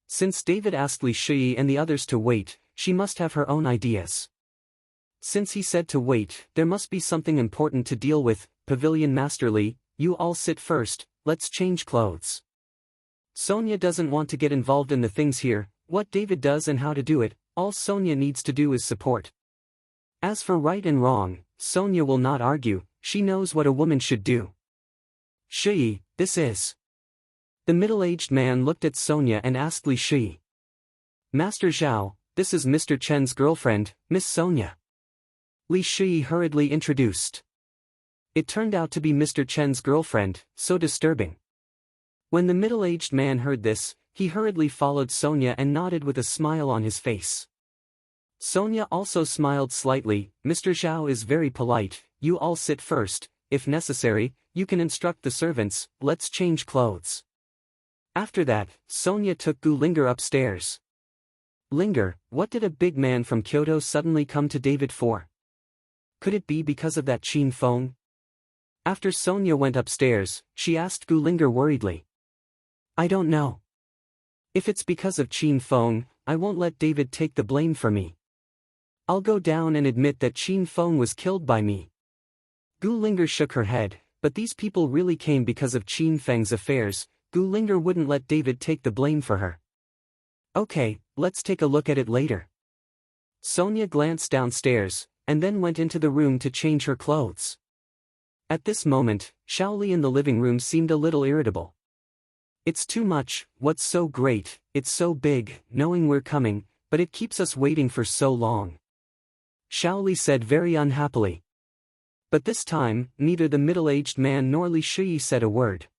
Since David asked Li Shui and the others to wait, she must have her own ideas. Since he said to wait, there must be something important to deal with. "Pavilion Master Li, you all sit first, let's change clothes." Sonia doesn't want to get involved in the things here, what David does and how to do it, all Sonia needs to do is support. As for right and wrong, Sonia will not argue, she knows what a woman should do. "Shui, this is..." The middle-aged man looked at Sonia and asked Li Shui. "Master Zhao, this is Mr. Chen's girlfriend, Miss Sonia." Li Shui hurriedly introduced. It turned out to be Mr. Chen's girlfriend, so disturbing. When the middle-aged man heard this, he hurriedly followed Sonia and nodded with a smile on his face. Sonia also smiled slightly. "Mr. Zhao is very polite, you all sit first, if necessary, you can instruct the servants, let's change clothes." After that, Sonia took Gu Linger upstairs. "Linger, what did a big man from Kyoto suddenly come to David for? Could it be because of that Qin Feng?" After Sonia went upstairs, she asked Gu Linger worriedly. "I don't know. If it's because of Qin Feng, I won't let David take the blame for me. I'll go down and admit that Qin Feng was killed by me." Gu Linger shook her head, but these people really came because of Qin Feng's affairs. Gu Linger wouldn't let David take the blame for her. "Okay, let's take a look at it later." Sonia glanced downstairs, and then went into the room to change her clothes. At this moment, Shaoli in the living room seemed a little irritable. "It's too much, what's so great, it's so big, knowing we're coming, but it keeps us waiting for so long," Shaoli said very unhappily. But this time, neither the middle-aged man nor Li Shui said a word.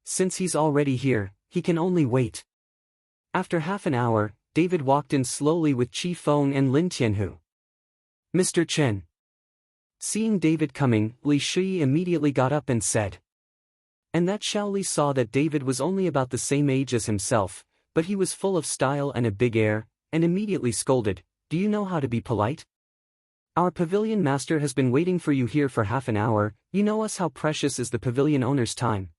Since he's already here, he can only wait. After half an hour, David walked in slowly with Qi Feng and Lin Tianhu. "Mr. Chen." Seeing David coming, Li Shui immediately got up and said. And that Shaoli saw that David was only about the same age as himself, but he was full of style and a big air, and immediately scolded, "Do you know how to be polite? Our pavilion master has been waiting for you here for half an hour, you know us how precious is the pavilion owner's time."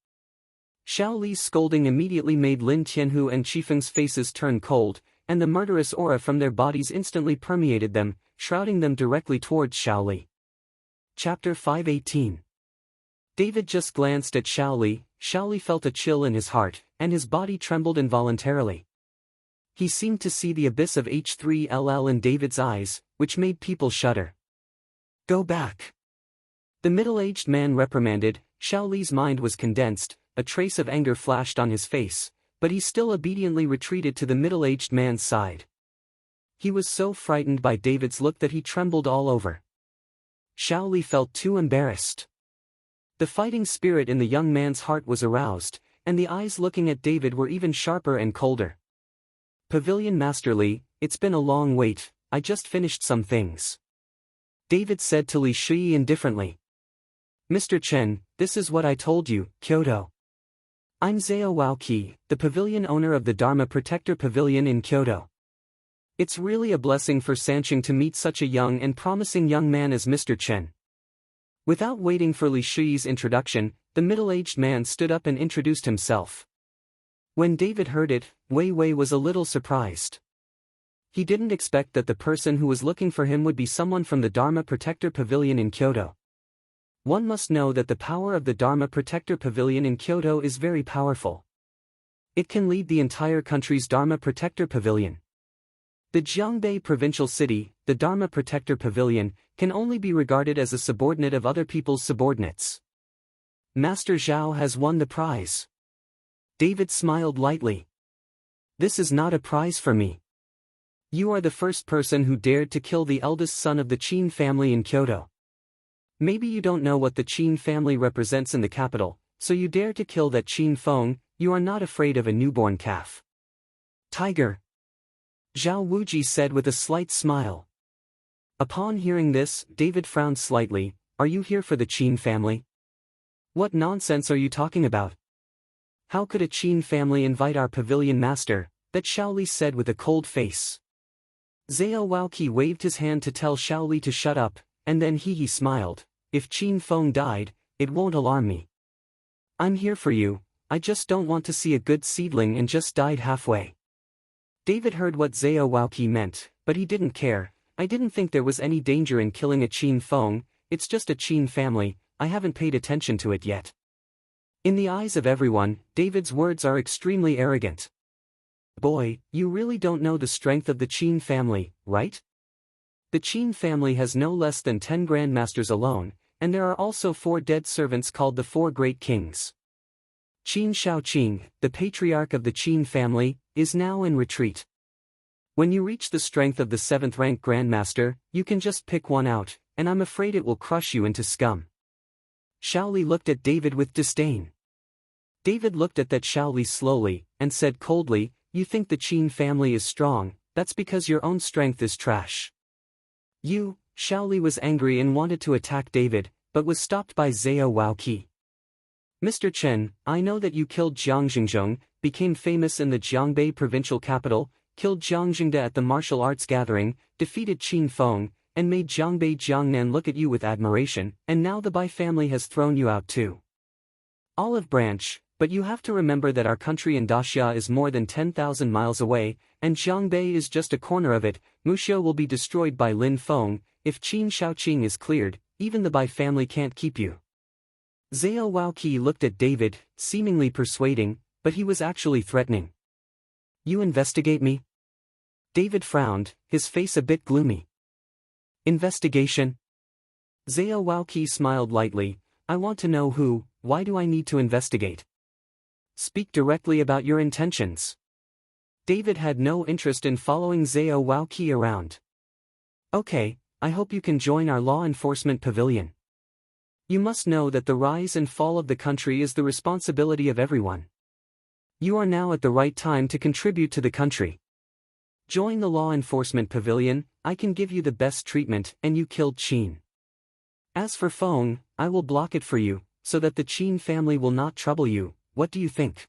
Shaoli's scolding immediately made Lin Tianhu and Qifeng's faces turn cold, and the murderous aura from their bodies instantly permeated them, shrouding them directly towards Shaoli. Chapter 518. David just glanced at Shaoli. Shaoli felt a chill in his heart, and his body trembled involuntarily. He seemed to see the abyss of H3LL in David's eyes, which made people shudder. "Go back!" The middle-aged man reprimanded. Shaoli's mind was condensed, a trace of anger flashed on his face, but he still obediently retreated to the middle-aged man's side. He was so frightened by David's look that he trembled all over. Shaoli felt too embarrassed. The fighting spirit in the young man's heart was aroused, and the eyes looking at David were even sharper and colder. "Pavilion Master Li, it's been a long wait, I just finished some things," David said to Li Shui indifferently. "Mr. Chen, this is what I told you, Kyoto. I'm Zhao Waoqi, the pavilion owner of the Dharma Protector Pavilion in Kyoto. It's really a blessing for Sanqing to meet such a young and promising young man as Mr. Chen." Without waiting for Li Shui's introduction, the middle-aged man stood up and introduced himself. When David heard it, Wei Wei was a little surprised. He didn't expect that the person who was looking for him would be someone from the Dharma Protector Pavilion in Kyoto. One must know that the power of the Dharma Protector Pavilion in Kyoto is very powerful. It can lead the entire country's Dharma Protector Pavilion. The Jiangbei provincial city, the Dharma Protector Pavilion, can only be regarded as a subordinate of other people's subordinates. Master Zhao has won the prize. David smiled lightly. This is not a prize for me. You are the first person who dared to kill the eldest son of the Qin family in Kyoto. Maybe you don't know what the Qin family represents in the capital, so you dare to kill that Qin Feng. You are not afraid of a newborn calf. Tiger. Zhao Wuji said with a slight smile. Upon hearing this, David frowned slightly. Are you here for the Qin family? What nonsense are you talking about? How could a Qin family invite our pavilion master? That Shaoli said with a cold face. Zhao Waoqi waved his hand to tell Shaoli to shut up, and then he smiled. If Qin Feng died, it won't alarm me. I'm here for you, I just don't want to see a good seedling and just died halfway. David heard what Zhao Waoqi meant, but he didn't care. I didn't think there was any danger in killing a Qin Feng, it's just a Qin family, I haven't paid attention to it yet. In the eyes of everyone, David's words are extremely arrogant. Boy, you really don't know the strength of the Qin family, right? The Qin family has no less than 10 grandmasters alone, and there are also 4 dead servants called the 4 great kings. Qin Shaoqing, the patriarch of the Qin family, is now in retreat. When you reach the strength of the 7th rank grandmaster, you can just pick one out, and I'm afraid it will crush you into scum. Shaoli looked at David with disdain. David looked at that Shaoli slowly, and said coldly, you think the Qin family is strong, that's because your own strength is trash. Shaoli was angry and wanted to attack David, but was stopped by Zhao Waoqi. Mr. Chen, I know that you killed Jiang Xingzheng, became famous in the Jiangbei provincial capital, killed Jiang Jingde at the martial arts gathering, defeated Qin Feng, and made Jiangbei Jiangnan look at you with admiration, and now the Bai family has thrown you out too. Olive branch, but you have to remember that our country in Daxia is more than 10,000 miles away, and Jiangbei is just a corner of it. Muxiu will be destroyed by Lin Feng. If Qin Shaoqing is cleared, even the Bai family can't keep you. Zhao Waoqi looked at David, seemingly persuading, but he was actually threatening. You investigate me? David frowned, his face a bit gloomy. Investigation? Zhao Waoqi smiled lightly. I want to know who. Why do I need to investigate? Speak directly about your intentions. David had no interest in following Zhao Waoqi around. Okay, I hope you can join our law enforcement pavilion. You must know that the rise and fall of the country is the responsibility of everyone. You are now at the right time to contribute to the country. Join the law enforcement pavilion, I can give you the best treatment, and you killed Qin. As for Feng, I will block it for you, so that the Qin family will not trouble you. What do you think?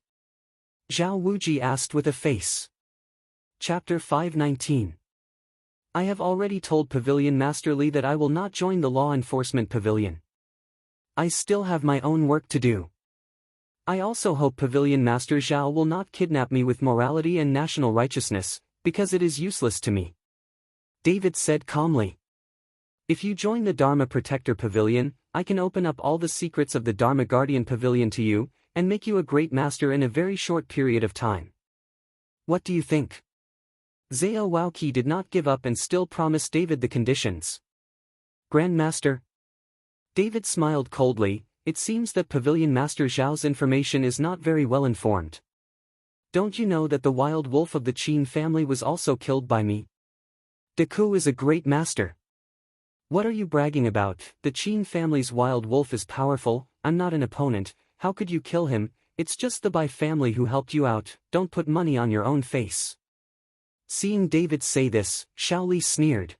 Zhao Wuji asked with a face. Chapter 519. I have already told Pavilion Master Li that I will not join the law enforcement pavilion. I still have my own work to do. I also hope Pavilion Master Zhao will not kidnap me with morality and national righteousness, because it is useless to me. David said calmly. If you join the Dharma Protector Pavilion, I can open up all the secrets of the Dharma Guardian Pavilion to you, and make you a great master in a very short period of time. What do you think? Zhao Waoqi did not give up and still promised David the conditions. Grandmaster? David smiled coldly. It seems that Pavilion Master Zhao's information is not very well informed. Don't you know that the wild wolf of the Qin family was also killed by me? Deku is a great master. What are you bragging about? The Qin family's wild wolf is powerful. I'm not an opponent. How could you kill him? It's just the Bai family who helped you out. Don't put money on your own face. Seeing David say this, Shaoli sneered.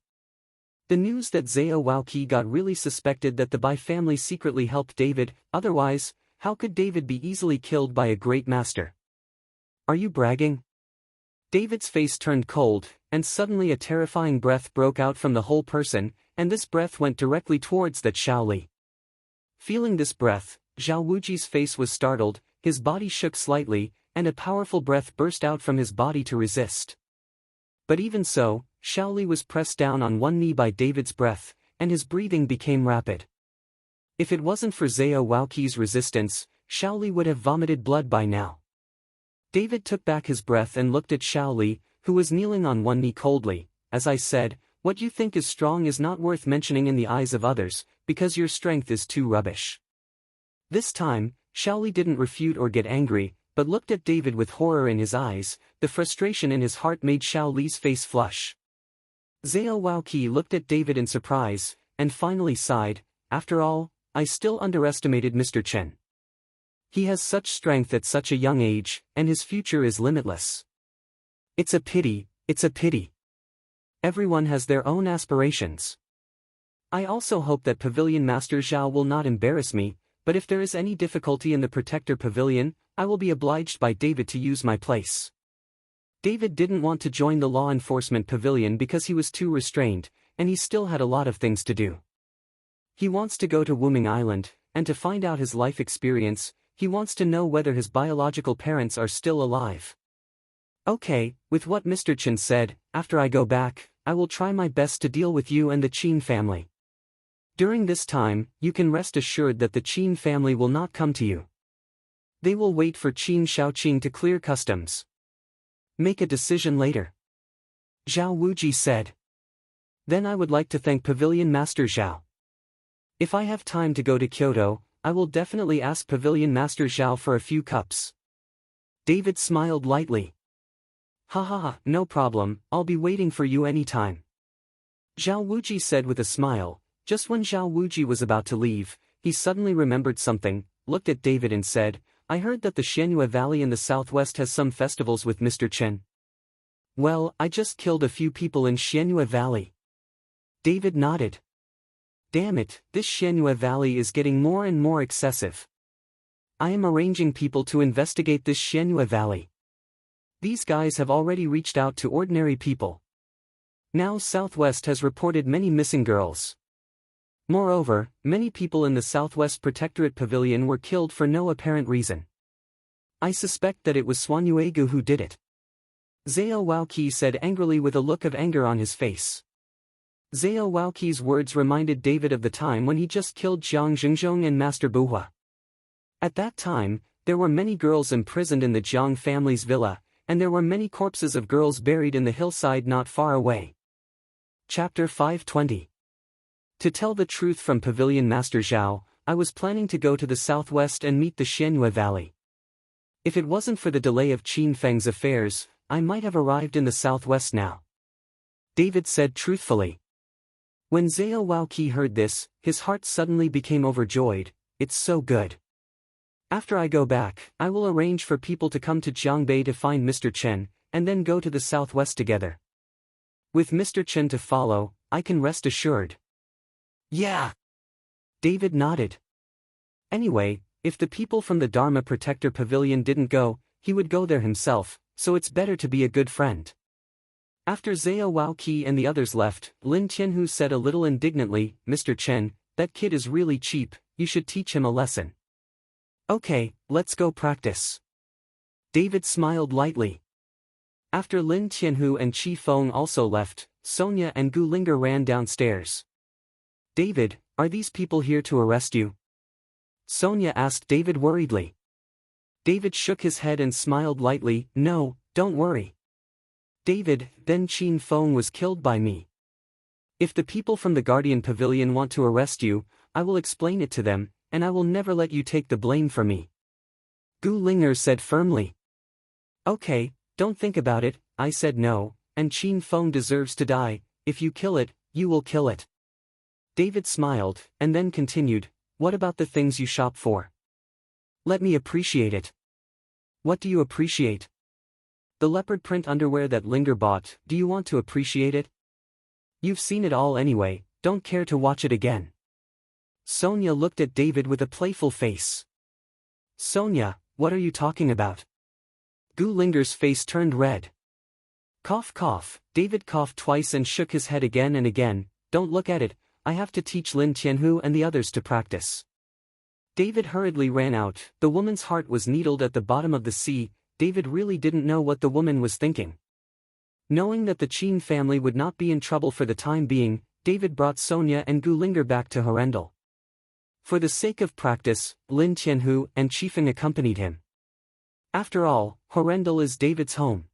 The news that Zhao Waoqi got really suspected that the Bai family secretly helped David. Otherwise, how could David be easily killed by a great master? Are you bragging? David's face turned cold, and suddenly a terrifying breath broke out from the whole person, and this breath went directly towards that Shaoli. Feeling this breath, Zhao Wuji's face was startled, his body shook slightly, and a powerful breath burst out from his body to resist. But even so, Shaoli was pressed down on one knee by David's breath, and his breathing became rapid. If it wasn't for Zhao Waoqi's resistance, Shaoli would have vomited blood by now. David took back his breath and looked at Shaoli, who was kneeling on one knee coldly. As I said, what you think is strong is not worth mentioning in the eyes of others, because your strength is too rubbish. This time, Shaoli didn't refute or get angry, but looked at David with horror in his eyes. The frustration in his heart made Xiao Li's face flush. Zhao Waoqi looked at David in surprise, and finally sighed, "After all, I still underestimated Mr. Chen. He has such strength at such a young age, and his future is limitless. It's a pity, it's a pity. Everyone has their own aspirations. I also hope that Pavilion Master Zhao will not embarrass me, but if there is any difficulty in the Protector Pavilion, I will be obliged by David to use my place." David didn't want to join the law enforcement pavilion because he was too restrained, and he still had a lot of things to do. He wants to go to Wuming Island, and to find out his life experience. He wants to know whether his biological parents are still alive. "Okay, with what Mr. Chen said, after I go back, I will try my best to deal with you and the Qin family. During this time, you can rest assured that the Qin family will not come to you. They will wait for Qin Shaoqing to clear customs. Make a decision later," Zhao Wuji said. "Then I would like to thank Pavilion Master Zhao. If I have time to go to Kyoto, I will definitely ask Pavilion Master Zhao for a few cups." David smiled lightly. "Ha ha ha, no problem, I'll be waiting for you anytime," Zhao Wuji said with a smile. Just when Zhao Wuji was about to leave, he suddenly remembered something, looked at David and said, "I heard that the Xianyue Valley in the southwest has some festivals with Mr. Chen." "Well, I just killed a few people in Xianyue Valley." David nodded. "Damn it, this Xianyue Valley is getting more and more excessive. I am arranging people to investigate this Xianyue Valley. These guys have already reached out to ordinary people. Now Southwest has reported many missing girls. Moreover, many people in the Southwest Protectorate Pavilion were killed for no apparent reason. I suspect that it was Suanyuegu who did it," Zhao Waoqi said angrily with a look of anger on his face. Zhao Waoqi's words reminded David of the time when he just killed Jiang Zhengzhong and Master Buhua. At that time, there were many girls imprisoned in the Jiang family's villa, and there were many corpses of girls buried in the hillside not far away. Chapter 520. To tell the truth, from Pavilion Master Zhao, I was planning to go to the southwest and meet the Xianyue Valley. If it wasn't for the delay of Qin Feng's affairs, I might have arrived in the southwest now, David said truthfully. When Zhao Waoqi heard this, his heart suddenly became overjoyed. "It's so good. After I go back, I will arrange for people to come to Jiangbei to find Mr. Chen, and then go to the southwest together. With Mr. Chen to follow, I can rest assured." "Yeah." David nodded. Anyway, if the people from the Dharma Protector Pavilion didn't go, he would go there himself, so it's better to be a good friend. After Zhao Waoqi and the others left, Lin Tianhu said a little indignantly, "Mr. Chen, that kid is really cheap, you should teach him a lesson." "Okay, let's go practice." David smiled lightly. After Lin Tianhu and Qi Feng also left, Sonia and Gu Linger ran downstairs. "David, are these people here to arrest you?" Sonia asked David worriedly. David shook his head and smiled lightly. "No, don't worry. David, then Qin Feng was killed by me. If the people from the Guardian Pavilion want to arrest you, I will explain it to them, and I will never let you take the blame for me," Gu Linger said firmly. "Okay, don't think about it," I said. "No, and Qin Feng deserves to die. If you kill it, you will kill it." David smiled, and then continued, "What about the things you shop for? Let me appreciate it." "What do you appreciate?" "The leopard print underwear that Linger bought. Do you want to appreciate it?" "You've seen it all anyway, don't care to watch it again." Sonia looked at David with a playful face. "Sonia, what are you talking about?" Gu Linger's face turned red. Cough cough, David coughed twice and shook his head again and again. "Don't look at it, I have to teach Lin Tianhu and the others to practice." David hurriedly ran out. The woman's heart was needled at the bottom of the sea. David really didn't know what the woman was thinking. Knowing that the Qin family would not be in trouble for the time being, David brought Sonia and Gu Linger back to Horrendal. For the sake of practice, Lin Tianhu and Qifeng accompanied him. After all, Horrendal is David's home.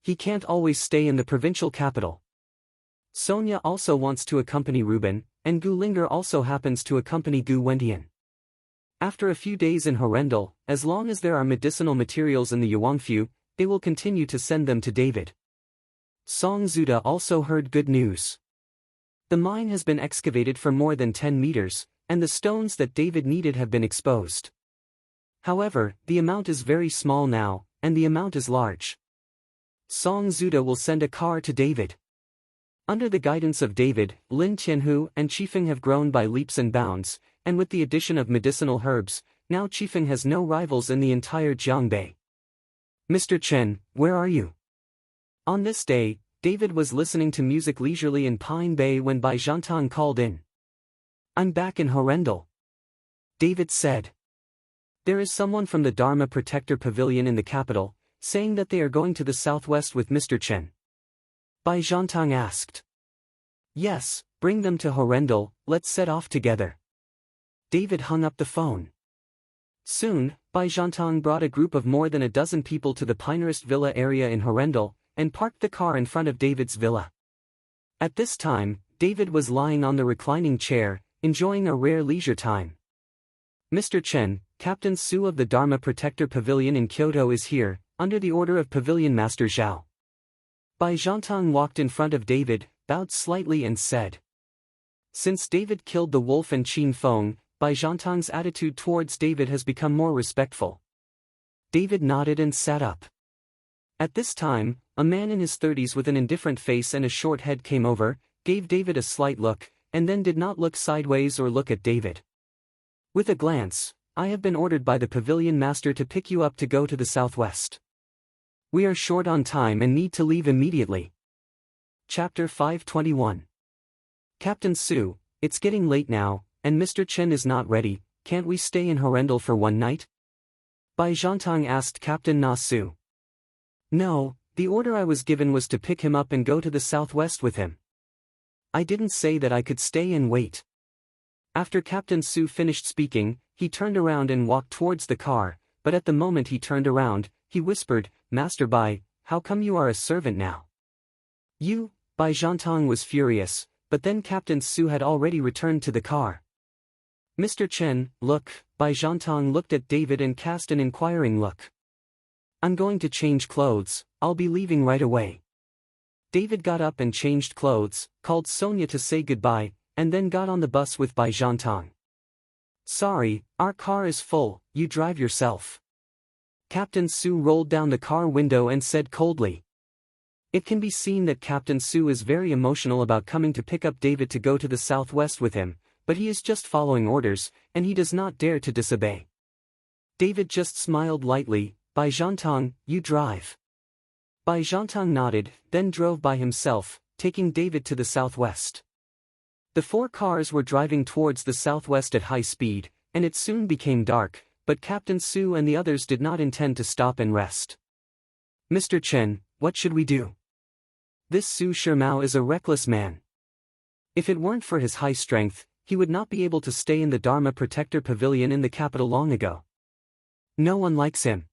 He can't always stay in the provincial capital. Sonia also wants to accompany Ruben, and Gu Linger also happens to accompany Gu Wentian. After a few days in Horrendal, as long as there are medicinal materials in the Yhuangfu, they will continue to send them to David. Song Zuda also heard good news. The mine has been excavated for more than 10 meters, and the stones that David needed have been exposed. However, the amount is very small now, and the amount is large. Song Zuda will send a car to David. Under the guidance of David, Lin Tianhu and Qifeng have grown by leaps and bounds, and with the addition of medicinal herbs, now Qifeng has no rivals in the entire Jiangbei. Mr. Chen, where are you? On this day, David was listening to music leisurely in Pine Bay when Bai Zhantang called in. I'm back in Horrendal. David said. There is someone from the Dharma Protector Pavilion in the capital, saying that they are going to the southwest with Mr. Chen. Bai Zhantang asked. Yes, bring them to Horrendal, let's set off together. David hung up the phone. Soon, Bai Zhantang brought a group of more than a dozen people to the Pinerist Villa area in Horrendal, and parked the car in front of David's villa. At this time, David was lying on the reclining chair, enjoying a rare leisure time. Mr. Chen, Captain Su of the Dharma Protector Pavilion in Kyoto is here, under the order of Pavilion Master Zhao. Bai Zhantang walked in front of David, bowed slightly and said. Since David killed the wolf and Qin Feng, Bai Zhantang's attitude towards David has become more respectful. David nodded and sat up. At this time, a man in his 30s with an indifferent face and a short head came over, gave David a slight look, and then did not look sideways or look at David. With a glance, I have been ordered by the pavilion master to pick you up to go to the southwest. We are short on time and need to leave immediately. Chapter 521. Captain Su, it's getting late now, and Mr. Chen is not ready, can't we stay in Horrendal for one night? Bai Zhantang asked Captain Na Su. No, the order I was given was to pick him up and go to the southwest with him. I didn't say that I could stay and wait. After Captain Su finished speaking, he turned around and walked towards the car, but at the moment he turned around, he whispered, Master Bai, how come you are a servant now? You, Bai Zhantang was furious, but then Captain Su had already returned to the car. Mr. Chen, look, Bai Zhantang looked at David and cast an inquiring look. I'm going to change clothes, I'll be leaving right away. David got up and changed clothes, called Sonia to say goodbye, and then got on the bus with Bai Zhantang. Sorry, our car is full, you drive yourself. Captain Su rolled down the car window and said coldly. It can be seen that Captain Su is very emotional about coming to pick up David to go to the southwest with him, but he is just following orders, and he does not dare to disobey. David just smiled lightly. Bai Zhantang, you drive. Bai Zhantang nodded, then drove by himself, taking David to the southwest. The four cars were driving towards the southwest at high speed, and it soon became dark, but Captain Su and the others did not intend to stop and rest. Mr. Chen, what should we do? This Su Shimao is a reckless man. If it weren't for his high strength, he would not be able to stay in the Dharma Protector Pavilion in the capital long ago. No one likes him.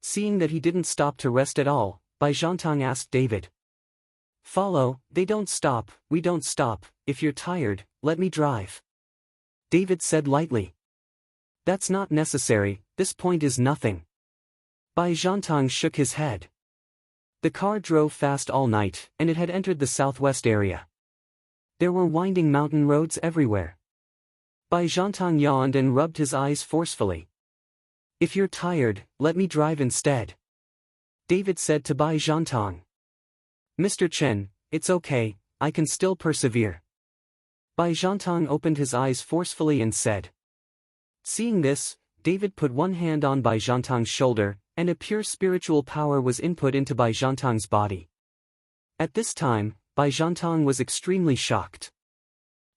Seeing that he didn't stop to rest at all, Bai Zhantang asked David. Follow, they don't stop, we don't stop, if you're tired, let me drive. David said lightly. That's not necessary, this point is nothing. Bai Zhantang shook his head. The car drove fast all night, and it had entered the southwest area. There were winding mountain roads everywhere. Bai Zhantang yawned and rubbed his eyes forcefully. If you're tired, let me drive instead. David said to Bai Zhantang. Mr. Chen, it's okay, I can still persevere. Bai Zhantang opened his eyes forcefully and said. Seeing this, David put one hand on Bai Zhantang's shoulder, and a pure spiritual power was input into Bai Zhantang's body. At this time, Bai Zhantang was extremely shocked.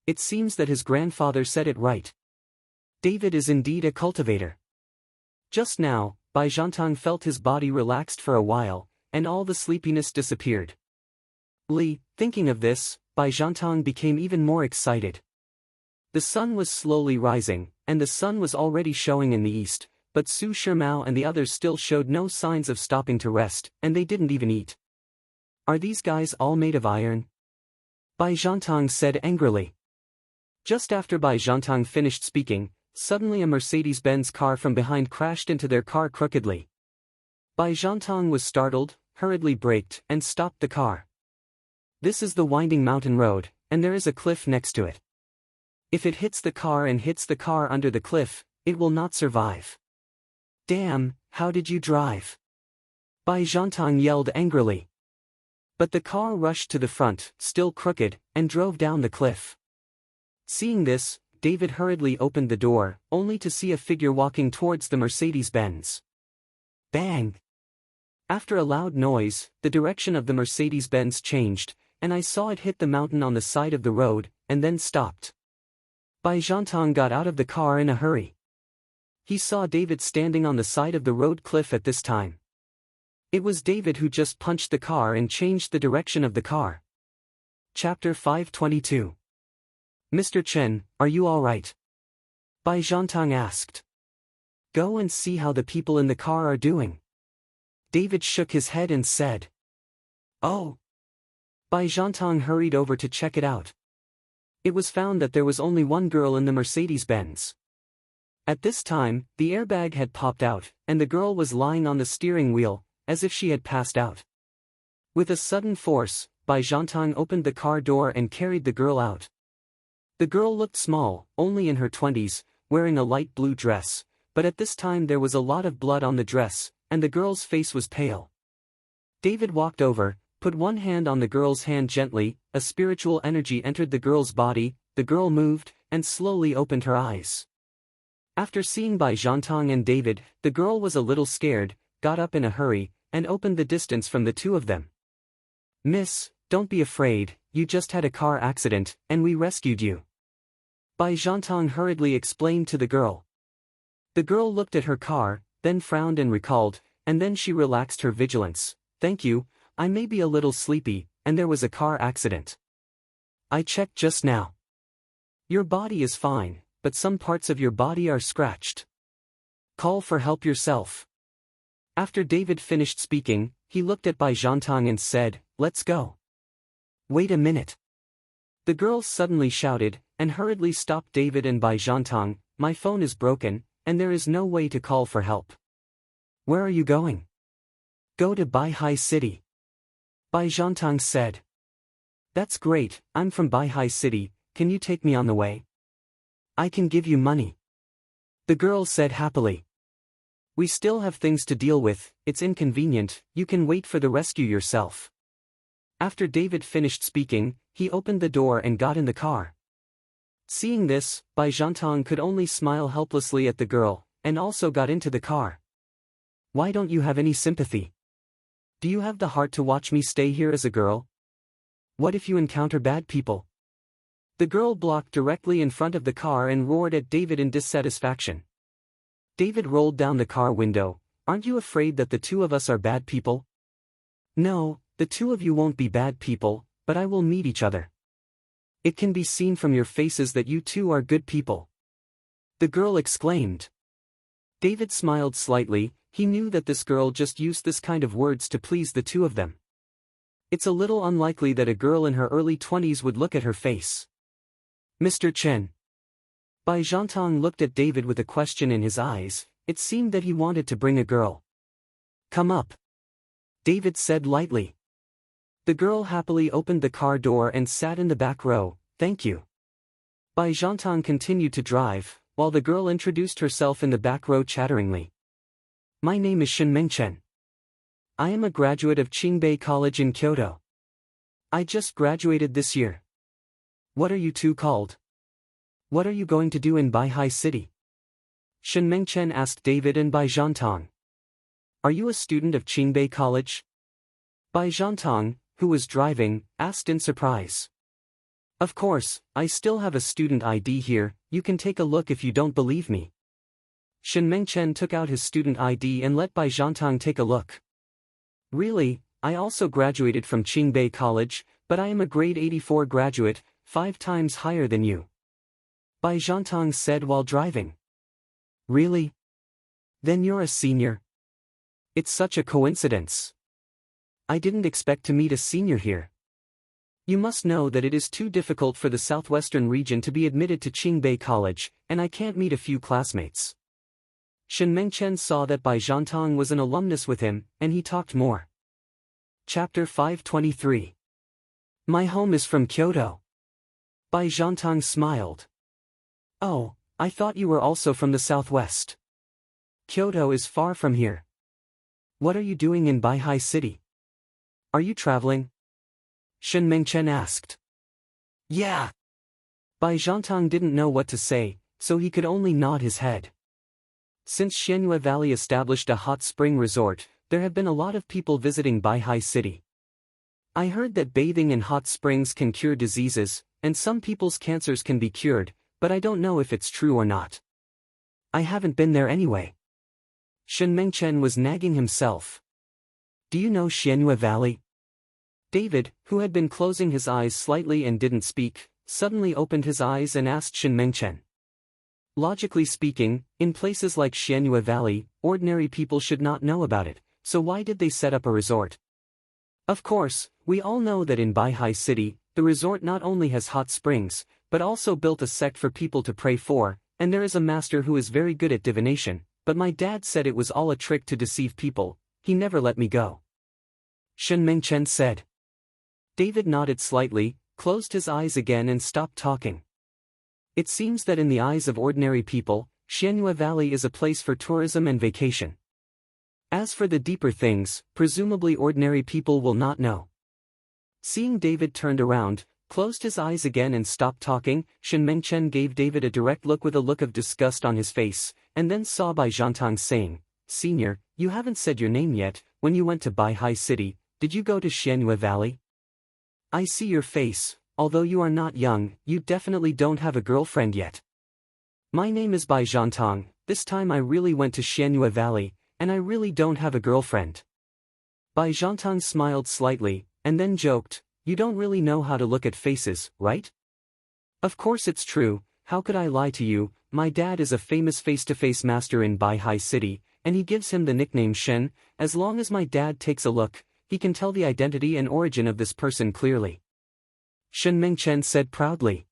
It seems that his grandfather said it right. David is indeed a cultivator. Just now, Bai Zhantang felt his body relaxed for a while, and all the sleepiness disappeared. Thinking of this, Bai Zhantang became even more excited. The sun was slowly rising, and the sun was already showing in the east, but Su Shimao and the others still showed no signs of stopping to rest, and they didn't even eat. Are these guys all made of iron? Bai Zhantang said angrily. Just after Bai Zhantang finished speaking, Suddenly a Mercedes-Benz car from behind crashed into their car crookedly. Bai Zhantong was startled, hurriedly braked, and stopped the car. This is the winding mountain road, and there is a cliff next to it. If it hits the car and hits the car under the cliff, it will not survive. Damn, how did you drive? Bai Zhantong yelled angrily. But the car rushed to the front, still crooked, and drove down the cliff. Seeing this, David hurriedly opened the door, only to see a figure walking towards the Mercedes-Benz. Bang! After a loud noise, the direction of the Mercedes-Benz changed, and I saw it hit the mountain on the side of the road, and then stopped. Bai Zhantong got out of the car in a hurry. He saw David standing on the side of the road cliff at this time. It was David who just punched the car and changed the direction of the car. Chapter 522. Mr. Chen, are you all right? Bai Zhantong asked. Go and see how the people in the car are doing. David shook his head and said. Oh. Bai Zhantong hurried over to check it out. It was found that there was only one girl in the Mercedes-Benz. At this time, the airbag had popped out, and the girl was lying on the steering wheel, as if she had passed out. With a sudden force, Bai Zhantong opened the car door and carried the girl out. The girl looked small, only in her 20s, wearing a light blue dress, but at this time there was a lot of blood on the dress, and the girl's face was pale. David walked over, put one hand on the girl's hand gently, a spiritual energy entered the girl's body, the girl moved, and slowly opened her eyes. After seeing Bai Zhantong and David, the girl was a little scared, got up in a hurry, and opened the distance from the two of them. Miss, don't be afraid, you just had a car accident, and we rescued you. Bai Zhantong hurriedly explained to the girl. The girl looked at her car, then frowned and recalled, and then she relaxed her vigilance. Thank you, I may be a little sleepy, and there was a car accident. I checked just now. Your body is fine, but some parts of your body are scratched. Call for help yourself. After David finished speaking, he looked at Bai Zhantong and said, Let's go. Wait a minute. The girl suddenly shouted, and hurriedly stopped David and Bai Zhantong. My phone is broken, and there is no way to call for help. Where are you going? Go to Baihai City. Bai Zhantong said. That's great, I'm from Baihai City, can you take me on the way? I can give you money. The girl said happily. We still have things to deal with, it's inconvenient, you can wait for the rescue yourself. After David finished speaking, he opened the door and got in the car. Seeing this, Bai Zhantong could only smile helplessly at the girl, and also got into the car. Why don't you have any sympathy? Do you have the heart to watch me stay here as a girl? What if you encounter bad people? The girl blocked directly in front of the car and roared at David in dissatisfaction. David rolled down the car window. Aren't you afraid that the two of us are bad people? No, the two of you won't be bad people, but I will meet each other. It can be seen from your faces that you two are good people. The girl exclaimed. David smiled slightly, he knew that this girl just used this kind of words to please the two of them. It's a little unlikely that a girl in her early 20s would look at her face. Mr. Chen. Bai Zhantong looked at David with a question in his eyes, it seemed that he wanted to bring a girl. Come up. David said lightly. The girl happily opened the car door and sat in the back row, thank you. Bai Zhantong continued to drive, while the girl introduced herself in the back row chatteringly. My name is Shinmeng Chen. I am a graduate of Qingbei College in Kyoto. I just graduated this year. What are you two called? What are you going to do in Baihai City? Shinmeng Chen asked David and Bai Zhantong. Are you a student of Qingbei College? Bai Zhantong, who was driving, asked in surprise. Of course, I still have a student ID here, you can take a look if you don't believe me. Shinmeng Chen took out his student ID and let Bai Zhantong take a look. Really, I also graduated from Qingbei College, but I am a grade 84 graduate, 5 times higher than you. Bai Zhantong said while driving. Really? Then you're a senior? It's such a coincidence. I didn't expect to meet a senior here. You must know that it is too difficult for the southwestern region to be admitted to Qingbei College, and I can't meet a few classmates. Shen Mengchen saw that Bai Zhantong was an alumnus with him, and he talked more. Chapter 523. My home is from Kyoto. Bai Zhantong smiled. Oh, I thought you were also from the southwest. Kyoto is far from here. What are you doing in Baihai City? Are you traveling? Shen Mengchen asked. Yeah. Bai Zhantong didn't know what to say, so he could only nod his head. Since Xianyue Valley established a hot spring resort, there have been a lot of people visiting Baihai City. I heard that bathing in hot springs can cure diseases, and some people's cancers can be cured, but I don't know if it's true or not. I haven't been there anyway. Shen Mengchen was nagging himself. Do you know Xianyue Valley? David, who had been closing his eyes slightly and didn't speak, suddenly opened his eyes and asked Shen Mengchen. Logically speaking, in places like Xianyue Valley, ordinary people should not know about it, so why did they set up a resort? Of course, we all know that in Baihai City, the resort not only has hot springs, but also built a sect for people to pray for, and there is a master who is very good at divination, but my dad said it was all a trick to deceive people, he never let me go. Shen Mengchen said. David nodded slightly, closed his eyes again and stopped talking. It seems that in the eyes of ordinary people, Xianyue Valley is a place for tourism and vacation. As for the deeper things, presumably ordinary people will not know. Seeing David turned around, closed his eyes again and stopped talking, Shen Mengchen gave David a direct look with a look of disgust on his face, and then saw Bai Zhantong saying, Senior, you haven't said your name yet. When you went to Baihai City, did you go to Xianyue Valley? I see your face. Although you are not young, you definitely don't have a girlfriend yet. My name is Bai Zhantong, this time I really went to Xianyue Valley, and I really don't have a girlfriend. Bai Zhantong smiled slightly, and then joked, you don't really know how to look at faces, right? Of course it's true, how could I lie to you? My dad is a famous face-to-face master in Baihai City, and he gives him the nickname Shen. As long as my dad takes a look, he can tell the identity and origin of this person clearly. Shen Mengchen said proudly.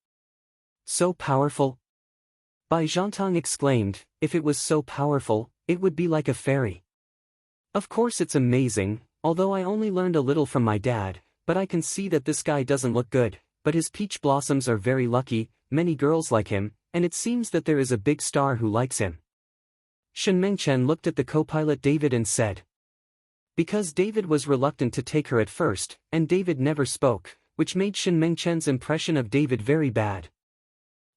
So powerful? Bai Zhantong exclaimed, if it was so powerful, it would be like a fairy. Of course it's amazing, although I only learned a little from my dad, but I can see that this guy doesn't look good, but his peach blossoms are very lucky, many girls like him, and it seems that there is a big star who likes him. Shen Mengchen looked at the co-pilot David and said. Because David was reluctant to take her at first, and David never spoke, which made Shen Mengchen's impression of David very bad.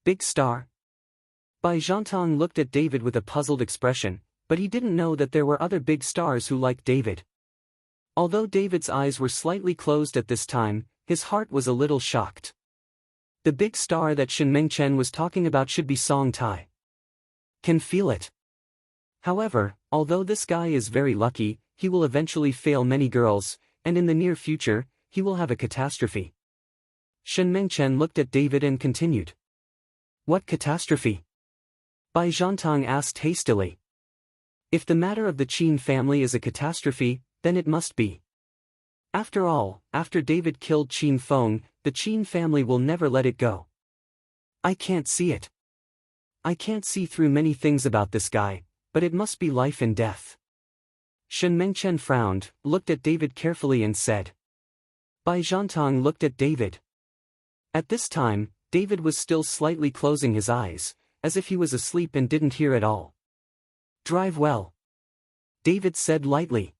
Big star? Bai Zhantong looked at David with a puzzled expression, but he didn't know that there were other big stars who liked David. Although David's eyes were slightly closed at this time, his heart was a little shocked. The big star that Shen Mengchen was talking about should be Song Tai. Can feel it. However, although this guy is very lucky, he will eventually fail many girls, and in the near future, he will have a catastrophe. Shen Mengchen looked at David and continued. What catastrophe? Bai Zhantong asked hastily. If the matter of the Qin family is a catastrophe, then it must be. After all, after David killed Qin Feng, the Qin family will never let it go. I can't see it. I can't see through many things about this guy, but it must be life and death. Shen Mengchen frowned, looked at David carefully and said. Bai Zhantong looked at David. At this time, David was still slightly closing his eyes, as if he was asleep and didn't hear at all. Drive well. David said lightly.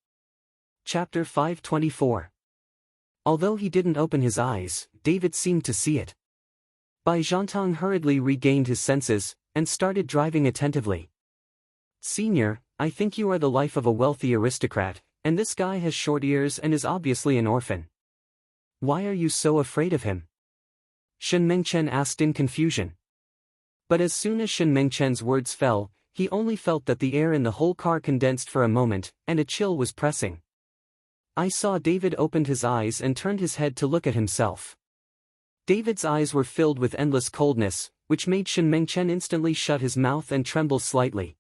Chapter 524. Although he didn't open his eyes, David seemed to see it. Bai Zhantong hurriedly regained his senses, and started driving attentively. Senior, I think you are the life of a wealthy aristocrat, and this guy has short ears and is obviously an orphan. Why are you so afraid of him? Shen Mengchen asked in confusion. But as soon as Shen Mengchen's words fell, he only felt that the air in the whole car condensed for a moment, and a chill was pressing. I saw David opened his eyes and turned his head to look at himself. David's eyes were filled with endless coldness, which made Shen Mengchen instantly shut his mouth and tremble slightly.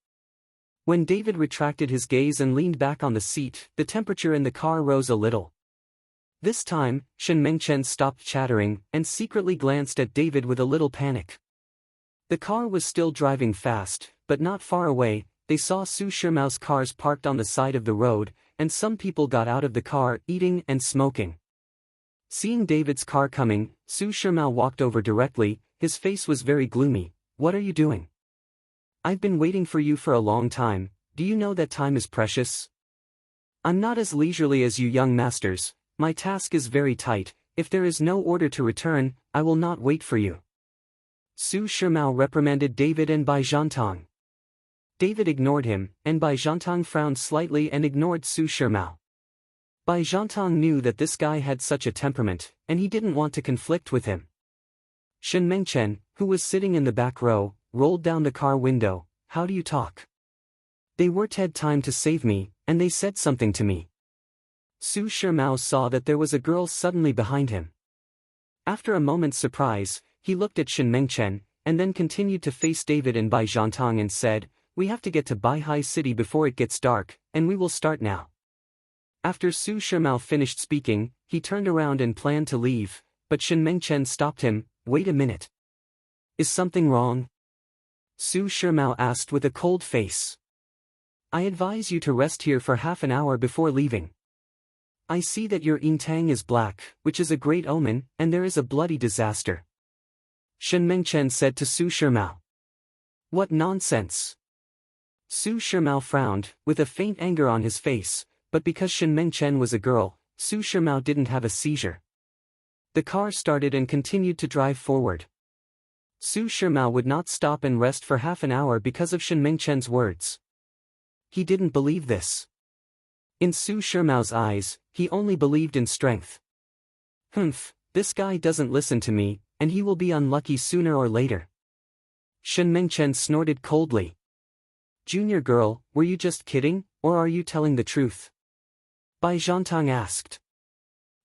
When David retracted his gaze and leaned back on the seat, the temperature in the car rose a little. This time, Shen Mengchen stopped chattering and secretly glanced at David with a little panic. The car was still driving fast, but not far away. They saw Su Shimiao's cars parked on the side of the road, and some people got out of the car eating and smoking. Seeing David's car coming, Su Shimiao walked over directly. His face was very gloomy. "What are you doing? I've been waiting for you for a long time. Do you know that time is precious? I'm not as leisurely as you young masters. My task is very tight. If there is no order to return, I will not wait for you." Su Shimiao reprimanded David and Bai Zhantang. David ignored him, and Bai Zhantang frowned slightly and ignored Su Shimiao. Bai Zhantang knew that this guy had such a temperament, and he didn't want to conflict with him. Shen Mengchen, who was sitting in the back row, rolled down the car window. "How do you talk? They weren't had time to save me, and they said something to me." Su Shimiao saw that there was a girl suddenly behind him. After a moment's surprise, he looked at Shen Mengchen, and then continued to face David and Bai Zhantang and said, "We have to get to Baihai City before it gets dark, and we will start now." After Su Shimiao finished speaking, he turned around and planned to leave, but Shen Mengchen stopped him. "Wait a minute. Is something wrong?" Su Shimiao asked with a cold face. "I advise you to rest here for half an hour before leaving. I see that your yin-tang is black, which is a great omen, and there is a bloody disaster." Shen Mengchen said to Su Shimiao. "What nonsense!" Su Shimiao frowned, with a faint anger on his face, but because Shen Mengchen was a girl, Su Shimiao didn't have a seizure. The car started and continued to drive forward. Su Shimiao would not stop and rest for half an hour because of Shen Mengchen's words. He didn't believe this. In Su Shimiao's eyes, he only believed in strength. "Humph, this guy doesn't listen to me, and he will be unlucky sooner or later." Shen Mengchen snorted coldly. "Junior girl, were you just kidding, or are you telling the truth?" Bai Zhantang asked.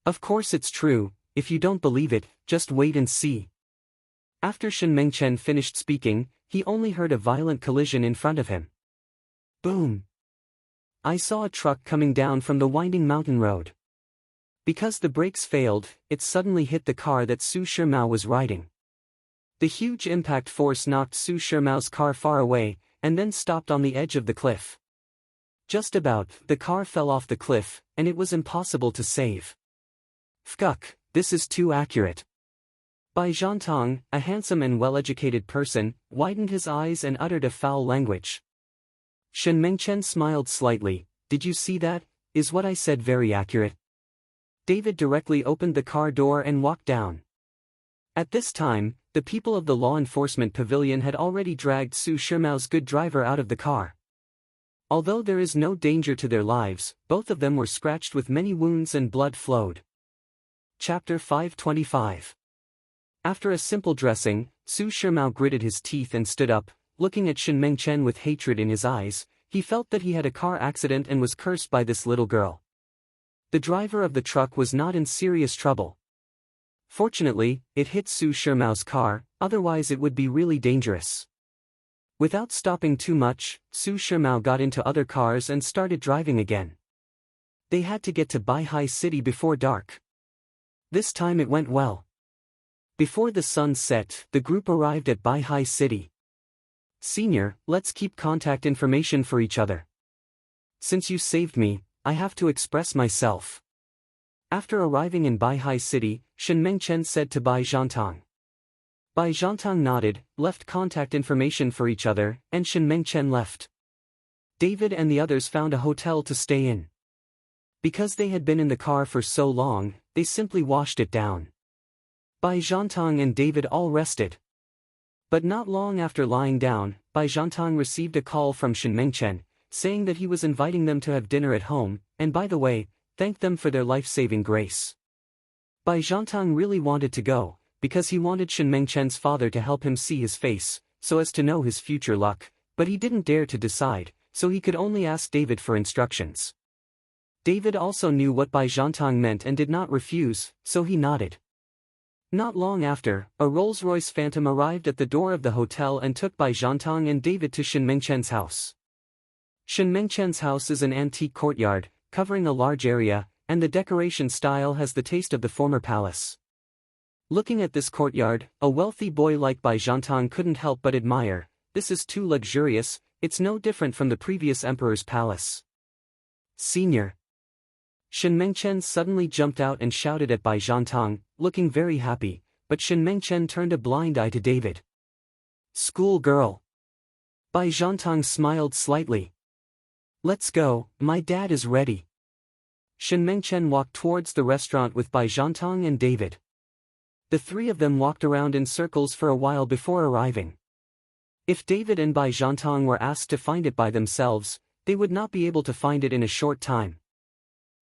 "Of course it's true. If you don't believe it, just wait and see." After Shen Mengchen finished speaking, he only heard a violent collision in front of him. Boom! I saw a truck coming down from the winding mountain road. Because the brakes failed, it suddenly hit the car that Su Shimiao was riding. The huge impact force knocked Su Shimiao's car far away, and then stopped on the edge of the cliff. Just about, the car fell off the cliff, and it was impossible to save. "Fkuck, this is too accurate." Bai Zhantang, a handsome and well-educated person, widened his eyes and uttered a foul language. Shen Mengchen smiled slightly. "Did you see that? Is what I said very accurate?" David directly opened the car door and walked down. At this time, the people of the law enforcement pavilion had already dragged Su Shimiao's good driver out of the car. Although there is no danger to their lives, both of them were scratched with many wounds and blood flowed. Chapter 525. After a simple dressing, Su Shimiao gritted his teeth and stood up, looking at Shen Mengchen with hatred in his eyes. He felt that he had a car accident and was cursed by this little girl. The driver of the truck was not in serious trouble. Fortunately, it hit Su Shimiao's car, otherwise it would be really dangerous. Without stopping too much, Su Shimiao got into other cars and started driving again. They had to get to Baihai City before dark. This time it went well. Before the sun set, the group arrived at Baihai City. "Senior, let's keep contact information for each other. Since you saved me, I have to express myself." After arriving in Baihai City, Shen Mengchen said to Bai Zhantang. Bai Zhantang nodded, left contact information for each other, and Shen Mengchen left. David and the others found a hotel to stay in. Because they had been in the car for so long, they simply washed it down. Bai Zhantang and David all rested. But not long after lying down, Bai Zhantang received a call from Shen Mengchen, saying that he was inviting them to have dinner at home, and by the way, thanked them for their life-saving grace. Bai Zhantang really wanted to go, because he wanted Shen Mengchen's father to help him see his face, so as to know his future luck, but he didn't dare to decide, so he could only ask David for instructions. David also knew what Bai Zhantang meant and did not refuse, so he nodded. Not long after, a Rolls-Royce Phantom arrived at the door of the hotel and took Bai Zhantang and David to Shen Mengchen's house. Shen Mengchen's house is an antique courtyard, covering a large area, and the decoration style has the taste of the former palace. Looking at this courtyard, a wealthy boy like Bai Zhantang couldn't help but admire. This is too luxurious, it's no different from the previous emperor's palace. Senior. Shen Mengchen suddenly jumped out and shouted at Bai Zhantang, looking very happy, but Shen Mengchen turned a blind eye to David. School girl. Bai Zhantang smiled slightly. Let's go, my dad is ready. Shen Mengchen walked towards the restaurant with Bai Zhantang and David. The three of them walked around in circles for a while before arriving. If David and Bai Zhantang were asked to find it by themselves, they would not be able to find it in a short time.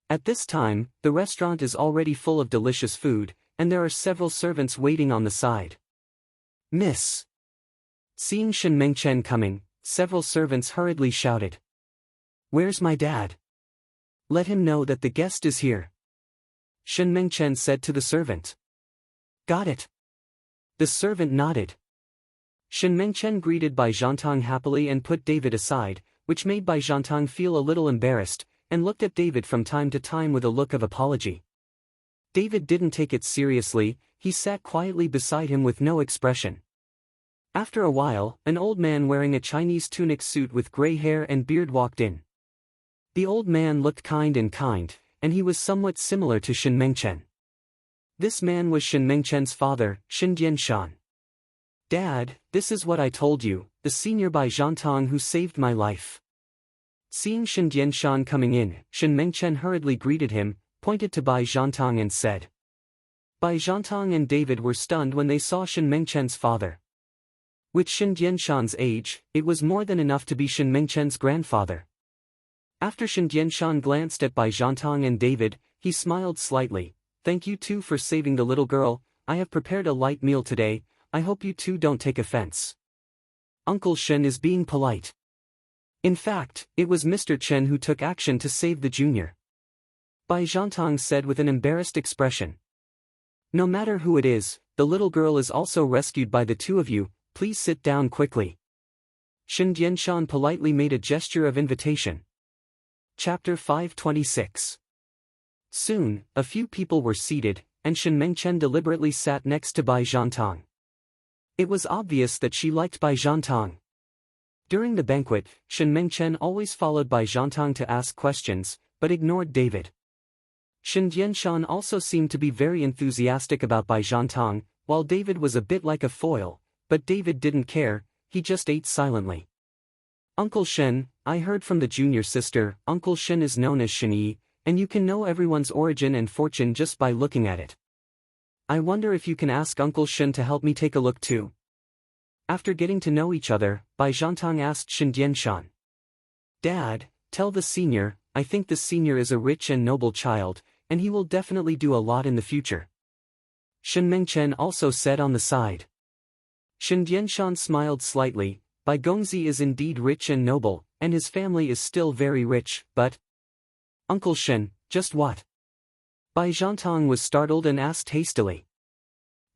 At this time, the restaurant is already full of delicious food, and there are several servants waiting on the side. Miss. Seeing Shen Mengchen coming, several servants hurriedly shouted. Where's my dad? Let him know that the guest is here. Shen Mengchen said to the servant. Got it. The servant nodded. Shen Mengchen greeted Bai Zhantang happily and put David aside, which made Bai Zhantang feel a little embarrassed, and looked at David from time to time with a look of apology. David didn't take it seriously, he sat quietly beside him with no expression. After a while, an old man wearing a Chinese tunic suit with gray hair and beard walked in. The old man looked kind, and he was somewhat similar to Shen Mengchen. This man was Shen Mengchen's father, Shen Dianshan. Dad, this is what I told you, the senior Bai Zhantang who saved my life. Seeing Shen Dianshan coming in, Shen Mengchen hurriedly greeted him, pointed to Bai Zhantang and said. Bai Zhantang and David were stunned when they saw Shen Mengchen's father. With Shen Dianshan's age, it was more than enough to be Shen Mengchen's grandfather. After Shen Dianshan glanced at Bai Zhantang and David, he smiled slightly. Thank you two for saving the little girl, I have prepared a light meal today, I hope you two don't take offense. Uncle Shen is being polite. In fact, it was Mr. Chen who took action to save the junior. Bai Zhantang said with an embarrassed expression. No matter who it is, the little girl is also rescued by the two of you, please sit down quickly. Shen Dianshan politely made a gesture of invitation. Chapter 526. Soon, a few people were seated, and Shen Mengchen deliberately sat next to Bai Zhantang. It was obvious that she liked Bai Zhantang. During the banquet, Shen Mengchen always followed Bai Zhantang to ask questions, but ignored David. Shen Dianshan also seemed to be very enthusiastic about Bai Zhantang, while David was a bit like a foil, but David didn't care, he just ate silently. Uncle Shen, I heard from the junior sister, Uncle Shen is known as Shen Yi, and you can know everyone's origin and fortune just by looking at it. I wonder if you can ask Uncle Shen to help me take a look too. After getting to know each other, Bai Zhantang asked Shen Dianshan. Dad, tell the senior, I think the senior is a rich and noble child, and he will definitely do a lot in the future. Shen Mengchen also said on the side. Shen Dianshan smiled slightly. Bai Gongzi is indeed rich and noble, and his family is still very rich, but… Uncle Shen, just what? Bai Zhantang was startled and asked hastily.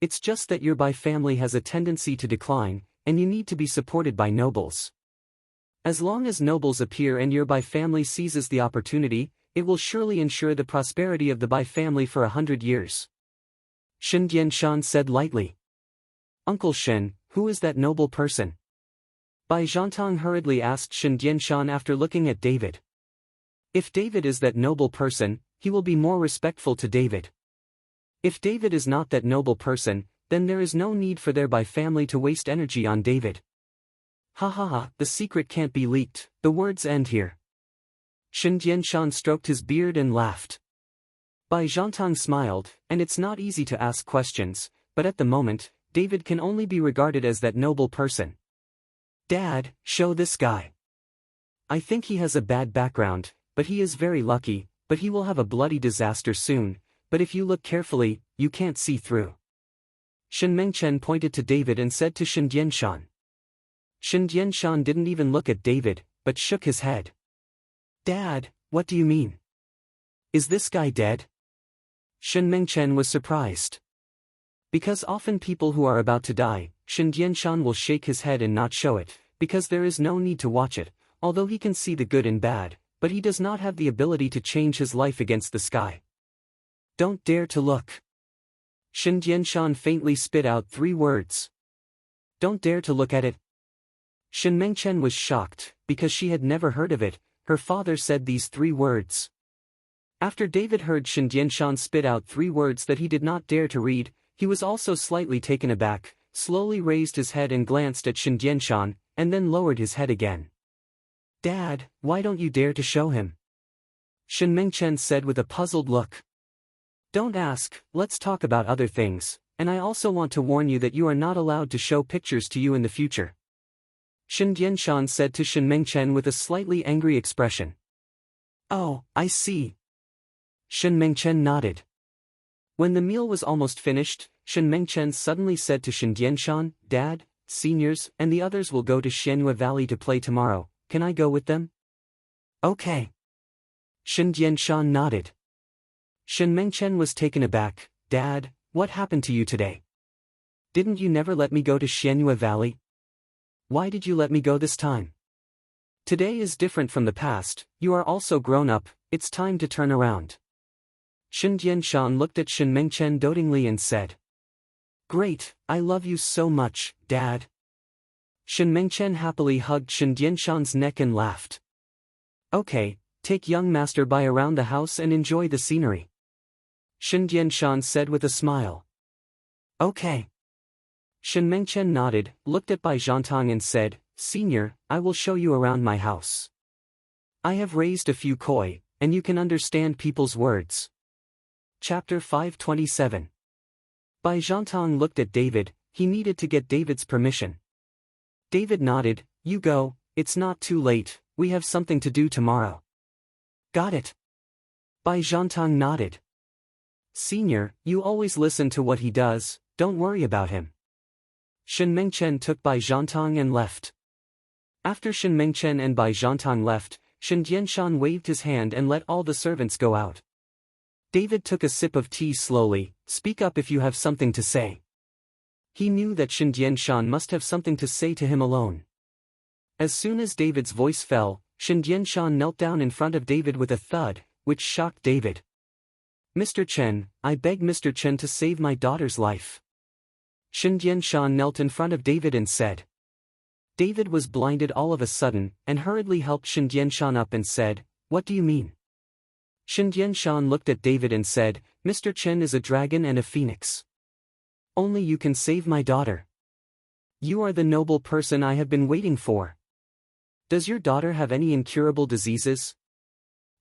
It's just that your Bai family has a tendency to decline, and you need to be supported by nobles. As long as nobles appear and your Bai family seizes the opportunity, it will surely ensure the prosperity of the Bai family for 100 years. Shen Dianshan said lightly. Uncle Shen, who is that noble person? Bai Zhantang hurriedly asked Shen Dianshan after looking at David. If David is that noble person, he will be more respectful to David. If David is not that noble person, then there is no need for their Bai family to waste energy on David. Ha ha ha, the secret can't be leaked, the words end here. Shen Dianshan stroked his beard and laughed. Bai Zhantang smiled, and it's not easy to ask questions, but at the moment, David can only be regarded as that noble person. Dad, show this guy. I think he has a bad background, but he is very lucky, but he will have a bloody disaster soon, but if you look carefully, you can't see through. Shen Mengchen pointed to David and said to Shen Dianshan. Shen Dianshan didn't even look at David, but shook his head. Dad, what do you mean? Is this guy dead? Shen Mengchen was surprised. Because often people who are about to die, Shen Dianshan will shake his head and not show it, because there is no need to watch it, although he can see the good and bad, but he does not have the ability to change his life against the sky. Don't dare to look. Shin Jianshan faintly spit out 3 words. Don't dare to look at it. Shin Mengchen was shocked, because she had never heard of it. Her father said these 3 words. After David heard Shin Jianshan spit out 3 words that he did not dare to read, he was also slightly taken aback, slowly raised his head and glanced at Shin Jianshan, and then lowered his head again. Dad, why don't you dare to show him? Shin Mengchen said with a puzzled look. Don't ask, let's talk about other things, and I also want to warn you that you are not allowed to show pictures to you in the future. Shin Jianshan said to Shin Mengchen with a slightly angry expression. Oh, I see. Shin Mengchen nodded. When the meal was almost finished, Shin Mengchen suddenly said to Shin Jianshan, Dad, seniors and the others will go to Xianyue Valley to play tomorrow, can I go with them? Okay. Shin Jianshan nodded. Shin Mengchen was taken aback. Dad, what happened to you today? Didn't you never let me go to Xianyue Valley? Why did you let me go this time? Today is different from the past, you are also grown up, it's time to turn around. Shin Jianshan looked at Shin Mengchen dotingly and said. Great, I love you so much, Dad. Shin Mengchen happily hugged Shin Jianshan's neck and laughed. Okay, take young master by around the house and enjoy the scenery. Shin Jianshan said with a smile. Okay. Shin Mengchen nodded, looked at Bai Zhantang and said, Senior, I will show you around my house. I have raised a few koi, and you can understand people's words. Chapter 527. Bai Zhantang looked at David, he needed to get David's permission. David nodded, you go, it's not too late, we have something to do tomorrow. Got it. Bai Zhantang nodded. Senior, you always listen to what he does, don't worry about him. Shin Mengchen took Bai Zhantang and left. After Shin Mengchen and Bai Zhantang left, Shin Jianshan waved his hand and let all the servants go out. David took a sip of tea slowly, speak up if you have something to say. He knew that Shin Jianshan must have something to say to him alone. As soon as David's voice fell, Shin Jianshan knelt down in front of David with a thud, which shocked David. Mr. Chen, I beg Mr. Chen to save my daughter's life. Shin Jianshan knelt in front of David and said. David was blinded all of a sudden, and hurriedly helped Shin Jianshan up and said, What do you mean? Shin Jianshan looked at David and said, Mr. Chen is a dragon and a phoenix. Only you can save my daughter. You are the noble person I have been waiting for. Does your daughter have any incurable diseases?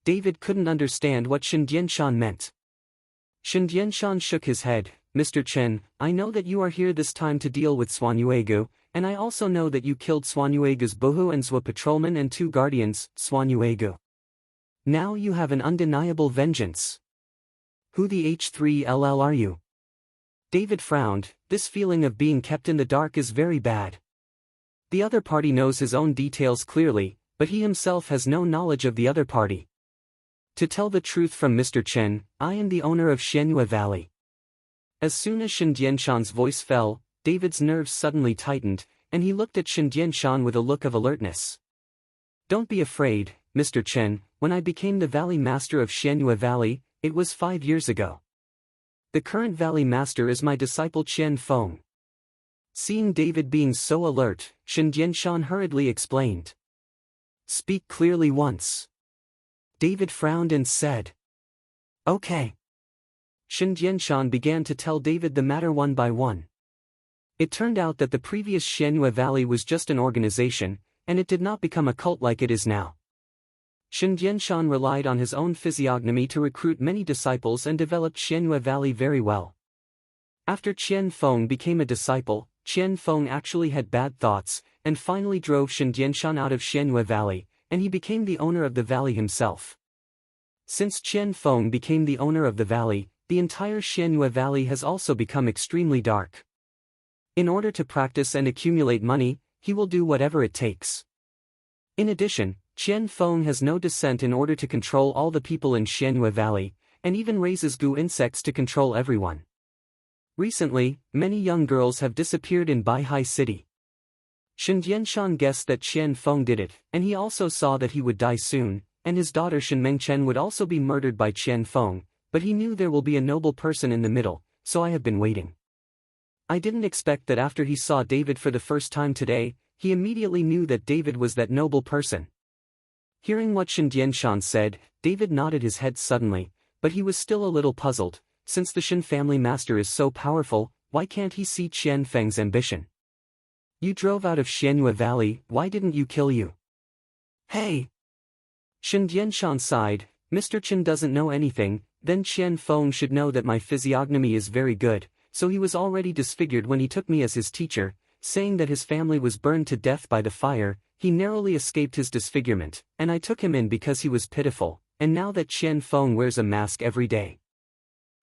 David couldn't understand what Shin Jianshan meant. Shin Jianshan shook his head, Mr. Chen, I know that you are here this time to deal with Xuanyuegu, and I also know that you killed Xuanyuegu's Bohu and Zhua patrolman and 2 guardians, Xuanyuegu. Now you have an undeniable vengeance. Who the H3LL are you? David frowned, this feeling of being kept in the dark is very bad. The other party knows his own details clearly, but he himself has no knowledge of the other party. To tell the truth from Mr. Chen, I am the owner of Xianyue Valley. As soon as Shin Jianshan's voice fell, David's nerves suddenly tightened, and he looked at Shin Jianshan with a look of alertness. Don't be afraid, Mr. Chen, when I became the Valley Master of Xianyue Valley, it was 5 years ago. The current Valley Master is my disciple Qian Feng. Seeing David being so alert, Shin Jianshan hurriedly explained. Speak clearly once. David frowned and said. Okay. Shin Jianshan began to tell David the matter one by one. It turned out that the previous Xianyue Valley was just an organization, and it did not become a cult like it is now. Shin Jianshan relied on his own physiognomy to recruit many disciples and developed Xianyue Valley very well. After Qian Feng became a disciple, Qian Feng actually had bad thoughts, and finally drove Shin Jianshan out of Xianyue Valley, and he became the owner of the valley himself. Since Qian Feng became the owner of the valley, the entire Xianyue Valley has also become extremely dark. In order to practice and accumulate money, he will do whatever it takes. In addition, Qian Feng has no dissent in order to control all the people in Xianyue Valley, and even raises goo insects to control everyone. Recently, many young girls have disappeared in Baihai City. Shin Jianshan guessed that Qian Feng did it, and he also saw that he would die soon, and his daughter Shen Mengchen would also be murdered by Qian Feng, but he knew there will be a noble person in the middle, so I have been waiting. I didn't expect that after he saw David for the first time today, he immediately knew that David was that noble person. Hearing what Shen Dianshan said, David nodded his head suddenly, but he was still a little puzzled. Since the Shen family master is so powerful, why can't he see Qian Feng's ambition? You drove out of Xianyue Valley, why didn't you kill you? Hey! Shen Dianshan sighed. Mr. Chen doesn't know anything, then Qian Feng should know that my physiognomy is very good, so he was already disfigured when he took me as his teacher, saying that his family was burned to death by the fire. He narrowly escaped his disfigurement, and I took him in because he was pitiful, and now that Qian Feng wears a mask every day.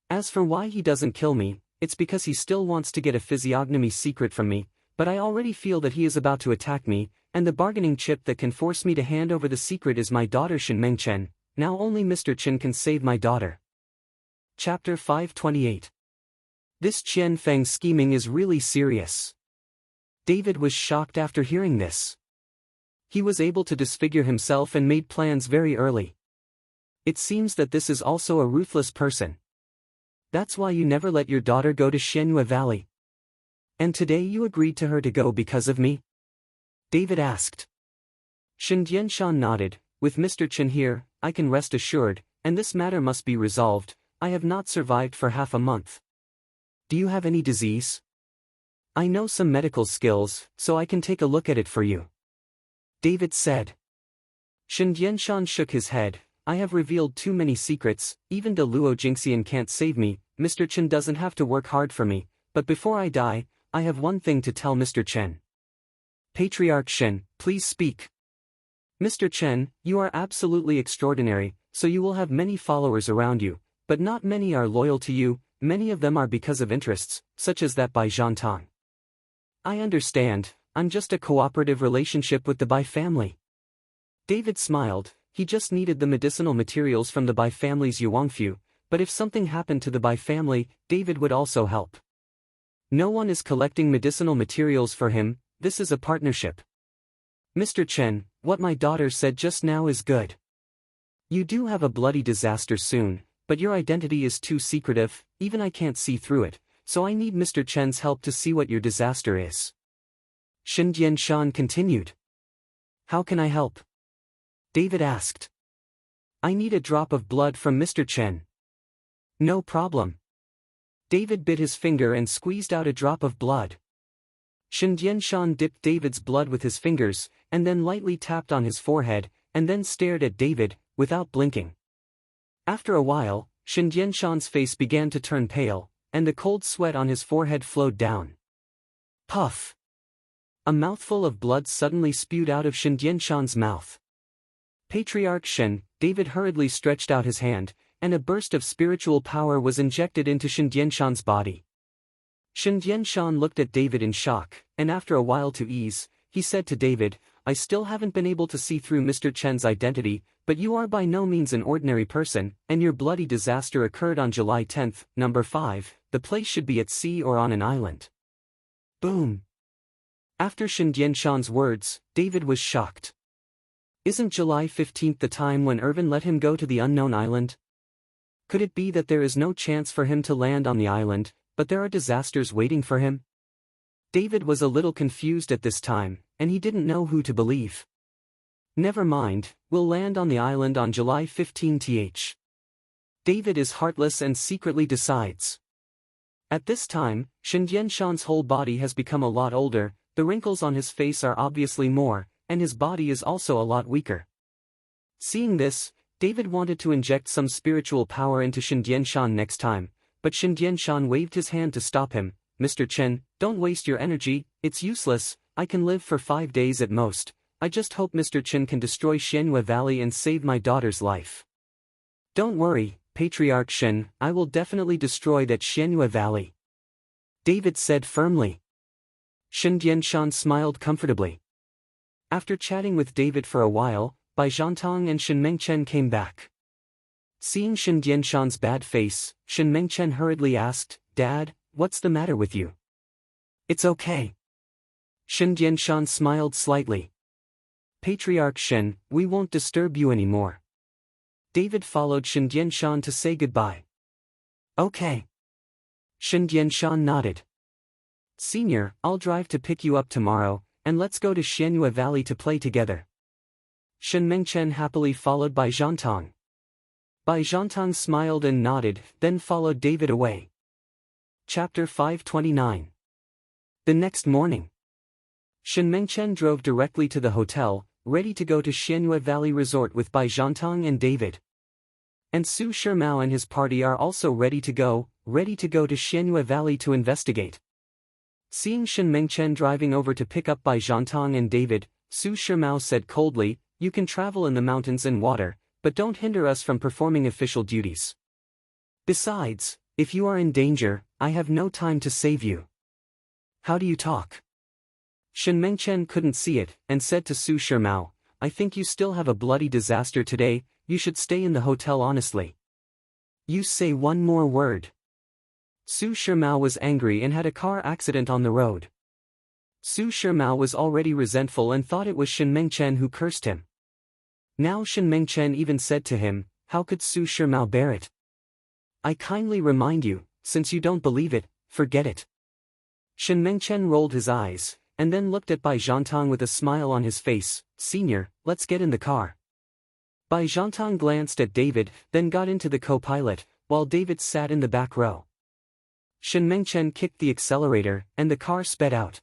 As for why he doesn't kill me, it's because he still wants to get a physiognomy secret from me, but I already feel that he is about to attack me, and the bargaining chip that can force me to hand over the secret is my daughter Shen Mengchen. Now only Mr. Chen can save my daughter. Chapter 528. This Qian Feng scheming is really serious. David was shocked after hearing this. He was able to disfigure himself and made plans very early. It seems that this is also a ruthless person. That's why you never let your daughter go to Xianyue Valley. And today you agreed to her to go because of me? David asked. Shen Dianshan nodded. With Mr. Chen here, I can rest assured, and this matter must be resolved. I have not survived for half a month. Do you have any disease? I know some medical skills, so I can take a look at it for you. David said. Shen Dianshan shook his head. I have revealed too many secrets, even the Luo Jingxian can't save me. Mr. Chen doesn't have to work hard for me, but before I die, I have one thing to tell Mr. Chen. Patriarch Shen, please speak. Mr. Chen, you are absolutely extraordinary, so you will have many followers around you, but not many are loyal to you. Many of them are because of interests, such as that by Zhantang. I understand, I'm just a cooperative relationship with the Bai family. David smiled. He just needed the medicinal materials from the Bai family's Yuangfu, but if something happened to the Bai family, David would also help. No one is collecting medicinal materials for him, this is a partnership. Mr. Chen, what my daughter said just now is good. You do have a bloody disaster soon, but your identity is too secretive, even I can't see through it, so I need Mr. Chen's help to see what your disaster is. Shen Dianshan continued. How can I help? David asked. I need a drop of blood from Mr. Chen. No problem. David bit his finger and squeezed out a drop of blood. Shen Dianshan dipped David's blood with his fingers, and then lightly tapped on his forehead, and then stared at David, without blinking. After a while, Shen Dianshan's face began to turn pale, and the cold sweat on his forehead flowed down. Puff! A mouthful of blood suddenly spewed out of Shen Dianshan's mouth. Patriarch Shen, David hurriedly stretched out his hand, and a burst of spiritual power was injected into Shen Dianshan's body. Shen Dianshan looked at David in shock, and after a while to ease, he said to David, I still haven't been able to see through Mr. Chen's identity, but you are by no means an ordinary person, and your bloody disaster occurred on July 10th, number 5, the place should be at sea or on an island. Boom! After Shen Dianshan's words, David was shocked. Isn't July 15th the time when Irvin let him go to the unknown island? Could it be that there is no chance for him to land on the island, but there are disasters waiting for him? David was a little confused at this time, and he didn't know who to believe. Never mind, we'll land on the island on July 15th. David is heartless and secretly decides. At this time, Shen Dianshan's whole body has become a lot older, the wrinkles on his face are obviously more, and his body is also a lot weaker. Seeing this, David wanted to inject some spiritual power into Shen Dianshan next time, but Shen Dianshan waved his hand to stop him. Mr. Chen, don't waste your energy, it's useless, I can live for 5 days at most. I just hope Mr. Chen can destroy Xianyue Valley and save my daughter's life. Don't worry, Patriarch Shen, I will definitely destroy that Xianyue Valley. David said firmly. Shen Dianshan smiled comfortably. After chatting with David for a while, Bai Zhantang and Shen Mengchen came back. Seeing Shen Dianshan's bad face, Shen Mengchen hurriedly asked, Dad, what's the matter with you? It's okay. Shen Dianshan smiled slightly. Patriarch Shen, we won't disturb you anymore. David followed Shen Dianshan to say goodbye. Okay. Shen Dianshan nodded. Senior, I'll drive to pick you up tomorrow, and let's go to Xianyue Valley to play together. Shen Mengchen happily followed Bai Zhantang. Bai Zhantang smiled and nodded, then followed David away. Chapter 529. The next morning, Shen Mengchen drove directly to the hotel, ready to go to Xianyue Valley Resort with Bai Zhantang and David. And Su Shimao and his party are also ready to go to Xianyue Valley to investigate. Seeing Shen Mengchen driving over to pick up Bai Zhantang and David, Su Shimao said coldly, "You can travel in the mountains and water, but don't hinder us from performing official duties. Besides, if you are in danger, I have no time to save you." How do you talk? Shen Mengchen couldn't see it, and said to Su Shimao, "I think you still have a bloody disaster today, you should stay in the hotel honestly. You say one more word." Su Shimao was angry and had a car accident on the road. Su Shimao was already resentful and thought it was Shen Mengchen who cursed him. Now Shen Mengchen even said to him, how could Su Shimao bear it? "I kindly remind you, since you don't believe it, forget it." Shen Mengchen rolled his eyes, and then looked at Bai Zhantang with a smile on his face. "Senior, let's get in the car." Bai Zhantang glanced at David, then got into the co-pilot, while David sat in the back row. Shen Mengchen kicked the accelerator, and the car sped out.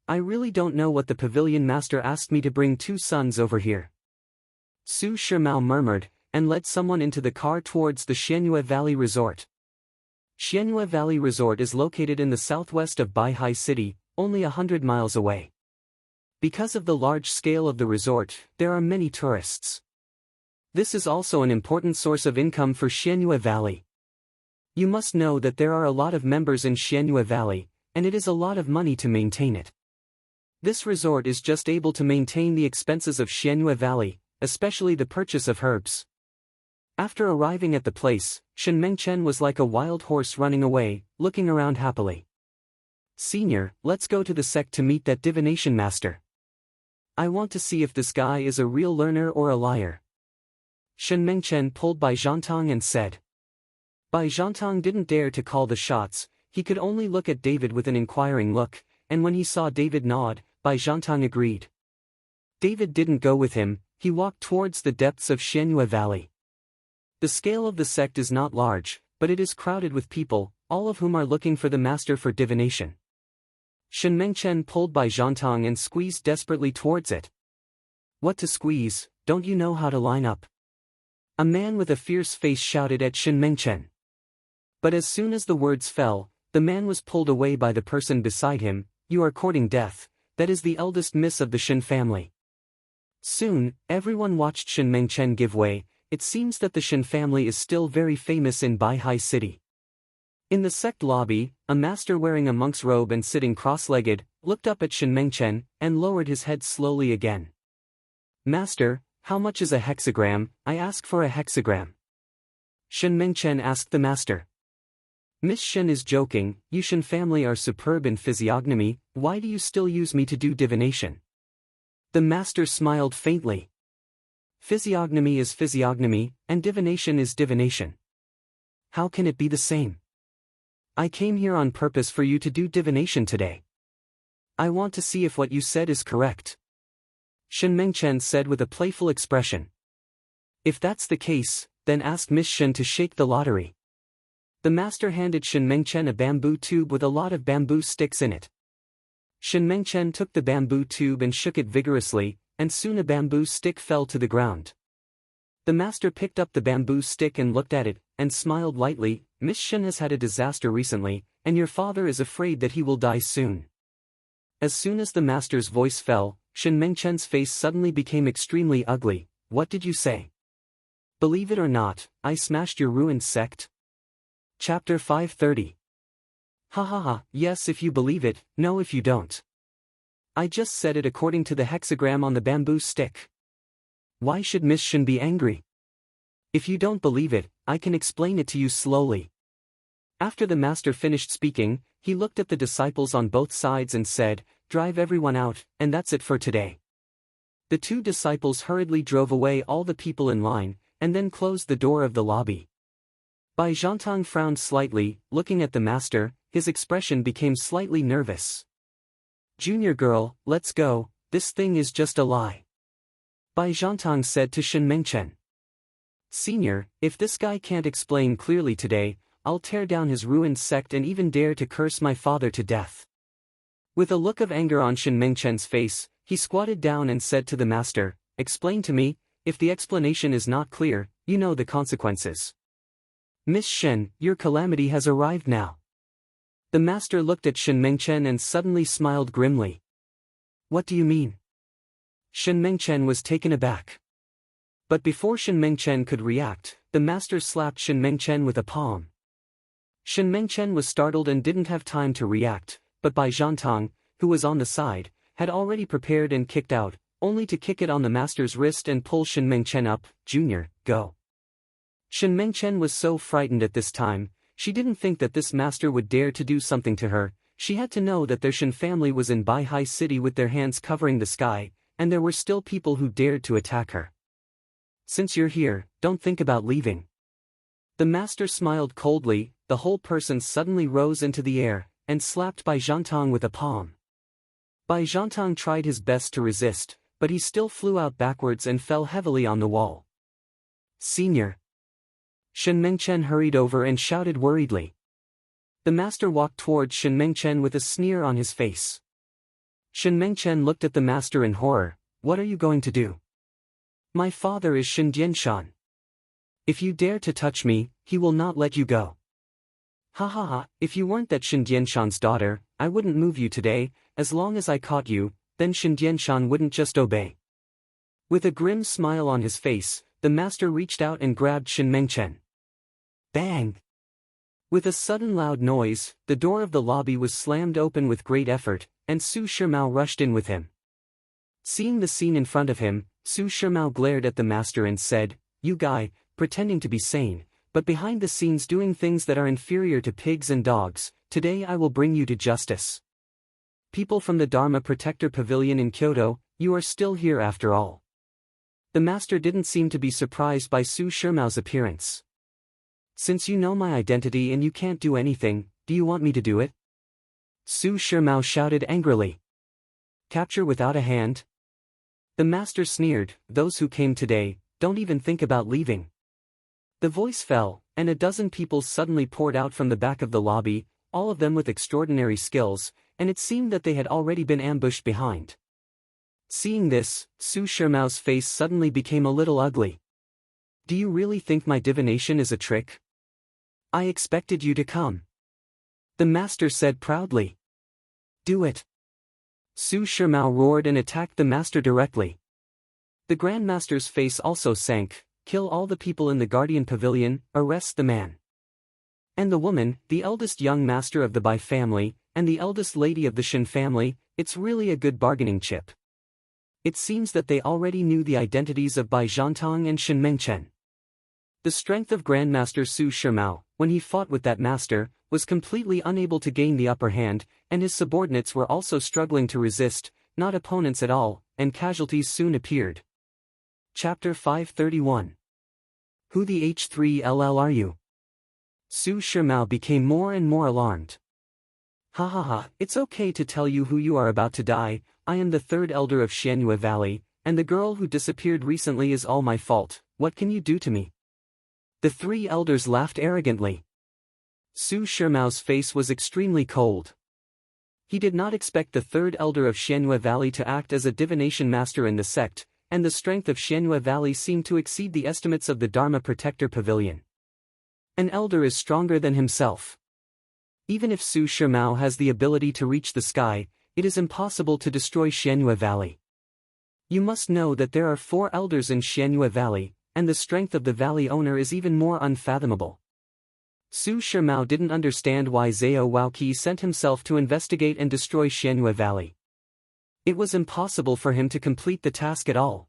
I really don't know what the pavilion master asked me to bring 2 sons over here." Su Shimao murmured, and led someone into the car towards the Xianyue Valley Resort. Xianyue Valley Resort is located in the southwest of Baihai City, only 100 miles away. Because of the large scale of the resort, there are many tourists. This is also an important source of income for Xianyue Valley. You must know that there are a lot of members in Xianyue Valley, and it is a lot of money to maintain it. This resort is just able to maintain the expenses of Xianyue Valley, especially the purchase of herbs. After arriving at the place, Shen Mengchen was like a wild horse running away, looking around happily. "Senior, let's go to the sect to meet that divination master. I want to see if this guy is a real learner or a liar." Shen Mengchen pulled Bai Zhantang and said. Bai Zhantang didn't dare to call the shots, he could only look at David with an inquiring look, and when he saw David nod, Bai Zhantang agreed. David didn't go with him, he walked towards the depths of Xianyue Valley. The scale of the sect is not large, but it is crowded with people, all of whom are looking for the master for divination. Shen Mengchen pulled Bai Zhantang and squeezed desperately towards it. "What to squeeze, don't you know how to line up?" A man with a fierce face shouted at Shen Mengchen. But as soon as the words fell, the man was pulled away by the person beside him. "You are courting death, that is the eldest miss of the Shen family." Soon, everyone watched Shen Mengchen give way. It seems that the Shen family is still very famous in Baihai City. In the sect lobby, a master wearing a monk's robe and sitting cross-legged, looked up at Shen Mengchen, and lowered his head slowly again. "Master, how much is a hexagram? I ask for a hexagram." Shen Mengchen asked the master. "Miss Shen is joking, you Shen family are superb in physiognomy, why do you still use me to do divination?" The master smiled faintly. "Physiognomy is physiognomy, and divination is divination. How can it be the same? I came here on purpose for you to do divination today. I want to see if what you said is correct," Shen Mengchen said with a playful expression. "If that's the case, then ask Miss Shen to shake the lottery." The master handed Shen Mengchen a bamboo tube with a lot of bamboo sticks in it. Shen Mengchen took the bamboo tube and shook it vigorously, and soon a bamboo stick fell to the ground. The master picked up the bamboo stick and looked at it, and smiled lightly. "Miss Shen has had a disaster recently, and your father is afraid that he will die soon." As soon as the master's voice fell, Shen Mengchen's face suddenly became extremely ugly. "What did you say? Believe it or not, I smashed your ruined sect?" Chapter 530. Ha ha ha, yes if you believe it, no if you don't. I just said it according to the hexagram on the bamboo stick. Why should Miss Shen be angry? If you don't believe it, I can explain it to you slowly. After the master finished speaking, he looked at the disciples on both sides and said, "Drive everyone out, and that's it for today." The two disciples hurriedly drove away all the people in line, and then closed the door of the lobby. Bai Zhantang frowned slightly, looking at the master. His expression became slightly nervous. "Junior girl, let's go, this thing is just a lie," Bai Zhantang said to Shen Mengchen. "Senior, if this guy can't explain clearly today, I'll tear down his ruined sect and even dare to curse my father to death." With a look of anger on Shen Mengchen's face, he squatted down and said to the master, "Explain to me, if the explanation is not clear, you know the consequences." "Miss Shen, your calamity has arrived now." The master looked at Shen Mengchen and suddenly smiled grimly. "What do you mean?" Shen Mengchen was taken aback. But before Shen Mengchen could react, the master slapped Shen Mengchen with a palm. Shen Mengchen was startled and didn't have time to react, but Bai Zhantang, who was on the side, had already prepared and kicked out, only to kick it on the master's wrist and pull Shen Mengchen up. "Junior, go." Shen Mengchen was so frightened at this time. She didn't think that this master would dare to do something to her. She had to know that their Shen family was in Bai Hai City with their hands covering the sky, and there were still people who dared to attack her. "Since you're here, don't think about leaving." The master smiled coldly. The whole person suddenly rose into the air, and slapped Bai Zhantang with a palm. Bai Zhantang tried his best to resist, but he still flew out backwards and fell heavily on the wall. "Senior." Shen Mengchen hurried over and shouted worriedly. The master walked towards Shen Mengchen with a sneer on his face. Shen Mengchen looked at the master in horror. "What are you going to do?" "My father is Shen Dianshan. If you dare to touch me, he will not let you go." "Ha ha ha, if you weren't that Shen Dianshan's daughter, I wouldn't move you today. As long as I caught you, then Shen Dianshan wouldn't just obey." With a grim smile on his face, the master reached out and grabbed Shen Mengchen. Bang! With a sudden loud noise, the door of the lobby was slammed open with great effort, and Su Shimao rushed in with him. Seeing the scene in front of him, Su Shimao glared at the master and said, "You guy, pretending to be sane, but behind the scenes doing things that are inferior to pigs and dogs, today I will bring you to justice. People from the Dharma Protector Pavilion in Kyoto, you are still here after all." The master didn't seem to be surprised by Su Shimao's appearance. "Since you know my identity and you can't do anything, do you want me to do it?" Su Shimao shouted angrily. "Capture without a hand?" The master sneered, "Those who came today, don't even think about leaving." The voice fell, and a dozen people suddenly poured out from the back of the lobby, all of them with extraordinary skills, and it seemed that they had already been ambushed behind. Seeing this, Su Shimao's face suddenly became a little ugly. "Do you really think my divination is a trick? I expected you to come," the master said proudly. "Do it." Su Shimao roared and attacked the master directly. The Grand Master's face also sank. "Kill all the people in the Guardian Pavilion, arrest the man and the woman, the eldest young master of the Bai family, and the eldest lady of the Shen family. It's really a good bargaining chip." It seems that they already knew the identities of Bai Zhantang and Shen Mengchen. The strength of Grandmaster Su Shimao, when he fought with that master, was completely unable to gain the upper hand, and his subordinates were also struggling to resist, not opponents at all, and casualties soon appeared. Chapter 531. Who the H3LL are you? Su Shimao became more and more alarmed. "Ha ha ha, it's okay to tell you who you are about to die. I am the third elder of Xianyue Valley, and the girl who disappeared recently is all my fault. What can you do to me?" The three elders laughed arrogantly. Su Shimao's face was extremely cold. He did not expect the third elder of Xianyue Valley to act as a divination master in the sect, and the strength of Xianyue Valley seemed to exceed the estimates of the Dharma Protector Pavilion. An elder is stronger than himself. Even if Su Shimao has the ability to reach the sky, it is impossible to destroy Xianyue Valley. You must know that there are 4 elders in Xianyue Valley, and the strength of the valley owner is even more unfathomable. Su Shimao didn't understand why Zhao Waoqi sent himself to investigate and destroy Xianyue Valley. It was impossible for him to complete the task at all.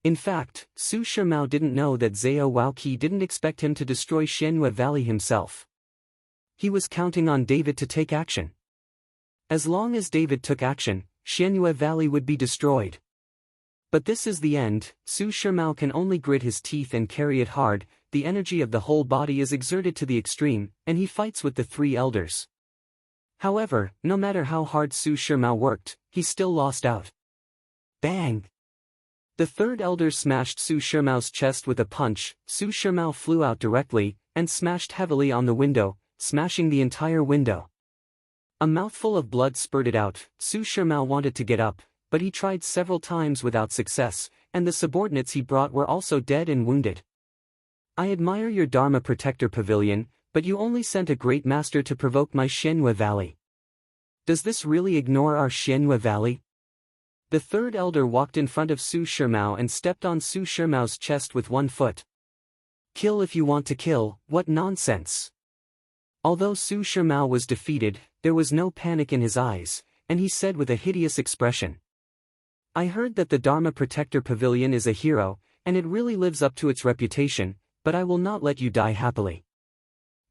In fact, Su Shimao didn't know that Zhao Waoqi didn't expect him to destroy Xianyue Valley himself. He was counting on David to take action. As long as David took action, Xianyue Valley would be destroyed. But this is the end. Su Shimao can only grit his teeth and carry it hard. The energy of the whole body is exerted to the extreme, and he fights with the three elders. However, no matter how hard Su Shimao worked, he still lost out. Bang! The third elder smashed Su Shimao's chest with a punch. Su Shimao flew out directly, and smashed heavily on the window, smashing the entire window. A mouthful of blood spurted out. Su Shimao wanted to get up, but he tried several times without success, and the subordinates he brought were also dead and wounded. I admire your Dharma Protector Pavilion, but you only sent a great master to provoke my Xianyue Valley. Does this really ignore our Xianyue Valley? The third elder walked in front of Su Shimao and stepped on Su Shimao's chest with one foot. Kill if you want to kill, what nonsense! Although Su Shimao was defeated, there was no panic in his eyes, and he said with a hideous expression. I heard that the Dharma Protector Pavilion is a hero, and it really lives up to its reputation, but I will not let you die happily.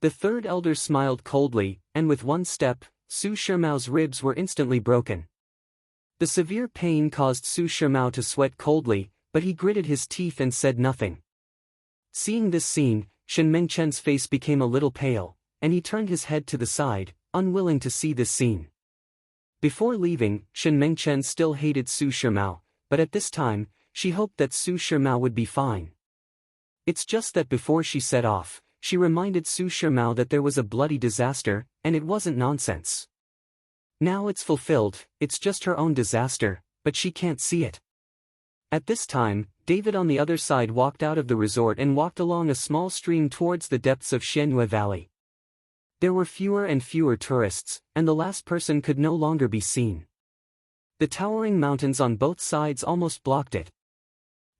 The third elder smiled coldly, and with one step, Su Shimao's ribs were instantly broken. The severe pain caused Su Shimao to sweat coldly, but he gritted his teeth and said nothing. Seeing this scene, Shen Mengchen's face became a little pale, and he turned his head to the side, unwilling to see this scene. Before leaving, Shen Mengchen still hated Su Shimao, but at this time, she hoped that Su Shimao would be fine. It's just that before she set off, she reminded Su Shimao that there was a bloody disaster, and it wasn't nonsense. Now it's fulfilled, it's just her own disaster, but she can't see it. At this time, David on the other side walked out of the resort and walked along a small stream towards the depths of Xianyue Valley. There were fewer and fewer tourists, and the last person could no longer be seen. The towering mountains on both sides almost blocked it.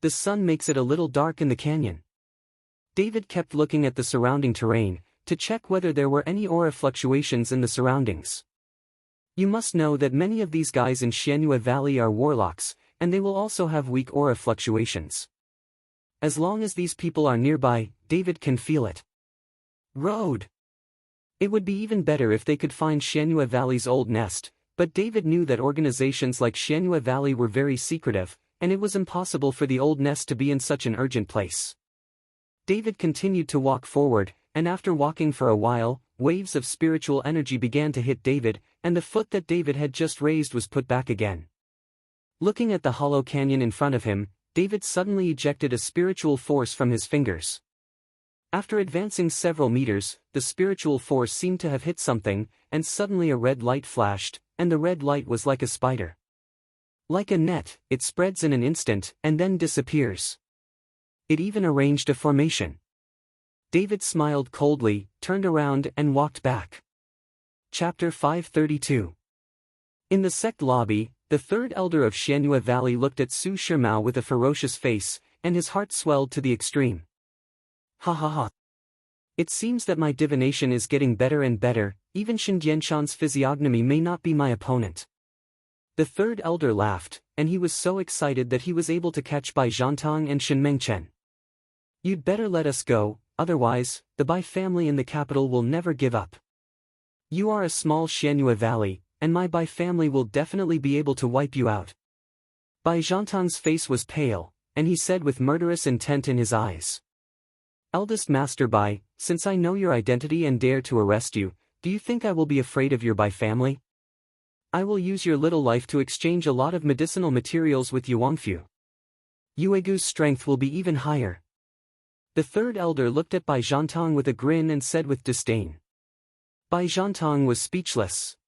The sun makes it a little dark in the canyon. David kept looking at the surrounding terrain, to check whether there were any aura fluctuations in the surroundings. You must know that many of these guys in Xianyue Valley are warlocks, and they will also have weak aura fluctuations. As long as these people are nearby, David can feel it. Road! It would be even better if they could find Xianyue Valley's old nest, but David knew that organizations like Xianyue Valley were very secretive, and it was impossible for the old nest to be in such an urgent place. David continued to walk forward, and after walking for a while, waves of spiritual energy began to hit David, and the foot that David had just raised was put back again. Looking at the hollow canyon in front of him, David suddenly ejected a spiritual force from his fingers. After advancing several meters, the spiritual force seemed to have hit something, and suddenly a red light flashed, and the red light was like a spider. Like a net, it spreads in an instant, and then disappears. It even arranged a formation. David smiled coldly, turned around and walked back. Chapter 532. In the sect lobby, the third elder of Xianyue Valley looked at Su Shimao with a ferocious face, and his heart swelled to the extreme. Ha ha ha. It seems that my divination is getting better and better, even Shen Dianshan's physiognomy may not be my opponent. The third elder laughed, and he was so excited that he was able to catch Bai Zhantang and Shen Mengchen. You'd better let us go, otherwise, the Bai family in the capital will never give up. You are a small Xianyue Valley, and my Bai family will definitely be able to wipe you out. Bai Zhantang's face was pale, and he said with murderous intent in his eyes. Eldest Master Bai, since I know your identity and dare to arrest you, do you think I will be afraid of your Bai family? I will use your little life to exchange a lot of medicinal materials with Yuangfu. Yuegu's strength will be even higher. The third elder looked at Bai Zhantang with a grin and said with disdain. Bai Zhantang was speechless.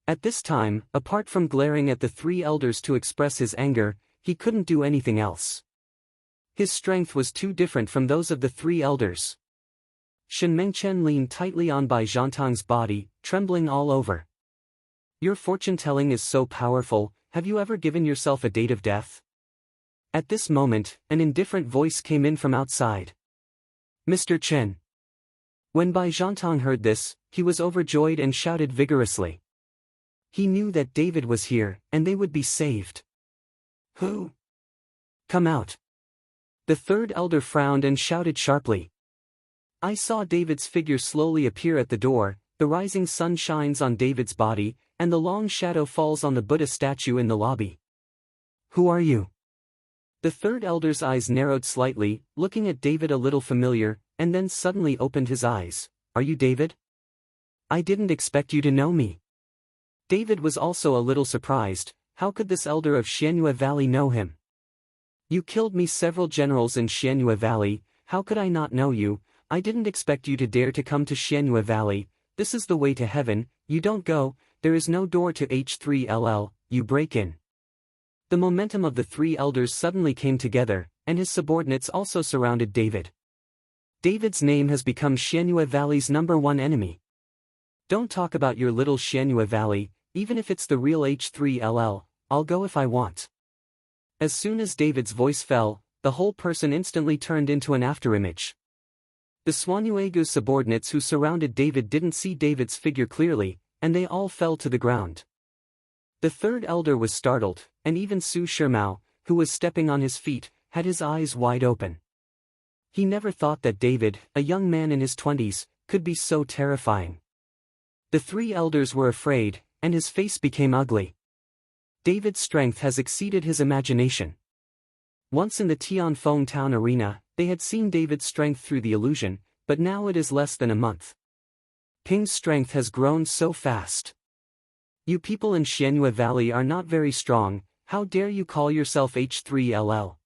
At this time, apart from glaring at the three elders to express his anger, he couldn't do anything else. His strength was too different from those of the three elders. Shen Mengchen leaned tightly on Bai Zhantang's body, trembling all over. Your fortune-telling is so powerful, have you ever given yourself a date of death? At this moment, an indifferent voice came in from outside. Mr. Chen. When Bai Zhantang heard this, he was overjoyed and shouted vigorously. He knew that David was here, and they would be saved. Who? Come out. The third elder frowned and shouted sharply. I saw David's figure slowly appear at the door, the rising sun shines on David's body, and the long shadow falls on the Buddha statue in the lobby. Who are you? The third elder's eyes narrowed slightly, looking at David a little familiar, and then suddenly opened his eyes. Are you David? I didn't expect you to know me. David was also a little surprised. How could this elder of Xianhua Valley know him? You killed me several generals in Xianhua Valley. How could I not know you? I didn't expect you to dare to come to Xianhua Valley. This is the way to heaven. You don't go, there is no door to H3LL, you break in. The momentum of the three elders suddenly came together, and his subordinates also surrounded David. David's name has become Xianhua Valley's #1 enemy. Don't talk about your little Xianhua Valley, even if it's the real H3LL, I'll go if I want. As soon as David's voice fell, the whole person instantly turned into an afterimage. The Swanuegu subordinates who surrounded David didn't see David's figure clearly, and they all fell to the ground. The third elder was startled, and even Su Shimao, who was stepping on his feet, had his eyes wide open. He never thought that David, a young man in his 20s, could be so terrifying. The three elders were afraid, and his face became ugly. David's strength has exceeded his imagination. Once in the Tianfeng town arena, they had seen David's strength through the illusion, but now it is less than a month. Ping's strength has grown so fast. You people in Xianhua Valley are not very strong, how dare you call yourself H3LL?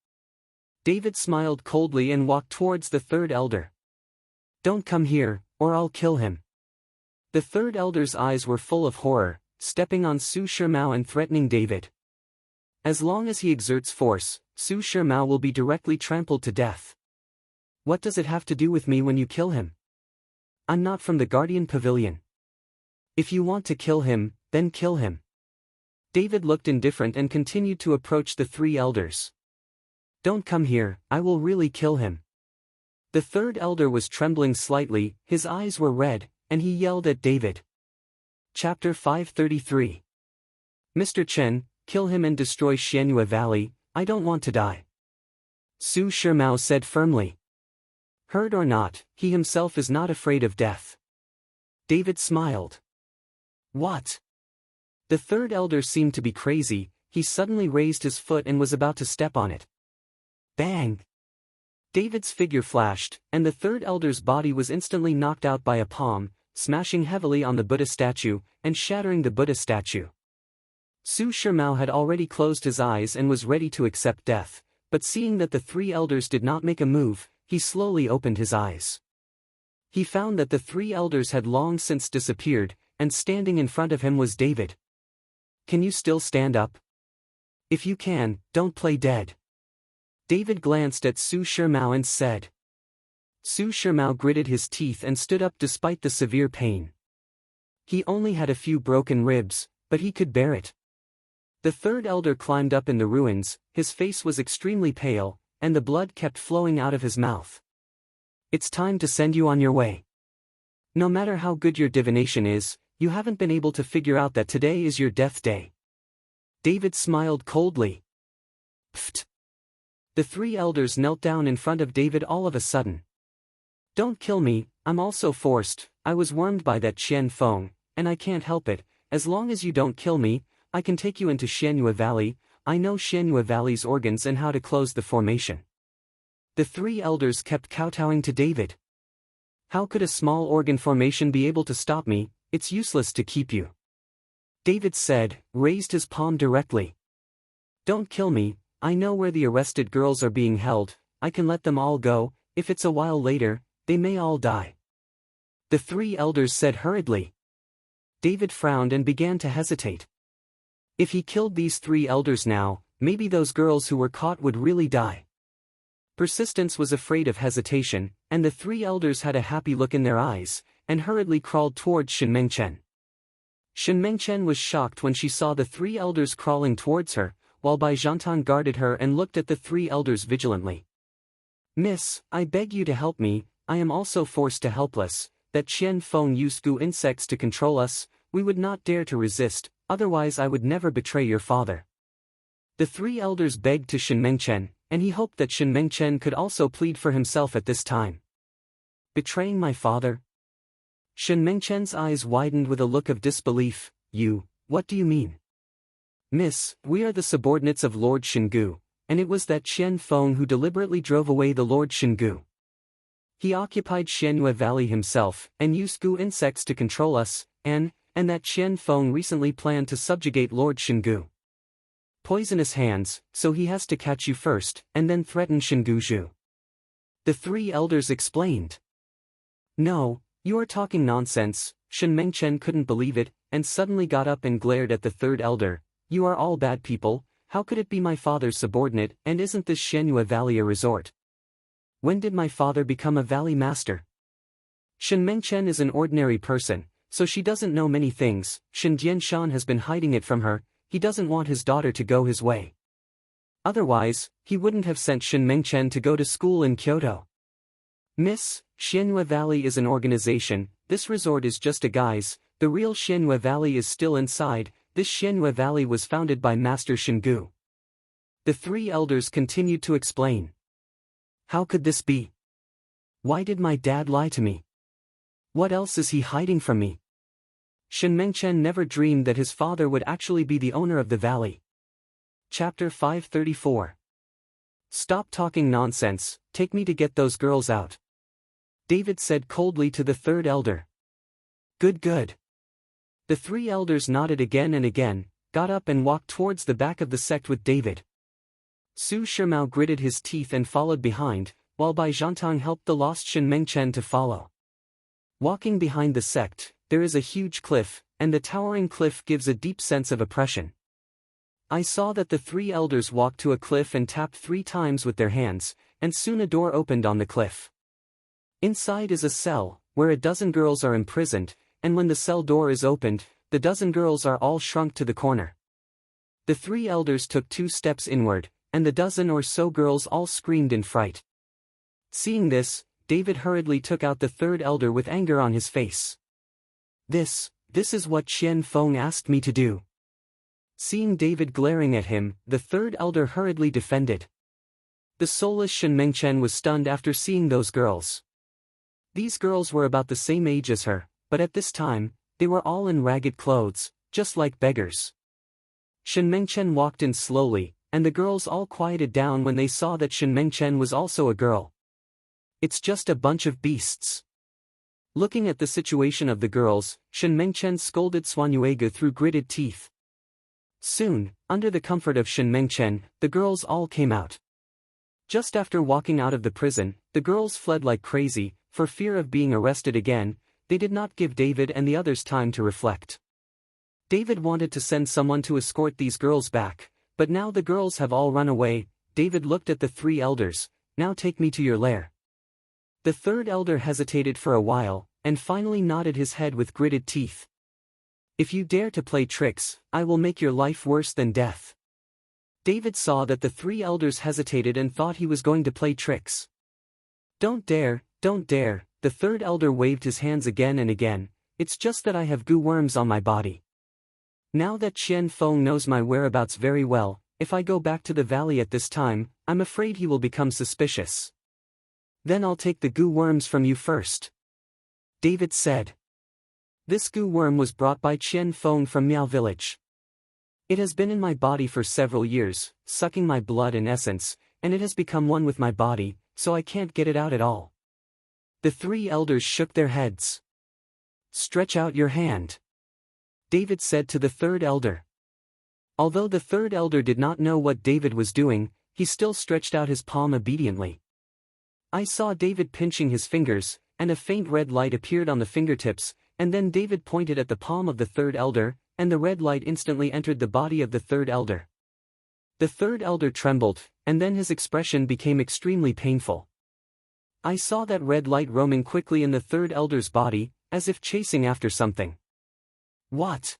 David smiled coldly and walked towards the third elder. Don't come here, or I'll kill him. The third elder's eyes were full of horror, stepping on Su Shimao and threatening David. As long as he exerts force, Su Shimao will be directly trampled to death. What does it have to do with me when you kill him? I'm not from the Guardian Pavilion. If you want to kill him, then kill him. David looked indifferent and continued to approach the three elders. Don't come here, I will really kill him. The third elder was trembling slightly, his eyes were red, and he yelled at David. Chapter 533. Mr. Chen, kill him and destroy Xianhua Valley, I don't want to die. Su Shimao said firmly. Heard or not, he himself is not afraid of death. David smiled. What? The third elder seemed to be crazy, he suddenly raised his foot and was about to step on it. Bang! David's figure flashed, and the third elder's body was instantly knocked out by a palm, smashing heavily on the Buddha statue, and shattering the Buddha statue. Su Shimao had already closed his eyes and was ready to accept death, but seeing that the three elders did not make a move, he slowly opened his eyes. He found that the three elders had long since disappeared, and standing in front of him was David. Can you still stand up? If you can, don't play dead. David glanced at Su Shimao and said. Su Shimao gritted his teeth and stood up despite the severe pain. He only had a few broken ribs, but he could bear it. The third elder climbed up in the ruins, his face was extremely pale, and the blood kept flowing out of his mouth. It's time to send you on your way. No matter how good your divination is, you haven't been able to figure out that today is your death day. David smiled coldly. Pfft. The three elders knelt down in front of David all of a sudden. Don't kill me, I'm also forced, I was wormed by that Qian Feng, and I can't help it, as long as you don't kill me, I can take you into Xianhua Valley, I know Xianhua Valley's organs and how to close the formation. The three elders kept kowtowing to David. How could a small organ formation be able to stop me? It's useless to keep you. David said, raised his palm directly. Don't kill me, I know where the arrested girls are being held, I can let them all go, if it's a while later, they may all die. The three elders said hurriedly. David frowned and began to hesitate. If he killed these three elders now, maybe those girls who were caught would really die. Persistence was afraid of hesitation, and the three elders had a happy look in their eyes, and hurriedly crawled towards Shenmengchen. Shenmengchen was shocked when she saw the three elders crawling towards her, while Bai Zhantan guarded her and looked at the three elders vigilantly. Miss, I beg you to help me, I am also forced to helpless, that Qian Feng used goo insects to control us, we would not dare to resist, otherwise I would never betray your father. The three elders begged to Shenmengchen, and he hoped that Shenmengchen could also plead for himself at this time. Betraying my father? Shenmengchen's eyes widened with a look of disbelief. You, what do you mean? Miss, we are the subordinates of Lord Shingu, and it was that Qian Feng who deliberately drove away the Lord Xingu. He occupied Xianyue Valley himself, and used gu insects to control us, and that Qian Feng recently planned to subjugate Lord Xingu. Poisonous hands, so he has to catch you first, and then threaten Xingu Zhu. The three elders explained. No, you are talking nonsense. Shen Mengchen couldn't believe it, and suddenly got up and glared at the third elder. You are all bad people. How could it be my father's subordinate, and isn't this Xianyue Valley a resort? When did my father become a valley master? Shen Mengchen is an ordinary person, so she doesn't know many things. Shen Jianshan has been hiding it from her. He doesn't want his daughter to go his way. Otherwise, he wouldn't have sent Shen Mengchen to go to school in Kyoto. Miss, Xianyue Valley is an organization. This resort is just a guise. The real Xianyue Valley is still inside. This Xianyue Valley was founded by Master Xingu. The three elders continued to explain. How could this be? Why did my dad lie to me? What else is he hiding from me? Shen Mengchen never dreamed that his father would actually be the owner of the valley. Chapter 534. Stop talking nonsense, take me to get those girls out. David said coldly to the third elder. Good good. The three elders nodded again and again, got up and walked towards the back of the sect with David. Su Shimao gritted his teeth and followed behind, while Bai Zhantang helped the lost Shen Mengchen to follow. Walking behind the sect, there is a huge cliff, and the towering cliff gives a deep sense of oppression. I saw that the three elders walked to a cliff and tapped 3 times with their hands, and soon a door opened on the cliff. Inside is a cell, where a dozen girls are imprisoned, and when the cell door is opened, the dozen girls are all shrunk to the corner. The 3 elders took 2 steps inward, and the dozen or so girls all screamed in fright. Seeing this, David hurriedly took out the third elder with anger on his face. This is what Qian Feng asked me to do. Seeing David glaring at him, the third elder hurriedly defended. The soulless Shen Mengchen was stunned after seeing those girls. These girls were about the same age as her, but at this time, they were all in ragged clothes, just like beggars. Shen Mengchen walked in slowly, and the girls all quieted down when they saw that Shen Mengchen was also a girl. It's just a bunch of beasts. Looking at the situation of the girls, Shen Mengchen scolded Xuanyuega through gritted teeth. Soon, under the comfort of Shen Mengchen, the girls all came out. Just after walking out of the prison, the girls fled like crazy. For fear of being arrested again, they did not give David and the others time to reflect. David wanted to send someone to escort these girls back, but now the girls have all run away. David looked at the 3 elders. Now take me to your lair. The third elder hesitated for a while, and finally nodded his head with gritted teeth. If you dare to play tricks, I will make your life worse than death. David saw that the 3 elders hesitated and thought he was going to play tricks. Don't dare, the third elder waved his hands again and again. It's just that I have goo worms on my body. Now that Qian Feng knows my whereabouts very well, if I go back to the valley at this time, I'm afraid he will become suspicious. Then I'll take the goo worms from you first. David said. This goo worm was brought by Qian Feng from Miao village. It has been in my body for several years, sucking my blood and essence, and it has become one with my body, so I can't get it out at all. The 3 elders shook their heads. Stretch out your hand, David said to the third elder. Although the third elder did not know what David was doing, he still stretched out his palm obediently. I saw David pinching his fingers, and a faint red light appeared on the fingertips, and then David pointed at the palm of the third elder, and the red light instantly entered the body of the third elder. The third elder trembled, and then his expression became extremely painful. I saw that red light roaming quickly in the third elder's body, as if chasing after something. What?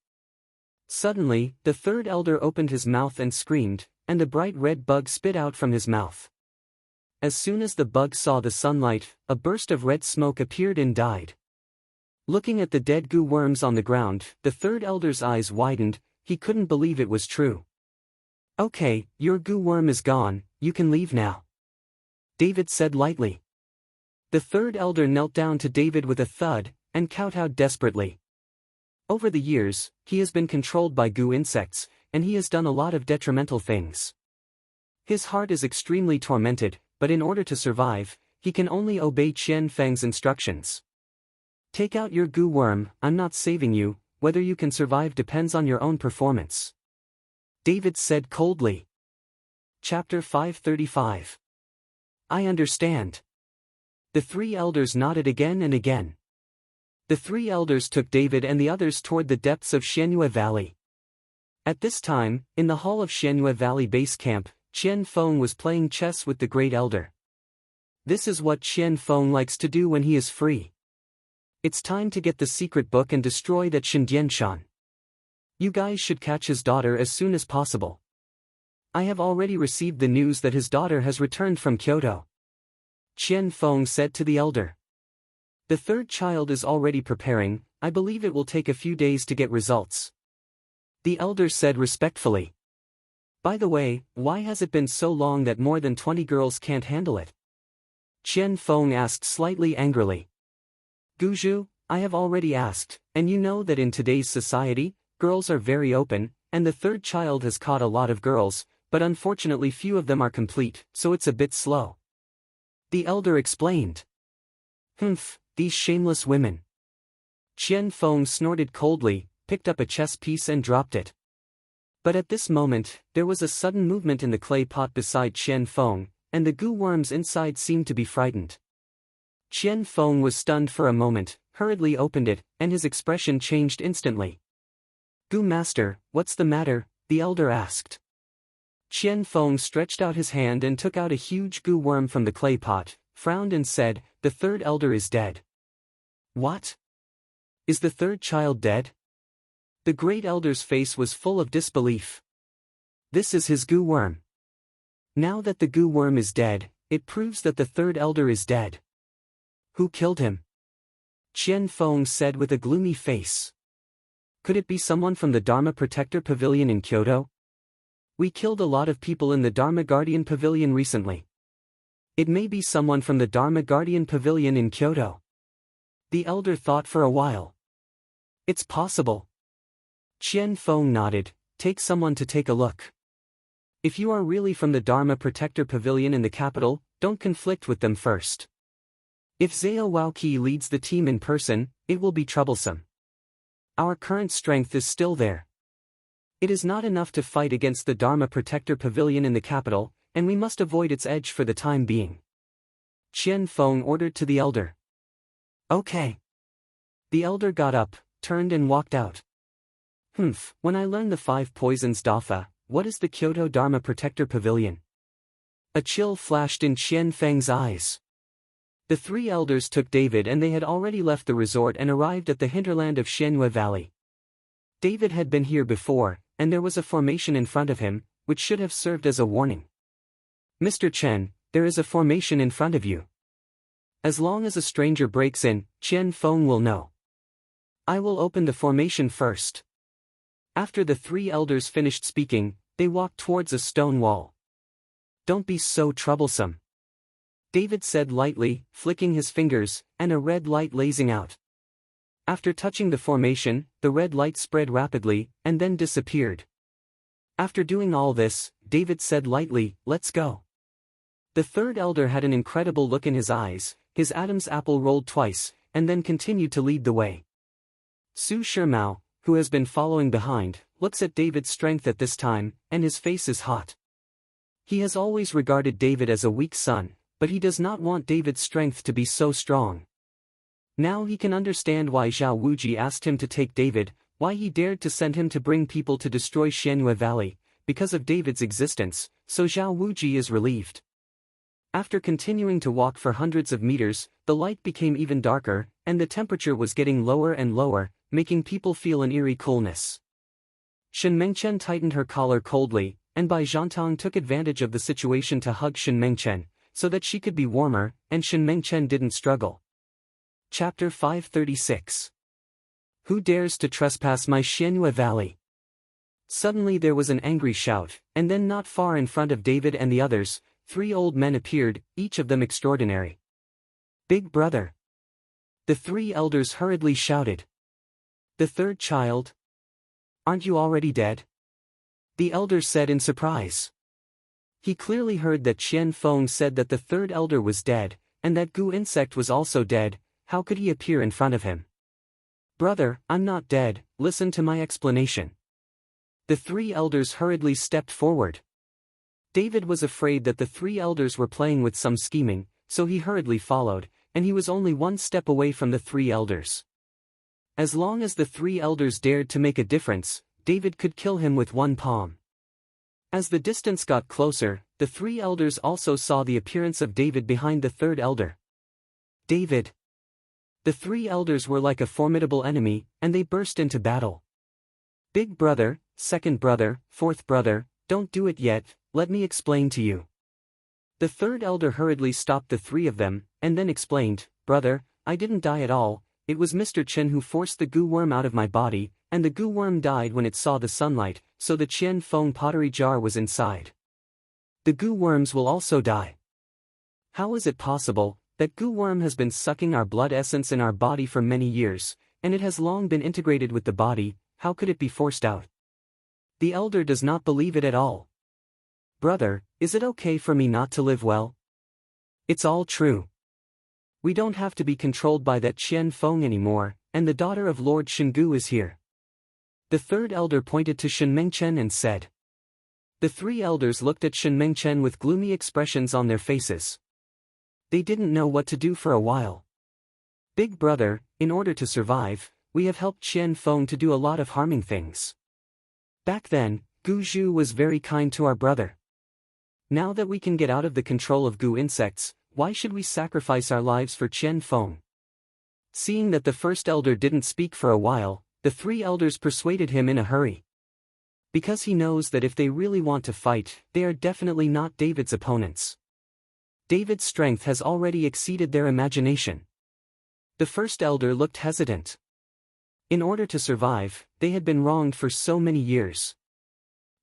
Suddenly, the third elder opened his mouth and screamed, and a bright red bug spit out from his mouth. As soon as the bug saw the sunlight, a burst of red smoke appeared and died. Looking at the dead goo worms on the ground, the third elder's eyes widened. He couldn't believe it was true. Okay, your goo worm is gone, you can leave now, David said lightly. The third elder knelt down to David with a thud, and kowtowed desperately. Over the years, he has been controlled by goo insects, and he has done a lot of detrimental things. His heart is extremely tormented, but in order to survive, he can only obey Qian Feng's instructions. Take out your goo worm, I'm not saving you, whether you can survive depends on your own performance. David said coldly. Chapter 535. I understand. The three elders nodded again and again. The three elders took David and the others toward the depths of Xianyue Valley. At this time, in the hall of Xianyue Valley Base Camp, Qian Feng was playing chess with the Great Elder. This is what Qian Feng likes to do when he is free. It's time to get the secret book and destroy that Shan. You guys should catch his daughter as soon as possible. I have already received the news that his daughter has returned from Kyoto. Qian Feng said to the elder. The third child is already preparing, I believe it will take a few days to get results. The elder said respectfully. By the way, why has it been so long that more than 20 girls can't handle it? Qian Feng asked slightly angrily. Guzhu, I have already asked, and you know that in today's society, girls are very open, and the third child has caught a lot of girls, but unfortunately few of them are complete, so it's a bit slow. The elder explained. Humph, these shameless women. Qian Feng snorted coldly, picked up a chess piece and dropped it. But at this moment, there was a sudden movement in the clay pot beside Qian Feng, and the goo worms inside seemed to be frightened. Qian Feng was stunned for a moment, hurriedly opened it, and his expression changed instantly. Goo Master, what's the matter? The elder asked. Qian Feng stretched out his hand and took out a huge goo worm from the clay pot, frowned and said, the third elder is dead. What? Is the third child dead? The great elder's face was full of disbelief. This is his goo worm. Now that the goo worm is dead, it proves that the third elder is dead. Who killed him? Qian Feng said with a gloomy face. Could it be someone from the Dharma Protector Pavilion in Kyoto? We killed a lot of people in the Dharma Guardian Pavilion recently. It may be someone from the Dharma Guardian Pavilion in Kyoto. The elder thought for a while. It's possible. Qian Feng nodded, take someone to take a look. If you are really from the Dharma Protector Pavilion in the capital, don't conflict with them first. If Zhao Waoqi leads the team in person, it will be troublesome. Our current strength is still there. It is not enough to fight against the Dharma Protector Pavilion in the capital, and we must avoid its edge for the time being. Qian Feng ordered to the elder. Okay. The elder got up, turned and walked out. Humph, when I learn the 5 poisons Dafa, what is the Kyoto Dharma Protector Pavilion? A chill flashed in Qian Feng's eyes. The 3 elders took David and they had already left the resort and arrived at the hinterland of Xianyue Valley. David had been here before, and there was a formation in front of him, which should have served as a warning. Mr. Chen, there is a formation in front of you. As long as a stranger breaks in, Qian Feng will know. I will open the formation first. After the 3 elders finished speaking, they walked towards a stone wall. Don't be so troublesome. David said lightly, flicking his fingers, and a red light blazing out. After touching the formation, the red light spread rapidly, and then disappeared. After doing all this, David said lightly, let's go. The third elder had an incredible look in his eyes, his Adam's apple rolled twice, and then continued to lead the way. Su Shimao, who has been following behind, looks at David's strength at this time, and his face is hot. He has always regarded David as a weak son, but he does not want David's strength to be so strong. Now he can understand why Zhao Wuji asked him to take David, why he dared to send him to bring people to destroy Xianyue Valley, because of David's existence, so Zhao Wuji is relieved. After continuing to walk for hundreds of meters, the light became even darker, and the temperature was getting lower and lower, making people feel an eerie coolness. Shen Mengchen tightened her collar coldly, and Bai Zhantang took advantage of the situation to hug Shen Mengchen, so that she could be warmer, and Shen Mengchen didn't struggle. Chapter 536. Who dares to trespass my Xianyue Valley? Suddenly there was an angry shout, and then not far in front of David and the others, 3 old men appeared, each of them extraordinary. Big brother. The 3 elders hurriedly shouted. The third child? Aren't you already dead? The elders said in surprise. He clearly heard that Qian Feng said that the third elder was dead, and that goo insect was also dead. How could he appear in front of him? Brother, I'm not dead, listen to my explanation. The three elders hurriedly stepped forward. David was afraid that the three elders were playing with some scheming, so he hurriedly followed, and he was only one step away from the three elders. As long as the three elders dared to make a difference, David could kill him with one palm. As the distance got closer, the three elders also saw the appearance of David behind the third elder. David. The three elders were like a formidable enemy, and they burst into battle. Big brother, second brother, fourth brother, don't do it yet, let me explain to you. The third elder hurriedly stopped the three of them, and then explained, Brother, I didn't die at all, it was Mr. Chen who forced the goo worm out of my body, and the goo worm died when it saw the sunlight, so the Qian Feng pottery jar was inside. The goo worms will also die. How is it possible that goo worm has been sucking our blood essence in our body for many years, and it has long been integrated with the body? How could it be forced out? The elder does not believe it at all. Brother, is it okay for me not to live well? It's all true. We don't have to be controlled by that Qian Feng anymore, and the daughter of Lord Shingu is here. The third elder pointed to Shen Mengchen and said. The three elders looked at Shen Mengchen with gloomy expressions on their faces. They didn't know what to do for a while. Big brother, in order to survive, we have helped Qian Feng to do a lot of harming things. Back then, Gu Zhu was very kind to our brother. Now that we can get out of the control of goo insects, why should we sacrifice our lives for Qian Feng? Seeing that the first elder didn't speak for a while, the three elders persuaded him in a hurry. Because he knows that if they really want to fight, they are definitely not David's opponents. David's strength has already exceeded their imagination. The first elder looked hesitant. In order to survive, they had been wronged for so many years.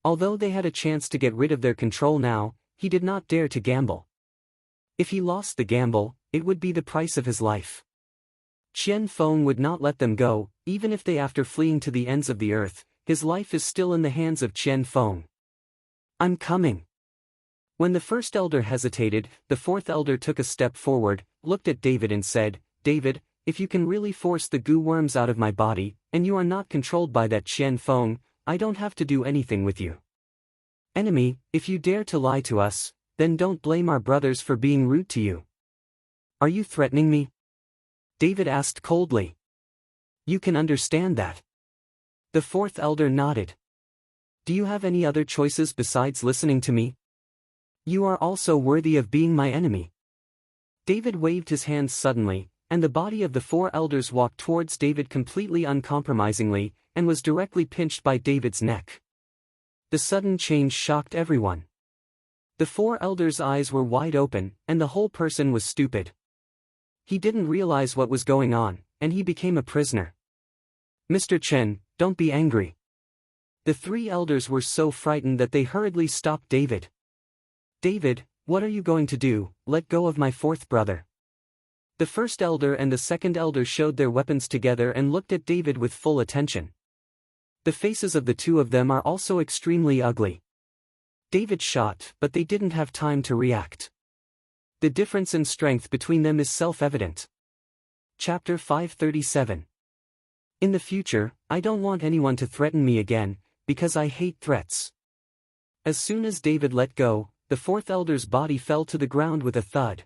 Although they had a chance to get rid of their control now, he did not dare to gamble. If he lost the gamble, it would be the price of his life. Qian Feng would not let them go, even if they after fleeing to the ends of the earth, his life is still in the hands of Qian Feng. I'm coming. When the first elder hesitated, the fourth elder took a step forward, looked at David and said, David, if you can really force the goo worms out of my body, and you are not controlled by that Qian Feng, I don't have to do anything with you. Enemy, if you dare to lie to us, then don't blame our brothers for being rude to you. Are you threatening me? David asked coldly. You can understand that. The fourth elder nodded. Do you have any other choices besides listening to me? You are also worthy of being my enemy. David waved his hands suddenly, and the body of the four elders walked towards David completely uncompromisingly, and was directly pinched by David's neck. The sudden change shocked everyone. The four elders' eyes were wide open, and the whole person was stupid. He didn't realize what was going on, and he became a prisoner. Mr. Chen, don't be angry. The three elders were so frightened that they hurriedly stopped David. David, what are you going to do? Let go of my fourth brother. The first elder and the second elder showed their weapons together and looked at David with full attention. The faces of the two of them are also extremely ugly. David shot, but they didn't have time to react. The difference in strength between them is self-evident. Chapter 537. In the future, I don't want anyone to threaten me again, because I hate threats. As soon as David let go, the fourth elder's body fell to the ground with a thud.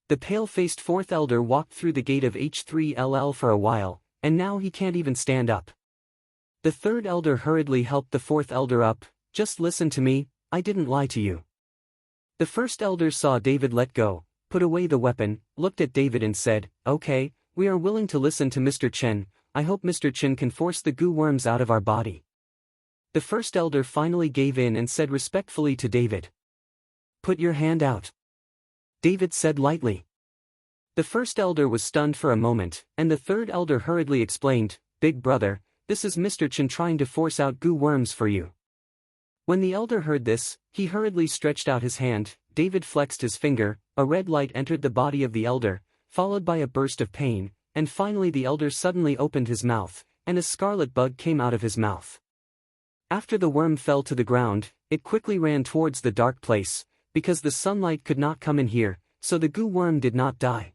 The pale-faced fourth elder walked through the gate of H3LL for a while, and now he can't even stand up. The third elder hurriedly helped the fourth elder up. Just listen to me, I didn't lie to you. The first elder saw David let go, put away the weapon, looked at David and said, Okay, we are willing to listen to Mr. Chen. I hope Mr. Chen can force the goo worms out of our body. The first elder finally gave in and said respectfully to David. Put your hand out. David said lightly. The first elder was stunned for a moment, and the third elder hurriedly explained, Big brother, this is Mr. Chen trying to force out goo worms for you. When the elder heard this, he hurriedly stretched out his hand. David flexed his finger, a red light entered the body of the elder, followed by a burst of pain, and finally the elder suddenly opened his mouth, and a scarlet bug came out of his mouth. After the worm fell to the ground, it quickly ran towards the dark place, because the sunlight could not come in here, so the goo worm did not die.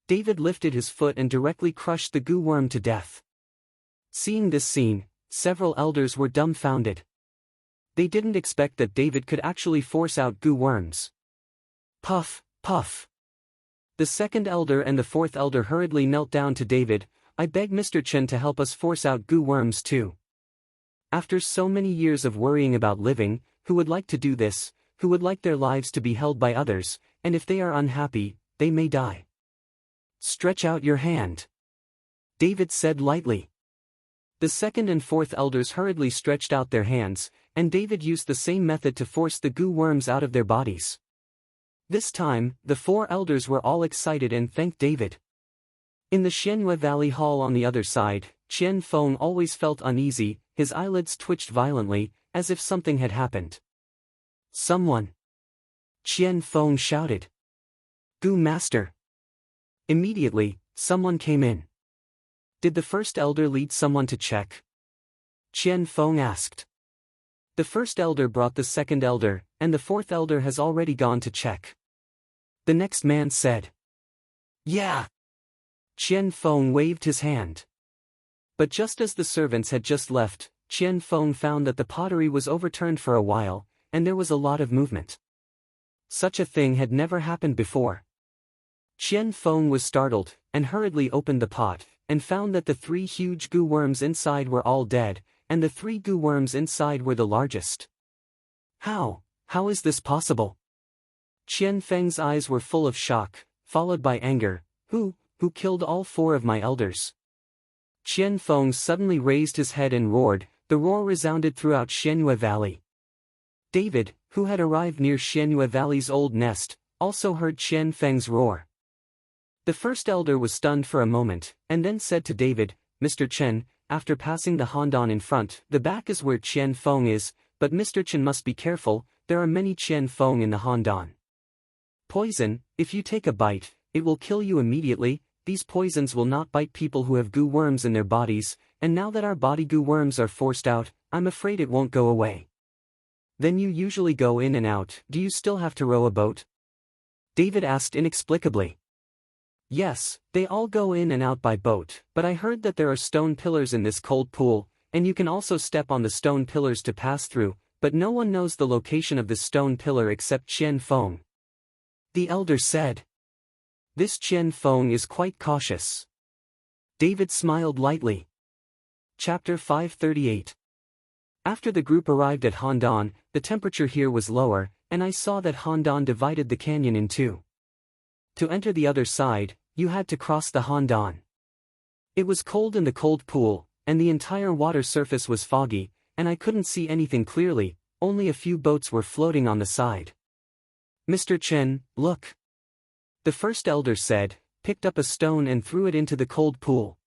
David lifted his foot and directly crushed the goo worm to death. Seeing this scene, several elders were dumbfounded. They didn't expect that David could actually force out goo worms. Puff, puff. The second elder and the fourth elder hurriedly knelt down to David. I beg Mr. Chen to help us force out goo worms too. After so many years of worrying about living, who would like to do this, who would like their lives to be held by others, and if they are unhappy, they may die. Stretch out your hand. David said lightly. The second and fourth elders hurriedly stretched out their hands, and David used the same method to force the goo worms out of their bodies. This time, the four elders were all excited and thanked David. In the Xianyue Valley Hall on the other side, Qian Feng always felt uneasy, his eyelids twitched violently, as if something had happened. Someone! Qian Feng shouted. Goo Master! Immediately, someone came in. Did the first elder lead someone to check? Qian Feng asked. The first elder brought the second elder, and the fourth elder has already gone to check. The next man said. Yeah. Qian Feng waved his hand. But just as the servants had just left, Qian Feng found that the pottery was overturned for a while, and there was a lot of movement. Such a thing had never happened before. Qian Feng was startled, and hurriedly opened the pot, and found that the 3 huge goo worms inside were all dead, and the 3 goo worms inside were the largest. How is this possible? Qian Feng's eyes were full of shock, followed by anger. Who killed all 4 of my elders? Qian Feng suddenly raised his head and roared. The roar resounded throughout Xianyue Valley. David, who had arrived near Xianyue Valley's old nest, also heard Qian Feng's roar. The first elder was stunned for a moment, and then said to David, Mr. Chen, after passing the Handan in front, the back is where Qian Feng is, but Mr. Chen must be careful, there are many Qian Feng in the Handan. Poison, if you take a bite, it will kill you immediately. These poisons will not bite people who have goo worms in their bodies, and now that our body goo worms are forced out, I'm afraid it won't go away. Then you usually go in and out. Do you still have to row a boat? David asked inexplicably. Yes, they all go in and out by boat, but I heard that there are stone pillars in this cold pool, and you can also step on the stone pillars to pass through, but no one knows the location of this stone pillar except Qian Feng. The elder said. This Qian Feng is quite cautious. David smiled lightly. Chapter 538. After the group arrived at Handan, the temperature here was lower, and I saw that Handan divided the canyon in 2. To enter the other side, you had to cross the Handan. It was cold in the cold pool, and the entire water surface was foggy, and I couldn't see anything clearly, only a few boats were floating on the side. Mr. Chen, look. The first elder said, picked up a stone and threw it into the cold pool.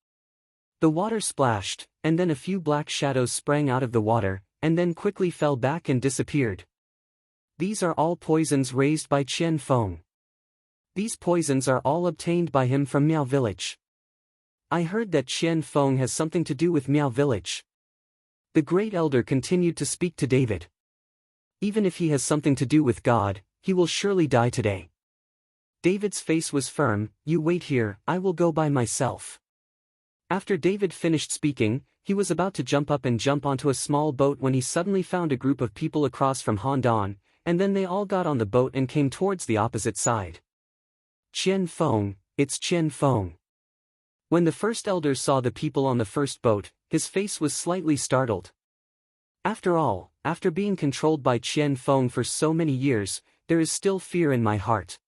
The water splashed, and then a few black shadows sprang out of the water, and then quickly fell back and disappeared. These are all poisons raised by Qian Feng. These poisons are all obtained by him from Miao Village. I heard that Qian Feng has something to do with Miao Village. The great elder continued to speak to David. Even if he has something to do with God, he will surely die today. David's face was firm. You wait here, I will go by myself. After David finished speaking, he was about to jump up and jump onto a small boat when he suddenly found a group of people across from Handan, and then they all got on the boat and came towards the opposite side. Qian Feng, it's Qian Feng. When the first elder saw the people on the first boat, his face was slightly startled. After all, after being controlled by Qian Feng for so many years, there is still fear in my heart.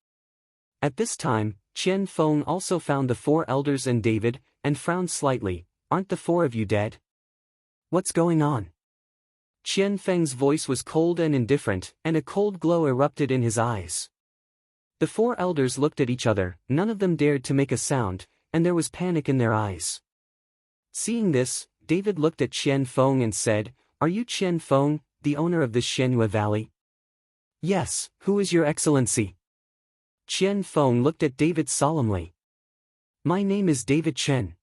At this time, Qian Feng also found the 4 elders and David, and frowned slightly. Aren't the 4 of you dead? What's going on? Qian Feng's voice was cold and indifferent, and a cold glow erupted in his eyes. The 4 elders looked at each other, none of them dared to make a sound, and there was panic in their eyes. Seeing this, David looked at Qian Feng and said, Are you Qian Feng, the owner of this Xianyue Valley? Yes, who is your excellency? Qian Feng looked at David solemnly. My name is David Chen.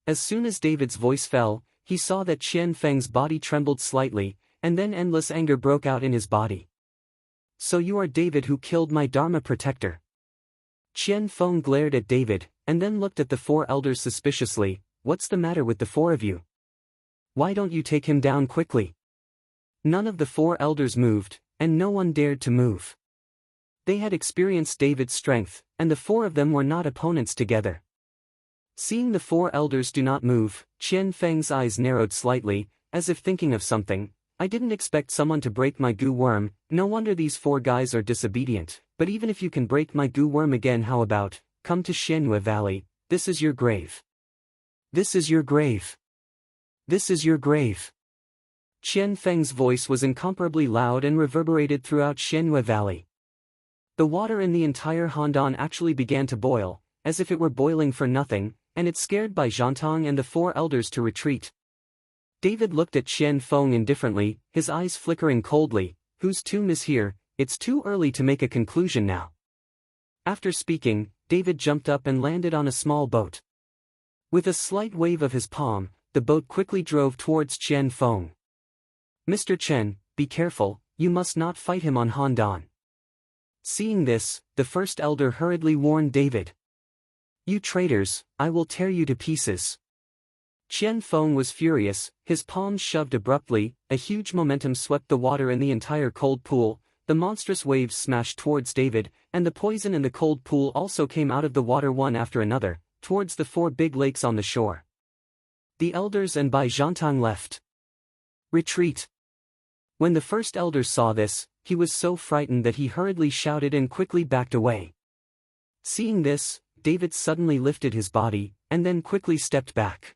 As soon as David's voice fell, he saw that Qian Feng's body trembled slightly, and then endless anger broke out in his body. "So you are David who killed my Dharma protector?" Qian Feng glared at David, and then looked at the four elders suspiciously. "What's the matter with the four of you? Why don't you take him down quickly?" None of the four elders moved, and no one dared to move. They had experienced David's strength, and the four of them were not opponents together. Seeing the four elders do not move, Qian Feng's eyes narrowed slightly, as if thinking of something. "I didn't expect someone to break my goo worm. No wonder these four guys are disobedient. But even if you can break my goo worm again, how about, come to Xianyue Valley, this is your grave. This is your grave. This is your grave." Qian Feng's voice was incomparably loud and reverberated throughout Xianyue Valley. The water in the entire Handan actually began to boil, as if it were boiling for nothing, and it scared Bai Zhantang and the four elders to retreat. David looked at Qian Feng indifferently, his eyes flickering coldly. "Whose tomb is here? It's too early to make a conclusion now." After speaking, David jumped up and landed on a small boat. With a slight wave of his palm, the boat quickly drove towards Qian Feng. "Mr. Chen, be careful, you must not fight him on Handan." Seeing this, the first elder hurriedly warned David. "You traitors, I will tear you to pieces." Qian Feng was furious, his palms shoved abruptly, a huge momentum swept the water in the entire cold pool, the monstrous waves smashed towards David, and the poison in the cold pool also came out of the water one after another, towards the four big lakes on the shore. The elders and Bai Zhantang left. "Retreat." When the first elder saw this, he was so frightened that he hurriedly shouted and quickly backed away. Seeing this, David suddenly lifted his body, and then quickly stepped back.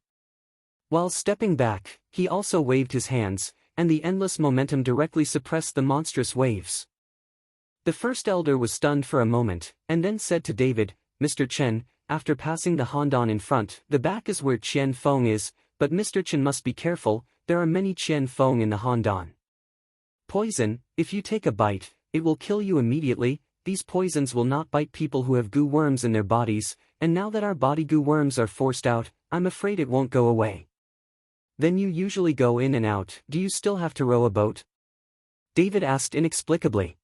While stepping back, he also waved his hands, and the endless momentum directly suppressed the monstrous waves. The first elder was stunned for a moment, and then said to David, "Mr. Chen, after passing the Handan in front, the back is where Qian Feng is, but Mr. Chen must be careful, there are many Qian Feng in the Handan. Poison, if you take a bite, it will kill you immediately. These poisons will not bite people who have goo worms in their bodies, and now that our body goo worms are forced out, I'm afraid it won't go away." "Then you usually go in and out. Do you still have to row a boat?" David asked inexplicably.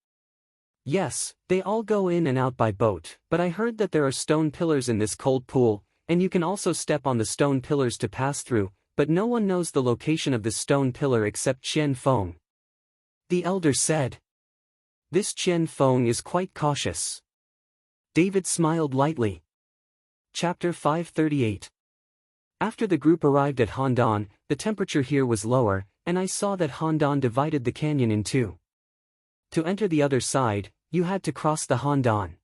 "Yes, they all go in and out by boat, but I heard that there are stone pillars in this cold pool, and you can also step on the stone pillars to pass through, but no one knows the location of this stone pillar except Qian Feng." The elder said. "This Qian Feng is quite cautious." David smiled lightly. Chapter 538. After the group arrived at Handan, the temperature here was lower, and I saw that Handan divided the canyon in two. To enter the other side, you had to cross the Handan.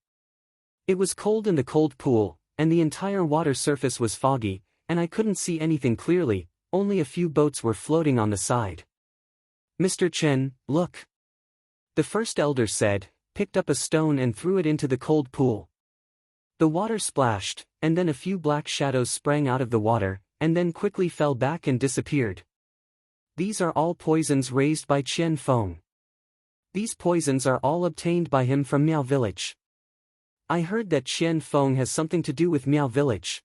It was cold in the cold pool, and the entire water surface was foggy, and I couldn't see anything clearly, only a few boats were floating on the side. "Mr. Chen, look." The first elder said, picked up a stone and threw it into the cold pool. The water splashed, and then a few black shadows sprang out of the water, and then quickly fell back and disappeared. "These are all poisons raised by Qian Feng. These poisons are all obtained by him from Miao Village. I heard that Qian Feng has something to do with Miao Village."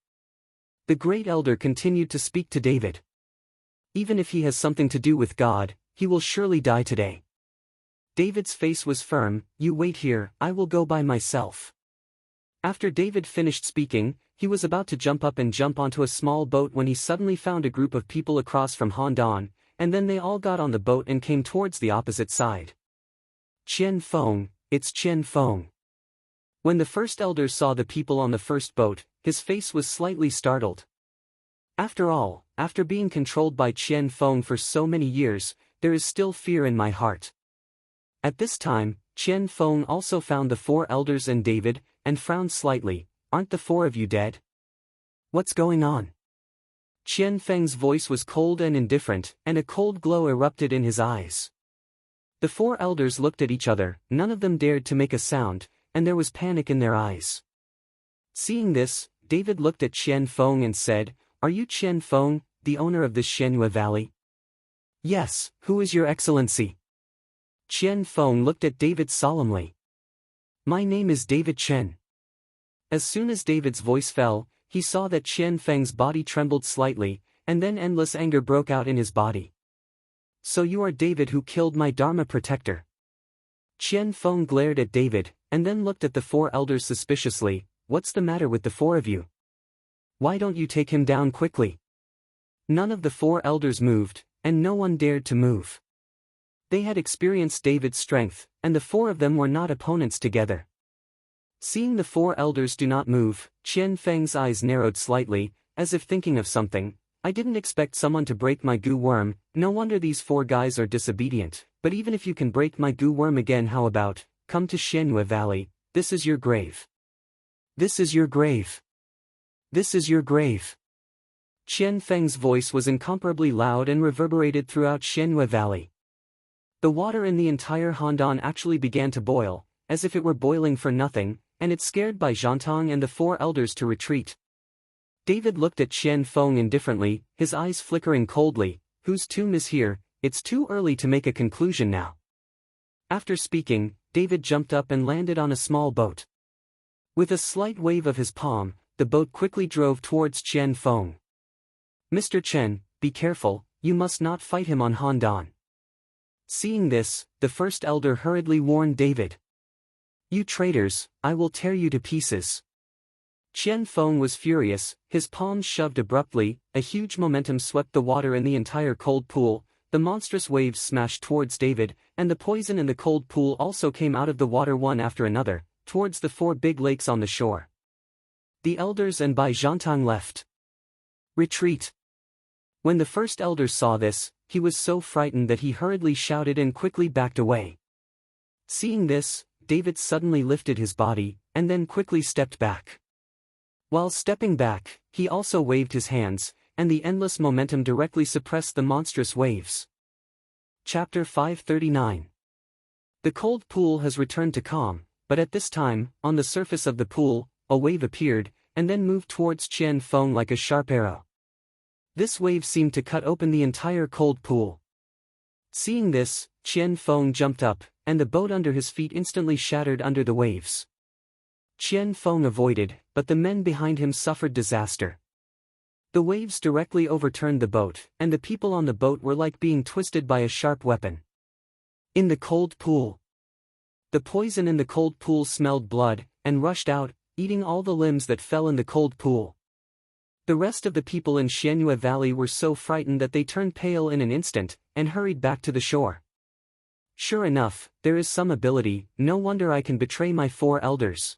The great elder continued to speak to David. "Even if he has something to do with God, he will surely die today." David's face was firm. "You wait here, I will go by myself." After David finished speaking, he was about to jump up and jump onto a small boat when he suddenly found a group of people across from Handan, and then they all got on the boat and came towards the opposite side. "Qian Feng, it's Qian Feng." When the first elder saw the people on the first boat, his face was slightly startled. After all, after being controlled by Qian Feng for so many years, there is still fear in my heart. At this time, Qian Feng also found the four elders and David, and frowned slightly. "Aren't the four of you dead? What's going on?" Qian Feng's voice was cold and indifferent, and a cold glow erupted in his eyes. The four elders looked at each other, none of them dared to make a sound, and there was panic in their eyes. Seeing this, David looked at Qian Feng and said, "Are you Qian Feng, the owner of this Xianyue Valley?" "Yes, who is your excellency?" Qian Feng looked at David solemnly. "My name is David Chen." As soon as David's voice fell, he saw that Qian Feng's body trembled slightly, and then endless anger broke out in his body. "So you are David who killed my Dharma protector?" Qian Feng glared at David, and then looked at the four elders suspiciously. "What's the matter with the four of you? Why don't you take him down quickly?" None of the four elders moved, and no one dared to move. They had experienced David's strength, and the four of them were not opponents together. Seeing the four elders do not move, Qian Feng's eyes narrowed slightly, as if thinking of something. "I didn't expect someone to break my goo worm. No wonder these four guys are disobedient. But even if you can break my goo worm again, how about, come to Xianyue Valley, this is your grave. This is your grave. This is your grave." Qian Feng's voice was incomparably loud and reverberated throughout Xianyue Valley. The water in the entire Handan actually began to boil, as if it were boiling for nothing, and it scared Bai Zhantang and the four elders to retreat. David looked at Qian Feng indifferently, his eyes flickering coldly. "Whose tomb is here? It's too early to make a conclusion now." After speaking, David jumped up and landed on a small boat. With a slight wave of his palm, the boat quickly drove towards Qian Feng. "Mr. Chen, be careful, you must not fight him on Handan." Seeing this, the first elder hurriedly warned David. "You traitors, I will tear you to pieces." Qian Feng was furious, his palms shoved abruptly, a huge momentum swept the water in the entire cold pool, the monstrous waves smashed towards David, and the poison in the cold pool also came out of the water one after another, towards the four big lakes on the shore. The elders and Bai Zhantang left. "Retreat." When the first elder saw this, he was so frightened that he hurriedly shouted and quickly backed away. Seeing this, David suddenly lifted his body, and then quickly stepped back. While stepping back, he also waved his hands, and the endless momentum directly suppressed the monstrous waves. Chapter 539. The cold pool has returned to calm, but at this time, on the surface of the pool, a wave appeared, and then moved towards Qian Feng like a sharp arrow. This wave seemed to cut open the entire cold pool. Seeing this, Qian Feng jumped up, and the boat under his feet instantly shattered under the waves. Qian Feng avoided, but the men behind him suffered disaster. The waves directly overturned the boat, and the people on the boat were like being twisted by a sharp weapon. In the cold pool. The poison in the cold pool smelled blood, and rushed out, eating all the limbs that fell in the cold pool. The rest of the people in Xianyue Valley were so frightened that they turned pale in an instant, and hurried back to the shore. "Sure enough, there is some ability, no wonder I can betray my four elders."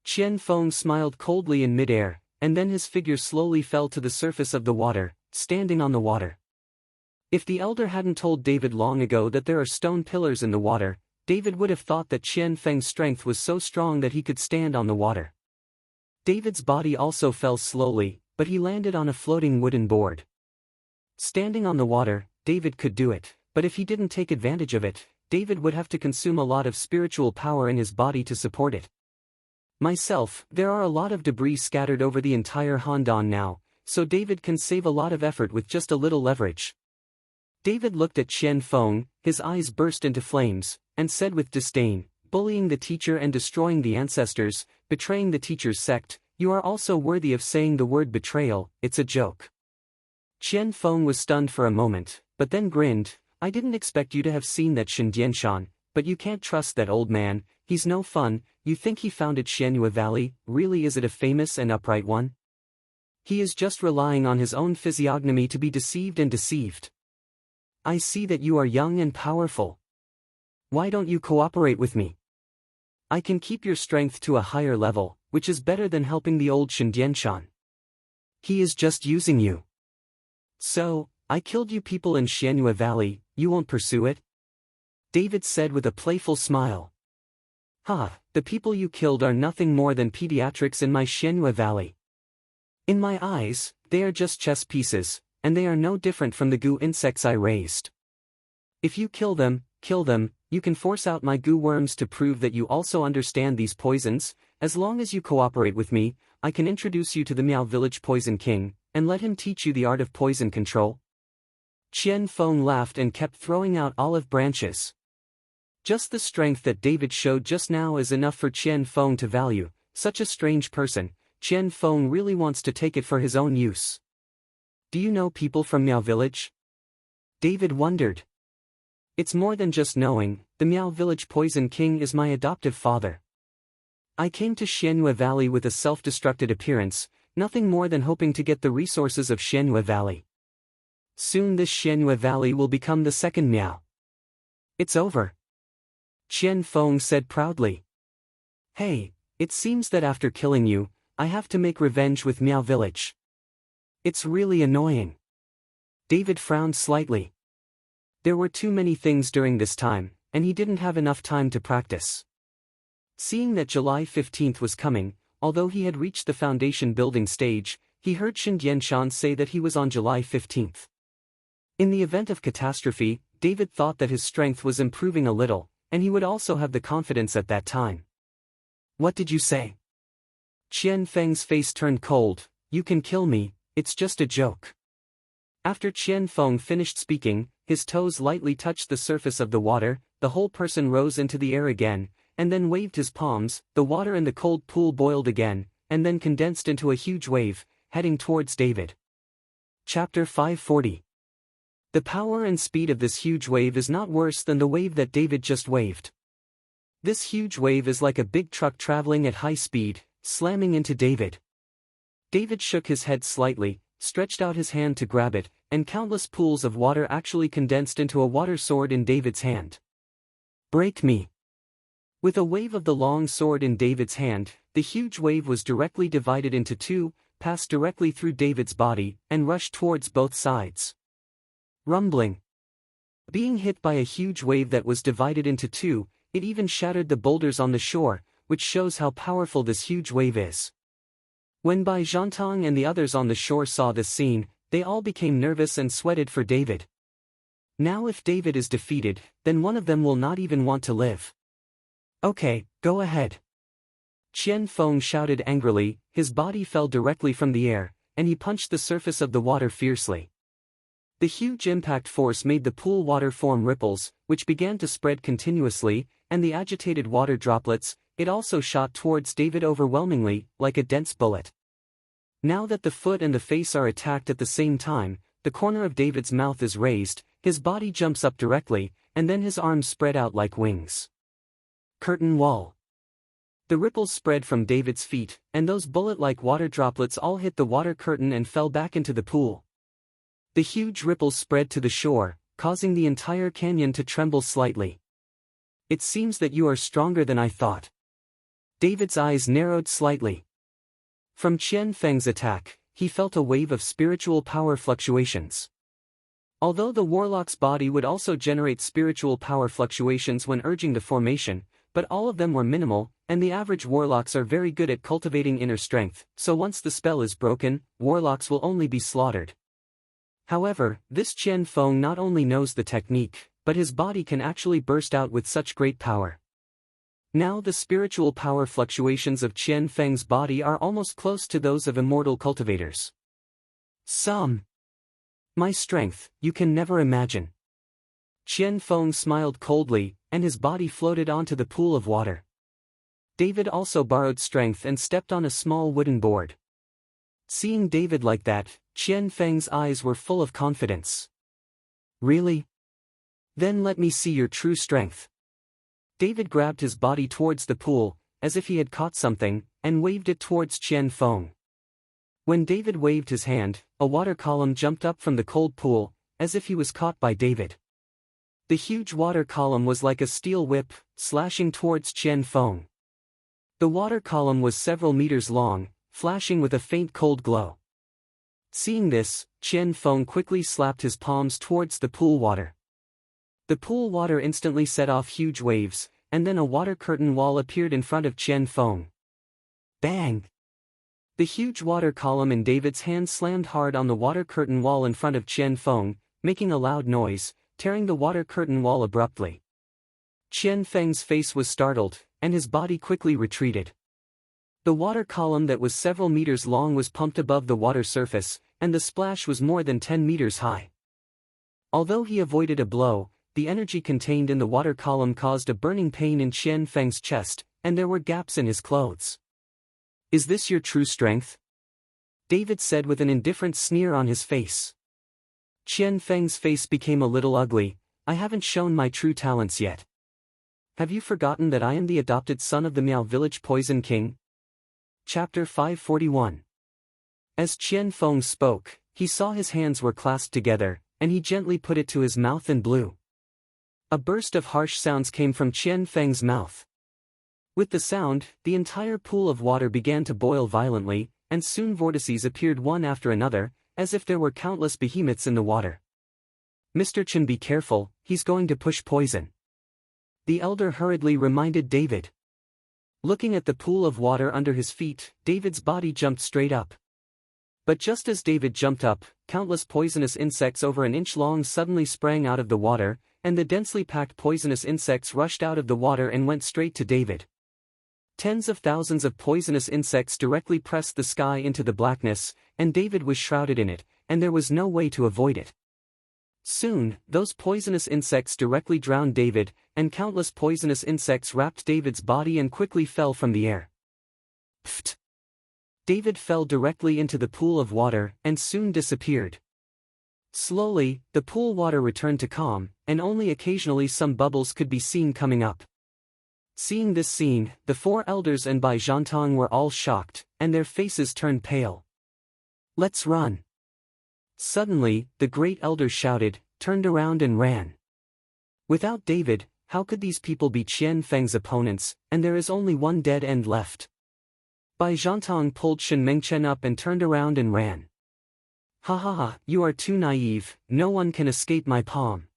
Qian Feng smiled coldly in midair, and then his figure slowly fell to the surface of the water, standing on the water. If the elder hadn't told David long ago that there are stone pillars in the water, David would have thought that Qian Feng's strength was so strong that he could stand on the water. David's body also fell slowly, but he landed on a floating wooden board. Standing on the water, David could do it, but if he didn't take advantage of it, David would have to consume a lot of spiritual power in his body to support it. Myself, there are a lot of debris scattered over the entire Handan now, so David can save a lot of effort with just a little leverage. David looked at Qian Feng, his eyes burst into flames, and said with disdain, "Bullying the teacher and destroying the ancestors, betraying the teacher's sect, you are also worthy of saying the word betrayal, it's a joke." Qian Feng was stunned for a moment, but then grinned. "I didn't expect you to have seen that Shendianshan, but you can't trust that old man, he's no fun. You think he founded Xianyue Valley, really is it a famous and upright one? He is just relying on his own physiognomy to be deceived and deceived. I see that you are young and powerful. Why don't you cooperate with me? I can keep your strength to a higher level, which is better than helping the old Shendianshan. He is just using you. So, I killed you people in Xianyue Valley, you won't pursue it?" David said with a playful smile. "Ha, the people you killed are nothing more than pediatrics in my Xianyue Valley. In my eyes, they are just chess pieces, and they are no different from the goo insects I raised. If you kill them, you can force out my goo worms to prove that you also understand these poisons. As long as you cooperate with me, I can introduce you to the Miao Village Poison King, and let him teach you the art of poison control." Qian Feng laughed and kept throwing out olive branches. Just the strength that David showed just now is enough for Qian Feng to value. Such a strange person, Qian Feng really wants to take it for his own use. Do you know people from Miao Village? David wondered. It's more than just knowing, the Miao Village Poison King is my adoptive father. I came to Xianhua Valley with a self-destructed appearance, nothing more than hoping to get the resources of Xianhua Valley. Soon this Xianhua Valley will become the second Miao. It's over. Qian Feng said proudly. Hey, it seems that after killing you, I have to make revenge with Miao Village. It's really annoying. David frowned slightly. There were too many things during this time, and he didn't have enough time to practice. Seeing that July 15th was coming, although he had reached the foundation building stage, he heard Shen Dianshan say that he was on July 15th. In the event of catastrophe, David thought that his strength was improving a little, and he would also have the confidence at that time. What did you say? Qian Feng's face turned cold. You can kill me, it's just a joke. After Qian Feng finished speaking, his toes lightly touched the surface of the water, the whole person rose into the air again, and then waved his palms. The water in the cold pool boiled again, and then condensed into a huge wave, heading towards David. Chapter 540. The power and speed of this huge wave is not worse than the wave that David just waved. This huge wave is like a big truck traveling at high speed, slamming into David. David shook his head slightly, stretched out his hand to grab it, and countless pools of water actually condensed into a water sword in David's hand. Break me. With a wave of the long sword in David's hand, the huge wave was directly divided into two, passed directly through David's body, and rushed towards both sides. Rumbling. Being hit by a huge wave that was divided into two, it even shattered the boulders on the shore, which shows how powerful this huge wave is. When Bai Zhantang and the others on the shore saw this scene, they all became nervous and sweated for David. Now if David is defeated, then one of them will not even want to live. Okay, go ahead. Qian Feng shouted angrily, his body fell directly from the air, and he punched the surface of the water fiercely. The huge impact force made the pool water form ripples, which began to spread continuously, and the agitated water droplets, it also shot towards David overwhelmingly, like a dense bullet. Now that the foot and the face are attacked at the same time, the corner of David's mouth is raised, his body jumps up directly, and then his arms spread out like wings. Curtain wall. The ripples spread from David's feet, and those bullet-like water droplets all hit the water curtain and fell back into the pool. The huge ripples spread to the shore, causing the entire canyon to tremble slightly. It seems that you are stronger than I thought. David's eyes narrowed slightly. From Qian Feng's attack, he felt a wave of spiritual power fluctuations. Although the warlock's body would also generate spiritual power fluctuations when urging the formation, but all of them were minimal, and the average warlocks are very good at cultivating inner strength, so once the spell is broken, warlocks will only be slaughtered. However, this Qian Feng not only knows the technique, but his body can actually burst out with such great power. Now the spiritual power fluctuations of Qian Feng's body are almost close to those of immortal cultivators. My strength, you can never imagine. Qian Feng smiled coldly, and his body floated onto the pool of water. David also borrowed strength and stepped on a small wooden board. Seeing David like that, Qian Feng's eyes were full of confidence. Really? Then let me see your true strength. David grabbed his body towards the pool, as if he had caught something, and waved it towards Qian Feng. When David waved his hand, a water column jumped up from the cold pool, as if he was caught by David. The huge water column was like a steel whip, slashing towards Qian Feng. The water column was several meters long, flashing with a faint cold glow. Seeing this, Qian Feng quickly slapped his palms towards the pool water. The pool water instantly set off huge waves, and then a water curtain wall appeared in front of Qian Feng. Bang! The huge water column in David's hand slammed hard on the water curtain wall in front of Qian Feng, making a loud noise, tearing the water curtain wall abruptly. Qian Feng's face was startled, and his body quickly retreated. The water column that was several meters long was pumped above the water surface, and the splash was more than 10 meters high. Although he avoided a blow, the energy contained in the water column caused a burning pain in Qian Feng's chest, and there were gaps in his clothes. Is this your true strength? David said with an indifferent sneer on his face. Qian Feng's face became a little ugly. I haven't shown my true talents yet. Have you forgotten that I am the adopted son of the Miao Village Poison King? Chapter 541. As Qian Feng spoke, he saw his hands were clasped together, and he gently put it to his mouth and blew. A burst of harsh sounds came from Qian Feng's mouth. With the sound, the entire pool of water began to boil violently, and soon vortices appeared one after another, as if there were countless behemoths in the water. Mr. Chen, be careful, he's going to push poison. The elder hurriedly reminded David. Looking at the pool of water under his feet, David's body jumped straight up. But just as David jumped up, countless poisonous insects over an inch long suddenly sprang out of the water, and the densely packed poisonous insects rushed out of the water and went straight to David. Tens of thousands of poisonous insects directly pressed the sky into the blackness, and David was shrouded in it, and there was no way to avoid it. Soon, those poisonous insects directly drowned David, and countless poisonous insects wrapped David's body and quickly fell from the air. Pfft! David fell directly into the pool of water, and soon disappeared. Slowly, the pool water returned to calm, and only occasionally some bubbles could be seen coming up. Seeing this scene, the four elders and Bai Zhantong were all shocked, and their faces turned pale. Let's run! Suddenly, the great elder shouted, turned around and ran. Without David, how could these people be Qian Feng's opponents, and there is only one dead end left? Bai Zhantong pulled Shen Mengchen up and turned around and ran. Ha ha ha, you are too naive, no one can escape my palm.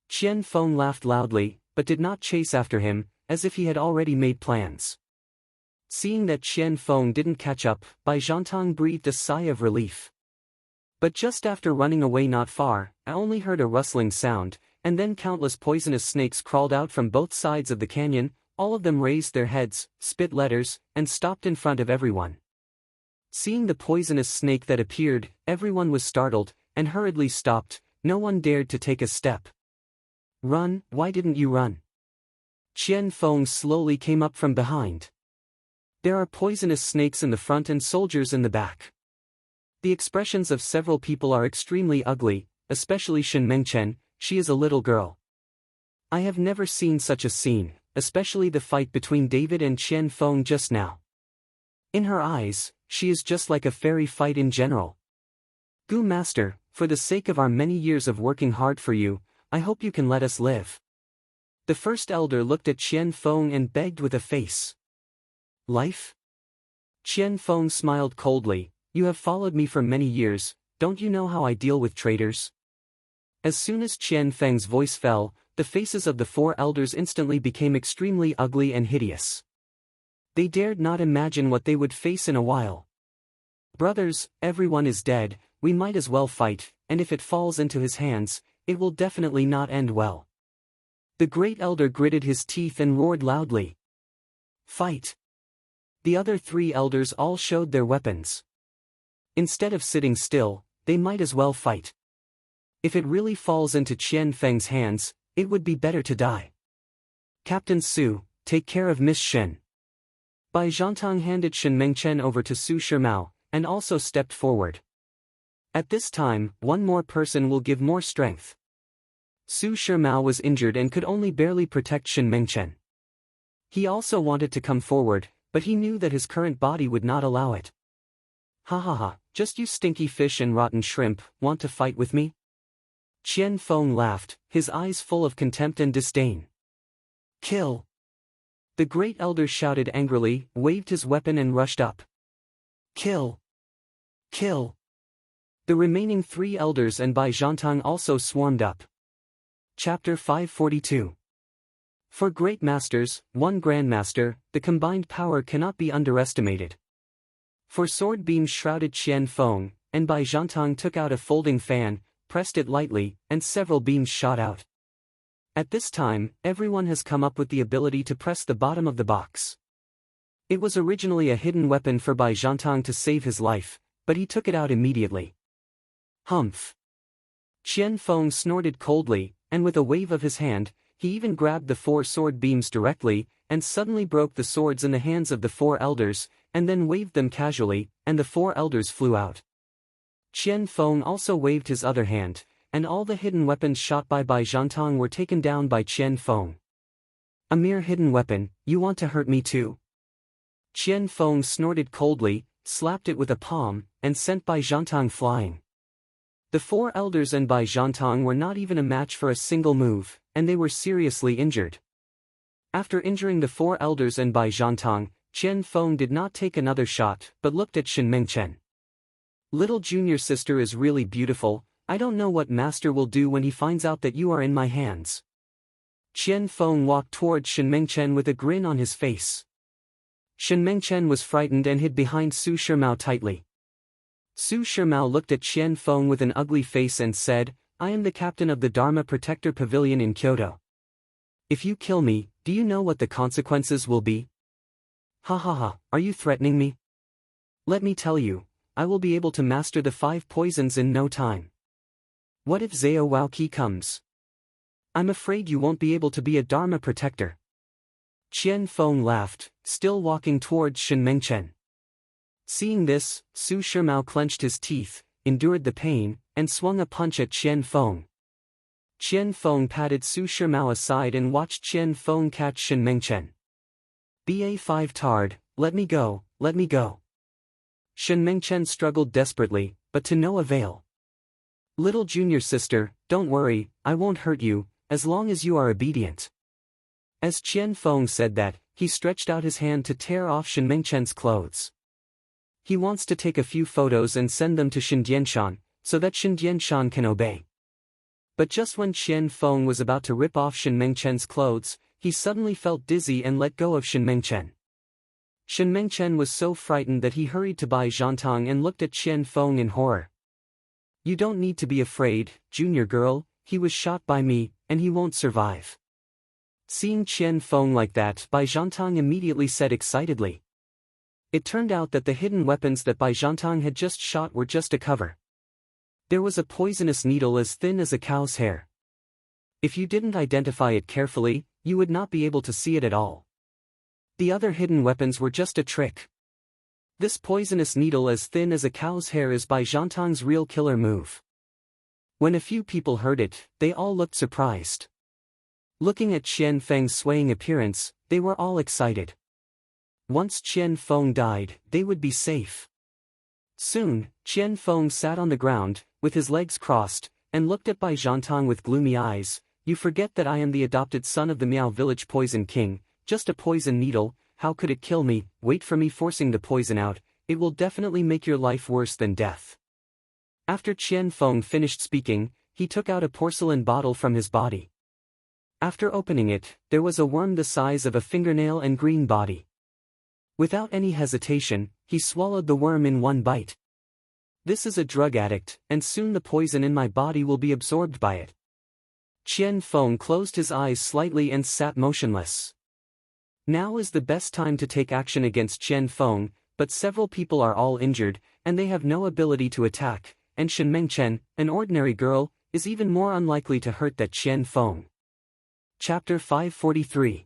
Qian Feng laughed loudly, but did not chase after him, as if he had already made plans. Seeing that Qian Feng didn't catch up, Bai Zhantong breathed a sigh of relief. But just after running away not far, I only heard a rustling sound, and then countless poisonous snakes crawled out from both sides of the canyon. All of them raised their heads, spit letters, and stopped in front of everyone. Seeing the poisonous snake that appeared, everyone was startled, and hurriedly stopped. No one dared to take a step. Run, why didn't you run? Qian Feng slowly came up from behind. There are poisonous snakes in the front and soldiers in the back. The expressions of several people are extremely ugly, especially Shen Mengchen. She is a little girl. I have never seen such a scene, especially the fight between David and Qian Feng just now. In her eyes, she is just like a fairy fight in general. Gu Master, for the sake of our many years of working hard for you, I hope you can let us live. The first elder looked at Qian Feng and begged with a face. Life? Qian Feng smiled coldly. You have followed me for many years, don't you know how I deal with traitors? As soon as Qian Feng's voice fell, the faces of the four elders instantly became extremely ugly and hideous. They dared not imagine what they would face in a while. Brothers, everyone is dead, we might as well fight, and if it falls into his hands, it will definitely not end well. The great elder gritted his teeth and roared loudly. Fight! The other three elders all showed their weapons. Instead of sitting still, they might as well fight. If it really falls into Qian Feng's hands, it would be better to die. Captain Su, take care of Miss Shen. Bai Zhantong handed Shen Mengchen over to Su Shimao, and also stepped forward. At this time, one more person will give more strength. Su Shimao was injured and could only barely protect Shen Mengchen. He also wanted to come forward, but he knew that his current body would not allow it. Ha ha ha, just you stinky fish and rotten shrimp, want to fight with me? Qian Feng laughed, his eyes full of contempt and disdain. Kill! The great elder shouted angrily, waved his weapon and rushed up. Kill! Kill! The remaining three elders and Bai Zhantong also swarmed up. Chapter 542. For great masters, one grandmaster, the combined power cannot be underestimated. For sword beams shrouded Qian Feng, and Bai Zhantong took out a folding fan, pressed it lightly, and several beams shot out. At this time, everyone has come up with the ability to press the bottom of the box. It was originally a hidden weapon for Bai Zhantong to save his life, but he took it out immediately. Humph! Qian Feng snorted coldly, and with a wave of his hand, he even grabbed the 4 sword beams directly, and suddenly broke the swords in the hands of the 4 elders, and then waved them casually, and the 4 elders flew out. Qian Feng also waved his other hand, and all the hidden weapons shot by Bai Zhantang were taken down by Qian Feng. A mere hidden weapon, you want to hurt me too? Qian Feng snorted coldly, slapped it with a palm, and sent Bai Zhantang flying. The 4 elders and Bai Zhantang were not even a match for a single move, and they were seriously injured. After injuring the 4 elders and Bai Zhantang, Qian Feng did not take another shot, but looked at Shen Mengchen. Little junior sister is really beautiful. I don't know what master will do when he finds out that you are in my hands. Qian Feng walked toward Shen Mengchen with a grin on his face. Shen Mengchen was frightened and hid behind Su Shimao tightly. Su Shimao looked at Qian Feng with an ugly face and said, I am the captain of the Dharma Protector Pavilion in Kyoto. If you kill me, do you know what the consequences will be? Ha ha ha, are you threatening me? Let me tell you, I will be able to master the 5 poisons in no time. What if Zhao Waoqi comes? I'm afraid you won't be able to be a Dharma protector. Qian Feng laughed, still walking towards Shen Mengchen. Seeing this, Su Shimao clenched his teeth, endured the pain, and swung a punch at Qian Feng. Qian Feng patted Su Shimao aside and watched Qian Feng catch Shen Mengchen. BA5 Tard, let me go, let me go. Shen Mengchen struggled desperately, but to no avail. Little junior sister, don't worry, I won't hurt you, as long as you are obedient. As Qian Feng said that, he stretched out his hand to tear off Shen Mengchen's clothes. He wants to take a few photos and send them to Shen Dianshan, so that Shen Dianshan can obey. But just when Qian Feng was about to rip off Shen Mengchen's clothes, he suddenly felt dizzy and let go of Shen Mengchen. Shen Mengchen was so frightened that he hurried to Bai Zhantang and looked at Qian Feng in horror. You don't need to be afraid, junior girl, he was shot by me, and he won't survive. Seeing Qian Feng like that, Bai Zhantang immediately said excitedly. It turned out that the hidden weapons that Bai Zhantang had just shot were just a cover. There was a poisonous needle as thin as a cow's hair. If you didn't identify it carefully, you would not be able to see it at all. The other hidden weapons were just a trick. This poisonous needle as thin as a cow's hair is Bai Zhantang's real killer move. When a few people heard it, they all looked surprised. Looking at Qian Feng's swaying appearance, they were all excited. Once Qian Feng died, they would be safe. Soon, Qian Feng sat on the ground, with his legs crossed, and looked at Bai Zhantang with gloomy eyes. You forget that I am the adopted son of the Miao village poison king, just a poison needle, how could it kill me? Wait for me forcing the poison out, it will definitely make your life worse than death. After Qian Feng finished speaking, he took out a porcelain bottle from his body. After opening it, there was a worm the size of a fingernail and green body. Without any hesitation, he swallowed the worm in one bite. This is a drug addict, and soon the poison in my body will be absorbed by it. Qian Feng closed his eyes slightly and sat motionless. Now is the best time to take action against Qian Feng, but several people are all injured, and they have no ability to attack, and Shen Mengchen, an ordinary girl, is even more unlikely to hurt that Qian Feng. Chapter 543.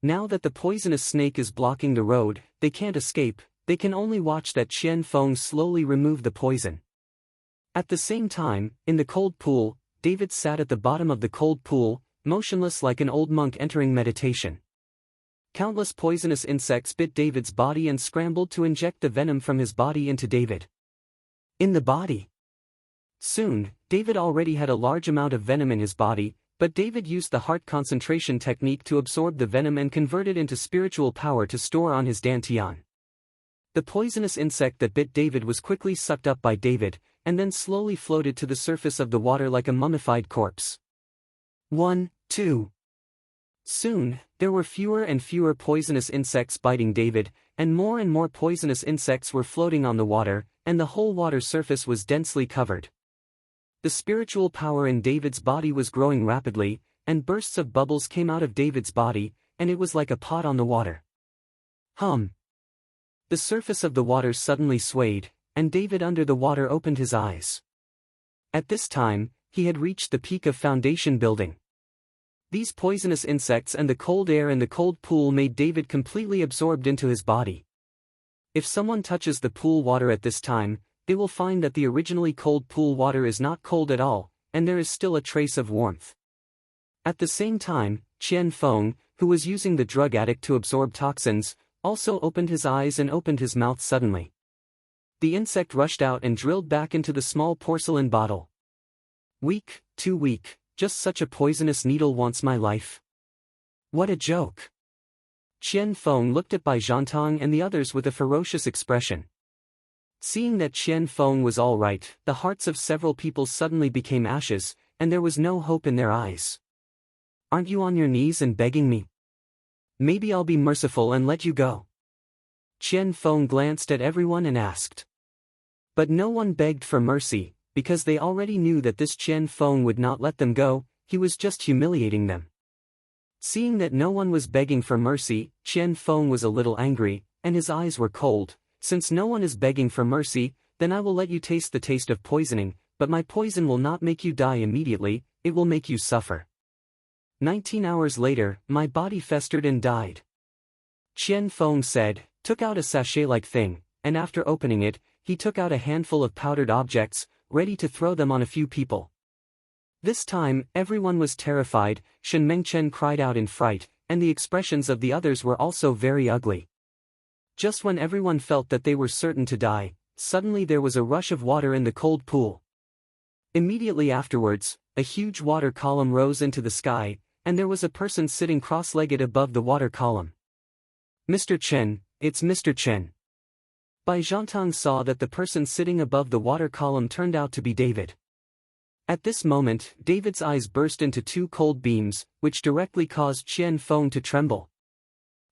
Now that the poisonous snake is blocking the road, they can't escape, they can only watch that Qian Feng slowly remove the poison. At the same time, in the cold pool, David sat at the bottom of the cold pool, motionless like an old monk entering meditation. Countless poisonous insects bit David's body and scrambled to inject the venom from his body into David. In the body. Soon, David already had a large amount of venom in his body, but David used the heart concentration technique to absorb the venom and convert it into spiritual power to store on his dantian. The poisonous insect that bit David was quickly sucked up by David, and then slowly floated to the surface of the water like a mummified corpse. 1, 2. Soon, there were fewer and fewer poisonous insects biting David, and more poisonous insects were floating on the water, and the whole water surface was densely covered. The spiritual power in David's body was growing rapidly, and bursts of bubbles came out of David's body, and it was like a pot on the water. Hum. The surface of the water suddenly swayed, and David under the water opened his eyes. At this time, he had reached the peak of foundation building. These poisonous insects and the cold air in the cold pool made David completely absorbed into his body. If someone touches the pool water at this time, they will find that the originally cold pool water is not cold at all, and there is still a trace of warmth. At the same time, Qian Feng, who was using the drug addict to absorb toxins, also opened his eyes and opened his mouth suddenly. The insect rushed out and drilled back into the small porcelain bottle. Weak, too weak, just such a poisonous needle wants my life. What a joke. Qian Feng looked at Bai Zhantang and the others with a ferocious expression. Seeing that Qian Feng was all right, the hearts of several people suddenly became ashes, and there was no hope in their eyes. Aren't you on your knees and begging me? Maybe I'll be merciful and let you go. Qian Feng glanced at everyone and asked. But no one begged for mercy, because they already knew that this Qian Feng would not let them go, he was just humiliating them. Seeing that no one was begging for mercy, Qian Feng was a little angry, and his eyes were cold. Since no one is begging for mercy, then I will let you taste the taste of poisoning, but my poison will not make you die immediately, it will make you suffer. 19 hours later, my body festered and died. Qian Feng said, took out a sachet-like thing, and after opening it, he took out a handful of powdered objects, ready to throw them on a few people. This time, everyone was terrified. Shen Mengchen cried out in fright, and the expressions of the others were also very ugly. Just when everyone felt that they were certain to die, suddenly there was a rush of water in the cold pool. Immediately afterwards, a huge water column rose into the sky, and there was a person sitting cross-legged above the water column. Mr. Chen, it's Mr. Chen. Bai Zhantang saw that the person sitting above the water column turned out to be David. At this moment, David's eyes burst into two cold beams, which directly caused Qian Feng to tremble.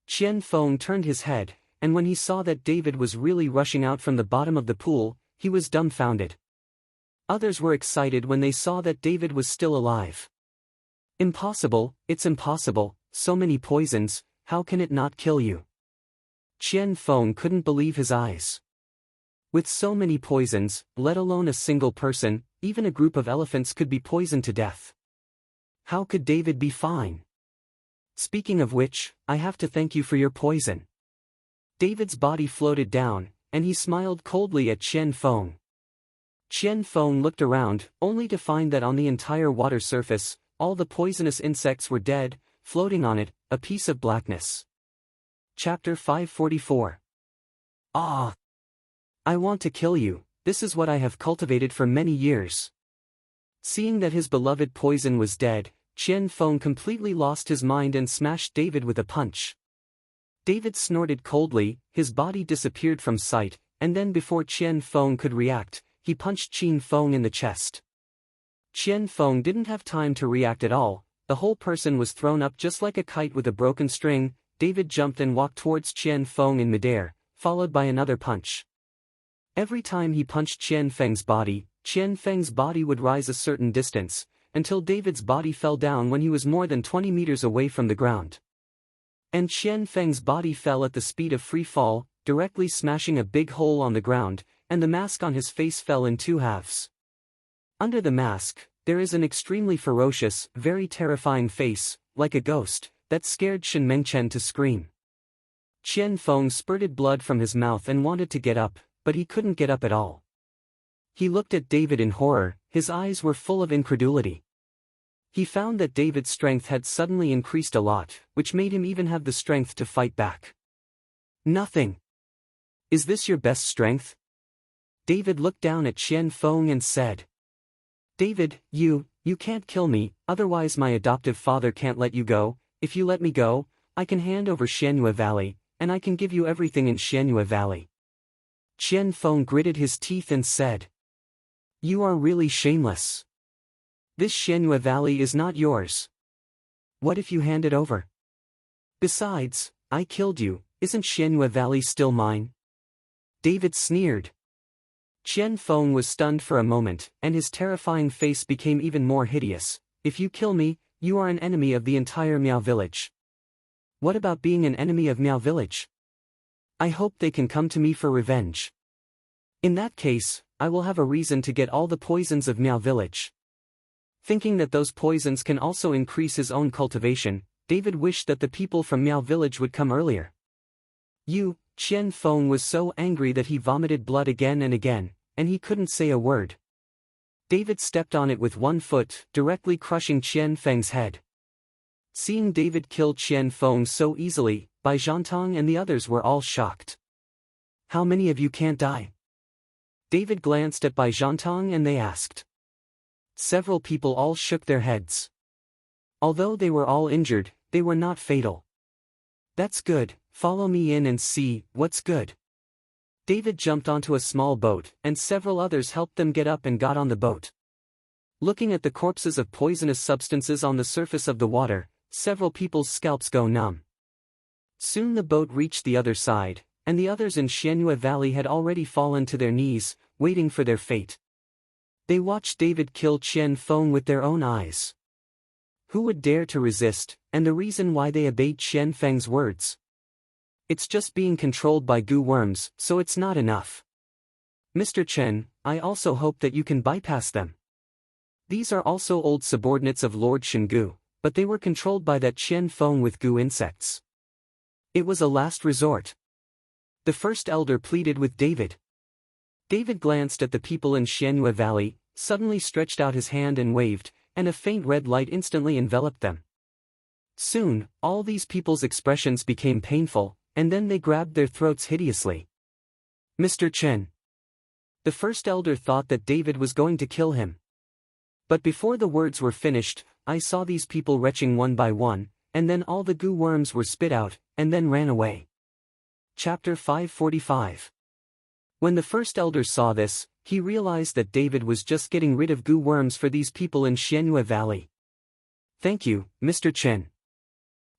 Qian Feng turned his head, and when he saw that David was really rushing out from the bottom of the pool, he was dumbfounded. Others were excited when they saw that David was still alive. Impossible, it's impossible, so many poisons, how can it not kill you? Qian Feng couldn't believe his eyes. With so many poisons, let alone a single person, even a group of elephants could be poisoned to death. How could David be fine? Speaking of which, I have to thank you for your poison. David's body floated down, and he smiled coldly at Qian Feng. Qian Feng looked around, only to find that on the entire water surface, all the poisonous insects were dead, floating on it, a piece of blackness. Chapter 544. Ah! I want to kill you, this is what I have cultivated for many years. Seeing that his beloved poison was dead, Qian Feng completely lost his mind and smashed David with a punch. David snorted coldly, his body disappeared from sight, and then before Qian Feng could react, he punched Qian Feng in the chest. Qian Feng didn't have time to react at all, the whole person was thrown up just like a kite with a broken string. David jumped and walked towards Qian Feng in midair, followed by another punch. Every time he punched Qian Feng's body would rise a certain distance, until David's body fell down when he was more than 20 meters away from the ground. And Qian Feng's body fell at the speed of free fall, directly smashing a big hole on the ground, and the mask on his face fell in two halves. Under the mask, there is an extremely ferocious, very terrifying face, like a ghost, that scared Shen Mengchen to scream. Qian Feng spurted blood from his mouth and wanted to get up, but he couldn't get up at all. He looked at David in horror, his eyes were full of incredulity. He found that David's strength had suddenly increased a lot, which made him even have the strength to fight back. Nothing. Is this your best strength? David looked down at Qian Feng and said. David, you can't kill me, otherwise my adoptive father can't let you go. If you let me go, I can hand over Xianyue Valley, and I can give you everything in Xianyue Valley. Qian Feng gritted his teeth and said. You are really shameless. This Xianyue Valley is not yours. What if you hand it over? Besides, I killed you, isn't Xianyue Valley still mine? David sneered. Qian Feng was stunned for a moment, and his terrifying face became even more hideous. If you kill me, you are an enemy of the entire Miao village. What about being an enemy of Miao village? I hope they can come to me for revenge. In that case, I will have a reason to get all the poisons of Miao village. Thinking that those poisons can also increase his own cultivation, David wished that the people from Miao village would come earlier. Qian Feng was so angry that he vomited blood again and again, and he couldn't say a word. David stepped on it with one foot, directly crushing Qian Feng's head. Seeing David kill Qian Feng so easily, Bai Zhantang and the others were all shocked. "How many of you can't die?" David glanced at Bai Zhantang and they asked. Several people all shook their heads. Although they were all injured, they were not fatal. "That's good, follow me in and see what's good." David jumped onto a small boat, and several others helped them get up and got on the boat. Looking at the corpses of poisonous substances on the surface of the water, several people's scalps go numb. Soon the boat reached the other side, and the others in Xianyue Valley had already fallen to their knees, waiting for their fate. They watched David kill Qian Feng with their own eyes. Who would dare to resist, and the reason why they obeyed Qian Feng's words? "It's just being controlled by goo worms, so it's not enough. Mr. Chen, I also hope that you can bypass them. These are also old subordinates of Lord Shingu, but they were controlled by that Qian Feng with goo insects." It was a last resort. The first elder pleaded with David. David glanced at the people in Xianyue Valley, suddenly stretched out his hand and waved, and a faint red light instantly enveloped them. Soon, all these people's expressions became painful, and then they grabbed their throats hideously. "Mr. Chen." The first elder thought that David was going to kill him. But before the words were finished, I saw these people retching one by one, and then all the goo worms were spit out, and then ran away. Chapter 545. When the first elder saw this, he realized that David was just getting rid of goo worms for these people in Xianyue Valley. "Thank you, Mr. Chen."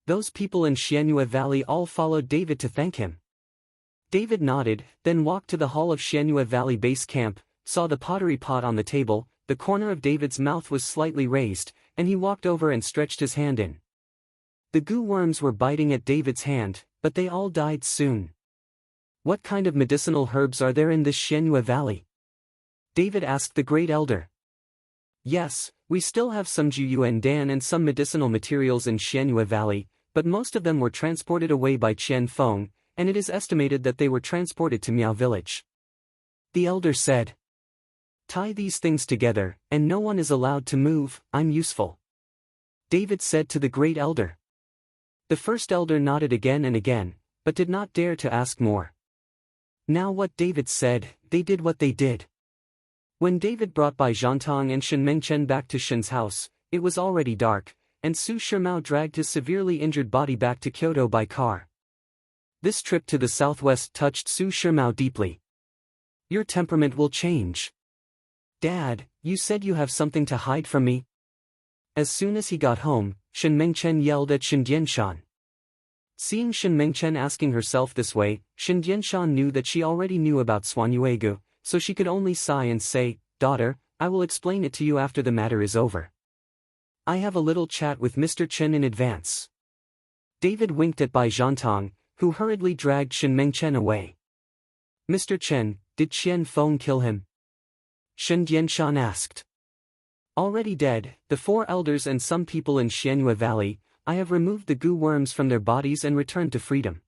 Those people in Xianyue Valley all followed David to thank him. David nodded, then walked to the hall of Xianyue Valley base camp, saw the pottery pot on the table, the corner of David's mouth was slightly raised, and he walked over and stretched his hand in. The goo worms were biting at David's hand, but they all died soon. "What kind of medicinal herbs are there in this Xianyue Valley?" David asked the great elder. "Yes, we still have some Juyuan Dan and some medicinal materials in Xianyue Valley, but most of them were transported away by Qian Feng, and it is estimated that they were transported to Miao village." The elder said. "Tie these things together, and no one is allowed to move, I'm useful," David said to the great elder. The first elder nodded again and again, but did not dare to ask more. Now what David said, they did what they did. When David brought Bai Zhantang and Shen Mengchen back to Shen's house, it was already dark, and Su Shimao dragged his severely injured body back to Kyoto by car. This trip to the southwest touched Su Shimao deeply. "Your temperament will change. Dad, you said you have something to hide from me?" As soon as he got home, Shen Mengchen yelled at Shen Dianshan. Seeing Shen Mengchen asking herself this way, Shen Dianshan knew that she already knew about Suanyuegu, so she could only sigh and say, "Daughter, I will explain it to you after the matter is over. I have a little chat with Mr. Chen in advance." David winked at Bai Zhantang, who hurriedly dragged Shen Mengchen away. "Mr. Chen, did Qian Feng kill him?" Shen Dianshan asked. "Already dead, the 4 elders and some people in Xianyue Valley, I have removed the goo worms from their bodies and returned to freedom.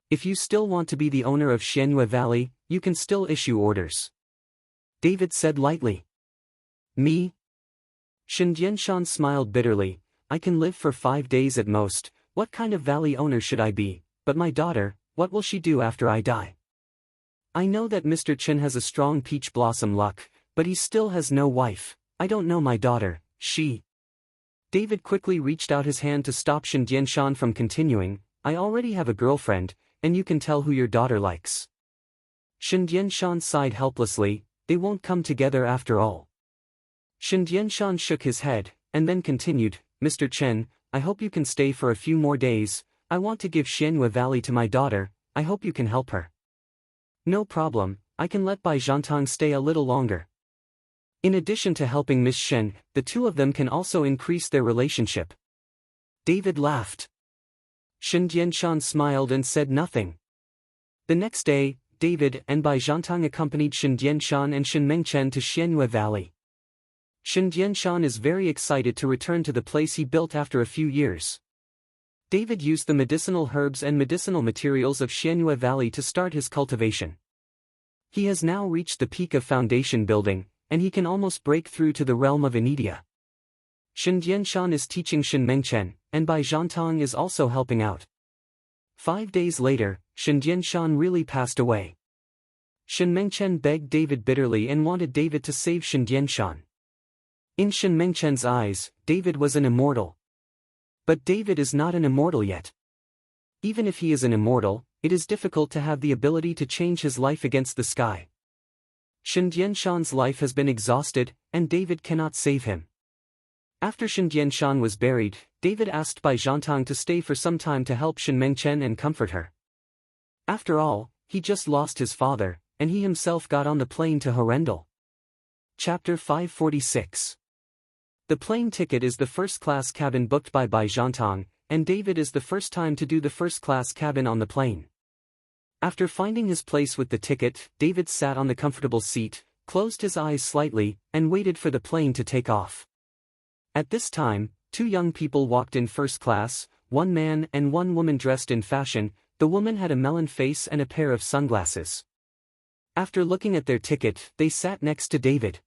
If you still want to be the owner of Xianyue Valley, you can still issue orders," David said lightly. "Me?" Shen Dianshan smiled bitterly. "I can live for 5 days at most, what kind of valley owner should I be, but my daughter, what will she do after I die? I know that Mr. Chen has a strong peach blossom luck, but he still has no wife. I don't know my daughter, she..." David quickly reached out his hand to stop Shen Dianshan from continuing. "I already have a girlfriend, and you can tell who your daughter likes." Shen Dianshan sighed helplessly. "They won't come together after all." Shen Dianshan shook his head, and then continued, "Mr. Chen, I hope you can stay for a few more days. I want to give Xianyue Valley to my daughter, I hope you can help her." "No problem, I can let Bai Zhantang stay a little longer." In addition to helping Miss Shen, the two of them can also increase their relationship. David laughed. Shen Dianshan smiled and said nothing. The next day, David and Bai Zhantang accompanied Shen Dianshan and Shen Mengchen to Xianyue Valley. Shen Jianshan is very excited to return to the place he built after a few years. David used the medicinal herbs and medicinal materials of Xianyue Valley to start his cultivation. He has now reached the peak of foundation building, and he can almost break through to the realm of Anidia. Shen Jianshan is teaching Shen Mengchen, and Bai Zhantang is also helping out. 5 days later, Shen Jianshan really passed away. Shen Mengchen begged David bitterly and wanted David to save Shen Jianshan. In Shen Mengchen's eyes, David was an immortal. But David is not an immortal yet. Even if he is an immortal, it is difficult to have the ability to change his life against the sky. Shen Jianshan's life has been exhausted, and David cannot save him. After Shen Jianshan was buried, David asked Bai Zhantang to stay for some time to help Shen Mengchen and comfort her. After all, he just lost his father, and he himself got on the plane to Horrendal. Chapter 546. The plane ticket is the first-class cabin booked by Bai Zhantang, and David is the first time to do the first-class cabin on the plane. After finding his place with the ticket, David sat on the comfortable seat, closed his eyes slightly, and waited for the plane to take off. At this time, 2 young people walked in first class, 1 man and 1 woman dressed in fashion. The woman had a melon face and a pair of sunglasses. After looking at their ticket, they sat next to David.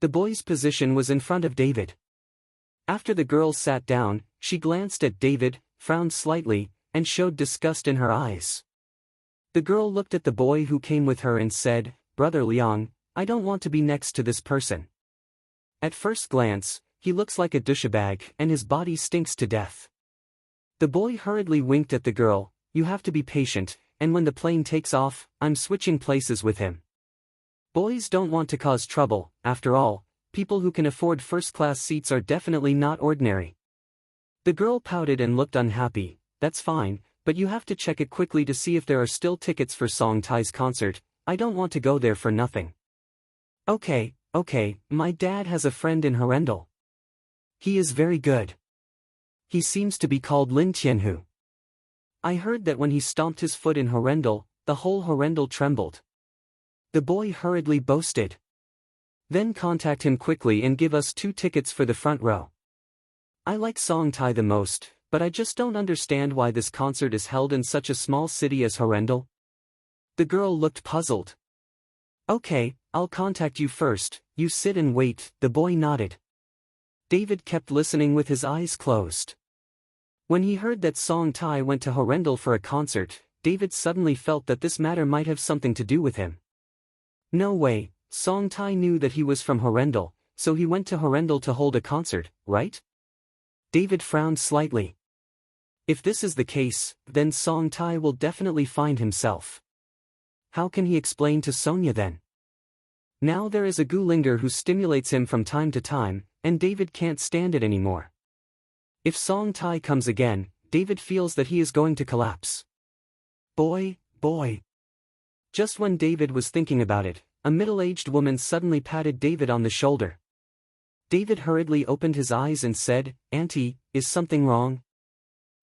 The boy's position was in front of David. After the girl sat down, she glanced at David, frowned slightly, and showed disgust in her eyes. The girl looked at the boy who came with her and said, "Brother Liang, I don't want to be next to this person. At first glance, he looks like a douchebag and his body stinks to death." The boy hurriedly winked at the girl. "You have to be patient, and when the plane takes off, I'm switching places with him." Boys don't want to cause trouble. After all, people who can afford first-class seats are definitely not ordinary. The girl pouted and looked unhappy. "That's fine, but you have to check it quickly to see if there are still tickets for Song Tai's concert. I don't want to go there for nothing." Okay, my dad has a friend in Horrendal. He is very good. He seems to be called Lin Tianhu. I heard that when he stomped his foot in Horrendal, the whole Horrendal trembled. The boy hurriedly boasted. "Then contact him quickly and give us 2 tickets for the front row. I like Song Tai the most, but I just don't understand why this concert is held in such a small city as Horrendal." The girl looked puzzled. "Okay, I'll contact you first, you sit and wait," the boy nodded. David kept listening with his eyes closed. When he heard that Song Tai went to Horrendal for a concert, David suddenly felt that this matter might have something to do with him. No way, Song Tai knew that he was from Horrendal, so he went to Horrendal to hold a concert, right? David frowned slightly. If this is the case, then Song Tai will definitely find himself. How can he explain to Sonia then? Now there is a Gulinger who stimulates him from time to time, and David can't stand it anymore. If Song Tai comes again, David feels that he is going to collapse. Boy. Just when David was thinking about it, a middle-aged woman suddenly patted David on the shoulder. David hurriedly opened his eyes and said, "Auntie, is something wrong?"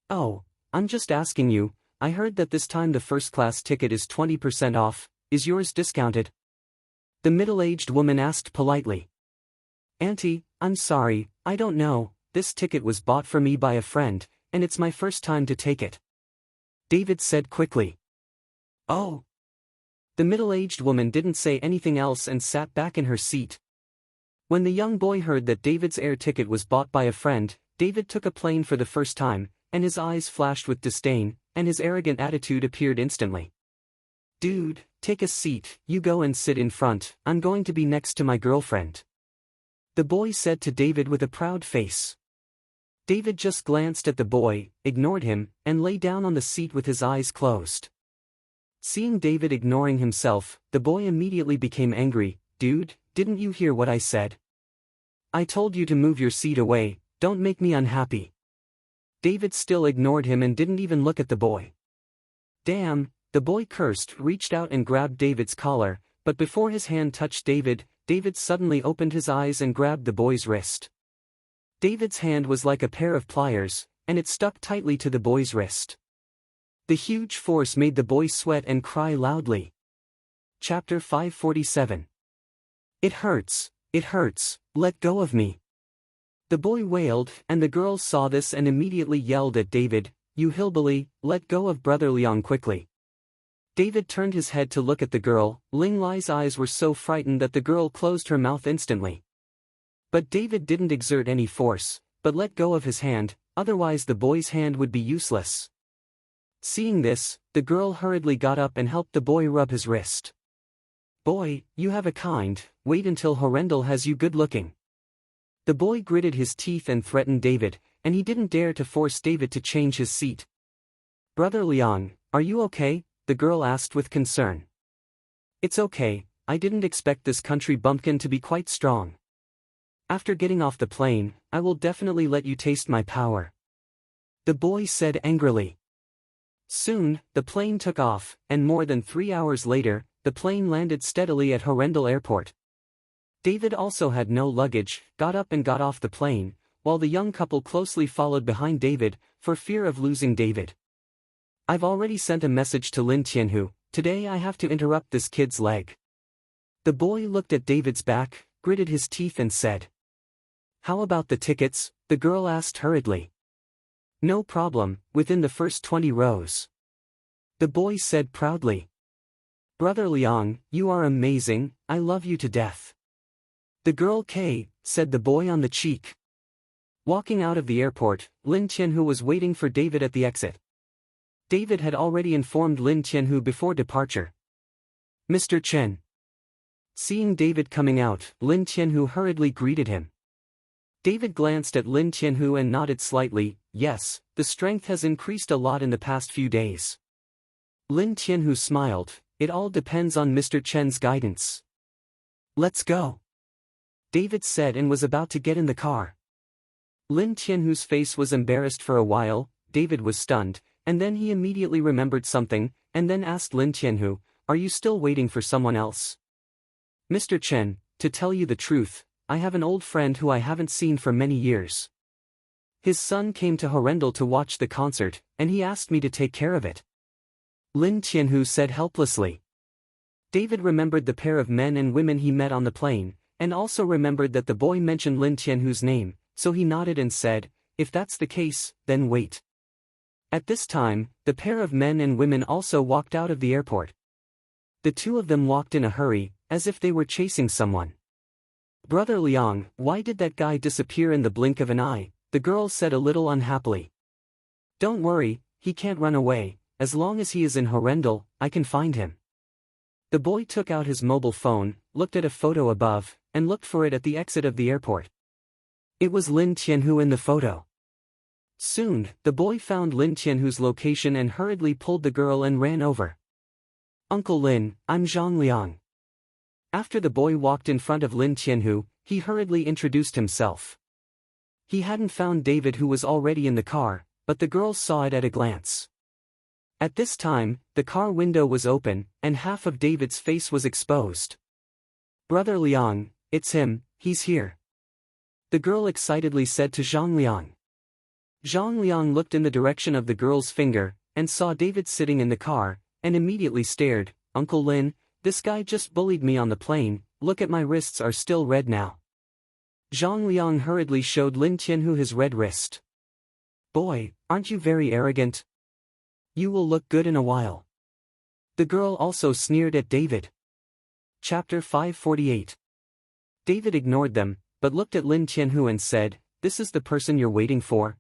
"Oh, I'm just asking you, I heard that this time the first-class ticket is 20% off, is yours discounted?" The middle-aged woman asked politely. "Auntie, I'm sorry, I don't know, this ticket was bought for me by a friend, and it's my first time to take it," David said quickly. "Oh." The middle-aged woman didn't say anything else and sat back in her seat. When the young boy heard that David's air ticket was bought by a friend, David took a plane for the first time, and his eyes flashed with disdain, and his arrogant attitude appeared instantly. "Dude, take a seat, you go and sit in front, I'm going to be next to my girlfriend," the boy said to David with a proud face. David just glanced at the boy, ignored him, and lay down on the seat with his eyes closed. Seeing David ignoring himself, the boy immediately became angry. "Dude, didn't you hear what I said? I told you to move your seat away, don't make me unhappy." David still ignored him and didn't even look at the boy. "Damn," the boy cursed, reached out and grabbed David's collar, but before his hand touched David, David suddenly opened his eyes and grabbed the boy's wrist. David's hand was like a pair of pliers, and it stuck tightly to the boy's wrist. The huge force made the boy sweat and cry loudly. Chapter 547. It hurts, Let go of me. The boy wailed, and the girls saw this and immediately yelled at David, "You hillbilly, let go of Brother Liang quickly." David turned his head to look at the girl. Ling Lai's eyes were so frightened that the girl closed her mouth instantly. But David didn't exert any force, but let go of his hand, otherwise the boy's hand would be useless. Seeing this, the girl hurriedly got up and helped the boy rub his wrist. "Boy, you have a kind, wait until Horrendal has you good looking." The boy gritted his teeth and threatened David, and he didn't dare to force David to change his seat. "Brother Liang, are you okay?" the girl asked with concern. "It's okay, I didn't expect this country bumpkin to be quite strong. After getting off the plane, I will definitely let you taste my power," the boy said angrily. Soon, the plane took off, and more than 3 hours later, the plane landed steadily at Horrendal Airport. David also had no luggage, got up and got off the plane, while the young couple closely followed behind David, for fear of losing David. "I've already sent a message to Lin Tianhu, today I have to interrupt this kid's leg." The boy looked at David's back, gritted his teeth and said. "How about the tickets?" the girl asked hurriedly. "No problem, within the first 20 rows," the boy said proudly. "Brother Liang, you are amazing, I love you to death." "The girl K," said the boy on the cheek. Walking out of the airport, Lin Tianhu was waiting for David at the exit. David had already informed Lin Tianhu before departure. "Mr. Chen." Seeing David coming out, Lin Tianhu hurriedly greeted him. David glanced at Lin Tianhu and nodded slightly. "Yes, the strength has increased a lot in the past few days." Lin Tianhu smiled. "It all depends on Mr. Chen's guidance." "Let's go," David said and was about to get in the car. Lin Tianhu's face was embarrassed for a while. David was stunned, and then he immediately remembered something, and then asked Lin Tianhu, "Are you still waiting for someone else?" "Mr. Chen, to tell you the truth, I have an old friend who I haven't seen for many years. His son came to Horrendal to watch the concert, and he asked me to take care of it," Lin Tianhu said helplessly. David remembered the pair of men and women he met on the plane, and also remembered that the boy mentioned Lin Tianhu's name, so he nodded and said, "If that's the case, then wait." At this time, the pair of men and women also walked out of the airport. The two of them walked in a hurry, as if they were chasing someone. "Brother Liang, why did that guy disappear in the blink of an eye?" the girl said a little unhappily. "Don't worry, he can't run away, as long as he is in Horrendal, I can find him." The boy took out his mobile phone, looked at a photo above, and looked for it at the exit of the airport. It was Lin Tianhu in the photo. Soon, the boy found Lin Tianhu's location and hurriedly pulled the girl and ran over. "Uncle Lin, I'm Zhang Liang." After the boy walked in front of Lin Tianhu, he hurriedly introduced himself. He hadn't found David, who was already in the car, but the girls saw it at a glance. At this time, the car window was open, and half of David's face was exposed. "Brother Liang, it's him, he's here," the girl excitedly said to Zhang Liang. Zhang Liang looked in the direction of the girl's finger, and saw David sitting in the car, and immediately stared. "Uncle Lin, this guy just bullied me on the plane, look at my wrists are still red now." Zhang Liang hurriedly showed Lin Tianhu his red wrist. "Boy, aren't you very arrogant? You will look good in a while." The girl also sneered at David. Chapter 548. David ignored them, but looked at Lin Tianhu and said, "This is the person you're waiting for?"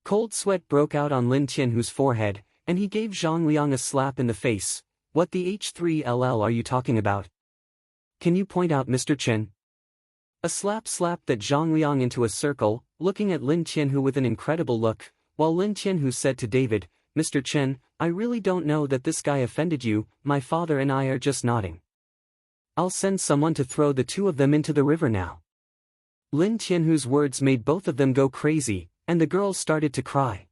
Cold sweat broke out on Lin Tianhu's forehead, and he gave Zhang Liang a slap in the face. "What the H3LL are you talking about? Can you point out Mr. Chen?" A slap slapped that Zhang Liang into a circle, looking at Lin Tianhu with an incredible look, while Lin Tianhu said to David, "Mr. Chen, I really don't know that this guy offended you, my father and I are just nodding. I'll send someone to throw the two of them into the river now." Lin Tianhu's words made both of them go crazy, and the girls started to cry.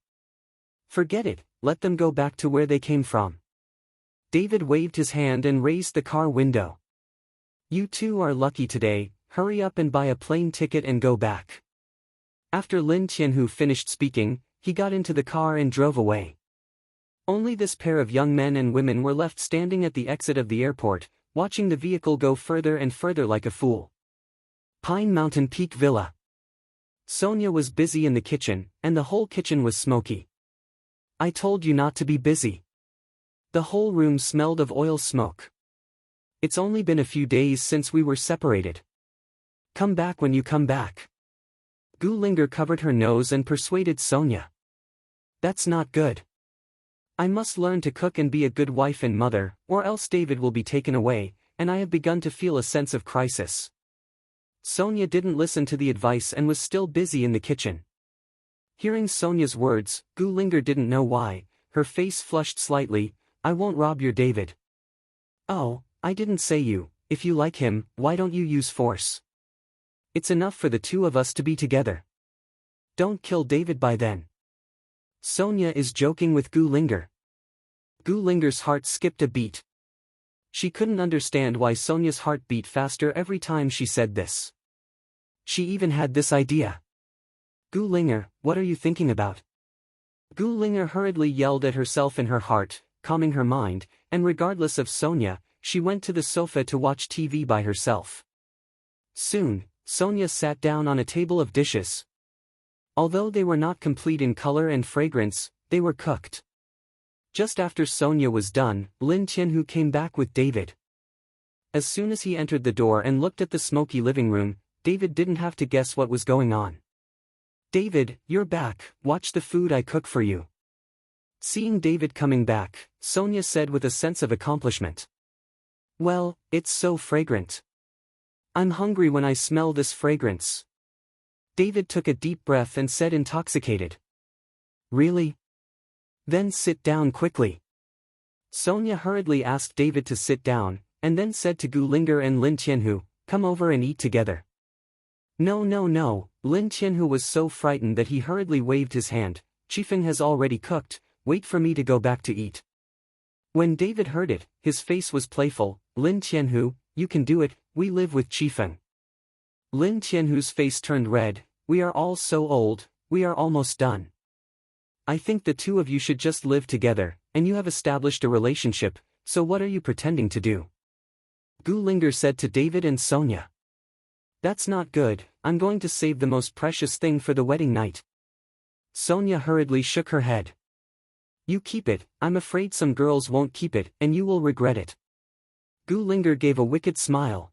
"Forget it, let them go back to where they came from." David waved his hand and raised the car window. "You two are lucky today, hurry up and buy a plane ticket and go back." After Lin Tianhu finished speaking, he got into the car and drove away. Only this pair of young men and women were left standing at the exit of the airport, watching the vehicle go further and further like a fool. Pine Mountain Peak Villa. Sonia was busy in the kitchen, and the whole kitchen was smoky. I told you not to be busy. The whole room smelled of oil smoke. It's only been a few days since we were separated. Come back when you come back. Gulinger covered her nose and persuaded Sonia. That's not good. I must learn to cook and be a good wife and mother, or else David will be taken away, and I have begun to feel a sense of crisis. Sonia didn't listen to the advice and was still busy in the kitchen. Hearing Sonia's words, Gulinger didn't know why, her face flushed slightly. I won't rob your David. Oh, I didn't say you. If you like him, why don't you use force? It's enough for the two of us to be together. Don't kill David by then. Sonia is joking with Gulinger. Gulinger's heart skipped a beat. She couldn't understand why Sonia's heart beat faster every time she said this. She even had this idea. Gulinger, what are you thinking about? Gulinger hurriedly yelled at herself in her heart, calming her mind, and regardless of Sonia, she went to the sofa to watch TV by herself. Soon, Sonia sat down on a table of dishes. Although they were not complete in color and fragrance, they were cooked. Just after Sonia was done, Lin Tianhu came back with David. As soon as he entered the door and looked at the smoky living room, David didn't have to guess what was going on. David, you're back, watch the food I cook for you. Seeing David coming back, Sonia said with a sense of accomplishment. Well, it's so fragrant. I'm hungry when I smell this fragrance. David took a deep breath and said intoxicated. Really? Then sit down quickly. Sonia hurriedly asked David to sit down, and then said to Gulinger and Lin Tianhu, come over and eat together. No, no, no, Lin Tianhu was so frightened that he hurriedly waved his hand. Chifeng has already cooked, wait for me to go back to eat. When David heard it, his face was playful. Lin Tianhu, you can do it, we live with Chifeng. Lin Tianhu's face turned red. We are all so old, we are almost done. I think the two of you should just live together, and you have established a relationship, so what are you pretending to do? Gulinger said to David and Sonia. That's not good, I'm going to save the most precious thing for the wedding night. Sonia hurriedly shook her head. You keep it, I'm afraid some girls won't keep it, and you will regret it. Gulinger gave a wicked smile.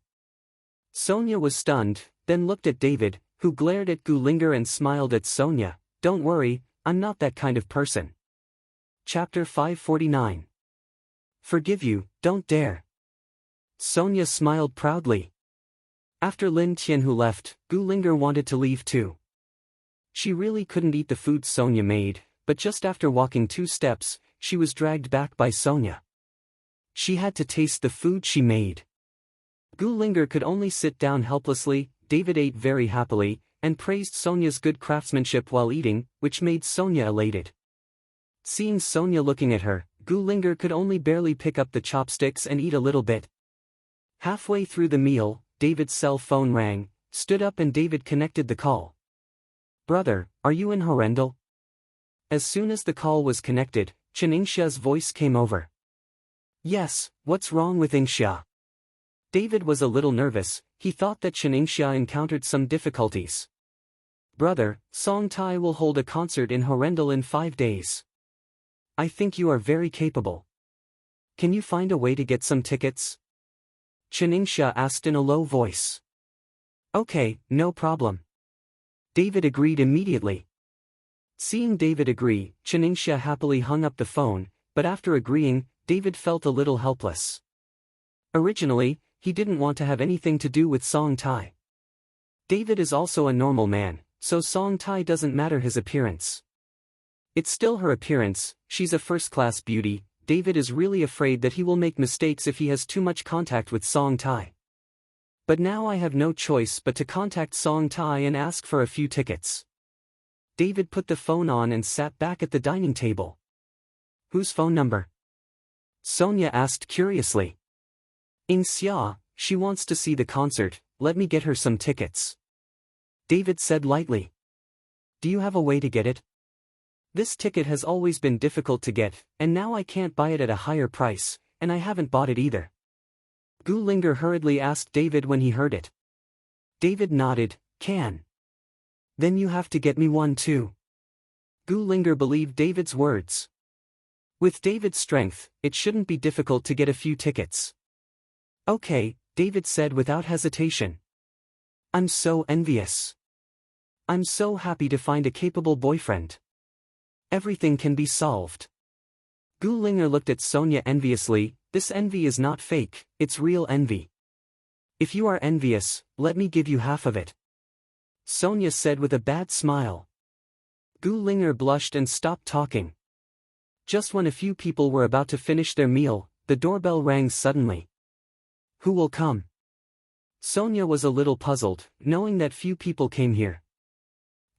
Sonia was stunned, then looked at David, who glared at Gulinger and smiled at Sonia. Don't worry, I'm not that kind of person. Chapter 549. Forgive you, don't dare. Sonia smiled proudly. After Lin Tianhu left, Gulinger wanted to leave too. She really couldn't eat the food Sonia made, but just after walking 2 steps, she was dragged back by Sonia. She had to taste the food she made. Gulinger could only sit down helplessly. David ate very happily, and praised Sonia's good craftsmanship while eating, which made Sonia elated. Seeing Sonia looking at her, Gulinger could only barely pick up the chopsticks and eat a little bit. Halfway through the meal, David's cell phone rang, stood up and David connected the call. Brother, are you in Horrendal? As soon as the call was connected, Chen Ingxia's voice came over. Yes, what's wrong with Ingxia? David was a little nervous. He thought that Chen Ingxia encountered some difficulties. Brother, Song Tai will hold a concert in Horrendal in 5 days. I think you are very capable. Can you find a way to get some tickets? Chen Ingxia asked in a low voice. Okay, no problem. David agreed immediately. Seeing David agree, Chen Ingxia happily hung up the phone, but after agreeing, David felt a little helpless. Originally, he didn't want to have anything to do with Song Tai. David is also a normal man, so Song Tai doesn't matter his appearance. It's still her appearance, she's a first-class beauty. David is really afraid that he will make mistakes if he has too much contact with Song Tai. But now I have no choice but to contact Song Tai and ask for a few tickets. David put the phone on and sat back at the dining table. Whose phone number? Sonia asked curiously. Ingxia, she wants to see the concert, let me get her some tickets. David said lightly. Do you have a way to get it? This ticket has always been difficult to get, and now I can't buy it at a higher price, and I haven't bought it either. Gulinger hurriedly asked David when he heard it. David nodded, can. Then you have to get me one too. Gu Linger believed David's words. With David's strength, it shouldn't be difficult to get a few tickets. Okay, David said without hesitation. I'm so envious. I'm so happy to find a capable boyfriend. Everything can be solved. Gu Linger looked at Sonia enviously. This envy is not fake, it's real envy. If you are envious, let me give you half of it. Sonia said with a bad smile. Gu Linger blushed and stopped talking. Just when a few people were about to finish their meal, the doorbell rang suddenly. Who will come? Sonia was a little puzzled, knowing that few people came here.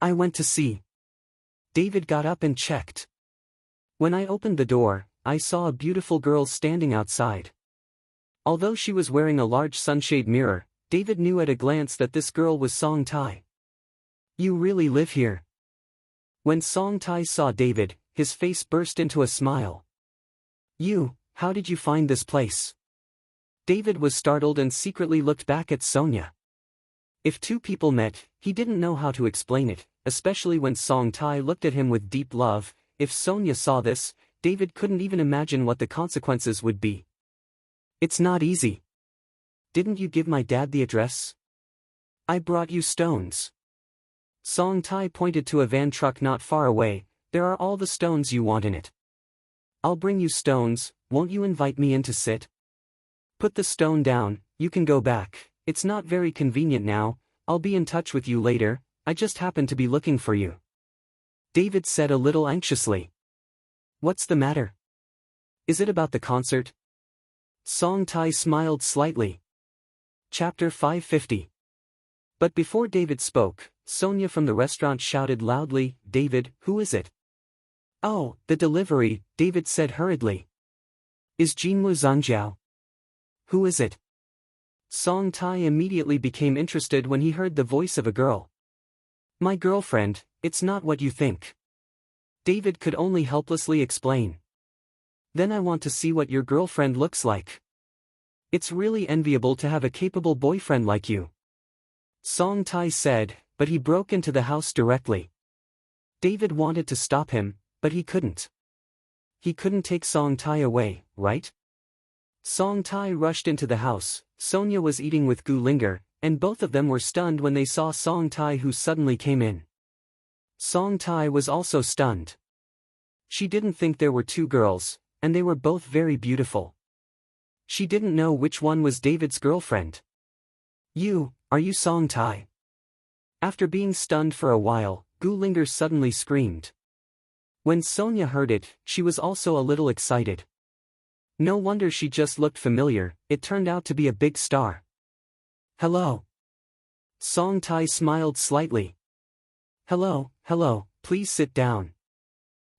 I went to see. David got up and checked. When I opened the door, I saw a beautiful girl standing outside. Although she was wearing a large sunshade mirror, David knew at a glance that this girl was Song Tai. You really live here? When Song Tai saw David, his face burst into a smile. How did you find this place? David was startled and secretly looked back at Sonia. If two people met, he didn't know how to explain it, especially when Song Tai looked at him with deep love. If Sonia saw this, David couldn't even imagine what the consequences would be. It's not easy. Didn't you give my dad the address? I brought you stones. Song Tai pointed to a van truck not far away. There are all the stones you want in it. I'll bring you stones, won't you invite me in to sit? Put the stone down, you can go back, it's not very convenient now, I'll be in touch with you later, I just happened to be looking for you. David said a little anxiously. What's the matter? Is it about the concert? Song Tai smiled slightly. Chapter 550. But before David spoke, Sonia from the restaurant shouted loudly, David, who is it? Oh, the delivery, David said hurriedly. Is Jinwu Zhangjiao? Who is it? Song Tai immediately became interested when he heard the voice of a girl. My girlfriend, it's not what you think. David could only helplessly explain. Then I want to see what your girlfriend looks like. It's really enviable to have a capable boyfriend like you. Song Tai said, but he broke into the house directly. David wanted to stop him, but he couldn't. He couldn't take Song Tai away, right? Song Tai rushed into the house. Sonia was eating with Gu Linger, and both of them were stunned when they saw Song Tai, who suddenly came in. Song Tai was also stunned. She didn't think there were two girls, and they were both very beautiful. She didn't know which one was David's girlfriend. Are you Song Tai? After being stunned for a while, Gu Linger suddenly screamed. When Sonia heard it, she was also a little excited. No wonder she just looked familiar, it turned out to be a big star. Hello. Song Tai smiled slightly. Hello, please sit down.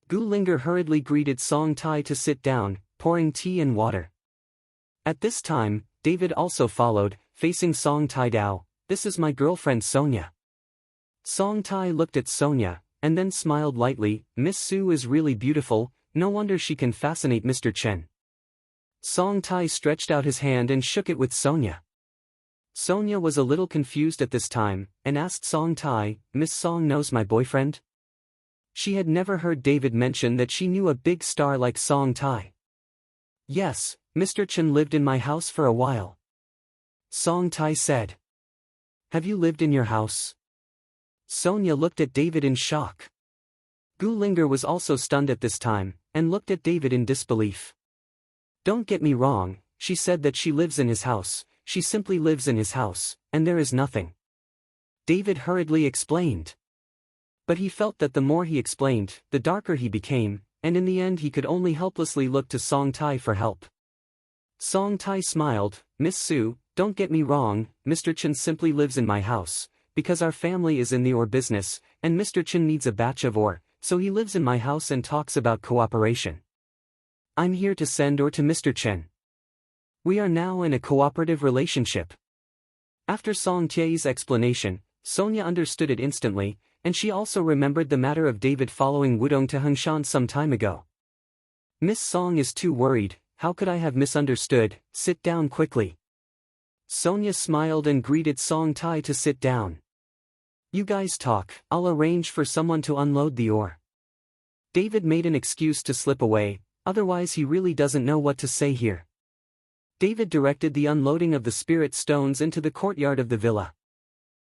Gu Linger hurriedly greeted Song Tai to sit down, pouring tea and water. At this time, David also followed, facing Song Tai. Dao, this is my girlfriend Sonia. Song Tai looked at Sonia, and then smiled lightly. Miss Su is really beautiful, no wonder she can fascinate Mr. Chen. Song Tai stretched out his hand and shook it with Sonia. Sonia was a little confused at this time, and asked Song Tai, Miss Song knows my boyfriend? She had never heard David mention that she knew a big star like Song Tai. Yes, Mr. Chen lived in my house for a while. Song Tai said. Have you lived in your house? Sonia looked at David in shock. Gu Linger was also stunned at this time, and looked at David in disbelief. Don't get me wrong, she said that she lives in his house, she simply lives in his house, and there is nothing. David hurriedly explained. But he felt that the more he explained, the darker he became, and in the end he could only helplessly look to Song Tai for help. Song Tai smiled, Miss Su, don't get me wrong, Mr. Chen simply lives in my house, because our family is in the ore business, and Mr. Chen needs a batch of ore, so he lives in my house and talks about cooperation. I'm here to send ore to Mr. Chen. We are now in a cooperative relationship. After Song Tie's explanation, Sonia understood it instantly, and she also remembered the matter of David following Wudong to Hengshan some time ago. Miss Song is too worried, how could I have misunderstood, sit down quickly. Sonia smiled and greeted Song Tai to sit down. You guys talk, I'll arrange for someone to unload the ore. David made an excuse to slip away, otherwise he really doesn't know what to say here. David directed the unloading of the spirit stones into the courtyard of the villa.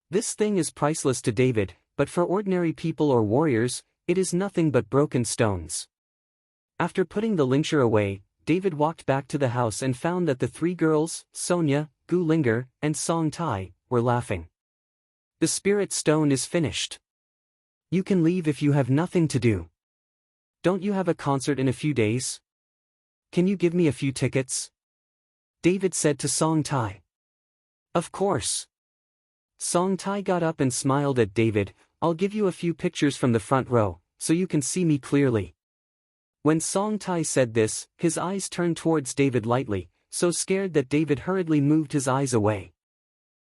This thing is priceless to David, but for ordinary people or warriors, it is nothing but broken stones. After putting the lincture away, David walked back to the house and found that the three girls, Sonia, Gu Linger, and Song Tai, were laughing. The spirit stone is finished. You can leave if you have nothing to do. Don't you have a concert in a few days? Can you give me a few tickets? David said to Song Tai. Of course. Song Tai got up and smiled at David. I'll give you a few pictures from the front row, so you can see me clearly. When Song Tai said this, his eyes turned towards David lightly, so scared that David hurriedly moved his eyes away.